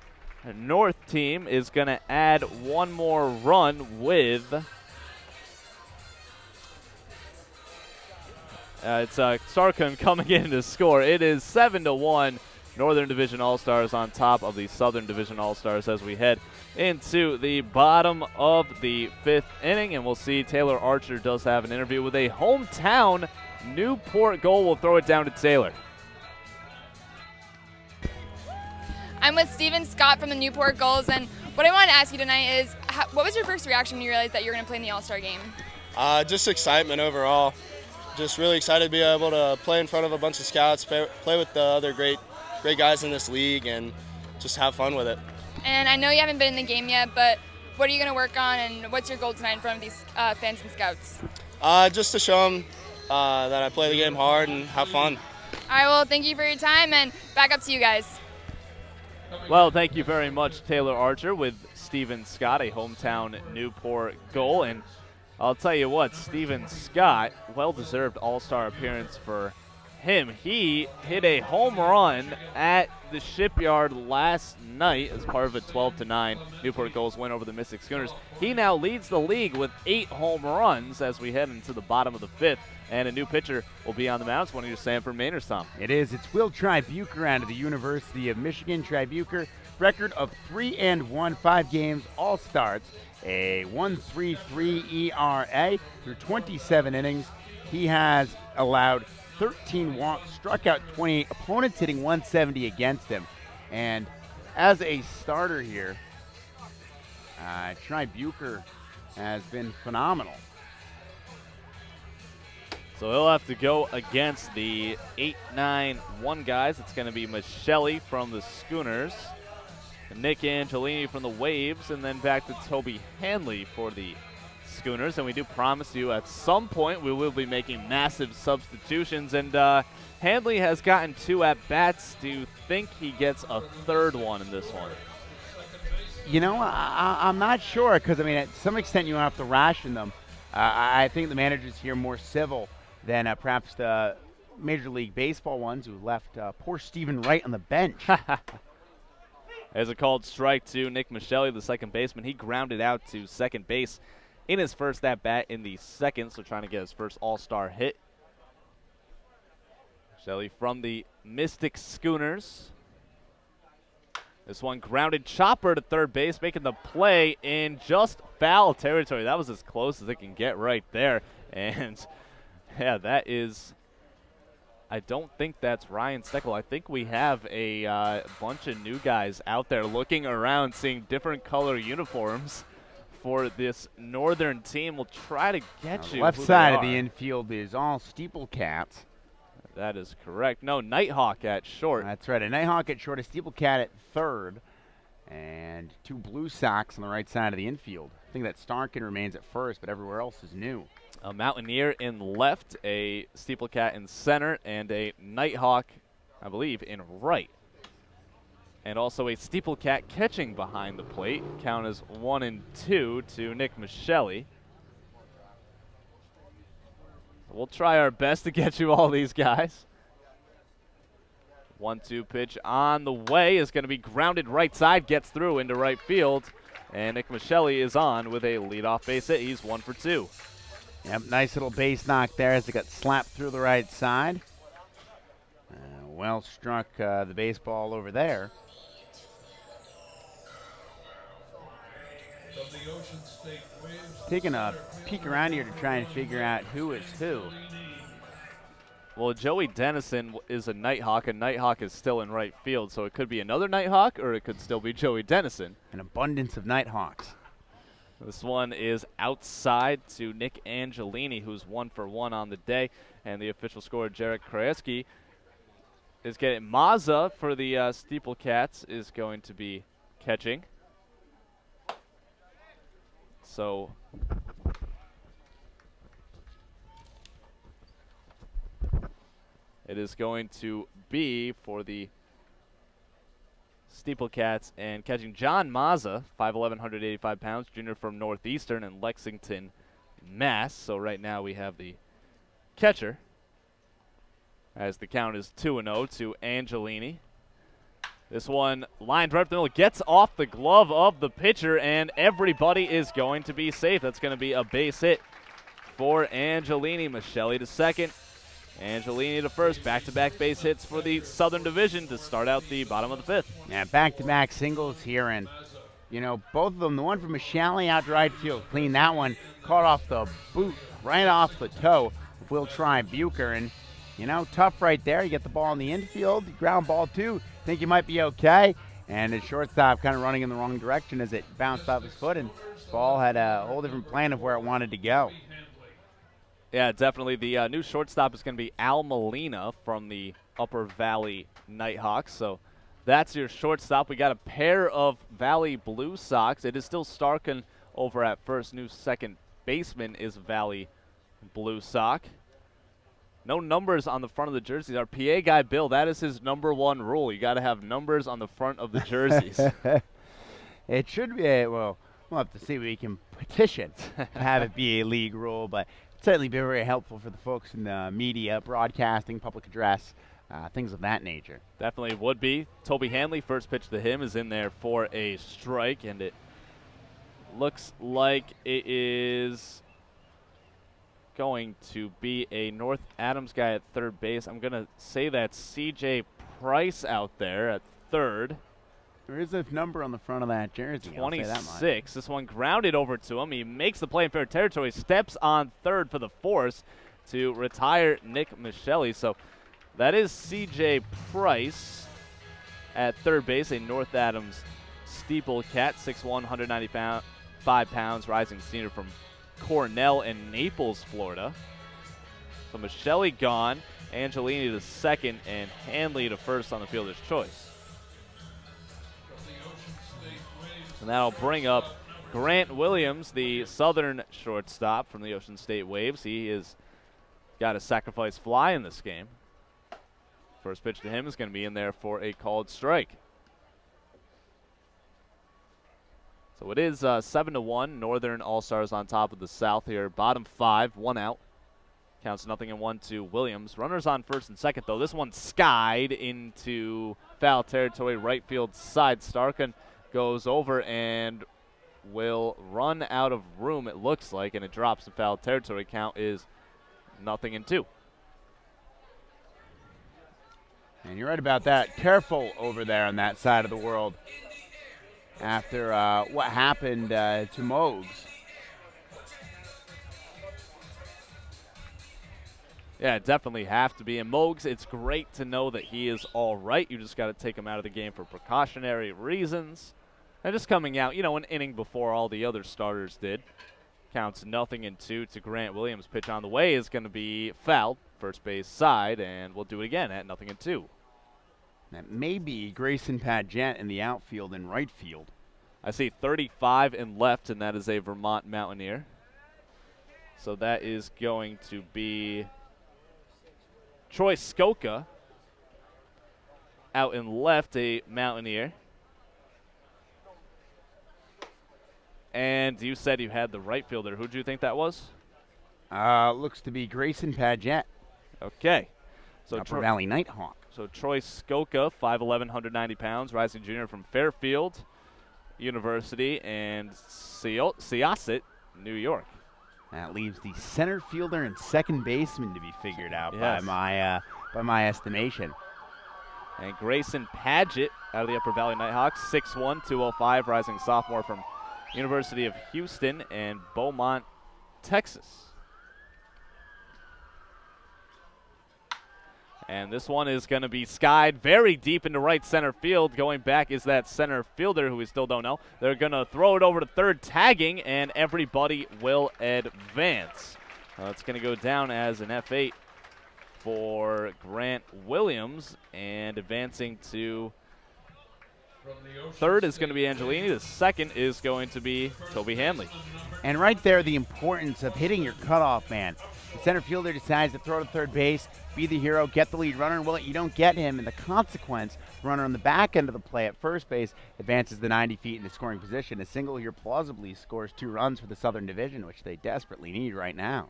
North team is going to add one more run with it's Sarkun coming in to score. It is 7-1. Northern Division All-Stars on top of the Southern Division All-Stars as we head into the bottom of the 5th inning. And we'll see Taylor Archer does have an interview with a hometown Newport goal. We'll throw it down to Taylor. I'm with Steven Scott from the Newport Gulls, and what I wanted to ask you tonight is, what was your first reaction when you realized that you were going to play in the All-Star game? Just excitement overall. Just really excited to be able to play in front of a bunch of scouts, play with the other great guys in this league, and just have fun with it. And I know you haven't been in the game yet, but what are you going to work on, and what's your goal tonight in front of these fans and scouts? Just to show them that I play the game hard and have fun. All right, well, thank you for your time, and back up to you guys. Well, thank you very much, Taylor Archer, with Steven Scott, a hometown Newport goal. And I'll tell you what, Steven Scott, well-deserved All-Star appearance for him. He hit a home run at the Shipyard last night as part of a 12-9 Newport Gulls win over the Mystic Schooners. He now leads the league with 8 home runs as we head into the bottom of the 5th. And a new pitcher will be on the mound. It's one of your Sanford Mainers, Tom. It is. It's Will Tribuker out of the University of Michigan. Tribuker, record of 3-1, 5 games, all starts, a 1.33 ERA through 27 innings. He has allowed 13 walks, struck out 28, opponents hitting 170 against him. And as a starter here, Tribuker has been phenomenal. So he'll have to go against the 8-9-1 guys. It's going to be Michelli from the Schooners, Nick Angelini from the Waves, and then back to Toby Hanley for the Schooners. And we do promise you at some point we will be making massive substitutions. And Hanley has gotten 2 at-bats. Do you think he gets a third one in this one? You know, I'm not sure because, I mean, at some extent you have to ration them. I think the managers here are more civil than perhaps the Major League Baseball ones who left poor Stephen Wright on the bench. There's a called strike to Nick Michelli, the second baseman. He grounded out to second base in his first at-bat in the second, so trying to get his first all-star hit. Michelli from the Mystic Schooners. This one grounded chopper to third base, making the play in just foul territory. That was as close as it can get right there. And yeah, that is, I don't think that's Ryan Steckel. I think we have a bunch of new guys out there looking around, seeing different color uniforms for this Northern team. We'll try to get you. The left side of the infield is all Steeple Cats. That is correct. No, Nighthawk at short. That's right. A Nighthawk at short, a Steeple Cat at third, and 2 Blue Sox on the right side of the infield. I think that Starkin remains at first, but everywhere else is new. A Mountaineer in left, a Steeple Cat in center, and a Nighthawk, I believe, in right. And also a Steeple Cat catching behind the plate. Count as 1 and 2 to Nick Michelli. We'll try our best to get you all these guys. 1-2 pitch on the way is going to be grounded right side, gets through into right field. And Nick Michelli is on with a leadoff base hit. He's 1 for 2. Yep, nice little base knock there as it got slapped through the right side. Well struck the baseball over there. Taking a peek around here to try and figure out who is who. Well, Joey Dennison is a Nighthawk, and Nighthawk is still in right field, so it could be another Nighthawk, or it could still be Joey Dennison. An abundance of Nighthawks. This one is outside to Nick Angelini, who's 1 for 1 on the day, and the official scorer, Jarek Kraski, is getting Mazza for the Steeple Cats is going to be catching. So it is going to be for the Steeple Cats, and catching John Mazza, 5'11", 185 pounds, junior from Northeastern in Lexington, Mass. So right now we have the catcher, as the count is 2-0 to Angelini. This one lined right up the middle, gets off the glove of the pitcher, and everybody is going to be safe. That's going to be a base hit for Angelini. Michelli to second, Angelini to first. Back-to-back base hits for the Southern Division to start out the bottom of the fifth. Yeah, back-to-back singles here, and, you know, both of them, the one from Michelli out to right field, clean that one, caught off the boot, right off the toe of Will Try Bucher, and, you know, tough right there. You get the ball in the infield, ground ball too, think you might be okay, and his shortstop kind of running in the wrong direction as it bounced off his foot, and ball had a whole different plan of where it wanted to go. Yeah, definitely. The new shortstop is going to be Al Molina from the Upper Valley Nighthawks. So that's your shortstop. We got a pair of Valley Blue Sox. It is still Starkin over at first. New second baseman is Valley Blue Sox. No numbers on the front of the jerseys. Our PA guy, Bill, that is his #1 rule. You got to have numbers on the front of the jerseys. It should be well, we'll have to see if we can petition to have it be a league rule, but certainly be very helpful for the folks in the media, broadcasting, public address, things of that nature. Definitely would be. Toby Hanley, first pitch to him, is in there for a strike, and it looks like it is going to be a North Adams guy at third base. I'm going to say that's C.J. Price out there at third. There is a number on the front of that jersey. 26. This one grounded over to him. He makes the play in fair territory, steps on third for the force to retire Nick Michelli. So that is C.J. Price at third base, a North Adams Steeple Cat, 6'1", 195 pounds, rising senior from Cornell and Naples, Florida. So Michelli gone, Angelini to second, and Hanley to first on the fielder's choice. And that'll bring up Grant Williams, the Southern shortstop from the Ocean State Waves. He has got a sacrifice fly in this game. First pitch to him is going to be in there for a called strike. So it is 7-1. Northern All-Stars on top of the South here. Bottom 5, 1 out. Counts 0-1 to Williams. Runners on first and second, though. This one skied into foul territory, right field side. Starkin goes over and will run out of room, it looks like, and it drops the foul territory. Count is 0-2. And you're right about that. Careful over there on that side of the world after what happened to Mogs. Yeah, definitely have to be. And Mogs, it's great to know that he is all right. You just got to take him out of the game for precautionary reasons. And just coming out, you know, an inning before all the other starters did. Counts 0-2 to Grant Williams. Pitch on the way is going to be fouled, first base side, and we'll do it again at 0-2. That may be Grayson Padgett in the outfield and right field. I see 35 in left, and that is a Vermont Mountaineer. So that is going to be Troy Skoka out in left, a Mountaineer. And you said you had the right fielder. Who do you think that was? Looks to be Grayson Padgett. Okay. So Upper Valley Nighthawk. So Troy Skoka, 5'11", 190 pounds, rising junior from Fairfield University and Syosset, New York. That leaves the center fielder and second baseman to be figured out by my estimation. And Grayson Padgett out of the Upper Valley Nighthawks, 6'1", 205, rising sophomore from University of Houston and Beaumont, Texas. And this one is going to be skied very deep into right center field. Going back is that center fielder who we still don't know. They're going to throw it over to third, tagging, and everybody will advance. It's going to go down as an F8 for Grant Williams, and advancing to third is going to be Angelini. The second is going to be Toby Hanley. And right there, the importance of hitting your cutoff man. The center fielder decides to throw to third base, be the hero, get the lead runner. Well, you don't get him, and the consequence, runner on the back end of the play at first base advances the 90 feet into scoring position. A single here plausibly scores 2 runs for the Southern Division, which they desperately need right now.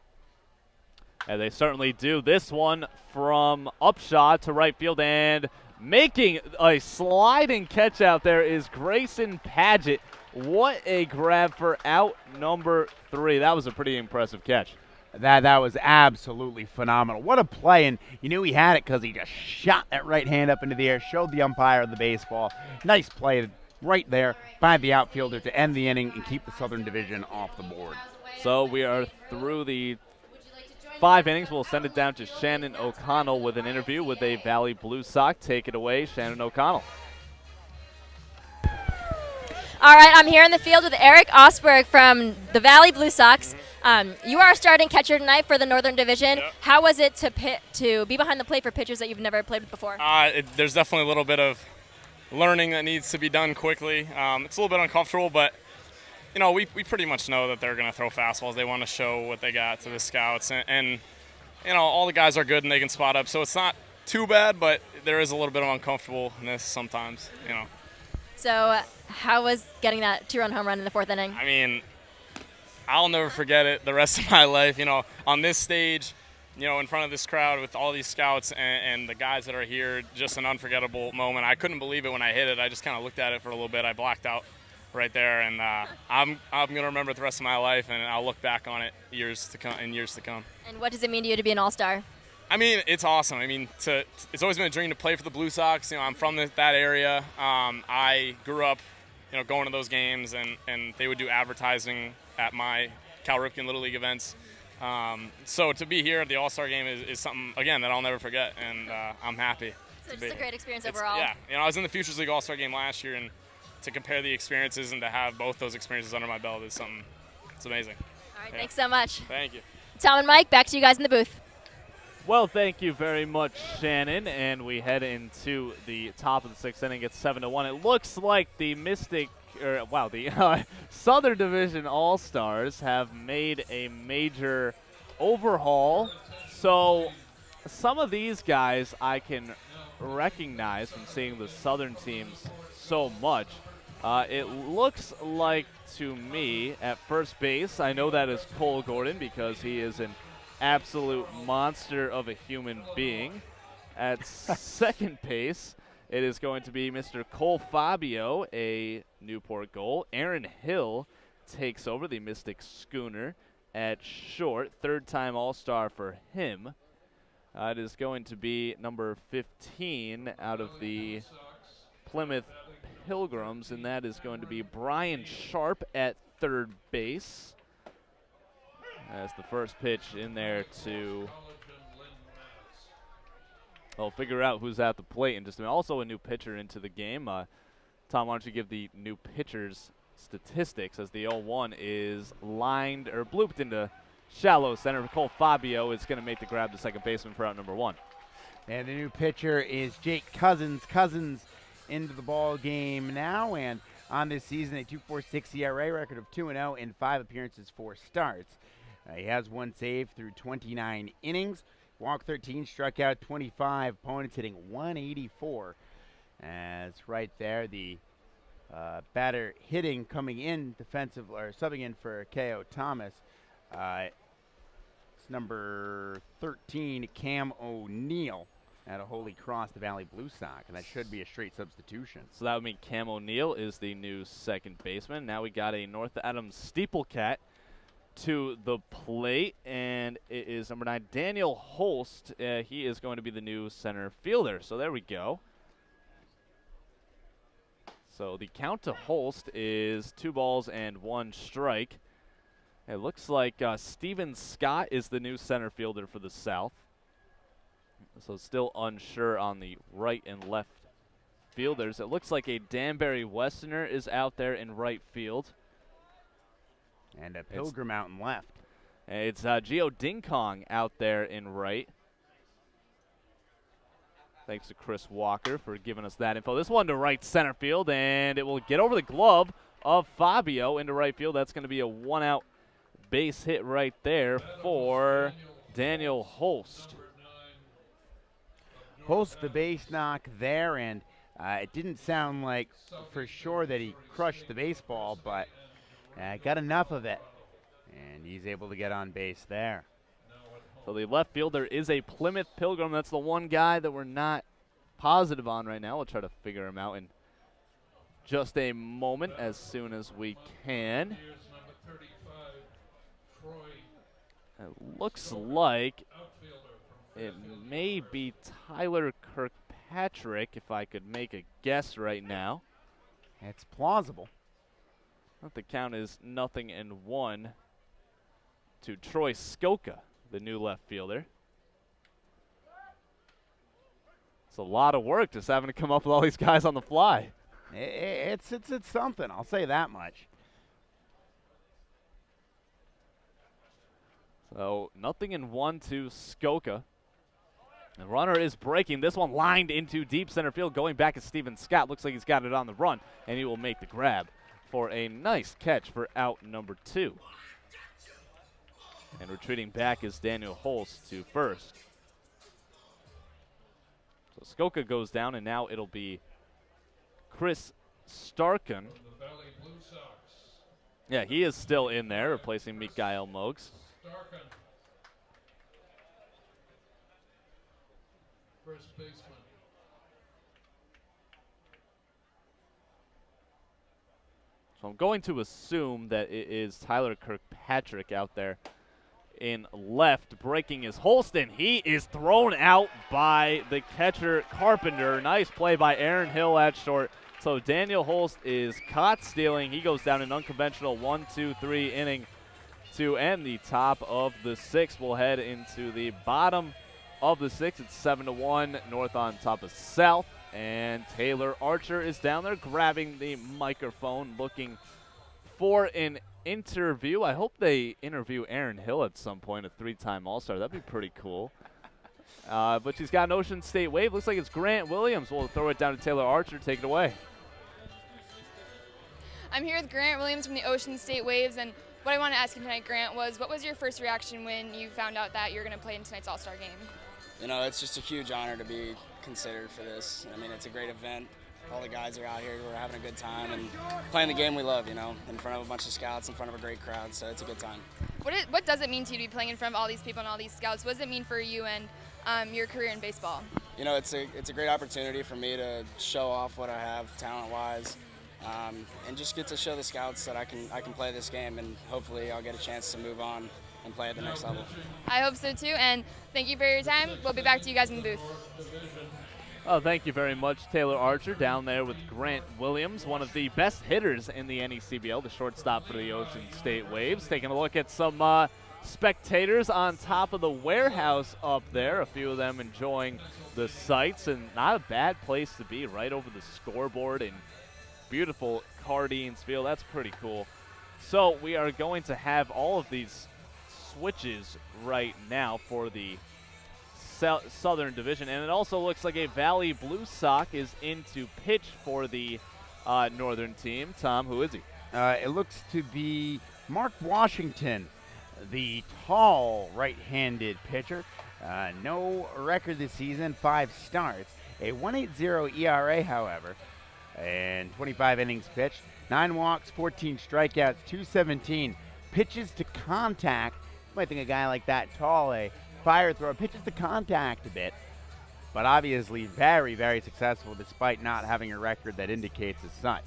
And they certainly do. This one from Upshaw to right field, and making a sliding catch out there is Grayson Padgett. What a grab for out number 3. That was a pretty impressive catch. That was absolutely phenomenal. What a play, and you knew he had it because he just shot that right hand up into the air, showed the umpire the baseball. Nice play right there by the outfielder to end the inning and keep the Southern Division off the board. So we are through the 5 innings. We'll send it down to Shannon O'Connell with an interview with a Valley Blue Sox. Take it away, Shannon O'Connell. All right, I'm here in the field with Eric Osberg from the Valley Blue Sox. You are starting catcher tonight for the Northern Division. Yep. How was it to be behind the plate for pitchers that you've never played with before? There's definitely a little bit of learning that needs to be done quickly. It's a little bit uncomfortable, but we pretty much know that they're going to throw fastballs. They want to show what they got to the scouts, and all the guys are good and they can spot up, so it's not too bad, but there is a little bit of uncomfortableness sometimes. So how was getting that 2-run home run in the 4th inning? I mean, I'll never forget it the rest of my life. On this stage, in front of this crowd with all these scouts and the guys that are here, just an unforgettable moment. I couldn't believe it when I hit it. I just kind of looked at it for a little bit. I blacked out right there, and I'm going to remember it the rest of my life, and I'll look back on it years to come. And what does it mean to you to be an all-star? I mean, it's awesome. I mean, it's always been a dream to play for the Blue Sox. I'm from that area. I grew up, going to those games, and they would do advertising at my Cal Ripken Little League events. So to be here at the All-Star game is something, again, that I'll never forget, and I'm happy. So just a great experience overall. Yeah. I was in the Futures League All-Star game last year, and to compare the experiences and to have both those experiences under my belt is something, it's amazing. All right, thanks so much. Thank you. Tom and Mike, back to you guys in the booth. Well, thank you very much, Shannon, and we head into the top of the 6th inning. It's 7-1. It looks like the the Southern Division All-Stars have made a major overhaul. So some of these guys I can recognize from seeing the Southern teams so much. It looks like to me at first base, I know that is Cole Gordon because he is an absolute monster of a human being. At second base, it is going to be Mr. Cole Fabio, a Newport Gull. Aaron Hill takes over the Mystic Schooner at short. 3rd-time All-Star for him. It is going to be number 15 out of the Plymouth Pilgrims, and that is going to be Brian Sharp at 3rd base. That's the first pitch in there to figure out who's at the plate in just a minute. Also a new pitcher into the game. Tom, why don't you give the new pitchers statistics as the 0-1 is lined or blooped into shallow center. Cole Fabio is going to make the grab to second baseman for out number 1. And the new pitcher is Jake Cousins. Cousins into the ball game now, and on this season a 2.46 ERA, record of 2-0 in 5 appearances, 4 starts. He has 1 save through 29 innings. Walked 13, struck out 25. Opponents hitting 184. As right there, the batter hitting coming in defensive or subbing in for K.O. Thomas. It's number 13, Cam O'Neill at a Holy Cross, the Valley Blue Sox, and that should be a straight substitution. So that would mean Cam O'Neill is the new second baseman. Now we got a North Adams Steeplecat to the plate, and it is number 9, Daniel Holst. He is going to be the new center fielder. So there we go. So the count to Holst is 2 balls and 1 strike. It looks like Steven Scott is the new center fielder for the South. So still unsure on the right and left fielders. It looks like a Danbury Westerner is out there in right field. And a Pilgrim out in left. It's Gio Dingkong out there in right. Thanks to Chris Walker for giving us that info. This one to right center field, and it will get over the glove of Fabio into right field. That's going to be a 1-out base hit right there for Daniel Holst. Holst the base knock there, and it didn't sound like for sure that he crushed the baseball, but got enough of it, and he's able to get on base there. So the left fielder is a Plymouth Pilgrim. That's the one guy that we're not positive on right now. We'll try to figure him out in just a moment as soon as we can. It looks like it may be Tyler Kirkpatrick, if I could make a guess right now. It's plausible. The count is 0-1 to Troy Skoka, the new left fielder. It's a lot of work just having to come up with all these guys on the fly. It's something, I'll say that much. So 0-1 to Skoka. The runner is breaking. This one lined into deep center field. Going back is Steven Scott. Looks like he's got it on the run, and he will make the grab for a nice catch for out number 2. And retreating back is Daniel Holst to first. So Skoka goes down, and now it'll be Chris Starkin. Yeah, he is still in there, replacing Mikael Mogs. First baseman. So I'm going to assume that it is Tyler Kirkpatrick out there in left. Breaking is Holston. He is thrown out by the catcher Carpenter. Nice play by Aaron Hill at short. So Daniel Holst is caught stealing. He goes down an unconventional 1-2-3 inning to end the top of the 6th. We'll head into the bottom of the 6th. It's 7-1, North on top of South. And Taylor Archer is down there grabbing the microphone, looking for an interview. I hope they interview Aaron Hill at some point, a 3-time All-Star. That'd be pretty cool. But she's got an Ocean State wave. Looks like it's Grant Williams. We'll throw it down to Taylor Archer. Take it away. I'm here with Grant Williams from the Ocean State Waves, and what I wanted to ask you tonight, Grant, was what was your first reaction when you found out that you're going to play in tonight's All-Star game? You know, it's just a huge honor to be considered for this. I mean, it's a great event. All the guys are out here. We're having a good time and playing the game we love, you know, in front of a bunch of scouts, in front of a great crowd, so it's a good time. What does it mean to you to be playing in front of all these people and all these scouts? What does it mean for you and your career in baseball? You know, it's a great opportunity for me to show off what I have talent-wise, and just get to show the scouts that I can play this game, and hopefully I'll get a chance to move on and play at the next level. I hope so too, and thank you for your time. We'll be back to you guys in the booth. Oh, thank you very much, Taylor Archer, down there with Grant Williams, one of the best hitters in the NECBL, the shortstop for the Ocean State Waves. Taking a look at some spectators on top of the warehouse up there, a few of them enjoying the sights, and not a bad place to be, right over the scoreboard in beautiful Cardines Field. That's pretty cool. So we are going to have all of these switches right now for the Southern Division, and it also looks like a Valley Blue Sock is in to pitch for the Northern team. Tom, who is he? It looks to be Mark Washington, the tall right-handed pitcher. No record this season, 5 starts. A 1.80 ERA, however, and 25 innings pitched. 9 walks, 14 strikeouts, 217. Pitches to contact. You might think a guy like that tall, a fire thrower, pitches to contact a bit, but obviously very, very successful despite not having a record that indicates as such.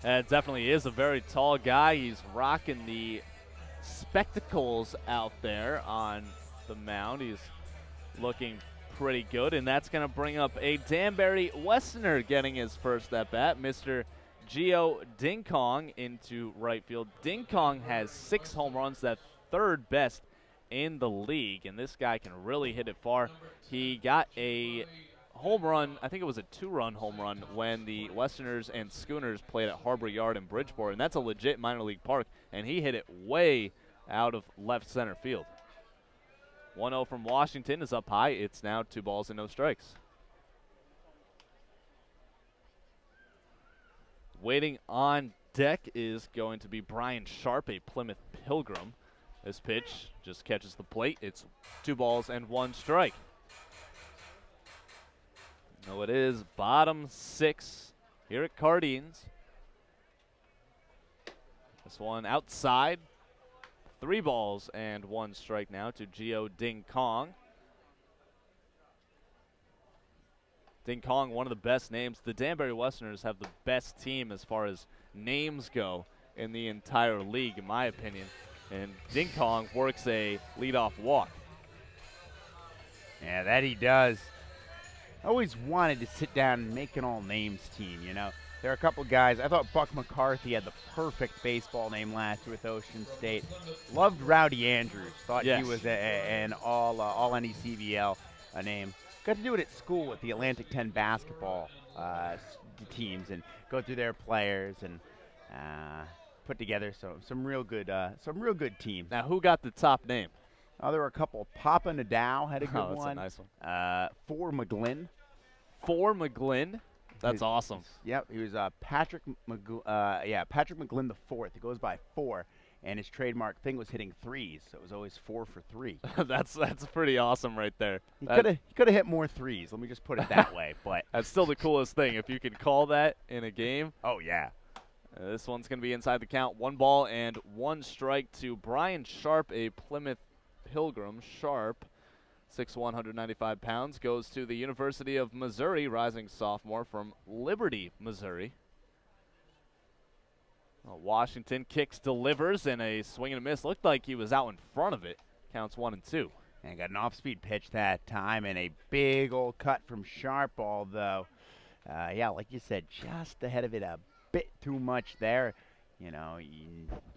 It definitely is a very tall guy. He's rocking the spectacles out there on the mound. He's looking pretty good, and that's going to bring up a Danbury Westerner getting his first at bat, Mr. Gio Ding Kong into right field. Ding Kong has 6 home runs, that's 3rd best in the league, and this guy can really hit it far. He got a home run, I think it was a 2-run home run, when the Westerners and Schooners played at Harbor Yard in Bridgeport, and that's a legit minor league park, and he hit it way out of left center field. 1-0 from Washington is up high. It's now 2 balls and no strikes. Waiting on deck is going to be Brian Sharp, a Plymouth Pilgrim. This pitch just catches the plate. It's 2 balls and 1 strike. No, it is bottom 6 here at Cardines. This one outside. 3 balls and 1 strike now to Gio Ding Kong. Ding Kong, one of the best names. The Danbury Westerners have the best team as far as names go in the entire league, in my opinion. And Ding Kong works a leadoff walk. Yeah, that he does. I always wanted to sit down and make an all-names team, you know. There are a couple guys. I thought Buck McCarthy had the perfect baseball name last year with Ocean State. Loved Rowdy Andrews. Thought he was an all NECBL name. Got to do it at school with the Atlantic 10 basketball teams and go through their players and put together some real good teams. Now, who got the top name? Oh, there were a couple. Papa Nadal had a good that's one. A nice one. For McGlynn. For McGlynn. That's awesome. Yep, he was Patrick McGlynn the 4th. It goes by 4, and his trademark thing was hitting 3s, so it was always 4 for 3. That's pretty awesome right there. He could have hit more 3s. Let me just put it that way. But that's still the coolest thing if you can call that in a game. Oh yeah. This one's going to be inside the count. 1 ball and 1 strike to Brian Sharp, a Plymouth Pilgrim. Sharp, 6'1", 195 pounds, goes to the University of Missouri, rising sophomore from Liberty, Missouri. Washington kicks, delivers, and a swing and a miss. Looked like he was out in front of it. Counts 1 and 2. And got an off-speed pitch that time, and a big old cut from Sharp, although, like you said, just ahead of it a bit too much there. You know,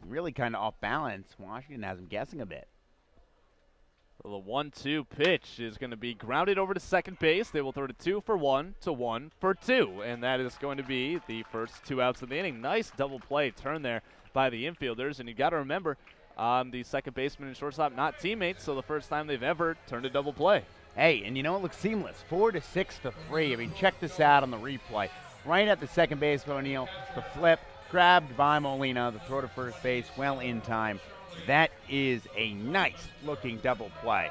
really kind of off balance. Washington has him guessing a bit. So the 1-2 pitch is going to be grounded over to second base. They will throw to 2 for 1 to 1 for 2. And that is going to be the first 2 outs of the inning. Nice double play turn there by the infielders. And you got to remember, the second baseman and shortstop not teammates, so the first time they've ever turned a double play. Hey, and you know, it looks seamless. 4 to 6 to 3. I mean, check this out on the replay. Right at the second base, O'Neill, the flip, grabbed by Molina, the throw to first base, well in time. That is a nice-looking double play.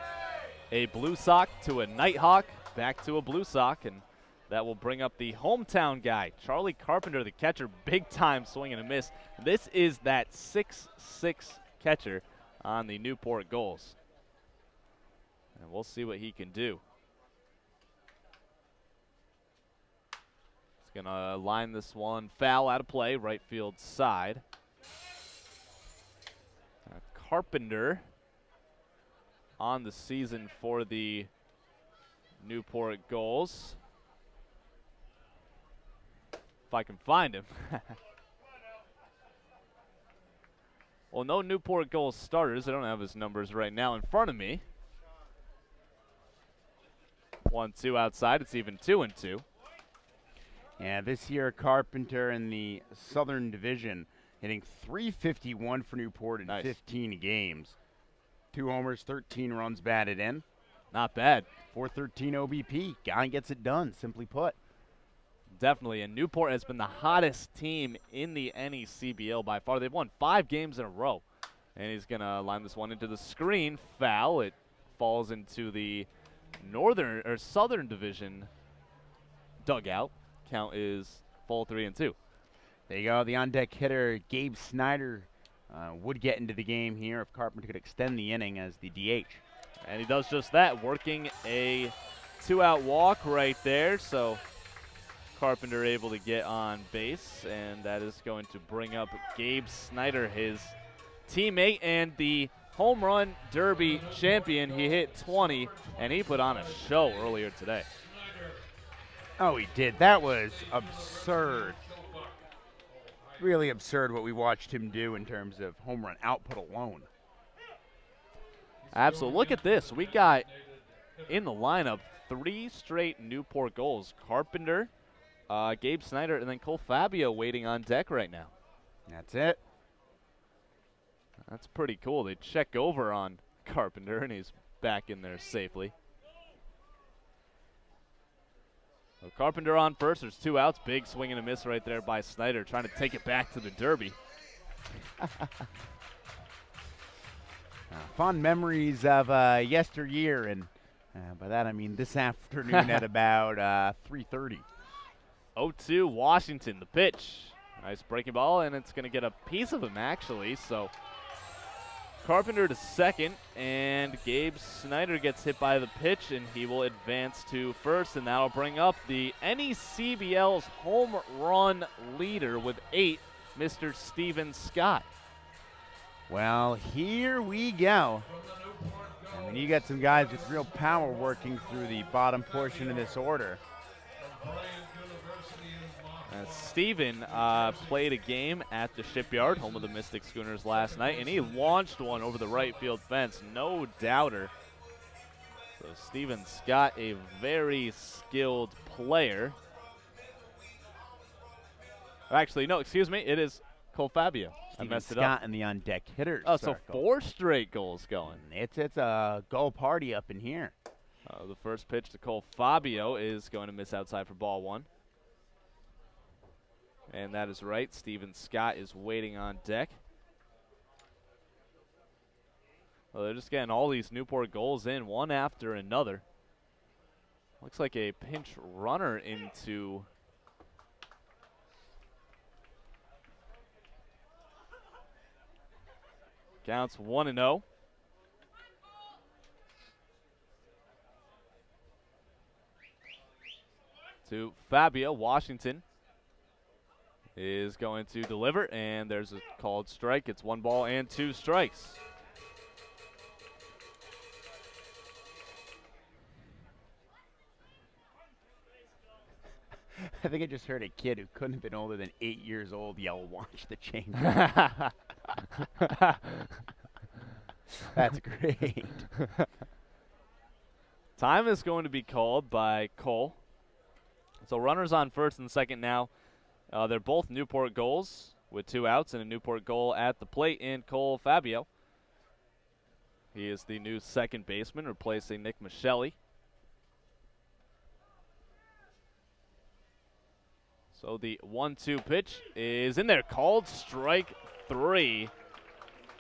A blue sock to a Nighthawk, back to a blue sock, and that will bring up the hometown guy, Charlie Carpenter, the catcher, big-time swing and a miss. This is that 6'6" catcher on the Newport Gulls. And we'll see what he can do. He's going to line this one foul out of play, right field side. Carpenter on the season for the Newport Gulls. If I can find him. Well, no Newport Gulls starters. I don't have his numbers right now in front of me. 1-2 outside. It's even 2-2. Yeah, this year Carpenter in the Southern Division hitting .351 for Newport in 15 games. 2 homers, 13 runs batted in. Not bad. .413 OBP. Guy gets it done, simply put. Definitely, and Newport has been the hottest team in the NECBL by far. They've won 5 games in a row. And he's going to line this one into the screen. Foul. It falls into the Southern Division dugout. Count is full 3-2. There you go. The on-deck hitter, Gabe Snyder, would get into the game here if Carpenter could extend the inning as the DH. And he does just that, working a 2-out walk right there. So Carpenter able to get on base, and that is going to bring up Gabe Snyder, his teammate and the home run derby champion. He hit 20, and he put on a show earlier today. Oh, he did. That was absurd. really absurd what we watched him do in terms of home run output alone. Absolutely. Look at this. We got in the lineup 3 straight Newport goals. Carpenter, Gabe Snyder, and then Cole Fabio waiting on deck right now. That's it. That's pretty cool. They check over on Carpenter, and he's back in there safely. So Carpenter on first. There's 2 outs. Big swing and a miss right there by Snyder, trying to take it back to the Derby. Fond memories of yesteryear, and by that I mean this afternoon at about 3:30. 0-2 Washington, the pitch. Nice breaking ball, and it's going to get a piece of him, actually. So Carpenter to second, and Gabe Snyder gets hit by the pitch, and he will advance to first, and that'll bring up the NECBL's home run leader with 8, Mr. Steven Scott. Well, here we go. I mean, you got some guys with real power working through the bottom portion of this order. Steven played a game at the Shipyard, home of the Mystic Schooners, last night, and he launched one over the right field fence, no doubter. So Steven Scott, a very skilled player. Actually, no, excuse me, it is Cole Fabio. I messed it up. Scott in the on-deck hitters. Oh, so 4 straight goals going. It's a goal party up in here. The first pitch to Cole Fabio is going to miss outside for ball 1. And that is right. Steven Scott is waiting on deck. Well, they're just getting all these Newport goals in, one after another. Looks like a pinch runner into counts 1-0. To Fabio. Washington is going to deliver, and there's a called strike. It's 1 ball and 2 strikes. I think I just heard a kid who couldn't have been older than 8 years old yell, "Watch the change." That's great. Time is going to be called by Cole. So runners on first and second now. They're both Newport goals with 2 outs and a Newport goal at the plate in Cole Fabio. He is the new second baseman, replacing Nick Michelli. So the 1-2 pitch is in there, called strike 3.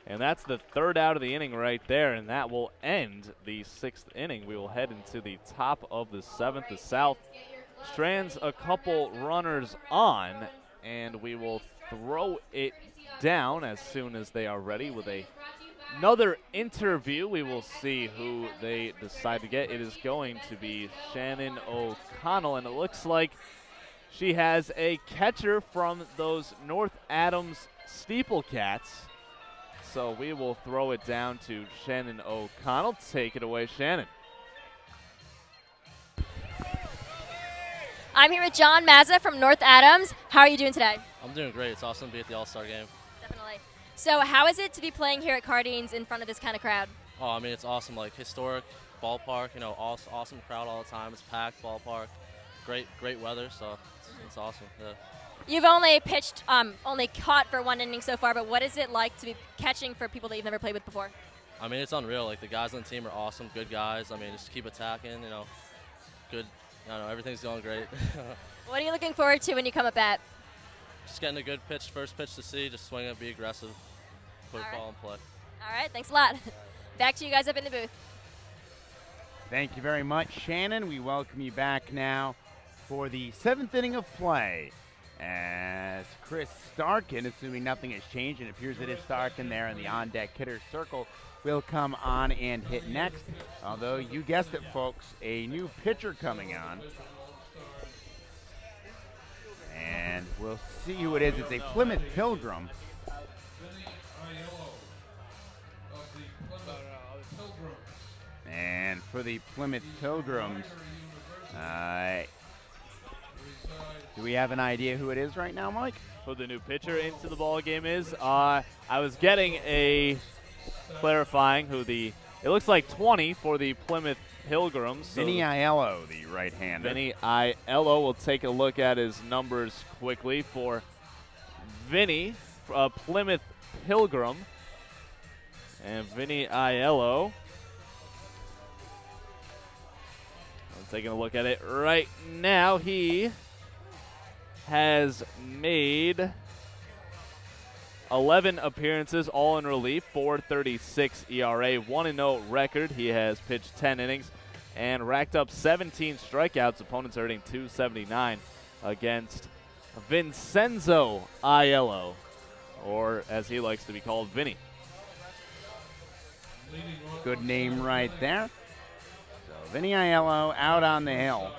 And that's the 3rd out of the inning right there, and that will end the 6th inning. We will head into the top of the 7th. The South strands a couple runners on, and we will throw it down as soon as they are ready with another interview. We will see who they decide to get. It is going to be Shannon O'Connell, and it looks like she has a catcher from those North Adams Steeple Cats. So we will throw it down to Shannon O'Connell. Take it away, Shannon. I'm here with John Mazza from North Adams. How are you doing today? I'm doing great. It's awesome to be at the All-Star game. Definitely. So how is it to be playing here at Cardines in front of this kind of crowd? Oh, I mean, it's awesome. Like, historic ballpark, awesome crowd all the time. It's packed ballpark. Great weather, so it's awesome. Yeah. You've only pitched, only caught for 1 inning so far, but what is it like to be catching for people that you've never played with before? I mean, it's unreal. Like, the guys on the team are awesome, good guys. I mean, just keep attacking, good. Everything's going great. What are you looking forward to when you come up bat? Just getting a good pitch, first pitch to see, just swing it, be aggressive, put ball in play. All right, thanks a lot. Back to you guys up in the booth. Thank you very much, Shannon. We welcome you back now for the 7th inning of play, as Chris Starkin, assuming nothing has changed, and it appears that it's Starkin there in the on-deck hitter's circle, will come on and hit next. Although, you guessed it, folks, a new pitcher coming on. And we'll see who it is. It's a Plymouth Pilgrim. And for the Plymouth Pilgrims, Do we have an idea who it is right now, Mike? Who the new pitcher into the ball game is? I was getting a clarifying who it looks like 20 for the Plymouth Pilgrims. Vinny Aiello, the right-hander. Vinny Aiello. We'll take a look at his numbers quickly for Vinny, Plymouth Pilgrim. And Vinny Aiello. I'm taking a look at it right now. He has made 11 appearances, all in relief, 4.36 ERA, 1-0 record. He has pitched 10 innings and racked up 17 strikeouts. Opponents are hitting .279 against Vincenzo Aiello, or as he likes to be called, Vinny. Good name right there. So Vinny Aiello out on the hill.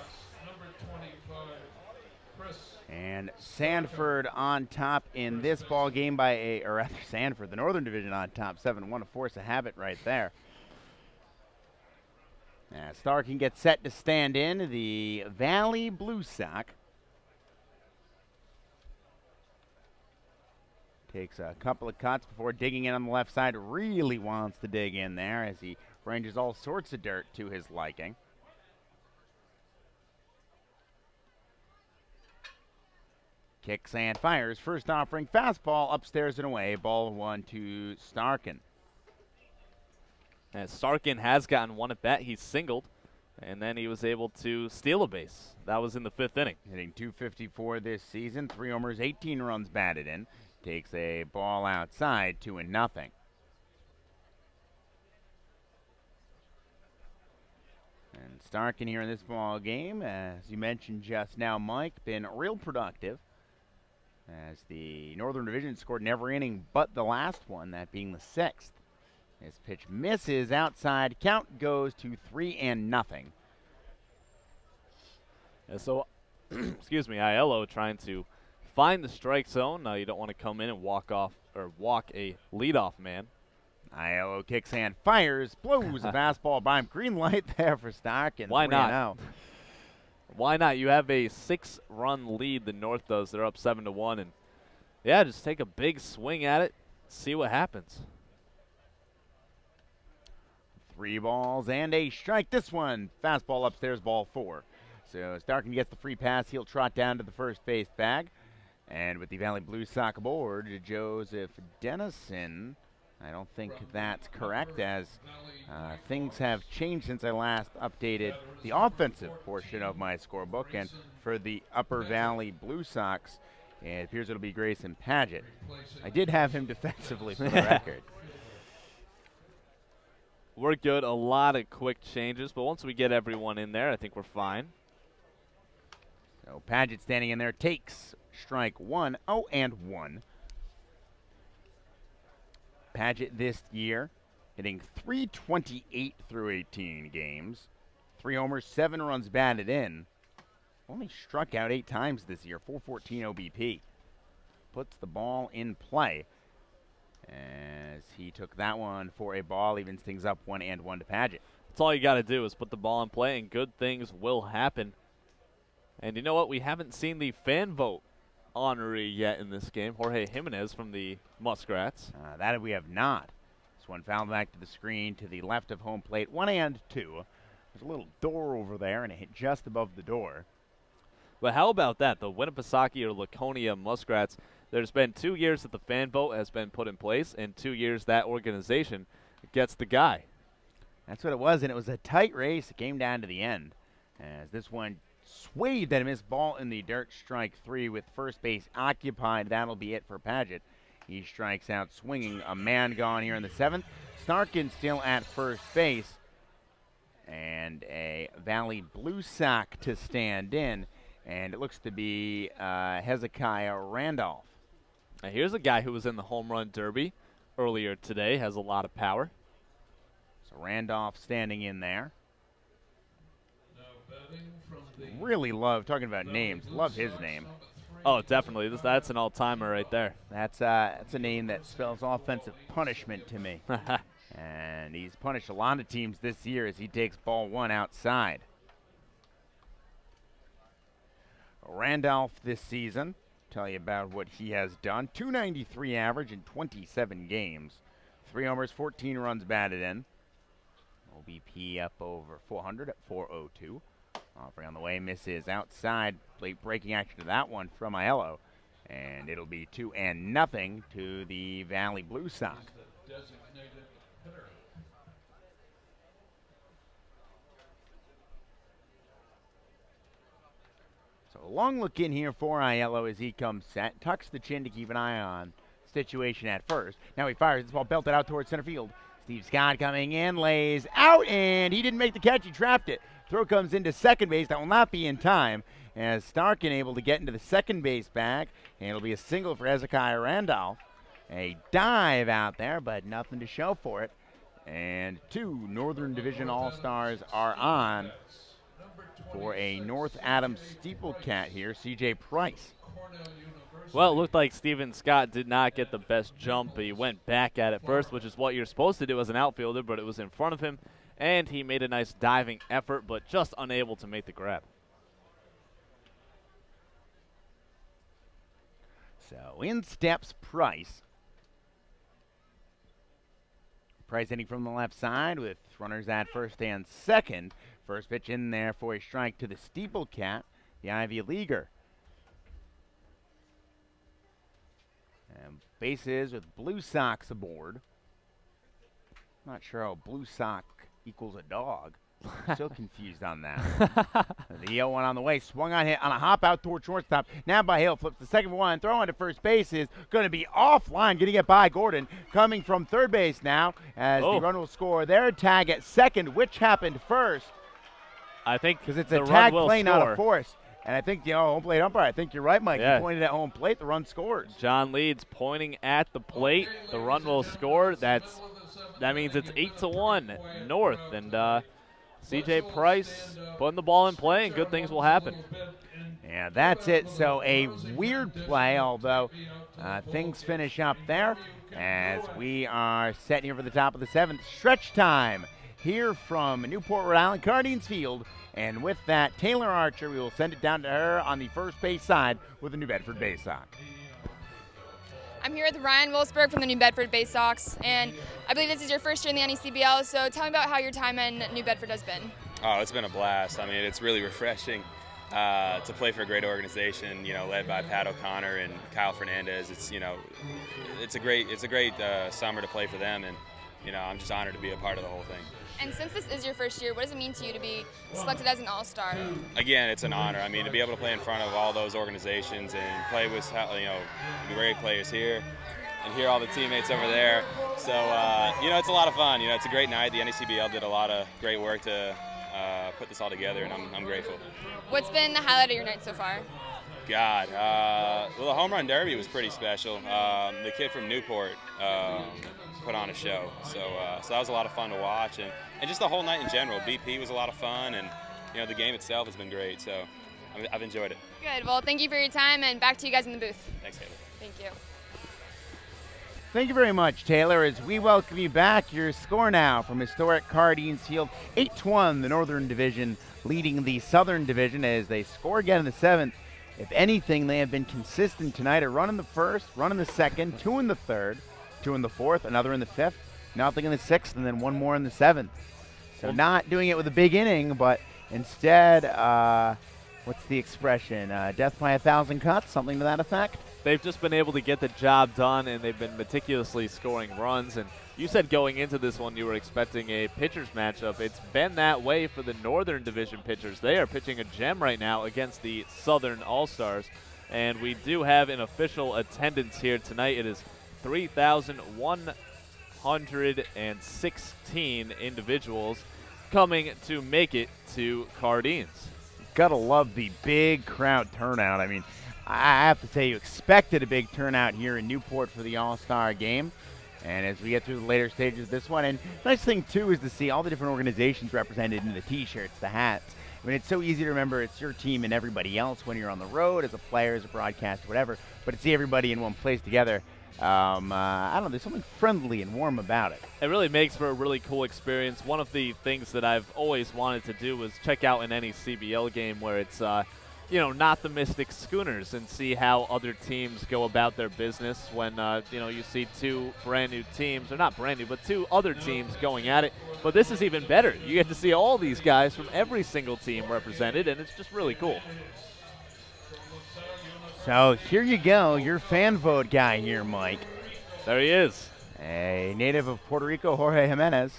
And Sanford on top in this ball game or rather Sanford, the Northern Division on top, 7-1, a force of habit right there. As Starkin gets set to stand in, the Valley Blue Sock takes a couple of cuts before digging in on the left side. Really wants to dig in there as he ranges all sorts of dirt to his liking. Kicks and fires. First offering, fastball upstairs and away. Ball 1 to Starkin. And Starkin has gotten one at bat. He singled, and then he was able to steal a base. That was in the 5th inning. Hitting .254 this season. 3 homers, 18 runs batted in. Takes a ball outside, 2-0. And Starkin here in this ball game, as you mentioned just now, Mike, been real productive. As the Northern Division scored in every inning but the last one, that being the 6th. His pitch misses outside. Count goes to 3-0. And so, excuse me, Aiello trying to find the strike zone. Now you don't want to come in and walk a leadoff man. Aiello kicks and fires, blows a fastball by him. Green light there for Starkin. Why not? Why not? You have a 6-run lead, the North does. They're up 7-1. And, yeah, just take a big swing at it, see what happens. 3 balls and a strike. This one, fastball upstairs, ball 4. So Starkin gets the free pass. He'll trot down to the first base bag. And with the Valley Blue Sock aboard, Joseph Dennison. I don't think that's correct, as things have changed since I last updated the offensive portion of my scorebook. And for the Upper Valley Blue Sox, it appears it'll be Grayson Paget. I did have him defensively for the record. We're good. A lot of quick changes, but once we get everyone in there, I think we're fine. So Paget standing in there takes strike 1, 0-1. Paget this year hitting .328 through 18 games. 3 homers, 7 runs batted in. Only struck out 8 times this year, .414 OBP. Puts the ball in play as he took that one for a ball, evens things up 1-1 to Paget. That's all you got to do is put the ball in play, and good things will happen. And you know what? We haven't seen the fan vote honoree yet in this game. Jorge Jimenez from the Muskrats. That we have not. This one fouled back to the screen to the left of home plate. 1-2. There's a little door over there, and it hit just above the door. But how about that? The Winnipesaukee or Laconia Muskrats, there's been 2 years that the fan vote has been put in place, and 2 years that organization gets the guy. That's what it was, and it was a tight race. It came down to the end as this one swayed that missed ball in the dirt. Strike 3 with first base occupied. That'll be it for Paget. He strikes out swinging. A man gone here in the 7th. Starkin still at first base. And a Valley Blue Sock to stand in. And it looks to be Hezekiah Randolph. Now here's a guy who was in the home run derby earlier today. Has a lot of power. So Randolph standing in there. Really love, talking about names, love his name. Oh, definitely. That's an all-timer right there. That's a name that spells offensive punishment to me. And he's punished a lot of teams this year as he takes ball 1 outside. Randolph this season. Tell you about what he has done. .293 average in 27 games. 3 homers, 14 runs batted in. OBP up over 400 at 402. Offering on the way, misses outside. Late breaking action to that one from Aiello. And it'll be 2-0 to the Valley Blue Sox. So a long look in here for Aiello as he comes set. Tucks the chin to keep an eye on situation at first. Now he fires. This ball belted out towards center field. Steve Scott coming in, lays out, and he didn't make the catch. He trapped it. Throw comes into second base. That will not be in time as Starkin able to get into the second base bag. And it'll be a single for Hezekiah Randolph. A dive out there, but nothing to show for it. And 2 Northern Division All-Stars are on for a North Adams steeplecat here, C.J. Price. Well, it looked like Steven Scott did not get the best jump. He went back at it first, which is what you're supposed to do as an outfielder, but it was in front of him, and he made a nice diving effort, but just unable to make the grab. So in steps Price. Price hitting from the left side with runners at first and second. First pitch in there for a strike to the steeplecat, the Ivy Leaguer. And bases with Blue Sox aboard. Not sure how Blue Sox equals a dog. Still confused on that. The 0-1 on the way. Swung on, hit on a hop out toward shortstop. Now by Hill. Flips the second one. Throw on to first base is going to be offline. Going to get by Gordon. Coming from third base now as the run will score their tag at second. Which happened first? I think because it's a tag play, not a force. And I think, home plate umpire, I think you're right, Mike. Yeah. You pointed at home plate, the run scores. John Leeds pointing at the plate. The run will score. That means it's 8-1 North. And C.J. Price putting the ball in play, and good things will happen. Yeah, that's it. So a weird play, although things finish up there as we are set here for the top of the 7th. Stretch time here from Newport, Rhode Island, Cardines Field. And with that, Taylor Archer, we will send it down to her on the first base side with the New Bedford Bay Sox. I'm here with Ryan Wolfsberg from the New Bedford Bay Sox, and I believe this is your first year in the NECBL, so tell me about how your time in New Bedford has been. Oh, it's been a blast. I mean, it's really refreshing to play for a great organization, led by Pat O'Connor and Kyle Fernandez. It's a great summer to play for them, and I'm just honored to be a part of the whole thing. And since this is your first year, what does it mean to you to be selected as an all-star? Again, it's an honor. I mean, to be able to play in front of all those organizations and play with, great players here and hear all the teammates over there. So, it's a lot of fun. It's a great night. The NECBL did a lot of great work to put this all together, and I'm grateful. What's been the highlight of your night so far? God, well, the home run derby was pretty special. The kid from Newport put on a show, so that was a lot of fun to watch, and just the whole night in general. BP was a lot of fun, and the game itself has been great, so I've enjoyed it. Good. Well, thank you for your time, and back to you guys in the booth. Thanks, Taylor. Thank you. Thank you very much, Taylor, as we welcome you back. Your score now from historic Cardines Field, 8-1, the Northern Division leading the Southern Division as they score again in the 7th. If anything, they have been consistent tonight. A run in the first, run in the second, 2 in the third, 2 in the fourth, another in the 5th, nothing in the 6th, and then 1 more in the 7th. So not doing it with a big inning, but instead, what's the expression? Death by 1,000 cuts, something to that effect? They've just been able to get the job done, and they've been meticulously scoring runs. And you said going into this one you were expecting a pitchers matchup. It's been that way for the Northern Division pitchers. They are pitching a gem right now against the Southern All-Stars. And we do have an official attendance here tonight. It is 3,116 individuals coming to make it to Cardines. Gotta love the big crowd turnout. I mean, I have to say, you expected a big turnout here in Newport for the All-Star game. And as we get through the later stages of this one, and the nice thing, too, is to see all the different organizations represented in the T-shirts, the hats. I mean, it's so easy to remember it's your team and everybody else when you're on the road, as a player, as a broadcaster, whatever. But to see everybody in one place together, I don't know, there's something friendly and warm about it. It really makes for a really cool experience. One of the things that I've always wanted to do was check out an NECBL game where it's not the Mystic Schooners and see how other teams go about their business when, you see two brand new teams, or not brand new, but two other teams going at it. But this is even better. You get to see all these guys from every single team represented, and it's just really cool. So here you go, your fan vote guy here, Mike. There he is. A native of Puerto Rico, Jorge Jimenez.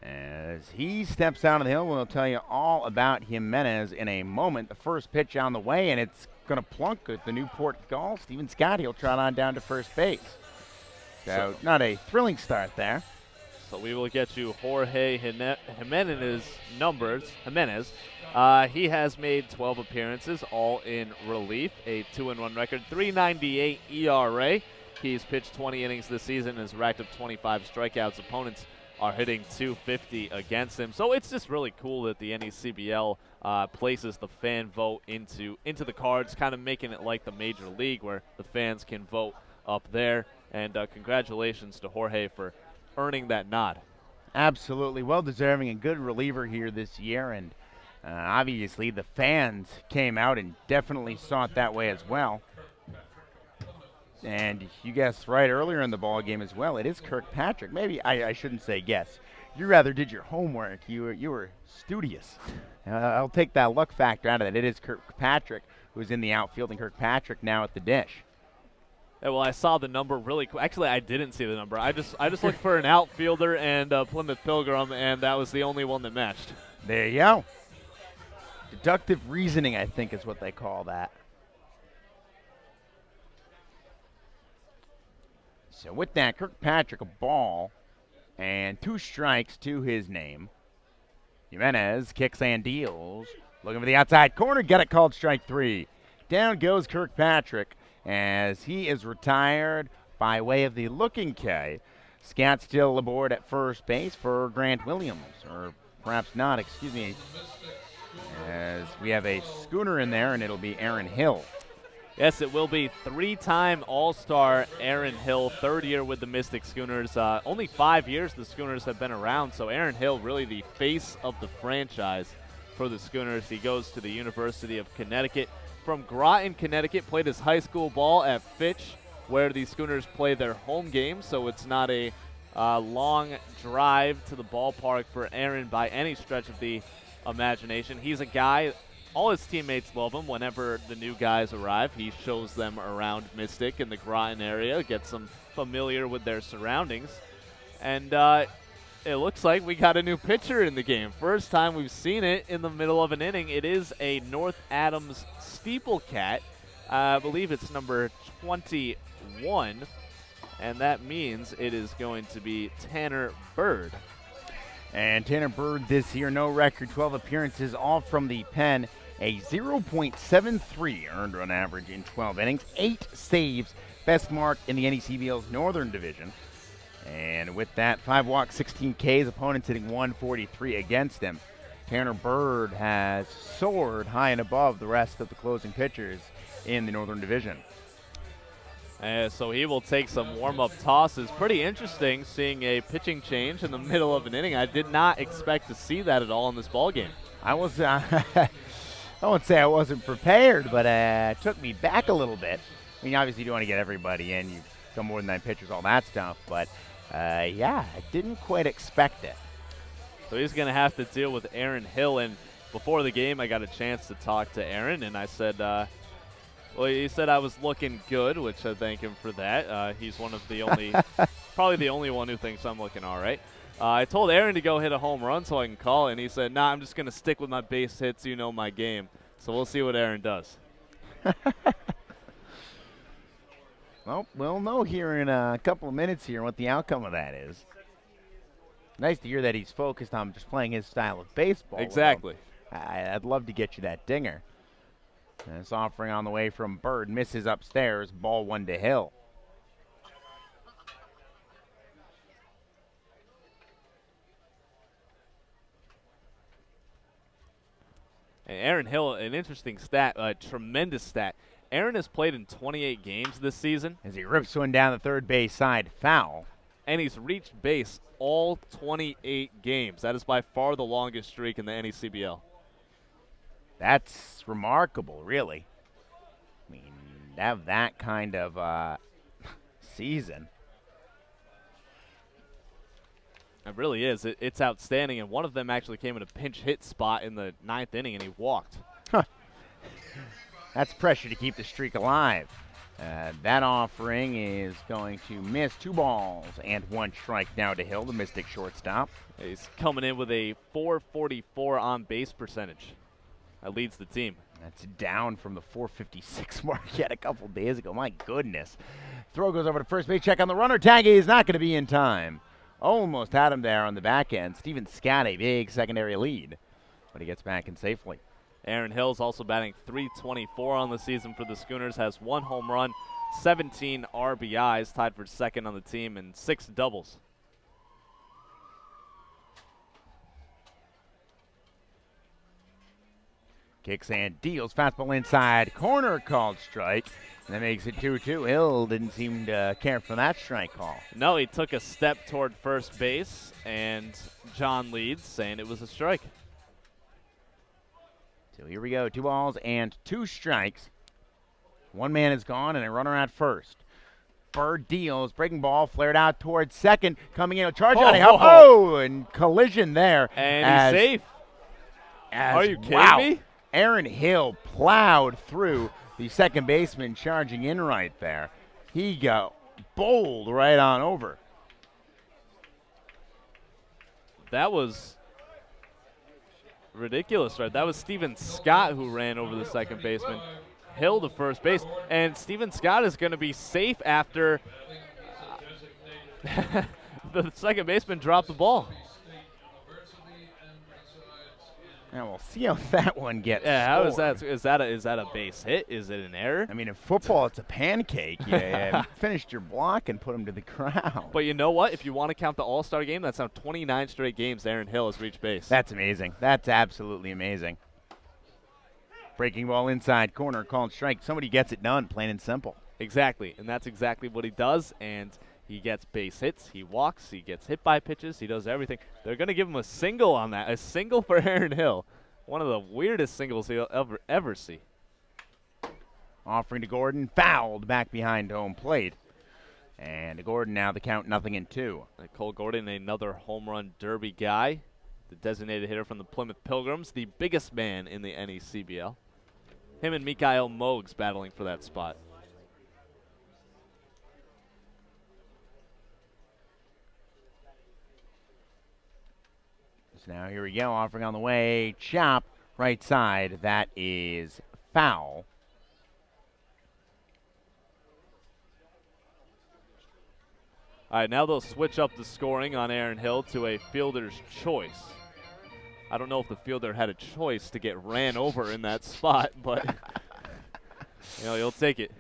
As he steps out of the hill, we'll tell you all about Jimenez in a moment. The first pitch on the way, and it's going to plunk at the Newport Gulls. Steven Scott, he'll trot on down to first base. So not a thrilling start there. So we will get you Jorge Jimenez numbers. He has made 12 appearances, all in relief, a 2-1 record, 3.98 ERA. He's pitched 20 innings this season and has racked up 25 strikeouts. Opponents are hitting 250 against him. So it's just really cool that the NECBL places the fan vote into the cards, kind of making it like the Major League where the fans can vote up there. And congratulations to Jorge for earning that nod. Absolutely. Well-deserving and good reliever here this year. And obviously the fans came out and definitely saw it that way as well. And you guessed right earlier in the ball game as well. It is Kirkpatrick. Maybe I shouldn't say guess. You rather did your homework. You were studious. I'll take that luck factor out of it. It is Kirkpatrick who's in the outfield, and Kirkpatrick now at the dish. Yeah, well, I saw the number really quick. Actually, I didn't see the number. I just looked for an outfielder and Plymouth Pilgrim, and that was the only one that matched. There you go. Deductive reasoning, I think, is what they call that. So with that, Kirkpatrick a ball and 2 strikes to his name. Jimenez kicks and deals. Looking for the outside corner. Got it called strike 3. Down goes Kirkpatrick as he is retired by way of the looking K. Scott still aboard at first base for Grant Williams. Or perhaps not, excuse me. As we have a Schooner in there, and it'll be Aaron Hill. Yes, it will be 3-time All-Star Aaron Hill, 3rd year with the Mystic Schooners. Only 5 years the Schooners have been around, so Aaron Hill really the face of the franchise for the Schooners. He goes to the University of Connecticut. From Groton, Connecticut, played his high school ball at Fitch, where the Schooners play their home games, so it's not a long drive to the ballpark for Aaron by any stretch of the imagination. He's a guy... All his teammates love him. Whenever the new guys arrive, he shows them around Mystic in the Groton area, gets them familiar with their surroundings. And it looks like we got a new pitcher in the game. First time we've seen it in the middle of an inning. It is a North Adams Steeple Cat. I believe it's number 21. And that means it is going to be Tanner Bird. And Tanner Bird this year, no record, 12 appearances, all from the pen. A 0.73 earned run average in 12 innings, 8 saves, best mark in the NECBL's Northern Division. And with that, 5 walks, 16 Ks, opponents hitting 143 against him. Tanner Bird has soared high and above the rest of the closing pitchers in the Northern Division. So he will take some warm-up tosses. Pretty interesting seeing a pitching change in the middle of an inning. I did not expect to see that at all in this ballgame. I was, I won't say I wasn't prepared, but it took me back a little bit. I mean, obviously you don't want to get everybody in. You go more than 9 pitchers, all that stuff. But, yeah, I didn't quite expect it. So he's going to have to deal with Aaron Hill. And before the game, I got a chance to talk to Aaron, and I said, well, he said I was looking good, which I thank him for that. He's one of the only, probably the only one who thinks I'm looking all right. I told Aaron to go hit a home run so I can call it, and he said, nah, I'm just going to stick with my base hits. You know my game. So we'll see what Aaron does. Well, we'll know here in a couple of minutes here what the outcome of that is. Nice to hear that he's focused on just playing his style of baseball. Exactly. I'd love to get you that dinger. And this offering on the way from Bird misses upstairs. Ball 1 to Hill. And Aaron Hill, an interesting stat, a tremendous stat. Aaron has played in 28 games this season. As he rips one down the third base side, foul. And he's reached base all 28 games. That is by far the longest streak in the NECBL. That's remarkable, really. I mean, to have that kind of season. It really is. It's outstanding, and one of them actually came in a pinch hit spot in the 9th inning, and he walked. Huh. That's pressure to keep the streak alive. That offering is going to miss 2 balls and 1 strike now to Hill, the Mystic shortstop. He's coming in with a .444 on-base percentage. That leads the team. That's down from the .456 mark he had a couple days ago. My goodness. Throw goes over to first base. Check on the runner. Tag is not going to be in time. Almost had him there on the back end. Steven Scott, a big secondary lead, but he gets back in safely. Aaron Hill's also batting .324 on the season for the Schooners, has 1 home run, 17 RBIs, tied for second on the team, and 6 doubles. Kicks and deals. Fastball inside. Corner called strike. And that makes it 2-2. Hill didn't seem to care for that strike call. No, he took a step toward first base, and John leads, saying it was a strike. So here we go. 2 balls and 2 strikes. 1 man is gone and a runner at first. Bird deals. Breaking ball flared out towards second. Coming in a charge on a and collision there. And he's safe. Are you kidding me? Aaron Hill plowed through the second baseman charging in right there. He got bowled right on over. That was ridiculous, right? That was Steven Scott who ran over the second baseman. Hill to first base. And Steven Scott is going to be safe after the second baseman dropped the ball. Now we'll see how that one gets. Yeah, how is scored. that? Is that a base hit? Is it an error? I mean, in football, it's a pancake. You finished your block and put him to the ground. But you know what? If you want to count the All-Star game, that's now 29 straight games Aaron Hill has reached base. That's amazing. That's absolutely amazing. Breaking ball inside corner, called strike. Somebody gets it done, plain and simple. Exactly, and that's exactly what he does, and he gets base hits, he walks, he gets hit by pitches, he does everything. They're going to give him a single on that, a single for Aaron Hill. One of the weirdest singles you'll ever see. Offering to Gordon, fouled back behind home plate. And to Gordon now the count 0-2. Cole Gordon, another home run derby guy, the designated hitter from the Plymouth Pilgrims, the biggest man in the NECBL. Him and Mikhail Mogs battling for that spot. So now here we go, offering on the way, chop, right side, that is foul. All right, now they'll switch up the scoring on Aaron Hill to a fielder's choice. I don't know if the fielder had a choice to get ran over in that spot, but you know, he'll take it.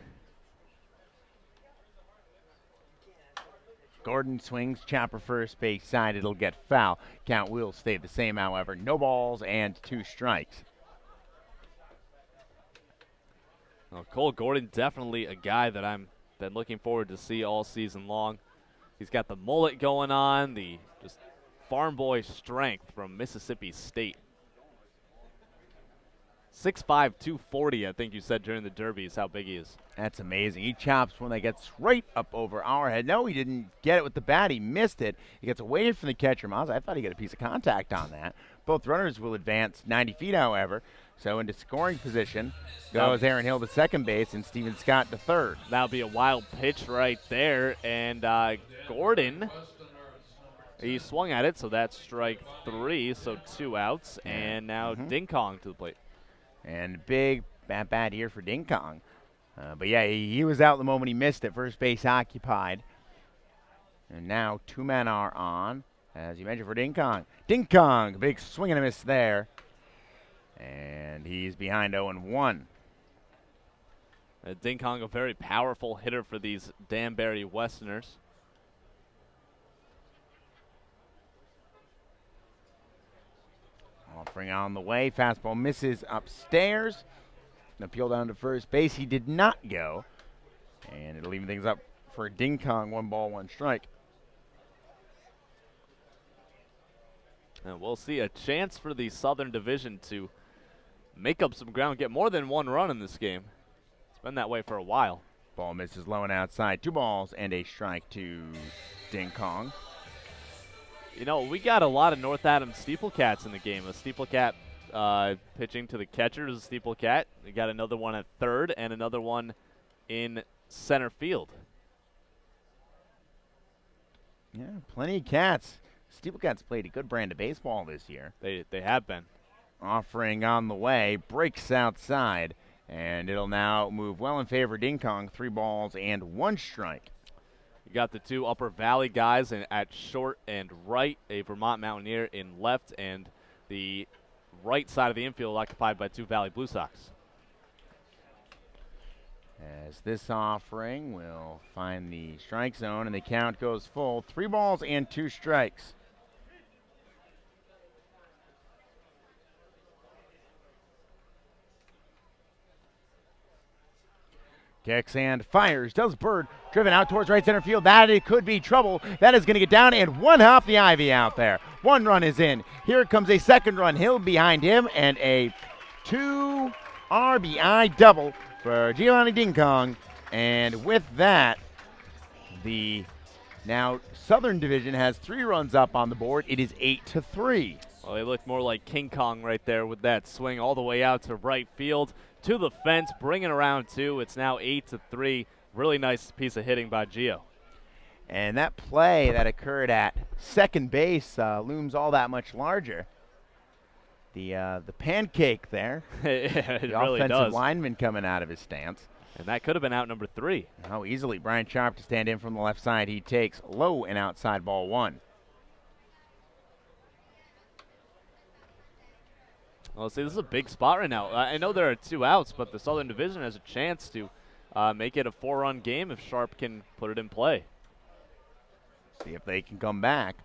Gordon swings, chopper first base side, it'll get foul. Count will stay the same, however. No balls and 2 strikes. Well, Cole Gordon, definitely a guy that I'm been looking forward to see all season long. He's got the mullet going on, the just farm boy strength from Mississippi State. 6'5", 240, I think you said during the Derby is how big he is. That's amazing. He chops one that gets right up over our head. No, he didn't get it with the bat. He missed it. He gets away from the catcher, Miles. I thought he got a piece of contact on that. Both runners will advance 90 feet, however. So into scoring position goes Aaron Hill to second base and Steven Scott to third. That'll be a wild pitch right there. And Gordon, he swung at it, so that's strike 3, so 2 outs. And now Ding Kong to the plate. And big bat here for Ding Kong. But yeah, he was out the moment he missed it. First base occupied. And now 2 men are on, as you mentioned, for Ding Kong. Ding Kong, big swing and a miss there. And he's behind 0-1. Ding Kong, a very powerful hitter for these Danbury Westerners. Offering on the way. Fastball misses upstairs. Appeal down to first base. He did not go. And it'll even things up for Ding Kong. 1 ball, 1 strike. And we'll see a chance for the Southern Division to make up some ground, get more than one run in this game. It's been that way for a while. Ball misses low and outside. 2 balls and a strike to Ding Kong. You know, we got a lot of North Adams Steeplecats in the game. A Steeplecat pitching to the catcher is a Steeplecat. We got another one at third and another one in center field. Yeah, plenty of cats. Steeplecats played a good brand of baseball this year. They have been. Offering on the way, breaks outside, and it'll now move well in favor of Ding Kong. 3 balls and 1 strike. You got the 2 Upper Valley guys at short and right, a Vermont Mountaineer in left, and the right side of the infield occupied by 2 Valley Blue Sox. As this offering will find the strike zone, and the count goes full. 3 balls and 2 strikes. Kicks and fires. Does Bird. Driven out towards right center field. That it could be trouble. That is going to get down and one hop the ivy out there. 1 run is in. Here comes a second run. Hill behind him and a 2 RBI double for Giovanni Ding Kong. And with that, the now Southern Division has 3 runs up on the board. It is 8-3. Well, they look more like King Kong right there with that swing all the way out to right field. To the fence, bringing around 2. It's now 8-3. Really nice piece of hitting by Gio. And that play that occurred at second base looms all that much larger. The pancake there. It the really offensive does. lineman coming out of his stance. And that could have been out number 3. How easily Brian Sharp to stand in from the left side. He takes low and outside ball 1. Well, see, this is a big spot right now. I know there are 2 outs, but the Southern Division has a chance to make it a 4-run game if Sharp can put it in play. See if they can come back.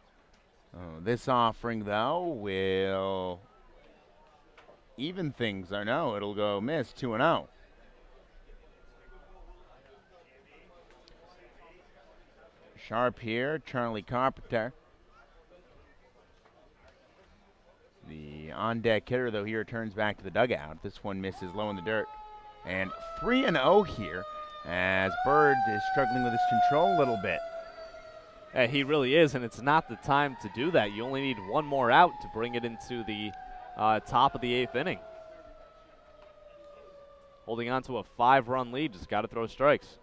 This offering, though, will even things. Or no, it'll go miss 2-0. Sharp here, Charlie Carpenter. The on-deck hitter, though, he returns back to the dugout. This one misses low in the dirt. And 3-0 here as Bird is struggling with his control a little bit. Yeah, he really is, and it's not the time to do that. You only need 1 more out to bring it into the top of the 8th inning. Holding on to a 5-run lead, just got to throw strikes.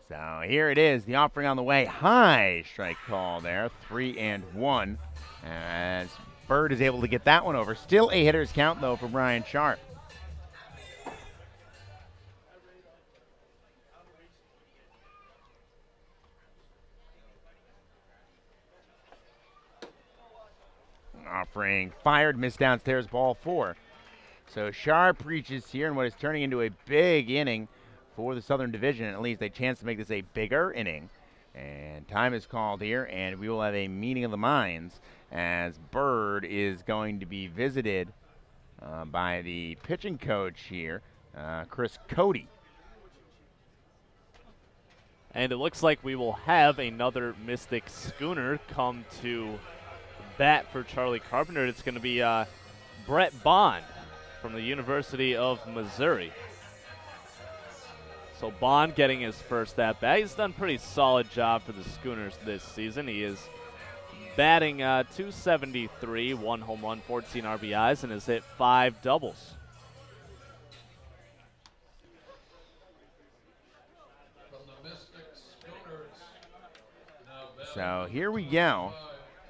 So here it is, the offering on the way. High strike call there, 3-1 as Bird is able to get that one over. Still a hitter's count, though, for Brian Sharp. Offering fired, missed downstairs, ball 4. So Sharp reaches here in what is turning into a big inning for the Southern Division. At least a chance to make this a bigger inning. And time is called here, and we will have a meeting of the minds as Bird is going to be visited by the pitching coach here, Chris Cody. And it looks like we will have another Mystic Schooner come to bat for Charlie Carpenter. It's going to be Brett Bond from the University of Missouri. So Bond getting his first at-bat. He's done a pretty solid job for the Schooners this season. He is batting .273, 1 home run, 14 RBIs, and has hit 5 doubles. So here we go.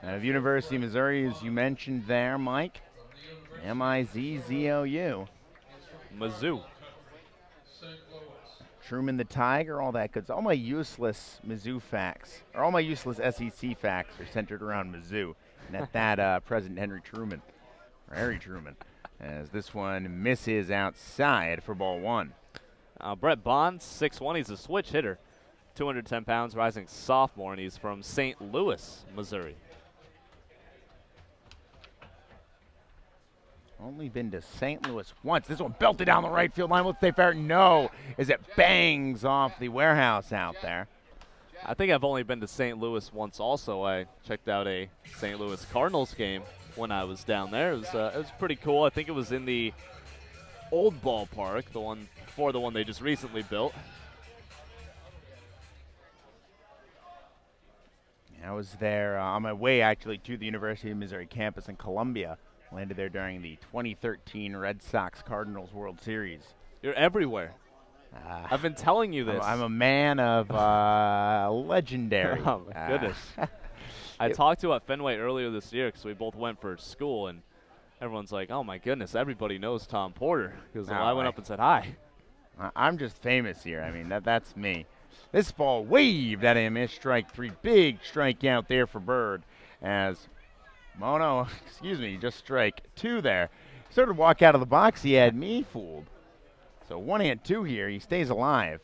Out of University of Missouri, as you mentioned there, Mike. Mizzou. Mizzou. Truman the Tiger, all that good stuff. All my useless Mizzou facts, or all my useless SEC facts are centered around Mizzou. And at that, President Harry Truman, as this one misses outside for ball 1. Brett Bond, 6'1", he's a switch hitter. 210 pounds, rising sophomore, and he's from St. Louis, Missouri. Only been to St. Louis once. This one belted down the right field line. Will it stay fair? No, as it bangs off the warehouse out there. I think I've only been to St. Louis once also. I checked out a St. Louis Cardinals game when I was down there. It was pretty cool. I think it was in the old ballpark, the one before the one they just recently built. I was there on my way actually to the University of Missouri campus in Columbia. Landed there during the 2013 Red Sox Cardinals World Series. You're everywhere. I've been telling you this. I'm a man of legendary. Oh, my goodness. I talked to at Fenway earlier this year because we both went for school, and everyone's like, oh, my goodness, everybody knows Tom Porter. Because I went up and said hi. I'm just famous here. I mean, that's me. This ball waved at him. Is strike three. Big strikeout there for Bird as Mono, just strike two there. Started to walk out of the box. He had me fooled. So 1-2 here. He stays alive.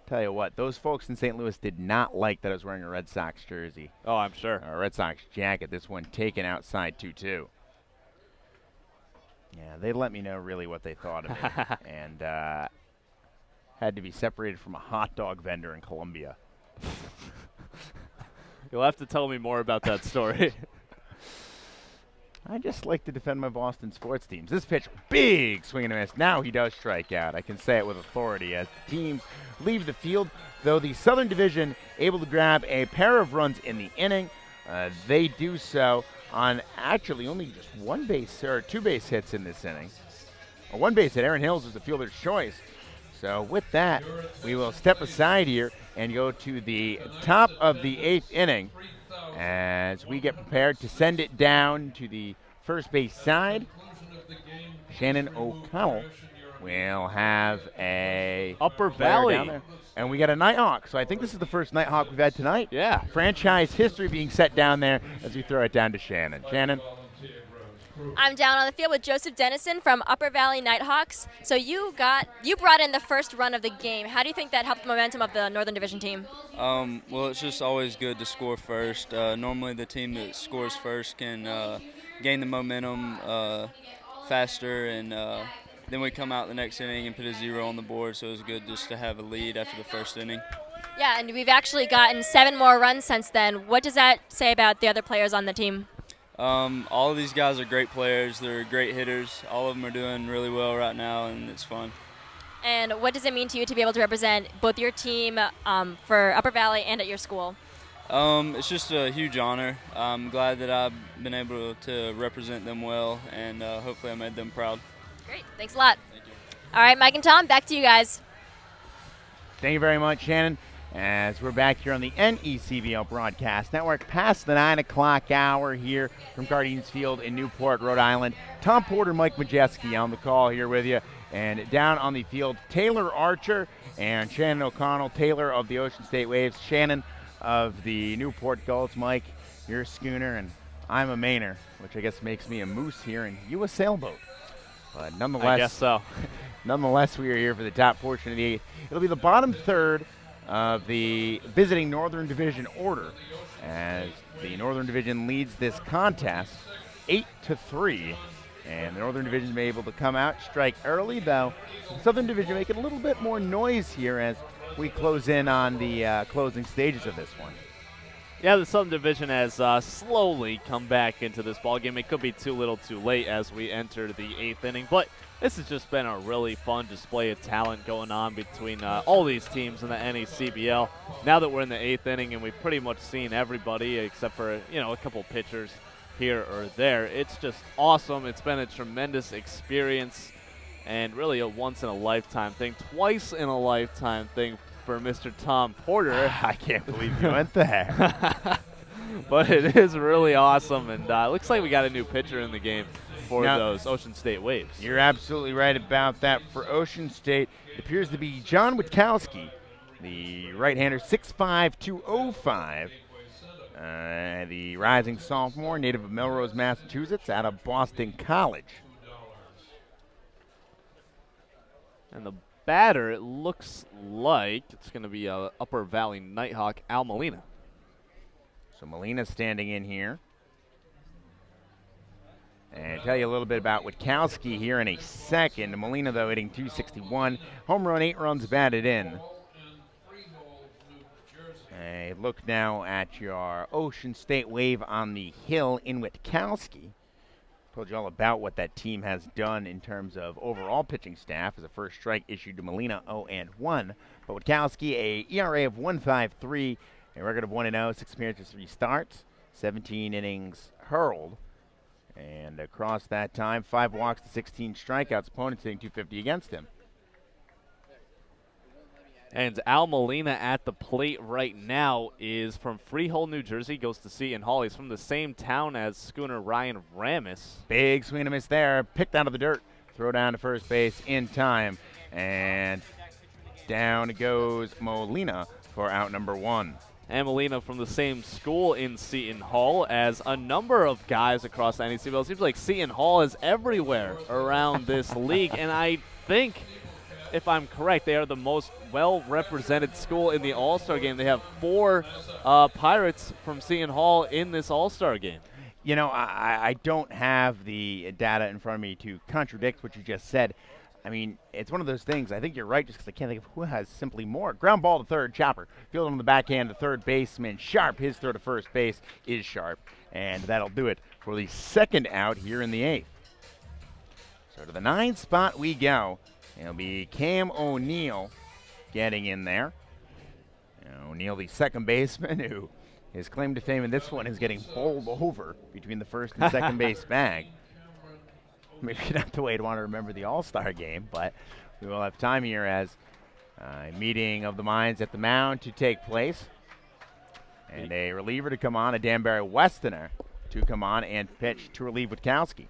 Tell you what, those folks in St. Louis did not like that I was wearing a Red Sox jersey. Oh, I'm sure. A Red Sox jacket. This one taken outside 2-2. Yeah, they let me know really what they thought of it. And had to be separated from a hot dog vendor in Columbia. You'll have to tell me more about that story. I just like to defend my Boston sports teams. This pitch, big swing and a miss. Now he does strike out. I can say it with authority as the teams leave the field. Though the Southern Division able to grab a pair of runs in the inning, they do so on actually only just two base hits in this inning. A one base hit. Aaron Hills was the fielder's choice. So with that, we will step aside here and go to the top of the 8th inning as we get prepared to send it down to the first base side. Shannon O'Connell will have a Upper player Valley down there. And we got a Nighthawk. So I think this is the first Nighthawk we've had tonight. Yeah. Franchise history being set down there as we throw it down to Shannon. Shannon? I'm down on the field with Joseph Dennison from Upper Valley Nighthawks. So you brought in the first run of the game. How do you think that helped the momentum of the Northern Division team? Well, it's just always good to score first. Normally the team that scores first can gain the momentum faster, and then we come out the next inning and put a 0 on the board, so it was good just to have a lead after the first inning. Yeah, and we've actually gotten 7 more runs since then. What does that say about the other players on the team? All of these guys are great players. They're great hitters. All of them are doing really well right now, and it's fun. And what does it mean to you to be able to represent both your team for Upper Valley and at your school? It's just a huge honor. I'm glad that I've been able to represent them well, and hopefully I made them proud. Great. Thanks a lot. Thank you. All right, Mike and Tom, back to you guys. Thank you very much, Shannon. As we're back here on the NECBL Broadcast Network, past the 9 o'clock hour here from Guardians Field in Newport, Rhode Island. Tom Porter, Mike Majeski on the call here with you. And down on the field, Taylor Archer and Shannon O'Connell. Taylor of the Ocean State Waves, Shannon of the Newport Gulls. Mike, you're a schooner, and I'm a Mainer, which I guess makes me a moose here, and you a sailboat. But nonetheless, I guess so. Nonetheless, we are here for the top portion of the 8th. It'll be the bottom third of the visiting Northern Division order as the Northern Division leads this contest 8-3, and the Northern Division may be able to come out, strike early, though the Southern Division making a little bit more noise here as we close in on the closing stages of this one. Yeah, the Southern Division has slowly come back into this ballgame. It could be too little too late as we enter the 8th inning, but this has just been a really fun display of talent going on between all these teams in the NECBL. Now that we're in the 8th inning and we've pretty much seen everybody except for, a couple pitchers here or there, it's just awesome. It's been a tremendous experience and really a once-in-a-lifetime thing, twice-in-a-lifetime thing for Mr. Tom Porter. I can't believe you went there. But it is really awesome, and it looks like we got a new pitcher in the game for those Ocean State Waves. You're absolutely right about that. For Ocean State, it appears to be John Witkowski, the right-hander, 6'5", 205. The rising sophomore, native of Melrose, Massachusetts, out of Boston College. And the batter, it looks like it's going to be Upper Valley Nighthawk, Al Molina. So Molina standing in here. And tell you a little bit about Witkowski here in a second. Molina, though, hitting .261. Home run, 8 runs batted in. A look now at your Ocean State Wave on the hill in Witkowski. Told you all about what that team has done in terms of overall pitching staff as a first strike issued to Molina 0-1. But Witkowski, a ERA of 1.53, a record of 1-0, 6 appearances, 3 starts, 17 innings hurled. And across that time, 5 walks to 16 strikeouts, opponents hitting .250 against him. And Al Molina at the plate right now is from Freehold, New Jersey, goes to Seton Hall. He's from the same town as Schooner Ryan Ramis. Big swing and a miss there, picked out of the dirt. Throw down to first base in time. And down goes Molina for out number 1. And Molina from the same school in Seton Hall as a number of guys across the NECBL. It seems like Seton Hall is everywhere around this league. And I think, if I'm correct, they are the most well-represented school in the All-Star game. They have 4 Pirates from Seton Hall in this All-Star game. You know, I don't have the data in front of me to contradict what you just said. I mean, it's one of those things. I think you're right just because I can't think of who has simply more. Ground ball to third, Chopper. Field on the backhand to third baseman, Sharp. His throw to first base is Sharp. And that'll do it for the second out here in the 8th. So to the 9th spot we go. It'll be Cam O'Neill getting in there. O'Neill, the second baseman, who his claim to fame in this one is getting bowled over between the first and second base bag. Maybe not the way to want to remember the All-Star game, but we will have time here as a meeting of the minds at the mound to take place. And a reliever to come on, a Danbury Westerner to come on and pitch to relieve Witkowski.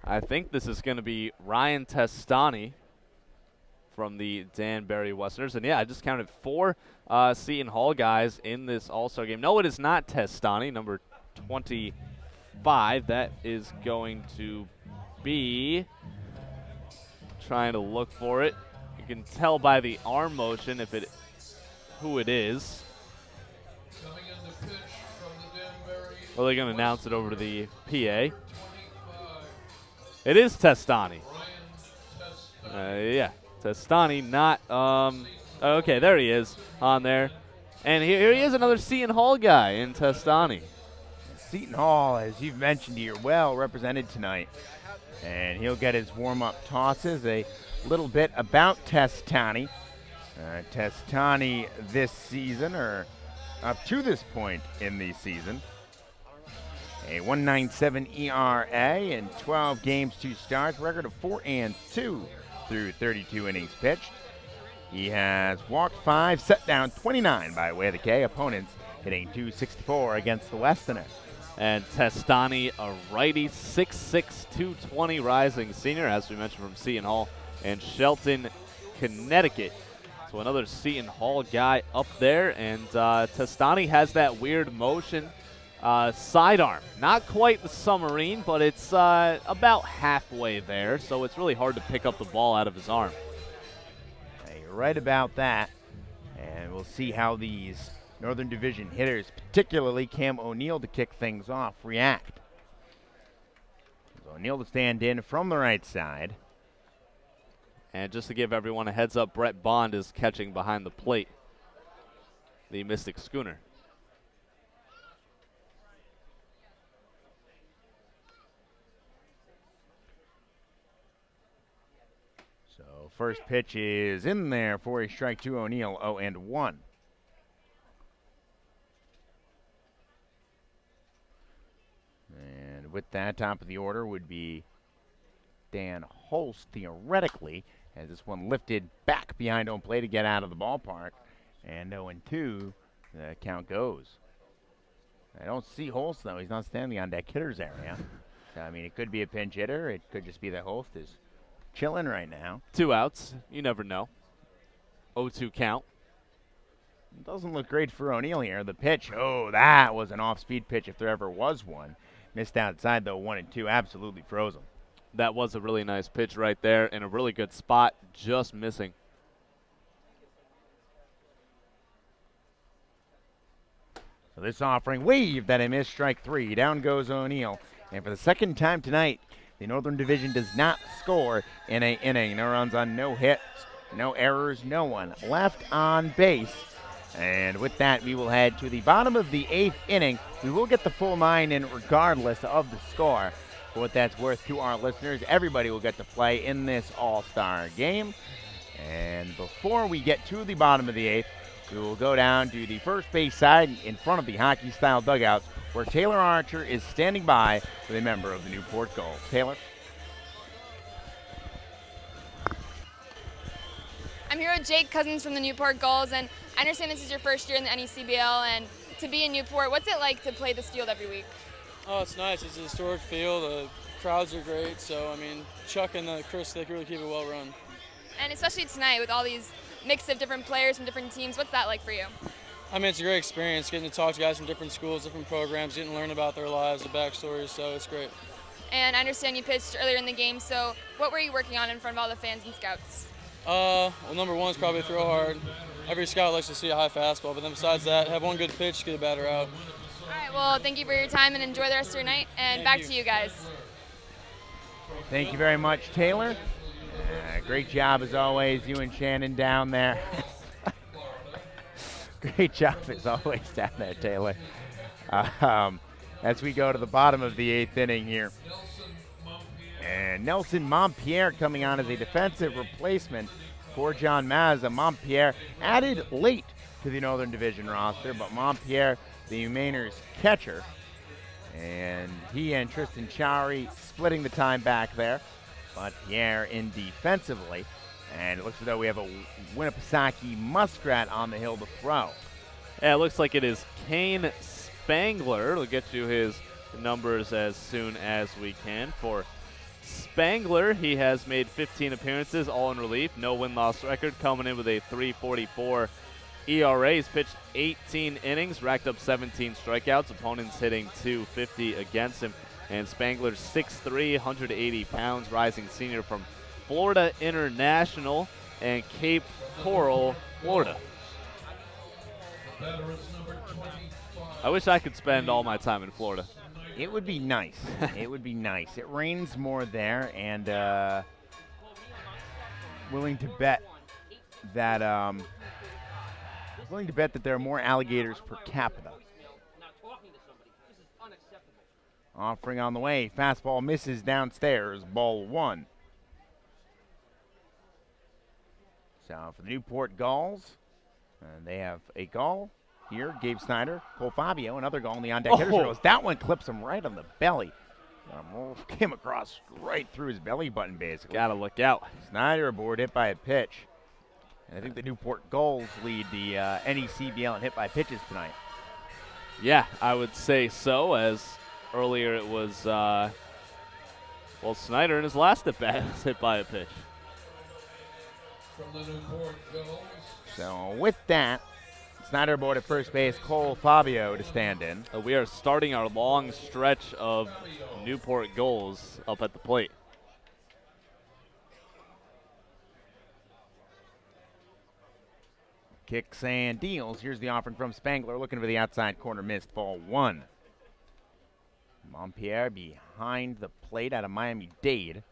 I think this is going to be Ryan Testani from the Danbury Westerners. And, yeah, I just counted 4 Seton Hall guys in this All-Star game. No, it is not Testani, number 25. That is going to be, trying to look for it. You can tell by the arm motion who it is. Well, they're going to announce it over to the PA. It is Testani. Yeah, Testani, not, okay, there he is on there. And here he is, another Seton Hall guy in Testani. Seton Hall, as you've mentioned here, well represented tonight. And he'll get his warm-up tosses. A little bit about Testani. Testani this season, or up to this point in the season, a 1.97 ERA in 12 games, 2 starts, record of 4-2 through 32 innings pitched. He has walked 5, set down 29 by way of the K. Opponents hitting .264 against the Westerners. And Testani, a righty, 6'6", 220 rising senior, as we mentioned, from Seton Hall and Shelton, Connecticut. So another Seton Hall guy up there, and Testani has that weird motion sidearm. Not quite the submarine, but it's about halfway there, so it's really hard to pick up the ball out of his arm. Hey, you're right about that, and we'll see how these Northern Division hitters, particularly Cam O'Neill to kick things off, react. So O'Neill to stand in from the right side. And just to give everyone a heads up, Brett Bond is catching behind the plate, the Mystic Schooner. So first pitch is in there for a strike to O'Neill, 0-1. And with that, top of the order would be Dan Holst, theoretically, as this one lifted back behind home plate to get out of the ballpark. And 0-2, the count goes. I don't see Holst, though. He's not standing on that hitter's area. So, I mean, it could be a pinch hitter. It could just be that Holst is chilling right now. 2 outs. You never know. 0-2 count. Doesn't look great for O'Neill here. The pitch, oh, that was an off-speed pitch if there ever was one. Missed outside, though, 1-2, absolutely frozen. That was a really nice pitch right there in a really good spot, just missing. So this offering waved that a missed, strike 3. Down goes O'Neill. And for the second time tonight, the Northern Division does not score in an inning. No runs on no hits, no errors, no one left on base. And with that, we will head to the bottom of the 8th inning. We will get the full 9 in regardless of the score. For what that's worth to our listeners, everybody will get to play in this all-star game. And before we get to the bottom of the 8th, we will go down to the first base side in front of the hockey-style dugouts, where Taylor Archer is standing by with a member of the Newport Gulls. Taylor? I'm here with Jake Cousins from the Newport Gulls, and I understand this is your first year in the NECBL, and to be in Newport, what's it like to play this field every week? Oh, it's nice. It's a historic field. The crowds are great. So, I mean, Chuck and Chris, they really keep it well run. And especially tonight with all these mix of different players from different teams, what's that like for you? I mean, it's a great experience getting to talk to guys from different schools, different programs, getting to learn about their lives, their backstories, so it's great. And I understand you pitched earlier in the game, so what were you working on in front of all the fans and scouts? Well, number one is probably throw hard. Every scout likes to see a high fastball, but then besides that, have one good pitch, get a batter out. All right, well, thank you for your time and enjoy the rest of your night, and back to you guys. Thank you very much, Taylor. Great job as always, you and Shannon down there. Great job as always down there, Taylor. As we go to the bottom of the 8th inning here. And Nelson Montpierre coming on as a defensive replacement for John Mazza. Montpierre added late to the Northern Division roster, but Montpierre, the Mainers catcher, and he and Tristan Chowry splitting the time back there. But Pierre in defensively, and it looks as though we have a Winnipesaukee Muskrat on the hill to throw. Yeah, it looks like it is Kane Spangler. We'll get you his numbers as soon as we can. For Spangler, he has made 15 appearances, all in relief. No win-loss record, coming in with a 3.44 ERA. He's pitched 18 innings, racked up 17 strikeouts. Opponents hitting .250 against him. And Spangler's 6'3", 180 pounds, rising senior from Florida International and Cape Coral, Florida. I wish I could spend all my time in Florida. It would be nice. It would be nice. It rains more there, and willing to bet that there are more alligators per capita. Offering on the way. Fastball misses downstairs. Ball 1. So for the Newport Gulls, and they have a Gull here. Gabe Snyder, Cole Fabio, another Gull in the on-deck hitters rows. That one clips him right on the belly. Came across right through his belly button, basically. Gotta look out. Snyder aboard, hit by a pitch. And I think the Newport Gulls lead the NECBL in hit by pitches tonight. Yeah, I would say so, as earlier it was, Snyder in his last at-bat was hit by a pitch. From the Newport Gulls. So with that, Snyder aboard at first base, Cole Fabio to stand in. We are starting our long stretch of Newport Gulls up at the plate. Kicks and deals. Here's the offering from Spangler, looking for the outside corner, missed. Ball 1. Montpierre behind the plate out of Miami-Dade.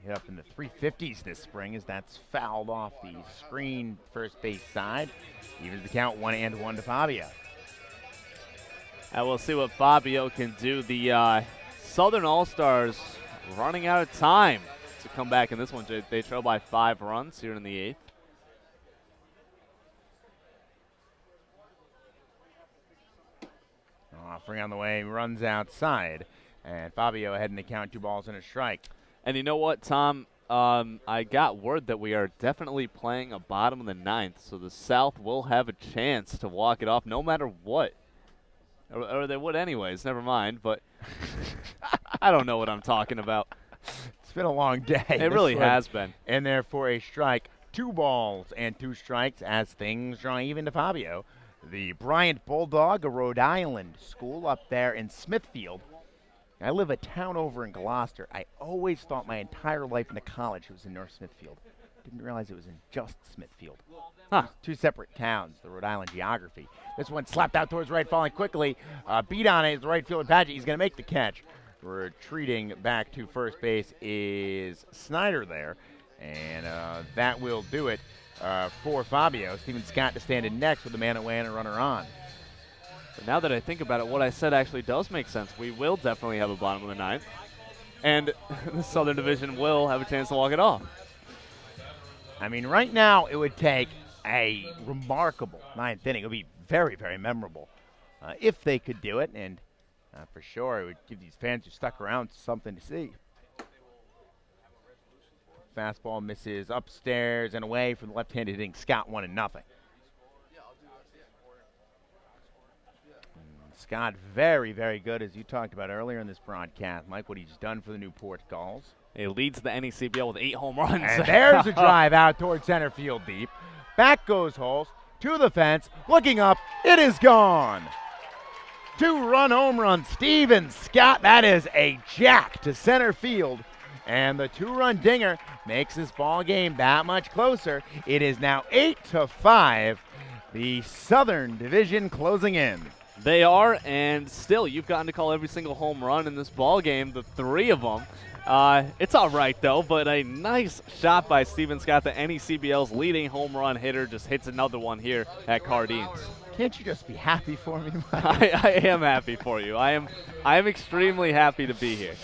Hit up in the 350s this spring as that's fouled off the screen first base side. Evens the count, 1-1 to Fabio. And we'll see what Fabio can do. The Southern All-Stars running out of time to come back in this one. They trail by 5 runs here in the 8th. Offering on the way, runs outside. And Fabio ahead in the count, 2 balls and a strike. And you know what, Tom? I got word that we are definitely playing a bottom of the 9th, so the South will have a chance to walk it off no matter what. Or they would anyways, never mind, but I don't know what I'm talking about. It's been a long day. It really has been. And there for a strike, 2 balls and 2 strikes as things draw even to Fabio. The Bryant Bulldog, a Rhode Island school up there in Smithfield. I live a town over in Gloucester. I always thought my entire life into college it was in North Smithfield. Didn't realize it was in just Smithfield. Huh. 2 separate towns, the Rhode Island geography. This one slapped out towards right, falling quickly. Beat on it is the right fielder, Padgett. He's going to make the catch. Retreating back to first base is Snyder there. And that will do it for Fabio. Steven Scott to stand in next with the man away and a runner on. But now that I think about it, what I said actually does make sense. We will definitely have a bottom of the ninth, and the Southern Division will have a chance to walk it off. I mean, right now it would take a remarkable ninth inning. It would be very, very memorable if they could do it, and for sure it would give these fans who stuck around something to see. Fastball misses upstairs and away from the left-handed hitting Scott, 1-0. Scott, very, very good, as you talked about earlier in this broadcast, Mike, what he's done for the Newport Gulls. He leads the NECBL with 8 home runs. And there's a drive out towards center field deep. Back goes Holst to the fence, looking up, it is gone. 2-run home run, Steven Scott. That is a jack to center field. And the 2-run dinger makes this ball game that much closer. It is now 8-5. The Southern Division closing in. They are, and still, you've gotten to call every single home run in this ball game, the 3 of them. It's all right, though, but a nice shot by Steven Scott, the NECBL's leading home run hitter, just hits another one here at Cardines. Can't you just be happy for me, Mike? I am happy for you. I am extremely happy to be here.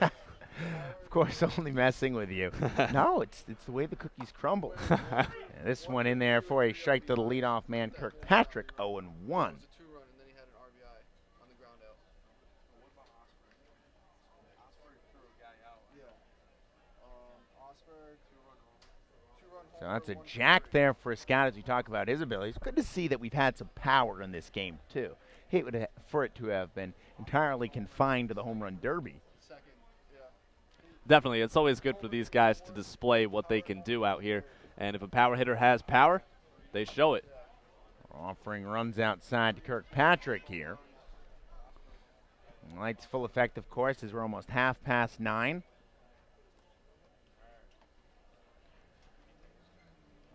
Of course, only messing with you. No, it's the way the cookies crumble. This one in there for a strike to the leadoff man, Kirkpatrick, 0-1. So that's a jack there for Scott as we talk about his abilities. Good to see that we've had some power in this game, too. Hate for it to have been entirely confined to the home run derby. Definitely. It's always good for these guys to display what they can do out here. And if a power hitter has power, they show it. Offering runs outside to Kirkpatrick here. Lights full effect, of course, as we're almost 9:30.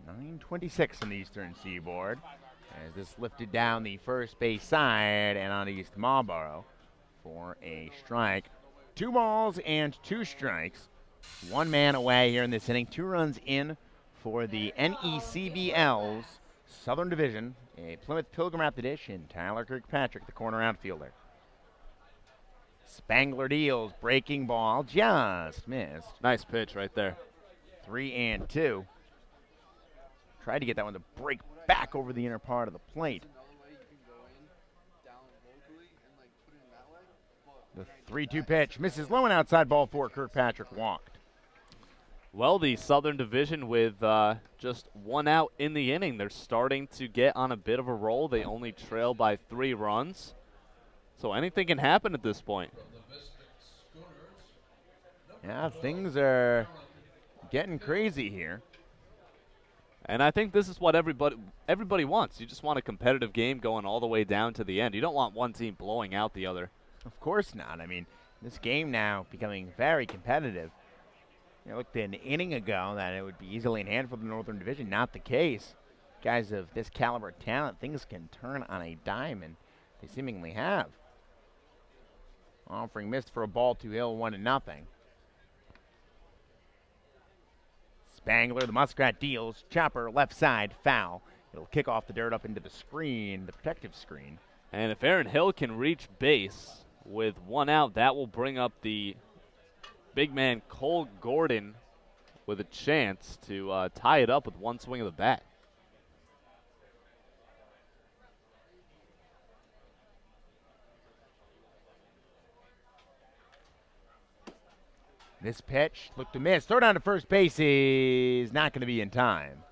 9:26 on the Eastern Seaboard. As this lifted down the first base side and on East Marlboro for a strike. 2 balls and 2 strikes. 1 man away here in this inning. 2 runs in for the NECBL's Southern Division. A Plymouth Pilgrim at the dish and Tyler Kirkpatrick, the corner outfielder. Spangler deals, breaking ball, just missed. Nice pitch right there. 3-2. Tried to get that one to break back over the inner part of the plate. The 3-2 pitch misses low and outside, ball 4. Kirkpatrick walked. Well, the Southern Division with just 1 out in the inning. They're starting to get on a bit of a roll. They only trail by 3 runs. So anything can happen at this point. Yeah, things are getting crazy here. And I think this is what everybody wants. You just want a competitive game going all the way down to the end. You don't want one team blowing out the other. Of course not. I mean, this game now becoming very competitive. You looked an inning ago that it would be easily in hand for the Northern Division. Not the case. Guys of this caliber of talent, things can turn on a dime, and they seemingly have. Offering missed for a ball to Hill, 1-0. Spangler, the Muskrat deals. Chopper, left side, foul. It'll kick off the dirt up into the screen, the protective screen. And if Aaron Hill can reach base with 1 out, that will bring up the big man Cole Gordon with a chance to tie it up with 1 swing of the bat. This pitch looked to miss. Throw down to first base is not going to be in time.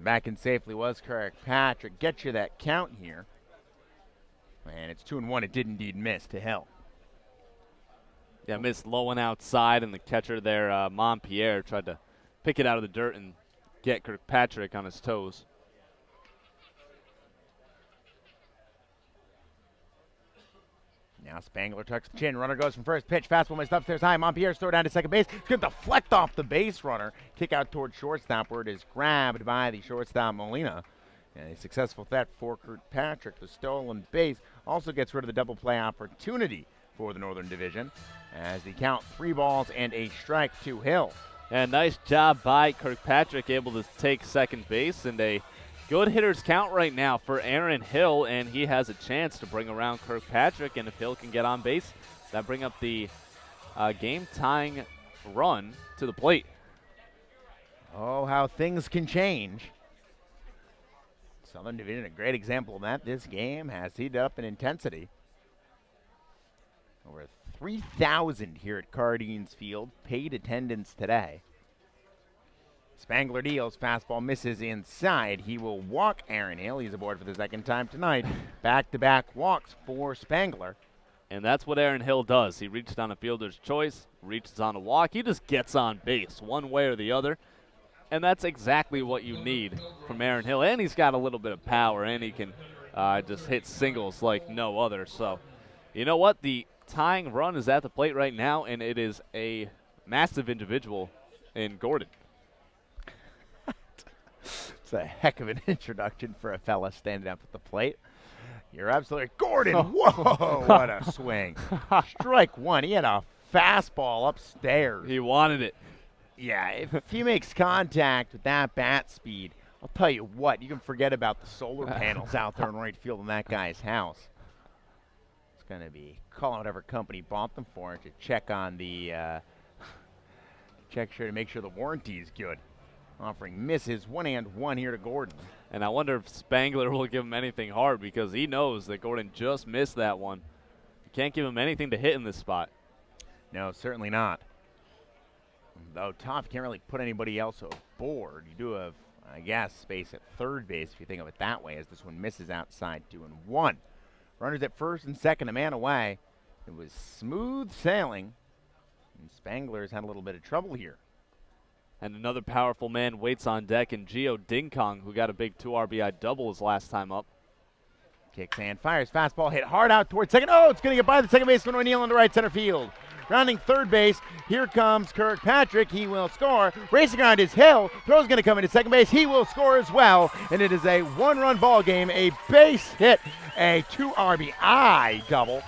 Back in safely was Kirkpatrick. Get you that count here. And it's 2-1. It did indeed miss to Hill. Yeah, missed low and outside, and the catcher there, Montpierre, tried to pick it out of the dirt and get Kirkpatrick on his toes. Now Spangler tucks the chin. Runner goes from first pitch. Fastball missed upstairs high. Montpierre's throw down to second base. It's going to deflect off the base runner. Kick out towards shortstop where it is grabbed by the shortstop Molina. And a successful theft for Kirkpatrick. The stolen base also gets rid of the double play opportunity for the Northern Division as they count 3 balls and a strike to Hill. And nice job by Kirkpatrick, able to take second base, and a Good hitters count right now for Aaron Hill, and he has a chance to bring around Kirkpatrick, and if Hill can get on base, that bring up the game-tying run to the plate. Oh, how things can change. Southern Division, a great example of that. This game has heated up in intensity. Over 3,000 here at Cardines Field. Paid attendance today. Spangler deals, fastball misses inside. He will walk Aaron Hill. He's aboard for the second time tonight. Back-to-back walks for Spangler. And that's what Aaron Hill does. He reached on a fielder's choice, reaches on a walk. He just gets on base one way or the other. And that's exactly what you need from Aaron Hill. And he's got a little bit of power, and he can just hit singles like no other. So, you know what? The tying run is at the plate right now, and it is a massive individual in Gordon. It's a heck of an introduction for a fella standing up at the plate. You're absolutely Gordon. Whoa, what a swing. Strike one. He had a fastball upstairs. He wanted it. Yeah, if he makes contact with that bat speed, I'll tell you what, you can forget about the solar panels out there in right field in that guy's house. It's going to be calling whatever company bought them for it to check on the to make sure the warranty is good. Offering misses 1-1 here to Gordon. And I wonder if Spangler will give him anything hard, because he knows that Gordon just missed that one. You can't give him anything to hit in this spot. No, certainly not. Though tough, can't really put anybody else aboard. You do have, I guess, space at third base if you think of it that way, as this one misses outside 2-1. Runners at first and second, a man away. It was smooth sailing, and Spangler's had a little bit of trouble here. And another powerful man waits on deck in Gio Dingkong, who got a big 2 RBI double his last time up. Kicks and fires. Fastball hit hard out towards second. Oh, it's going to get by the second baseman O'Neill into right center field. Rounding third base, here comes Kirkpatrick. He will score. Racing around is Hill. Throw's going to come into second base. He will score as well. And it is a one-run ball game, a base hit, a 2 RBI double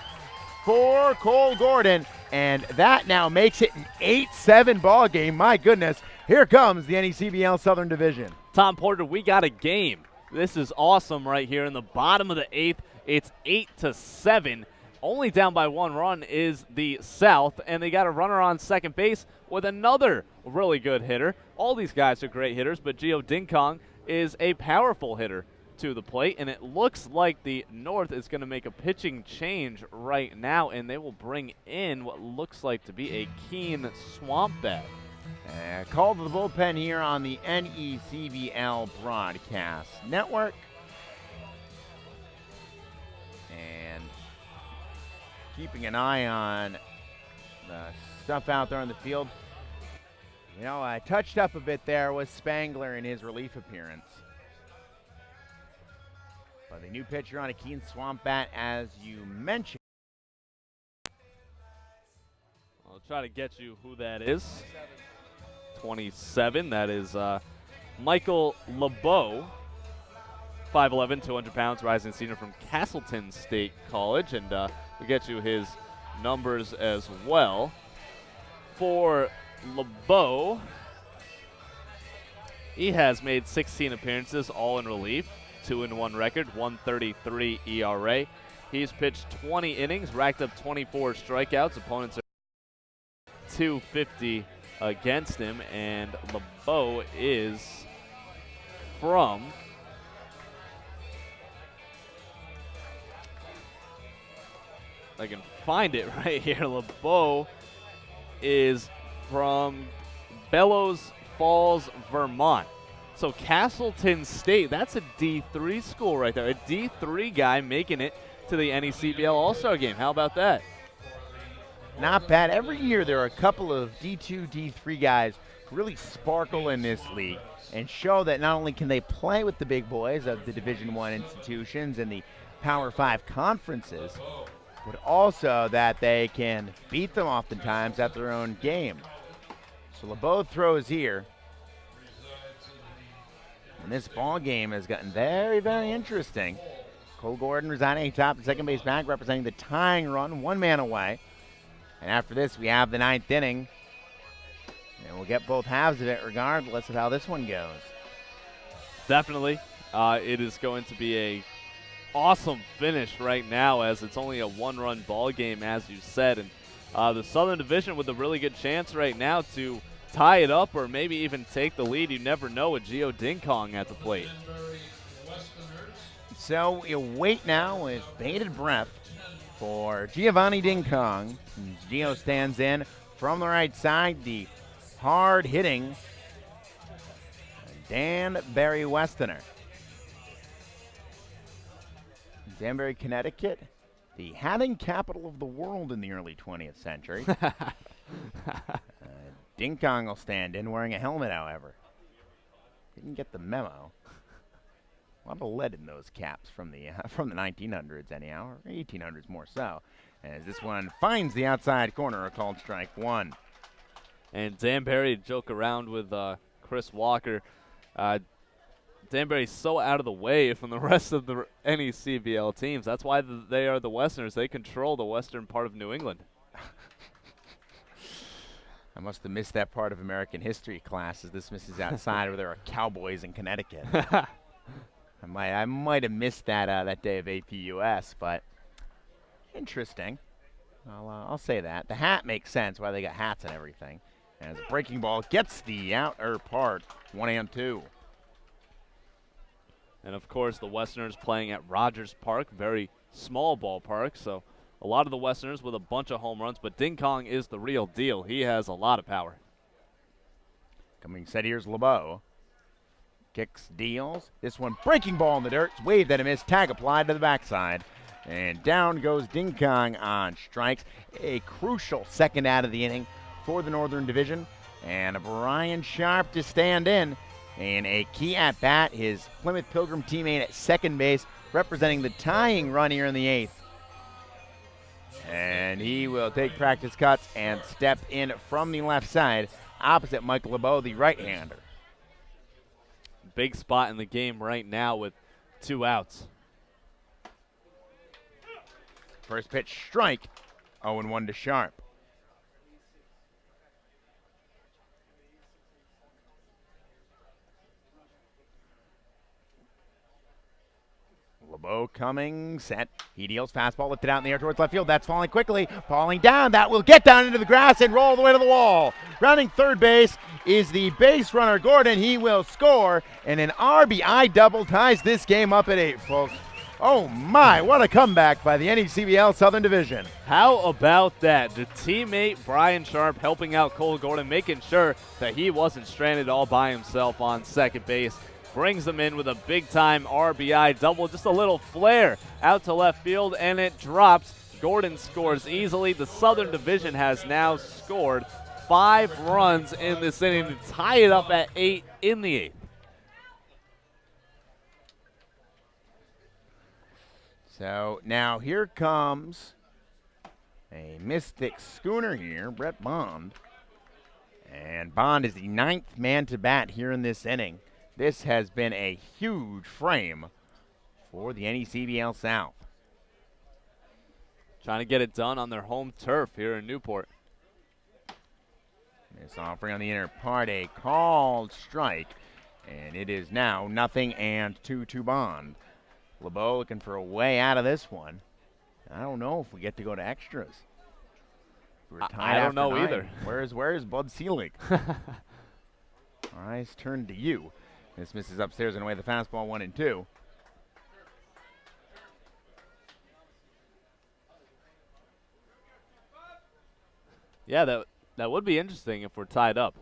for Cole Gordon. And that now makes it an 8-7 ball game. My goodness. Here comes the NECBL Southern Division. Tom Porter, we got a game. This is awesome right here in the bottom of the 8th. It's 8-7. Only down by 1 run is the South, and they got a runner on second base with another really good hitter. All these guys are great hitters, but Gio Dingkong is a powerful hitter to the plate, and it looks like the North is going to make a pitching change right now, and they will bring in what looks like to be a keen swamp bat. Call to the bullpen here on the NECBL Broadcast Network. And keeping an eye on the stuff out there on the field. You know, I touched up a bit there with Spangler in his relief appearance. But the new pitcher on a keen swamp bat, as you mentioned. I'll try to get you who that is. 27, that is Michael LeBeau, 5'11", 200 pounds, rising senior from Castleton State College, and we'll get you his numbers as well. For LeBeau, he has made 16 appearances, all in relief, 2-1 record, 1.33 ERA. He's pitched 20 innings, racked up 24 strikeouts. Opponents are 250 against him, and LeBeau is from I can find it right here. LeBeau is from Bellows Falls, Vermont. So Castleton State, that's a D3 school right there. A D3 guy making it to the NECBL All-Star Game. How about that? Not bad. Every year there are a couple of D2, D3 guys who really sparkle in this league and show that not only can they play with the big boys of the Division I institutions and the Power 5 conferences, but also that they can beat them oftentimes at their own game. So LeBeau throws here. And this ball game has gotten very, very interesting. Cole Gordon resigning atop the second base bag, representing the tying run, 1 man away. And after this, we have the 9th inning. And we'll get both halves of it regardless of how this one goes. Definitely. it is going to be a awesome finish right now, as it's only a one-run ball game, as you said. And the Southern Division with a really good chance right now to tie it up or maybe even take the lead. You never know with Gio Ding-Kong at the plate. So you wait now with bated breath for Giovanni Ding-Kong. Gio stands in from the right side. The hard-hitting Danbury Westerner. Danbury, Connecticut, the hatting capital of the world in the early 20th century. Ding-Kong will stand in wearing a helmet, however. Didn't get the memo. A lot of lead in those caps from the 1900s anyhow, or 1800s more so. As this one finds the outside corner, a called strike one. And Danbury joke around with Chris Walker. Danbury's so out of the way from the rest of the NECBL teams. That's why they are the Westerners. They control the western part of New England. I must have missed that part of American history class, as this misses outside where there are cowboys in Connecticut. I might have missed that day of APUS, but interesting. I'll say that. The hat makes sense, why they got hats and everything. As a breaking ball gets the outer part, 1-2. And, of course, the Westerners playing at Rogers Park, very small ballpark, so a lot of the Westerners with a bunch of home runs, but Ding-Kong is the real deal. He has a lot of power. Coming set, here's LeBeau. Kicks, deals. This one breaking ball in the dirt. Waved at a miss. Tag applied to the backside. And down goes Ding-Kong on strikes. A crucial second out of the inning for the Northern Division. And Brian Sharp to stand in. And a key at bat, his Plymouth Pilgrim teammate at second base, representing the tying run here in the 8th. And he will take practice cuts and step in from the left side, opposite Mike LeBeau, the right-hander. Big spot in the game right now with 2 outs. First pitch, strike, 0-1 to Sharp. LeBeau coming, set. He deals fastball, lifted out in the air towards left field. That's falling quickly, falling down. That will get down into the grass and roll the way to the wall. Rounding third base is the base runner, Gordon. He will score, and an RBI double ties this game up at 8, folks. Oh my, what a comeback by the NECBL Southern Division. How about that? The teammate Brian Sharp helping out Cole Gordon, making sure that he wasn't stranded all by himself on second base. Brings them in with a big-time RBI double. Just a little flare out to left field, and it drops. Gordon scores easily. The Southern Division has now scored 5 runs in this inning to tie it up at 8 in the 8th. So now here comes a mystic schooner here, Brett Bond. And Bond is the 9th man to bat here in this inning. This has been a huge frame for the NECBL South. Trying to get it done on their home turf here in Newport. This offering on the inner part, a called strike. And it is now 0-2 to Bond. LeBeau looking for a way out of this one. I don't know if we get to go to extras. We're tied I don't know 9. either. Where's Bud Selig? Our eyes turn to you. This misses upstairs and away the fastball, 1-2. Yeah, that would be interesting if we're tied up.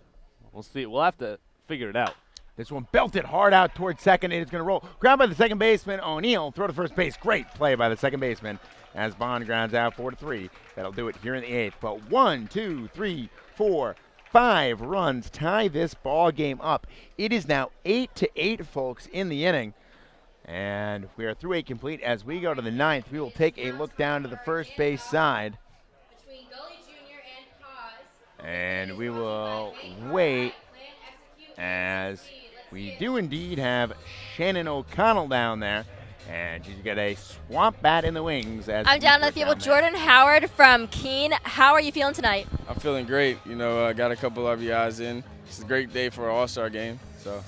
We'll see. We'll have to figure it out. This one belted hard out towards second. It is going to roll. Ground by the second baseman, O'Neill. Throw to first base. Great play by the second baseman as Bond grounds out 4-3. That'll do it here in the 8th. But 1, 2, 3, 4, 5 runs tie this ball game up. It is now 8-8, folks, in the inning. And we are through 8 complete. As we go to the 9th, we will take a look down to the first base side. And we will wait as we do indeed have Shannon O'Connell down there. And she's got a swamp bat in the wings. As I'm down on the field with Jordan Howard from Keene. How are you feeling tonight? I'm feeling great. You know, I got a couple RBIs in. It's a great day for an all-star game. So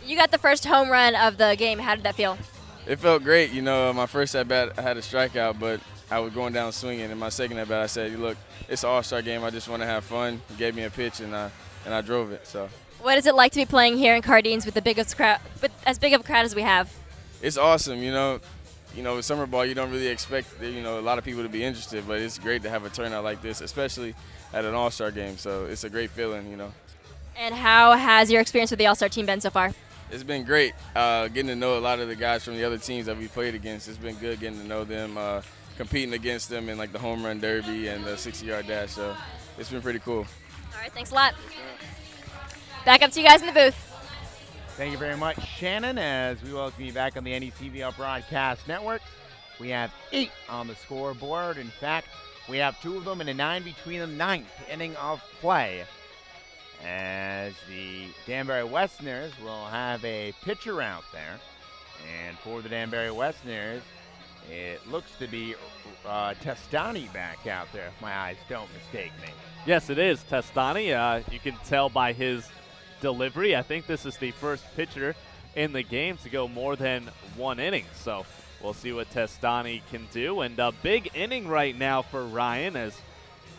You got the first home run of the game. How did that feel? It felt great. You know, my first at-bat, I had a strikeout, but I was going down swinging. And my second at-bat, I said, look, it's an all-star game. I just want to have fun. He gave me a pitch, and I drove it. So What is it like to be playing here in Cardines with the biggest crowd, with as big of a crowd as we have? it's awesome. You know, with summer ball, you don't really expect, a lot of people to be interested, but it's great to have a turnout like this, especially at an all-star game. So it's a great feeling, And how has your experience with the All-Star team been so far? It's been great getting to know a lot of the guys from the other teams that we played against. It's been good getting to know them, competing against them in like the home run derby and the 60-yard dash. So it's been pretty cool. All right, thanks a lot. Back up to you guys in the booth. Thank you very much, Shannon, as we welcome you back on the NECBL Broadcast Network. We have 8 on the scoreboard. In fact, we have 2 of them and a 9 between them, 9th inning of play. As the Danbury Westerners will have a pitcher out there. And for the Danbury Westerners, it looks to be Testani back out there, if my eyes don't mistake me. Yes, it is Testani. You can tell by his delivery. I think this is the first pitcher in the game to go more than 1 inning. So we'll see what Testani can do. And a big inning right now for Ryan as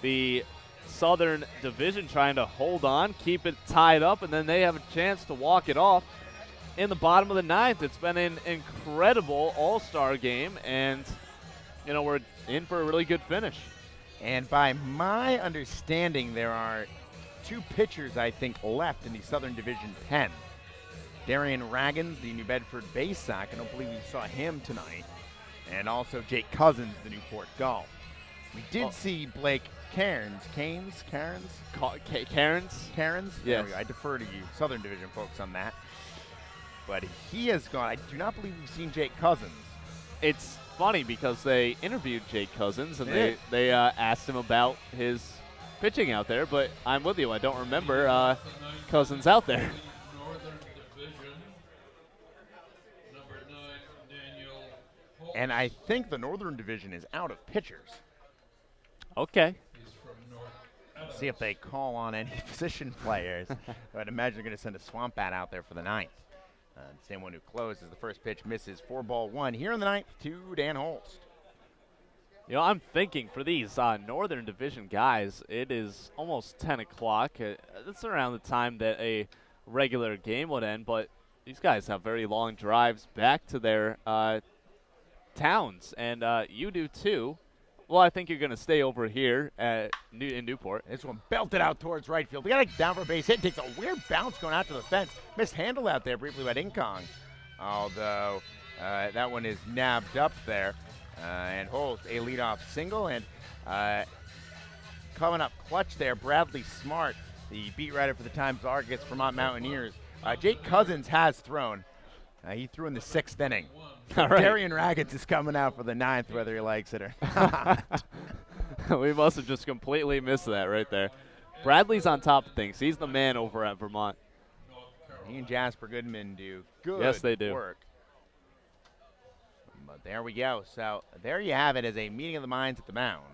the Southern Division trying to hold on, keep it tied up, and then they have a chance to walk it off in the bottom of the 9th. It's been an incredible all-star game, and, we're in for a really good finish. And by my understanding, there are 2 pitchers, I think, left in the Southern Division 10. Darian Raggins, the New Bedford Baysock, I don't believe we saw him tonight, and also Jake Cousins, the Newport Gull. We did see Blake Cairns. Cairns? Yes. There we go. I defer to you Southern Division folks on that. But he has gone. I do not believe we've seen Jake Cousins. It's funny because they interviewed Jake Cousins, and they asked him about his pitching out there, but I'm with you. I don't remember Cousins out there. Northern Division, number 9, Daniel Holt. And I think the Northern Division is out of pitchers. Okay. He's from North See if they call on any position players. I'd imagine they're going to send a swamp bat out there for the 9th. Same one who closes. The first pitch misses. 4-1 here in the 9th to Dan Holst. I'm thinking for these Northern Division guys, it is almost 10 o'clock. It's around the time that a regular game would end, but these guys have very long drives back to their towns, and you do too. Well, I think you're going to stay over here in Newport. This one belted out towards right field. They got it down for a base hit. Takes a weird bounce going out to the fence. Mishandled out there briefly by Ding Kong. Although that one is nabbed up there. And Holst, a leadoff single. And coming up clutch there, Bradley Smart, the beat writer for the Times-Argus Vermont Mountaineers. Jake Cousins has thrown. He threw in the 6th inning. All right. Darian Raggins is coming out for the 9th, whether he likes it or not. We must have just completely missed that right there. Bradley's on top of things. He's the man over at Vermont. He and Jasper Goodman do good Yes, they do. work. But there we go. So there you have it as a meeting of the minds at the mound.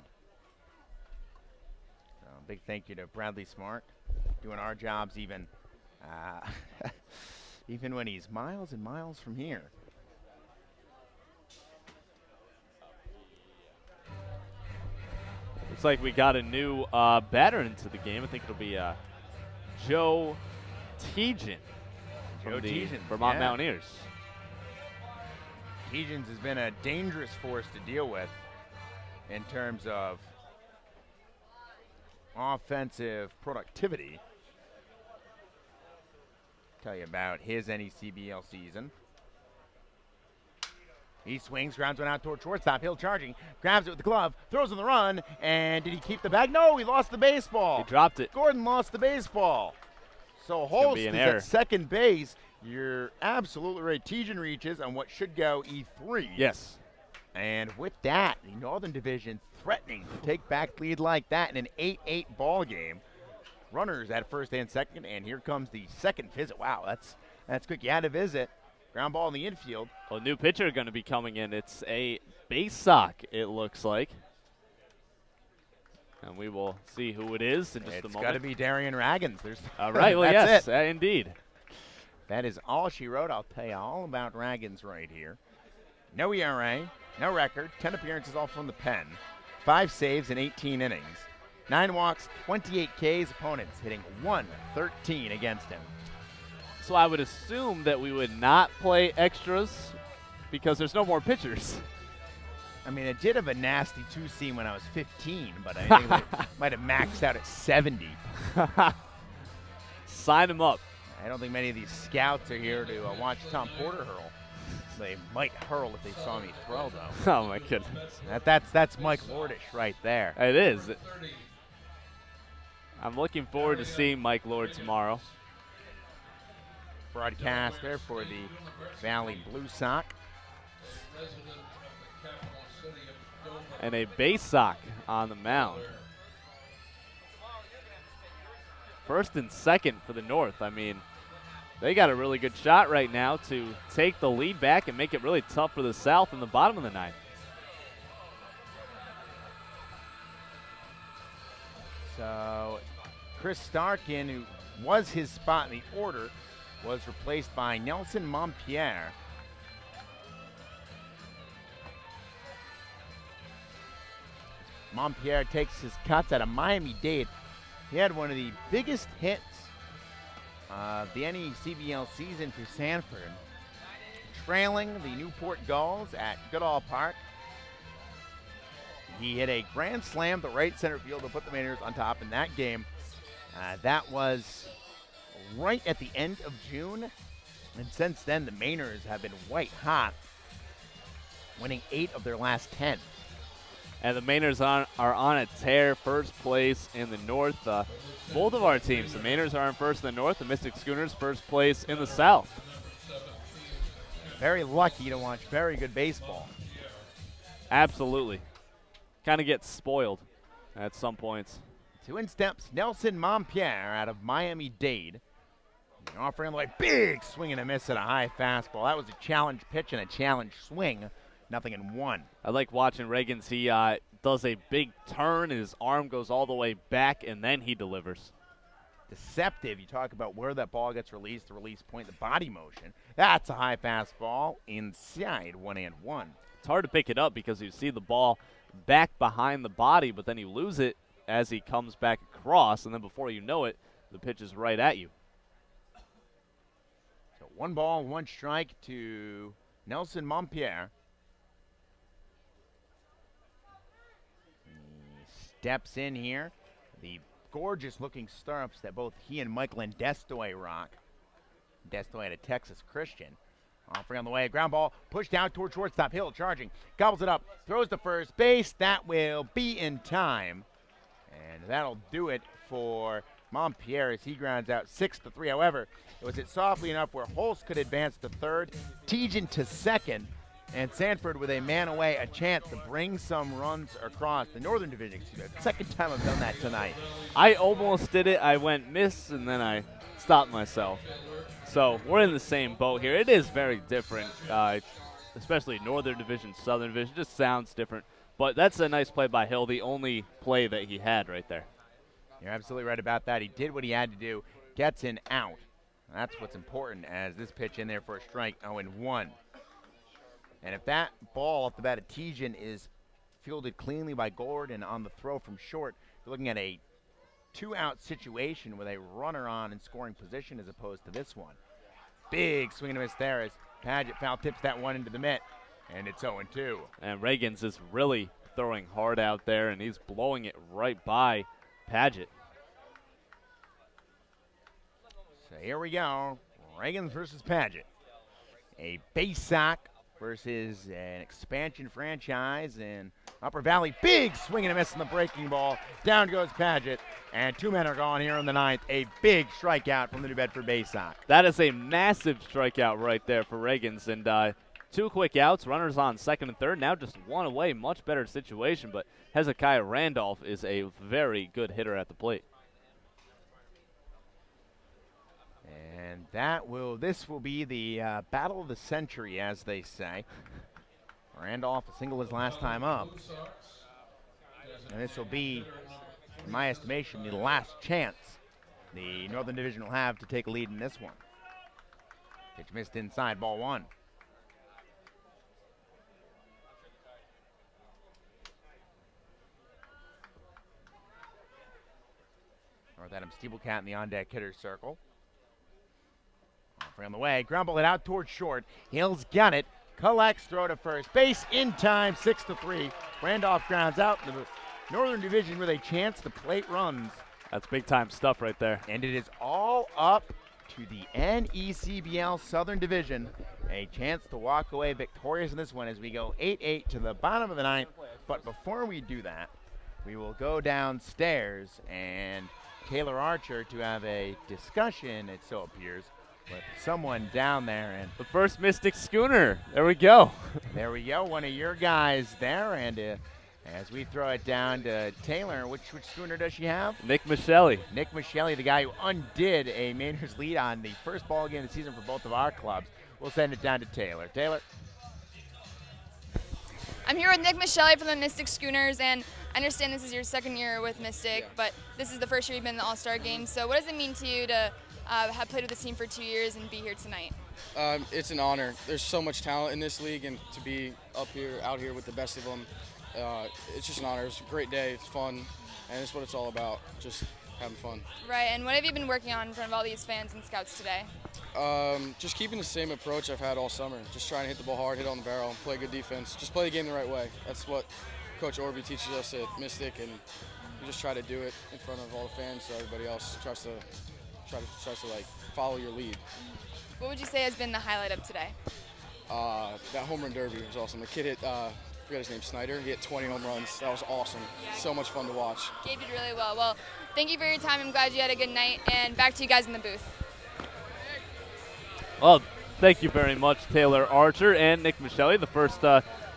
So big thank you to Bradley Smart, doing our jobs even even when he's miles and miles from here. Looks like we got a new batter into the game. I think it'll be Joe Tejan from the Vermont Mountaineers. Tejan's has been a dangerous force to deal with in terms of offensive productivity. Tell you about his NECBL season. He swings, grounds one out toward shortstop. Hill charging, grabs it with the glove, throws on the run, and did he keep the bag? No, he lost the baseball. He dropped it. Gordon lost the baseball. So Holst is at second base. You're absolutely right. Tejan reaches on what should go E3. Yes. And with that, the Northern Division threatening to take back lead like that in an 8-8 ball game. Runners at first and second, and here comes the second visit. Wow, that's quick. You had a visit. Ground ball in the infield. Well, new pitcher going to be coming in. It's a Baysock, it looks like. And we will see who it is in just a moment. It's got to be Darian Raggins. All right, well, that's yes, it. indeed. That is all she wrote. I'll tell you all about Dragons right here. No ERA, no record, 10 appearances all from the pen, 5 saves in 18 innings, 9 walks, 28 Ks, opponents hitting 113 against him. So I would assume that we would not play extras because there's no more pitchers. I mean, I did have a nasty 2-seam when I was 15, but I think I might have maxed out at 70. Sign him up. I don't think many of these scouts are here to watch Tom Porter hurl. They might hurl if they saw me throw, though. Oh, my goodness. That's Mike Lordish right there. It is. I'm looking forward to seeing Mike Lord tomorrow. Broadcaster for the Valley Blue Sox. And a base sock on the mound. First and second for the North. I mean, they got a really good shot right now to take the lead back and make it really tough for the South in the bottom of the ninth. So Chris Starkin, who was his spot in the order, was replaced by Nelson Montpierre. Montpierre takes his cuts out of Miami-Dade. He had one of the biggest hits of the NECBL season for Sanford, trailing the Newport Gulls at Goodall Park. He hit a grand slam to right center field to put the Mainers on top in that game. That was right at the end of June, and since then the Mainers have been white hot, winning 8 of their last 10. And the Mainers are on a tear, first place in the North. Both of our teams, the Mainers are in first in the North, the Mystic Schooners first place in the South. Very lucky to watch very good baseball. Absolutely. Kind of gets spoiled at some points. 2 in steps, Nelson Montpierre out of Miami-Dade. Offering the way, big swing and a miss at a high fastball. That was a challenge pitch and a challenge swing. Nothing in 1. I like watching Reagans. He does a big turn, and his arm goes all the way back, and then he delivers. Deceptive. You talk about where that ball gets released, the release point, the body motion. That's a high fastball inside 1-1. It's hard to pick it up because you see the ball back behind the body, but then you lose it as he comes back across, and then before you know it, the pitch is right at you. So 1 ball, 1 strike to Nelson Montpierre. Steps in here. The gorgeous looking stirrups that both he and Michael and Destoy rock. Destoy at a Texas Christian. Offering on the way, ground ball, pushed out toward shortstop. Hill charging, gobbles it up, throws to first base. That will be in time. And that'll do it for Montpierre as he grounds out 6-3. However, it was hit softly enough where Holst could advance to third, Tejan to second, and Sanford with a man away, a chance to bring some runs across the Northern Division. Second time I've done that tonight. I almost did it. I went miss, and then I stopped myself. So we're in the same boat here. It is very different, especially Northern Division, Southern Division. Just sounds different. But that's a nice play by Hill, the only play that he had right there. You're absolutely right about that. He did what he had to do. Gets an out. That's what's important as this pitch in there for a strike, 0-1. And if that ball off the bat of Tejan is fielded cleanly by Gordon on the throw from short, you're looking at a 2-out situation with a runner on in scoring position as opposed to this one. Big swing and a miss there as Padgett foul tips that one into the mitt, and it's 0-2. And Reagans is really throwing hard out there, and he's blowing it right by Padgett. So here we go, Reagans versus Padgett. A base sock versus an expansion franchise in Upper Valley. Big swing and a miss on the breaking ball. Down goes Padgett, and 2 men are gone here in the 9th. A big strikeout from the New Bedford Bay Sox. That is a massive strikeout right there for Reagans, and 2 quick outs, runners on second and third. Now just 1 away, much better situation, but Hezekiah Randolph is a very good hitter at the plate. And this will be the battle of the century, as they say. Randolph a single his last time up. And this will be, in my estimation, the last chance the Northern Division will have to take a lead in this one. Pitch missed inside, ball one. North Adams Steeplecat in the on-deck hitter's circle. Offering on the way, ground ball it out towards short. Hill's got it. Collects, throw to first base in time, 6-3. Randolph grounds out. The Northern Division with a chance to plate runs. That's big time stuff right there. And it is all up to the NECBL Southern Division. A chance to walk away victorious in this one as we go 8-8 to the bottom of the ninth. But before we do that, we will go downstairs and Taylor Archer to have a discussion, it so appears, with someone down there. And the first Mystic Schooner. There we go. There we go. One of your guys there. And as we throw it down to Taylor, which schooner does she have? Nick Michelli. Nick Michelli, the guy who undid a Mainers lead on the first ball game of the season for both of our clubs. We'll send it down to Taylor. Taylor. I'm here with Nick Michelli from the Mystic Schooners, and I understand this is your second year with Mystic, but this is the first year you've been in the All-Star game. So what does it mean to you to have played with this team for 2 years and be here tonight? It's an honor. There's so much talent in this league, and to be out here with the best of them, it's just an honor. It's a great day. It's fun, and it's what it's all about, just having fun. Right, and what have you been working on in front of all these fans and scouts today? Just keeping the same approach I've had all summer. Just trying to hit the ball hard, hit on the barrel, and play good defense. Just play the game the right way. That's what Coach Orby teaches us at Mystic, and we just try to do it in front of all the fans so everybody else tries to like follow your lead. What would you say has been the highlight of today? That home run derby was awesome. The kid hit, I forget his name, Snyder. He hit 20 home runs. That was awesome. So much fun to watch. Gabe did really well. Well, thank you for your time. I'm glad you had a good night. And back to you guys in the booth. Well, thank you very much, Taylor Archer and Nick Michelli. The first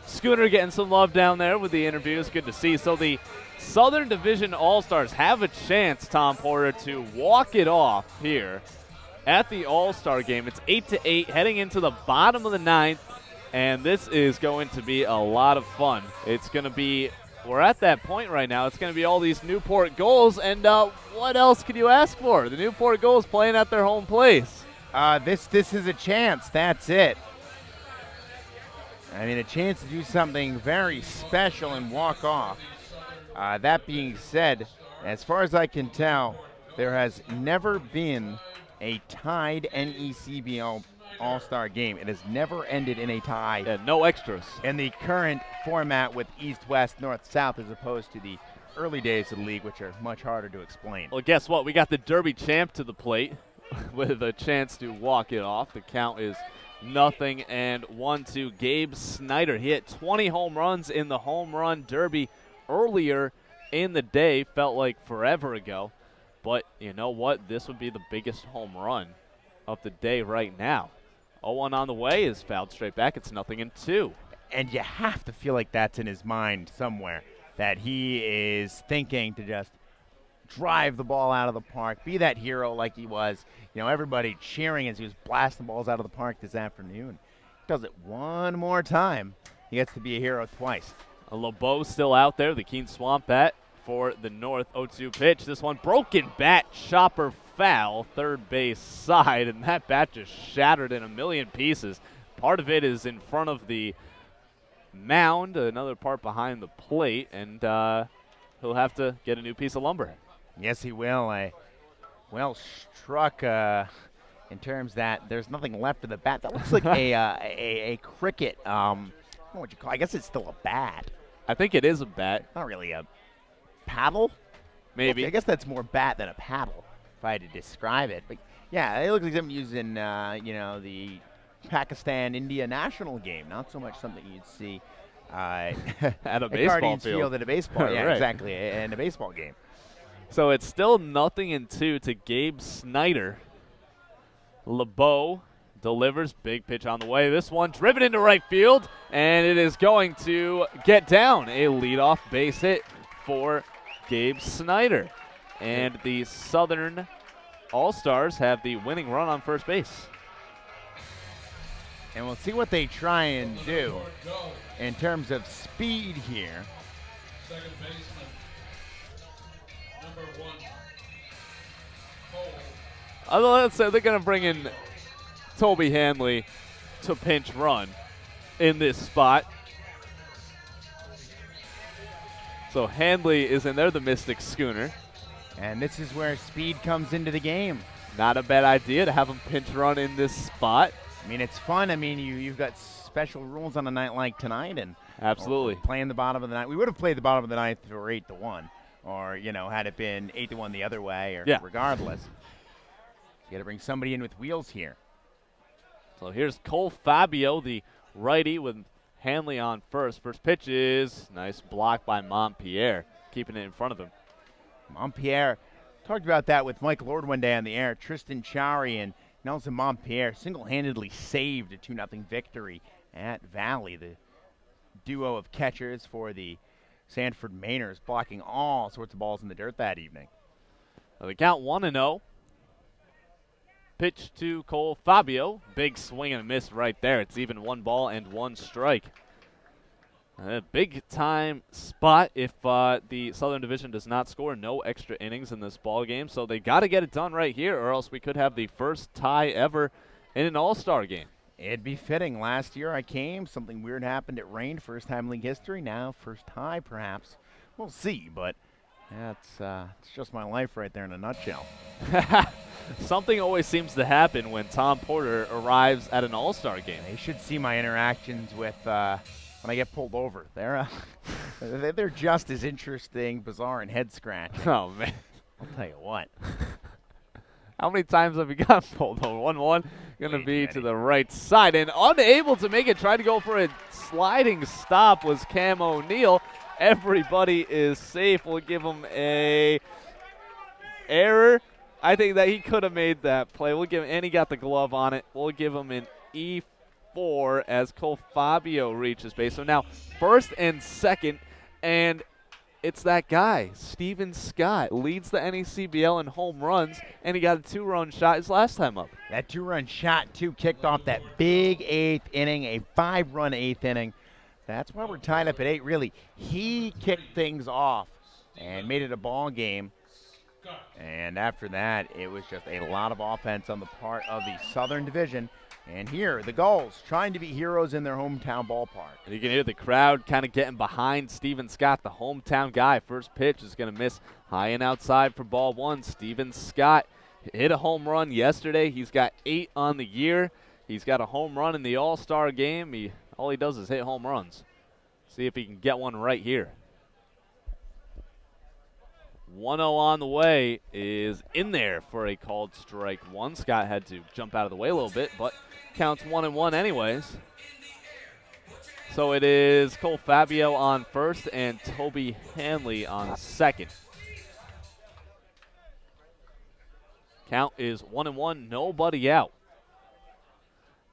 Schooner getting some love down there with the interview. It's good to see. So the Southern Division All-Stars have a chance, Tom Porter, to walk it off here at the All-Star game. It's 8-8 heading into the bottom of the ninth, and this is going to be a lot of fun. It's going to be, we're at that point right now, it's going to be all these Newport Gulls, and what else could you ask for? The Newport Gulls playing at their home place. This is a chance. That's it. I mean, a chance to do something very special and walk off. That being said, as far as I can tell, there has never been a tied NECBL All-Star game. It has never ended in a tie. Yeah, no extras. In the current format with East-West, North-South, as opposed to the early days of the league, which are much harder to explain. Well, guess what? We got the Derby champ to the plate with a chance to walk it off. The count is 0-1 Gabe Snyder. He hit 20 home runs in the home run derby earlier in the day. Felt like forever ago. But you know what? This would be the biggest home run of the day right now. 0-1 on the way is fouled straight back. It's 0-2. And you have to feel like that's in his mind somewhere, that he is thinking to just drive the ball out of the park, be that hero like he was. You know, everybody cheering as he was blasting balls out of the park this afternoon. Does it one more time. He gets to be a hero twice. A LeBeau still out there, the Keene Swamp bat for the North 0-2 pitch. This one broken bat, chopper foul, third base side, and that bat just shattered in a million pieces. Part of it is in front of the mound, another part behind the plate, and he'll have to get a new piece of lumber. Yes, he will. Well struck in terms that there's nothing left of the bat. That looks like a cricket. I don't know what you call it. I guess it's still a bat. I think it is a bat. Not really a paddle? Maybe. I guess that's more bat than a paddle, if I had to describe it. But yeah, it looks like something used in the Pakistan-India national game. Not so much something you'd see at a baseball field at a baseball. Yeah, right. Exactly, in a baseball game. So it's still 0-2 to Gabe Snyder. LeBeau delivers, big pitch on the way. This one driven into right field, and it is going to get down. A leadoff base hit for Gabe Snyder. And the Southern All-Stars have the winning run on first base. And we'll see what they try and do in terms of speed here. Second baseman, number 1, Cole. Let's say they're going to bring in Toby Hanley to pinch run in this spot. So Hanley is in there, the Mystic Schooner. And this is where speed comes into the game. Not a bad idea to have him pinch run in this spot. I mean, it's fun. I mean, you've got special rules on a night like tonight, and absolutely playing the bottom of the ninth. We would have played the bottom of the ninth for 8-1, or had it been 8-1 the other way, or regardless. You got to bring somebody in with wheels here. So here's Cole Fabio, the righty, with Hanley on first. First pitch is nice block by Montpierre, keeping it in front of him. Montpierre, talked about that with Mike Lord one day on the air. Tristan Chowry and Nelson Montpierre single-handedly saved a 2-0 victory at Valley. The duo of catchers for the Sanford Mainers blocking all sorts of balls in the dirt that evening. The count 1-0. Pitch to Cole Fabio. Big swing and a miss right there. It's even 1 ball and 1 strike. A big-time spot if the Southern Division does not score. No extra innings in this ball game, so they got to get it done right here, or else we could have the first tie ever in an All-Star game. It'd be fitting. Last year I came, something weird happened. It rained, first time in league history. Now first tie, perhaps. We'll see, but it's just my life right there in a nutshell. Something always seems to happen when Tom Porter arrives at an All-Star game. They should see my interactions with when I get pulled over. They're just as interesting, bizarre, and head-scratching. Oh, man. I'll tell you what. How many times have you got pulled over? 1-1. Going to be to the right side. And unable to make it, tried to go for a sliding stop was Cam O'Neill. Everybody is safe. We'll give him a error. I think that he could have made that play. We'll give him, and he got the glove on it. We'll give him an E4 as Cole Fabio reaches base. So now first and second, and it's that guy, Steven Scott, leads the NECBL in home runs, and he got a 2-run shot his last time up. That 2-run shot, too, kicked off that big 8th inning, a 5-run 8th inning. That's why we're tied up at 8, really. He kicked things off and made it a ball game. And after that, it was just a lot of offense on the part of the Southern Division. And here, the Gulls trying to be heroes in their hometown ballpark. And you can hear the crowd kind of getting behind Steven Scott, the hometown guy. First pitch is going to miss high and outside for ball 1. Steven Scott hit a home run yesterday. He's got 8 on the year. He's got a home run in the All-Star game. All he does is hit home runs. See if he can get one right here. 1-0 on the way is in there for a called strike 1. Scott had to jump out of the way a little bit, but counts 1-1 anyways. So it is Cole Fabio on first and Toby Hanley on second. Count is 1-1, nobody out.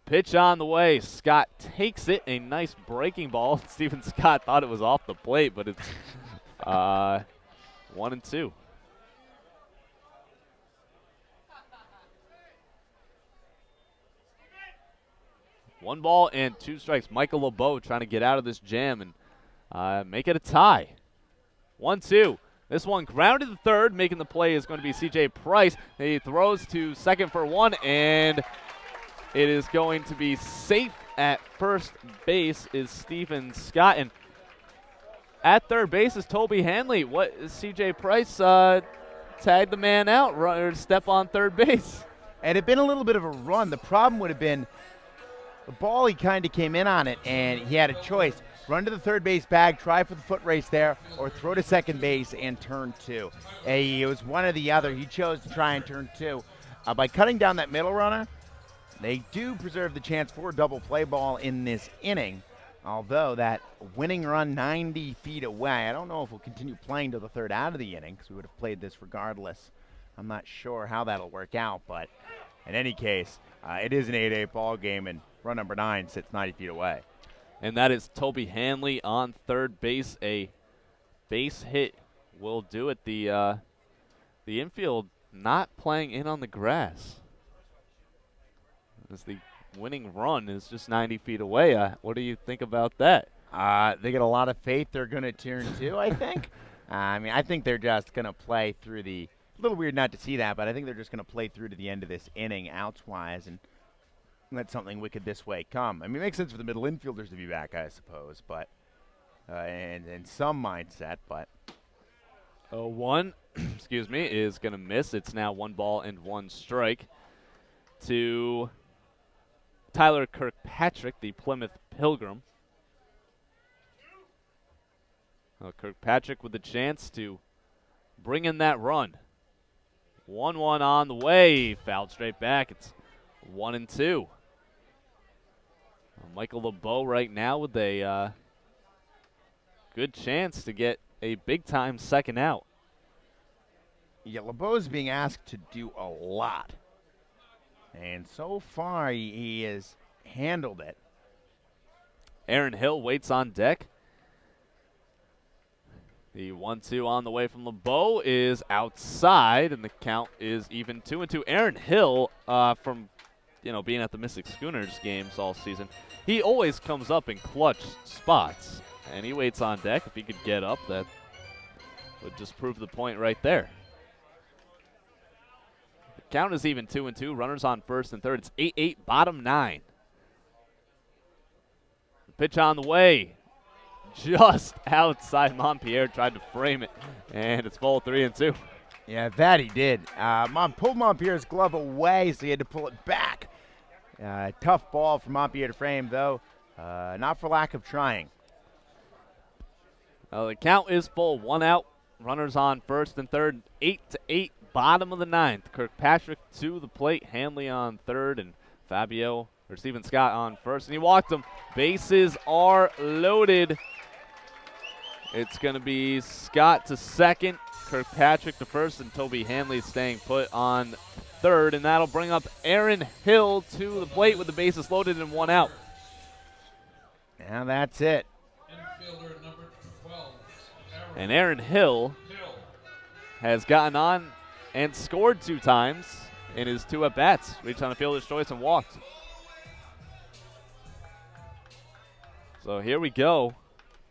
Pitch on the way. Scott takes it. A nice breaking ball. Steven Scott thought it was off the plate, but it's 1-2. One ball and 2 strikes. Michael LeBeau trying to get out of this jam and make it a tie. 1-2. This one grounded to third. Making the play is going to be C.J. Price. He throws to second for 1, and it is going to be safe at first base is Steven Scott. And at third base is Toby Hanley. What is C.J. Price tagged the man out, or step on third base. And it had been a little bit of a run. The problem would have been the ball, he kind of came in on it, and he had a choice. Run to the third base bag, try for the foot race there, or throw to second base and turn 2. It was one or the other. He chose to try and turn 2. By cutting down that middle runner, they do preserve the chance for a double play ball in this inning, although that winning run 90 feet away, I don't know if we'll continue playing to the third out of the inning because we would have played this regardless. I'm not sure how that'll work out, but in any case, it is an 8-8 ball game, and run number 9 sits 90 feet away. And that is Toby Hanley on third base. A base hit will do it. The infield not playing in on the grass, as the winning run is just 90 feet away. What do you think about that? They get a lot of faith they're going to turn 2, I think. I think they're just going to play through a little weird not to see that, but I think they're just going to play through to the end of this inning outs-wise. And let something wicked this way come. I mean, it makes sense for the middle infielders to be back, I suppose, but and some mindset, but 0-1, excuse me, is going to miss. It's now 1 ball and 1 strike to Tyler Kirkpatrick, the Plymouth Pilgrim. Well, Kirkpatrick with the chance to bring in that run. 1-1 on the way. Fouled straight back. It's 1-2. Michael LeBeau right now with a good chance to get a big-time second out. Yeah, LeBeau's being asked to do a lot. And so far, he has handled it. Aaron Hill waits on deck. The 1-2 on the way from LeBeau is outside, and the count is even 2-2. Aaron Hill, from being at the Mystic Schooners games all season, he always comes up in clutch spots, and he waits on deck. If he could get up, that would just prove the point right there. The count is even 2-2. Runners on first and third. It's 8-8, bottom 9. The pitch on the way. Just outside. Montpierre tried to frame it, and it's ball 3-2. Yeah, that he did. Pulled Montpierre's glove away, so he had to pull it back. Tough ball for Montpierre to frame, though. Not for lack of trying. The count is full. 1 out. Runners on first and third. 8-8, bottom of the 9th. Kirkpatrick to the plate. Hanley on third, and Stephen Scott on first, and he walked him. Bases are loaded. It's going to be Scott to second, Kirkpatrick to first, and Toby Hanley staying put on third, and that'll bring up Aaron Hill to the plate with the bases loaded and 1 out. Now that's it. Infielder number 12. And Aaron Hill has gotten on and scored 2 times in his 2 at-bats. Reached on a fielder's choice and walked. So here we go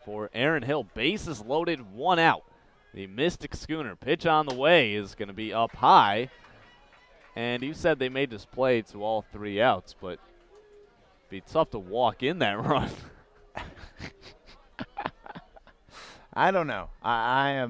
for Aaron Hill. Bases loaded, 1 out. The Mystic Schooner pitch on the way is going to be up high. And you said they made this play to all 3 outs, but it'd be tough to walk in that run. I don't know. I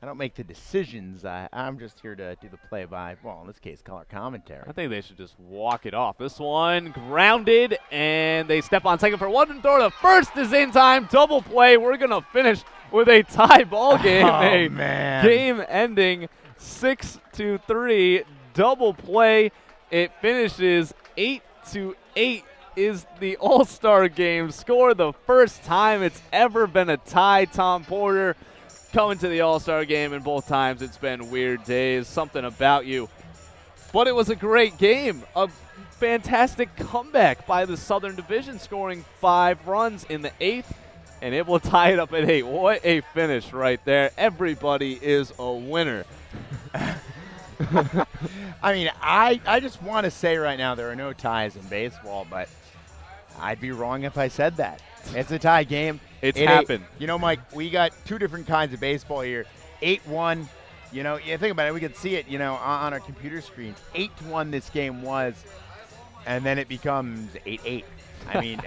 don't make the decisions. I'm just here to do the play-by, well, in this case, color commentary. I think they should just walk it off. This one grounded, and they step on second for 1 and throw to first is in time. Double play. We're going to finish with a tie ball game. Oh, man. Game-ending 6-3 double play. It finishes 8-8 is the All-Star game score. The first time it's ever been a tie. Tom Porter coming to the All-Star game, and both times it's been weird days. Something about you. But it was a great game. A fantastic comeback by the Southern Division, scoring 5 runs in the 8th and able to tie it up at 8. What a finish right there. Everybody is a winner. I mean, I just want to say right now there are no ties in baseball, but I'd be wrong if I said that. It's a tie game. It's happened. You know, Mike, we got 2 different kinds of baseball here. 8-1. You know, you think about it, we can see it, you know, on our computer screens. 8-1 this game was, and then it becomes 8-8. I mean,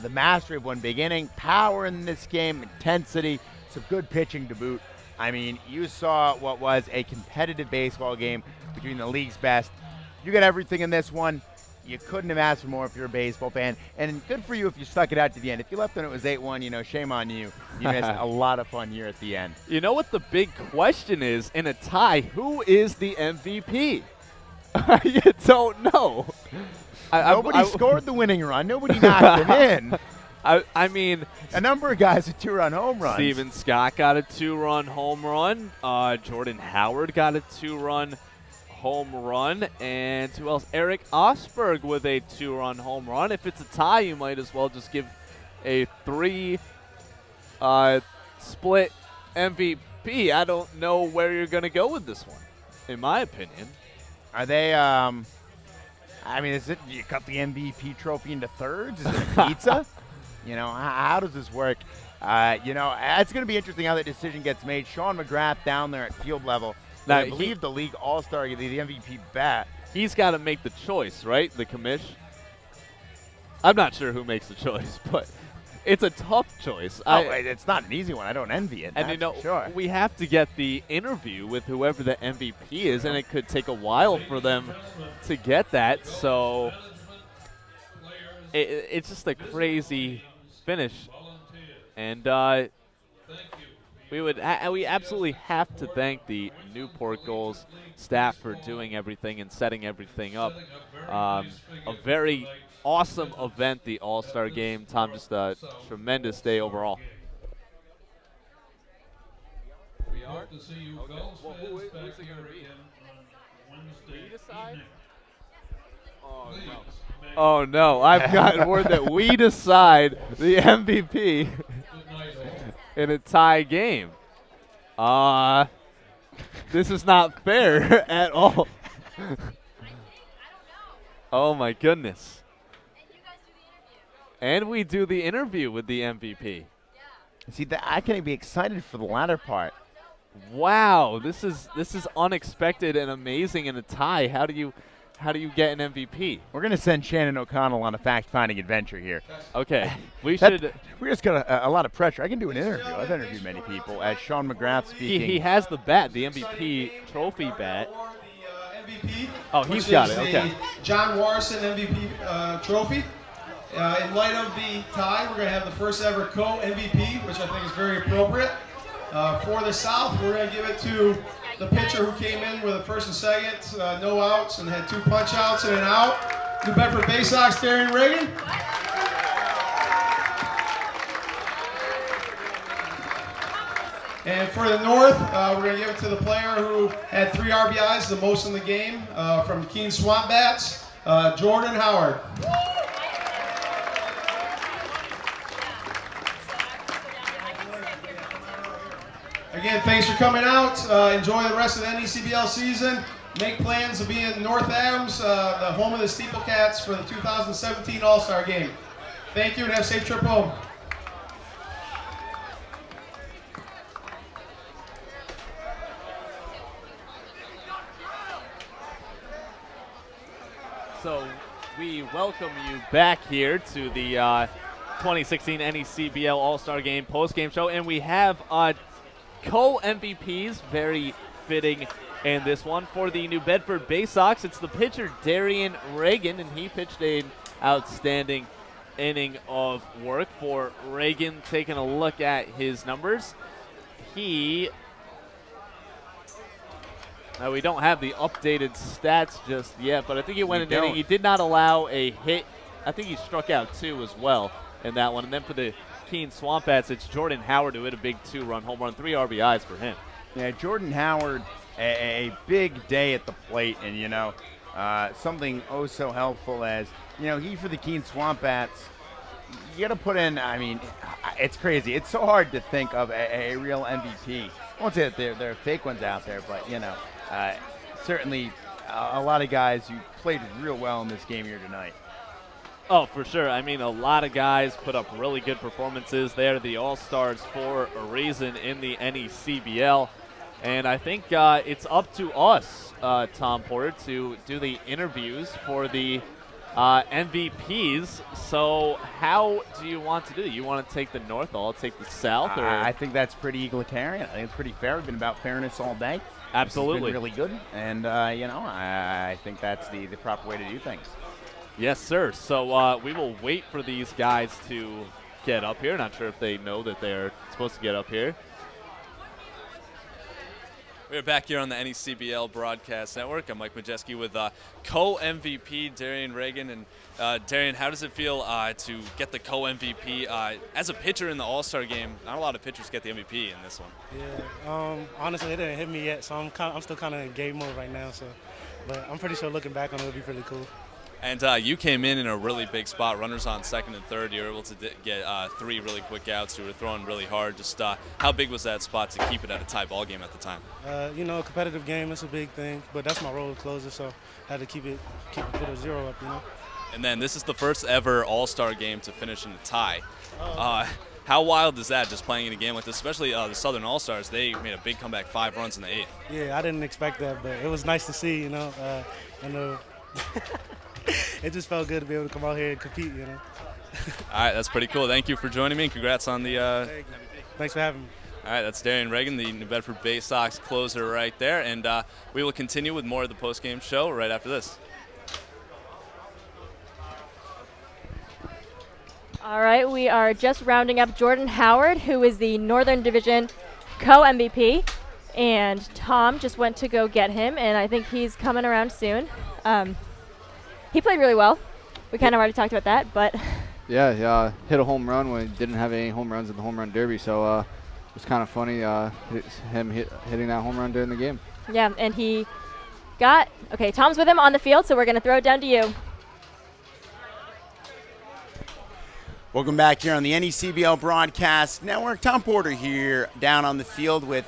the mastery of one big inning, power in this game, intensity, some good pitching to boot. I mean, you saw what was a competitive baseball game between the league's best. You got everything in this one. You couldn't have asked for more if you're a baseball fan. And good for you if you stuck it out to the end. If you left when it was 8-1, you know, shame on you. You missed a lot of fun here at the end. You know what the big question is in a tie? Who is the MVP? You don't know. Nobody scored the winning run. Nobody knocked him in. I mean, a number of guys with 2-run home runs. Stephen Scott got a 2-run home run. Jordan Howard got a 2-run home run. And who else? Eric Osberg with a 2-run home run. If it's a tie, you might as well just give a 3 split MVP. I don't know where you're going to go with this one, in my opinion. Are they, I mean, is it, you cut the MVP trophy into thirds? Is it a pizza? You know, how does this work? You know, it's going to be interesting how that decision gets made. Sean McGrath down there at field level. Now, I believe the league all-star, the MVP bat. He's got to make the choice, right, the commish? I'm not sure who makes the choice, but it's a tough choice. It's not an easy one. I don't envy it. And that's for sure. we have to get the interview with whoever the MVP is, and it could take a while for them to get that. So it's just a crazy finish, and we absolutely have to thank the Newport Gulls staff for doing everything and setting everything up. A very awesome event, the All-Star Game. Tom, just a tremendous day overall. We hope to see you Gulls fans back here again on Wednesday evening. Oh no, I've gotten word that we decide the MVP in a tie game. This is not fair at all. Oh my goodness. And we do the interview with the MVP. See, I can be excited for the latter part. Wow, this is unexpected and amazing in a tie. How do you get an MVP? We're going to send Shannon O'Connell on a fact-finding adventure here. Okay, we just got a lot of pressure. I can do an interview. I've interviewed many people. As Sean McGrath speaking. He has the bat, the MVP trophy bat. MVP. Oh, he's got it. Okay. John Warrison MVP trophy. In light of the tie, we're going to have the first ever co-MVP, which I think is very appropriate. For the South, we're going to give it to the pitcher who came in with a first and second, no outs, and had 2 punch outs and an out. New Bedford Bay Sox, Darian Reagan. And for the North, we're going to give it to the player who had 3 RBIs, the most in the game, from Keene Swamp Bats, Jordan Howard. Again, thanks for coming out. Enjoy the rest of the NECBL season. Make plans to be in North Adams, the home of the Steeplecats, for the 2017 All-Star Game. Thank you and have a safe trip home. So we welcome you back here to the 2016 NECBL All-Star Game post-game show, and we have co-MVPs, very fitting in this one. For the New Bedford Bay Sox, it's the pitcher Darian Reagan, and he pitched an outstanding inning of work. For Reagan, taking a look at his numbers, we don't have the updated stats just yet, but I think he went an inning. He did not allow a hit. I think he struck out 2 as well in that one. And then for the Keene Swamp Bats, it's Jordan Howard who hit a big 2-run home run, 3 RBIs for him. Yeah, Jordan Howard, a big day at the plate, and something oh so helpful as he for the Keene Swamp Bats. You got to put in. I mean, it's crazy. It's so hard to think of a real MVP. I won't say that there are fake ones out there, but certainly a lot of guys who played real well in this game here tonight. Oh, for sure. I mean, a lot of guys put up really good performances. They're the All-Stars for a reason in the NECBL. And I think it's up to us, Tom Porter, to do the interviews for the MVPs. So how do you want to do it? You want to take the North, I'll take the South? Or? I think that's pretty egalitarian. I think it's pretty fair. We've been about fairness all day. Absolutely. It's been really good. And, I think that's the proper way to do things. Yes, sir. So we will wait for these guys to get up here. Not sure if they know that they're supposed to get up here. We're back here on the NECBL Broadcast Network. I'm Mike Majeski with co-MVP Darian Reagan. And Darian, how does it feel to get the co-MVP as a pitcher in the All-Star Game? Not a lot of pitchers get the MVP in this one. Yeah, honestly, it didn't hit me yet, so I'm still kind of in game mode right now. But I'm pretty sure looking back on it would be pretty cool. And you came in a really big spot, runners on second and third. You were able to get 3 really quick outs. You were throwing really hard. Just how big was that spot to keep it at a tie ball game at the time? A competitive game, it's a big thing, but that's my role as closer, so I had to keep it put a 0 up, And then this is the first ever All-Star game to finish in a tie. How wild is that, just playing in a game like this, especially the Southern All-Stars? They made a big comeback, 5 runs in the 8th. Yeah, I didn't expect that, but it was nice to see, it just felt good to be able to come out here and compete, All right, that's pretty cool. Thank you for joining me, and congrats on the Thanks for having me. All right, that's Darian Reagan, the New Bedford Bay Sox closer right there, and we will continue with more of the post-game show right after this. All right, we are just rounding up Jordan Howard, who is the Northern Division co-MVP, and Tom just went to go get him, and I think he's coming around soon. He played really well. We kind of already talked about that, but Yeah, hit a home run when he didn't have any home runs in the home run derby, so it was kind of funny hitting that home run during the game. yeah, and he got – okay, Tom's with him on the field, so we're going to throw it down to you. Welcome back here on the NECBL Broadcast Network. Tom Porter here down on the field with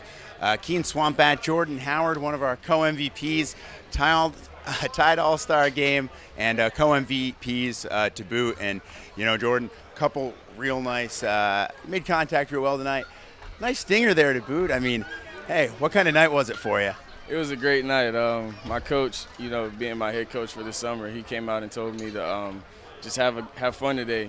Keene Swampat, Jordan Howard, one of our co-MVPs, tied All-Star game, and co-MVPs to boot. And, Jordan, couple real nice, made contact real well tonight. Nice stinger there to boot. I mean, hey, what kind of night was it for you? It was a great night. My coach, being my head coach for this summer, he came out and told me to just have fun today.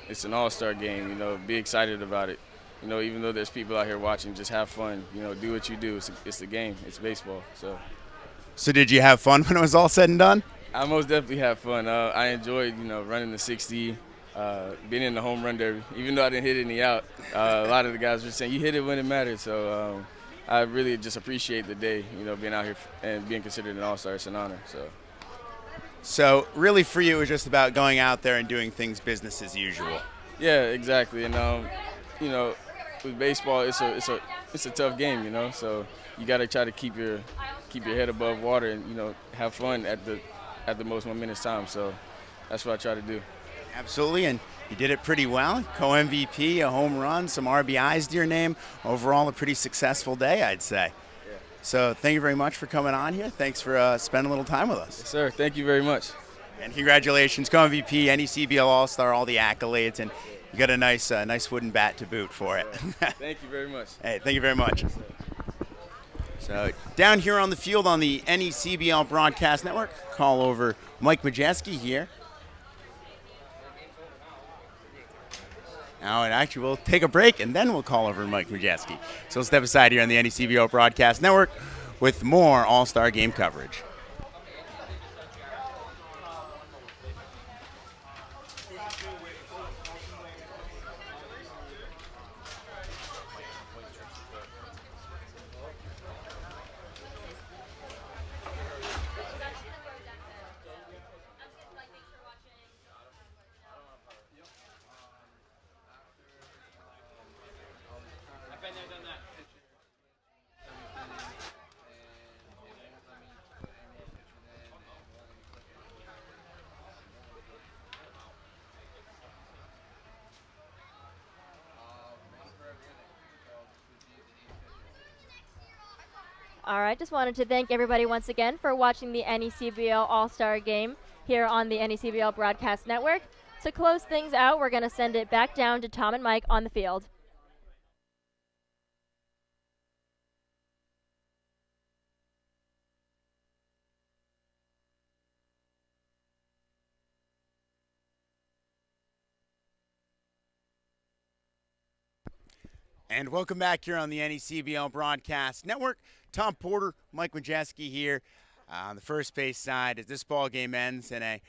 It's an all-star game. Be excited about it. Even though there's people out here watching, just have fun. Do what you do. It's the game. It's baseball. So did you have fun when it was all said and done? I most definitely had fun. I enjoyed, running the 60, being in the home run derby. Even though I didn't hit any out, a lot of the guys were saying, you hit it when it mattered. So I really just appreciate the day, being out here and being considered an all-star. It's an honor. So really for you, it was just about going out there and doing things business as usual. Yeah, exactly. And, with baseball, it's a tough game, So you got to try to keep your head above water and, have fun at the most momentous time. So that's what I try to do. Absolutely, and you did it pretty well. Co-MVP, a home run, some RBIs to your name. Overall, a pretty successful day, I'd say. Yeah. So thank you very much for coming on here. Thanks for spending a little time with us. Yes, sir. Thank you very much. And congratulations, co-MVP, NECBL All-Star, all the accolades, and you got a nice wooden bat to boot for it. Thank you very much. Hey, thank you very much. So down here on the field on the NECBL Broadcast Network, call over Mike Majeski here. Now, and actually, we'll take a break, and then we'll call over Mike Majeski. So we'll step aside here on the NECBL Broadcast Network with more All-Star Game coverage. All right, just wanted to thank everybody once again for watching the NECBL All-Star Game here on the NECBL Broadcast Network. To close things out, we're going to send it back down to Tom and Mike on the field. And welcome back here on the NECBL Broadcast Network. Tom Porter, Mike Majeski here on the first base side as this ball game ends in a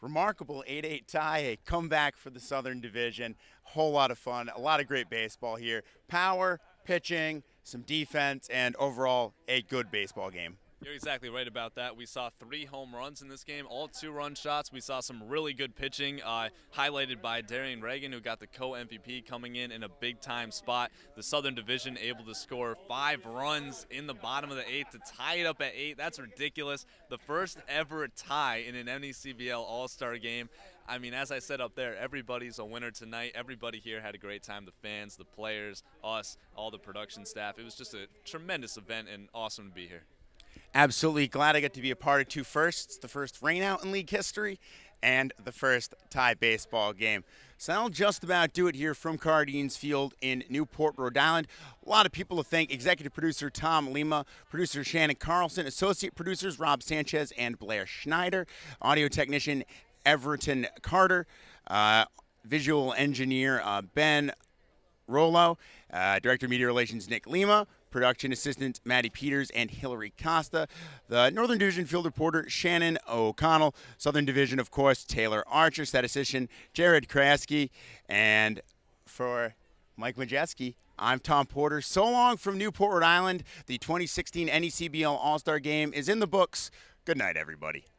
remarkable 8-8 tie, a comeback for the Southern Division. Whole lot of fun, a lot of great baseball here. Power, pitching, some defense, and overall a good baseball game. You're exactly right about that. We saw 3 home runs in this game, all 2-run shots. We saw some really good pitching, highlighted by Darian Reagan, who got the co-MVP coming in a big-time spot. The Southern Division able to score 5 runs in the bottom of the 8th to tie it up at 8. That's ridiculous. The first ever tie in an NECBL All-Star game. I mean, as I said up there, everybody's a winner tonight. Everybody here had a great time. The fans, the players, us, all the production staff. It was just a tremendous event and awesome to be here. Absolutely glad I got to be a part of 2 firsts. The first rainout in league history, and the first tie baseball game. So that'll just about do it here from Cardines Field in Newport, Rhode Island. A lot of people to thank. Executive producer Tom Lima, producer Shannon Carlson, associate producers Rob Sanchez and Blair Schneider, audio technician Everton Carter, visual engineer Ben Rollo, director of media relations Nick Lima, production assistants Maddie Peters and Hillary Costa, the Northern Division field reporter Shannon O'Connell, Southern Division, of course, Taylor Archer, statistician Jared Kraske, and for Mike Majeski, I'm Tom Porter. So long from Newport, Rhode Island. The 2016 NECBL All-Star Game is in the books. Good night, everybody.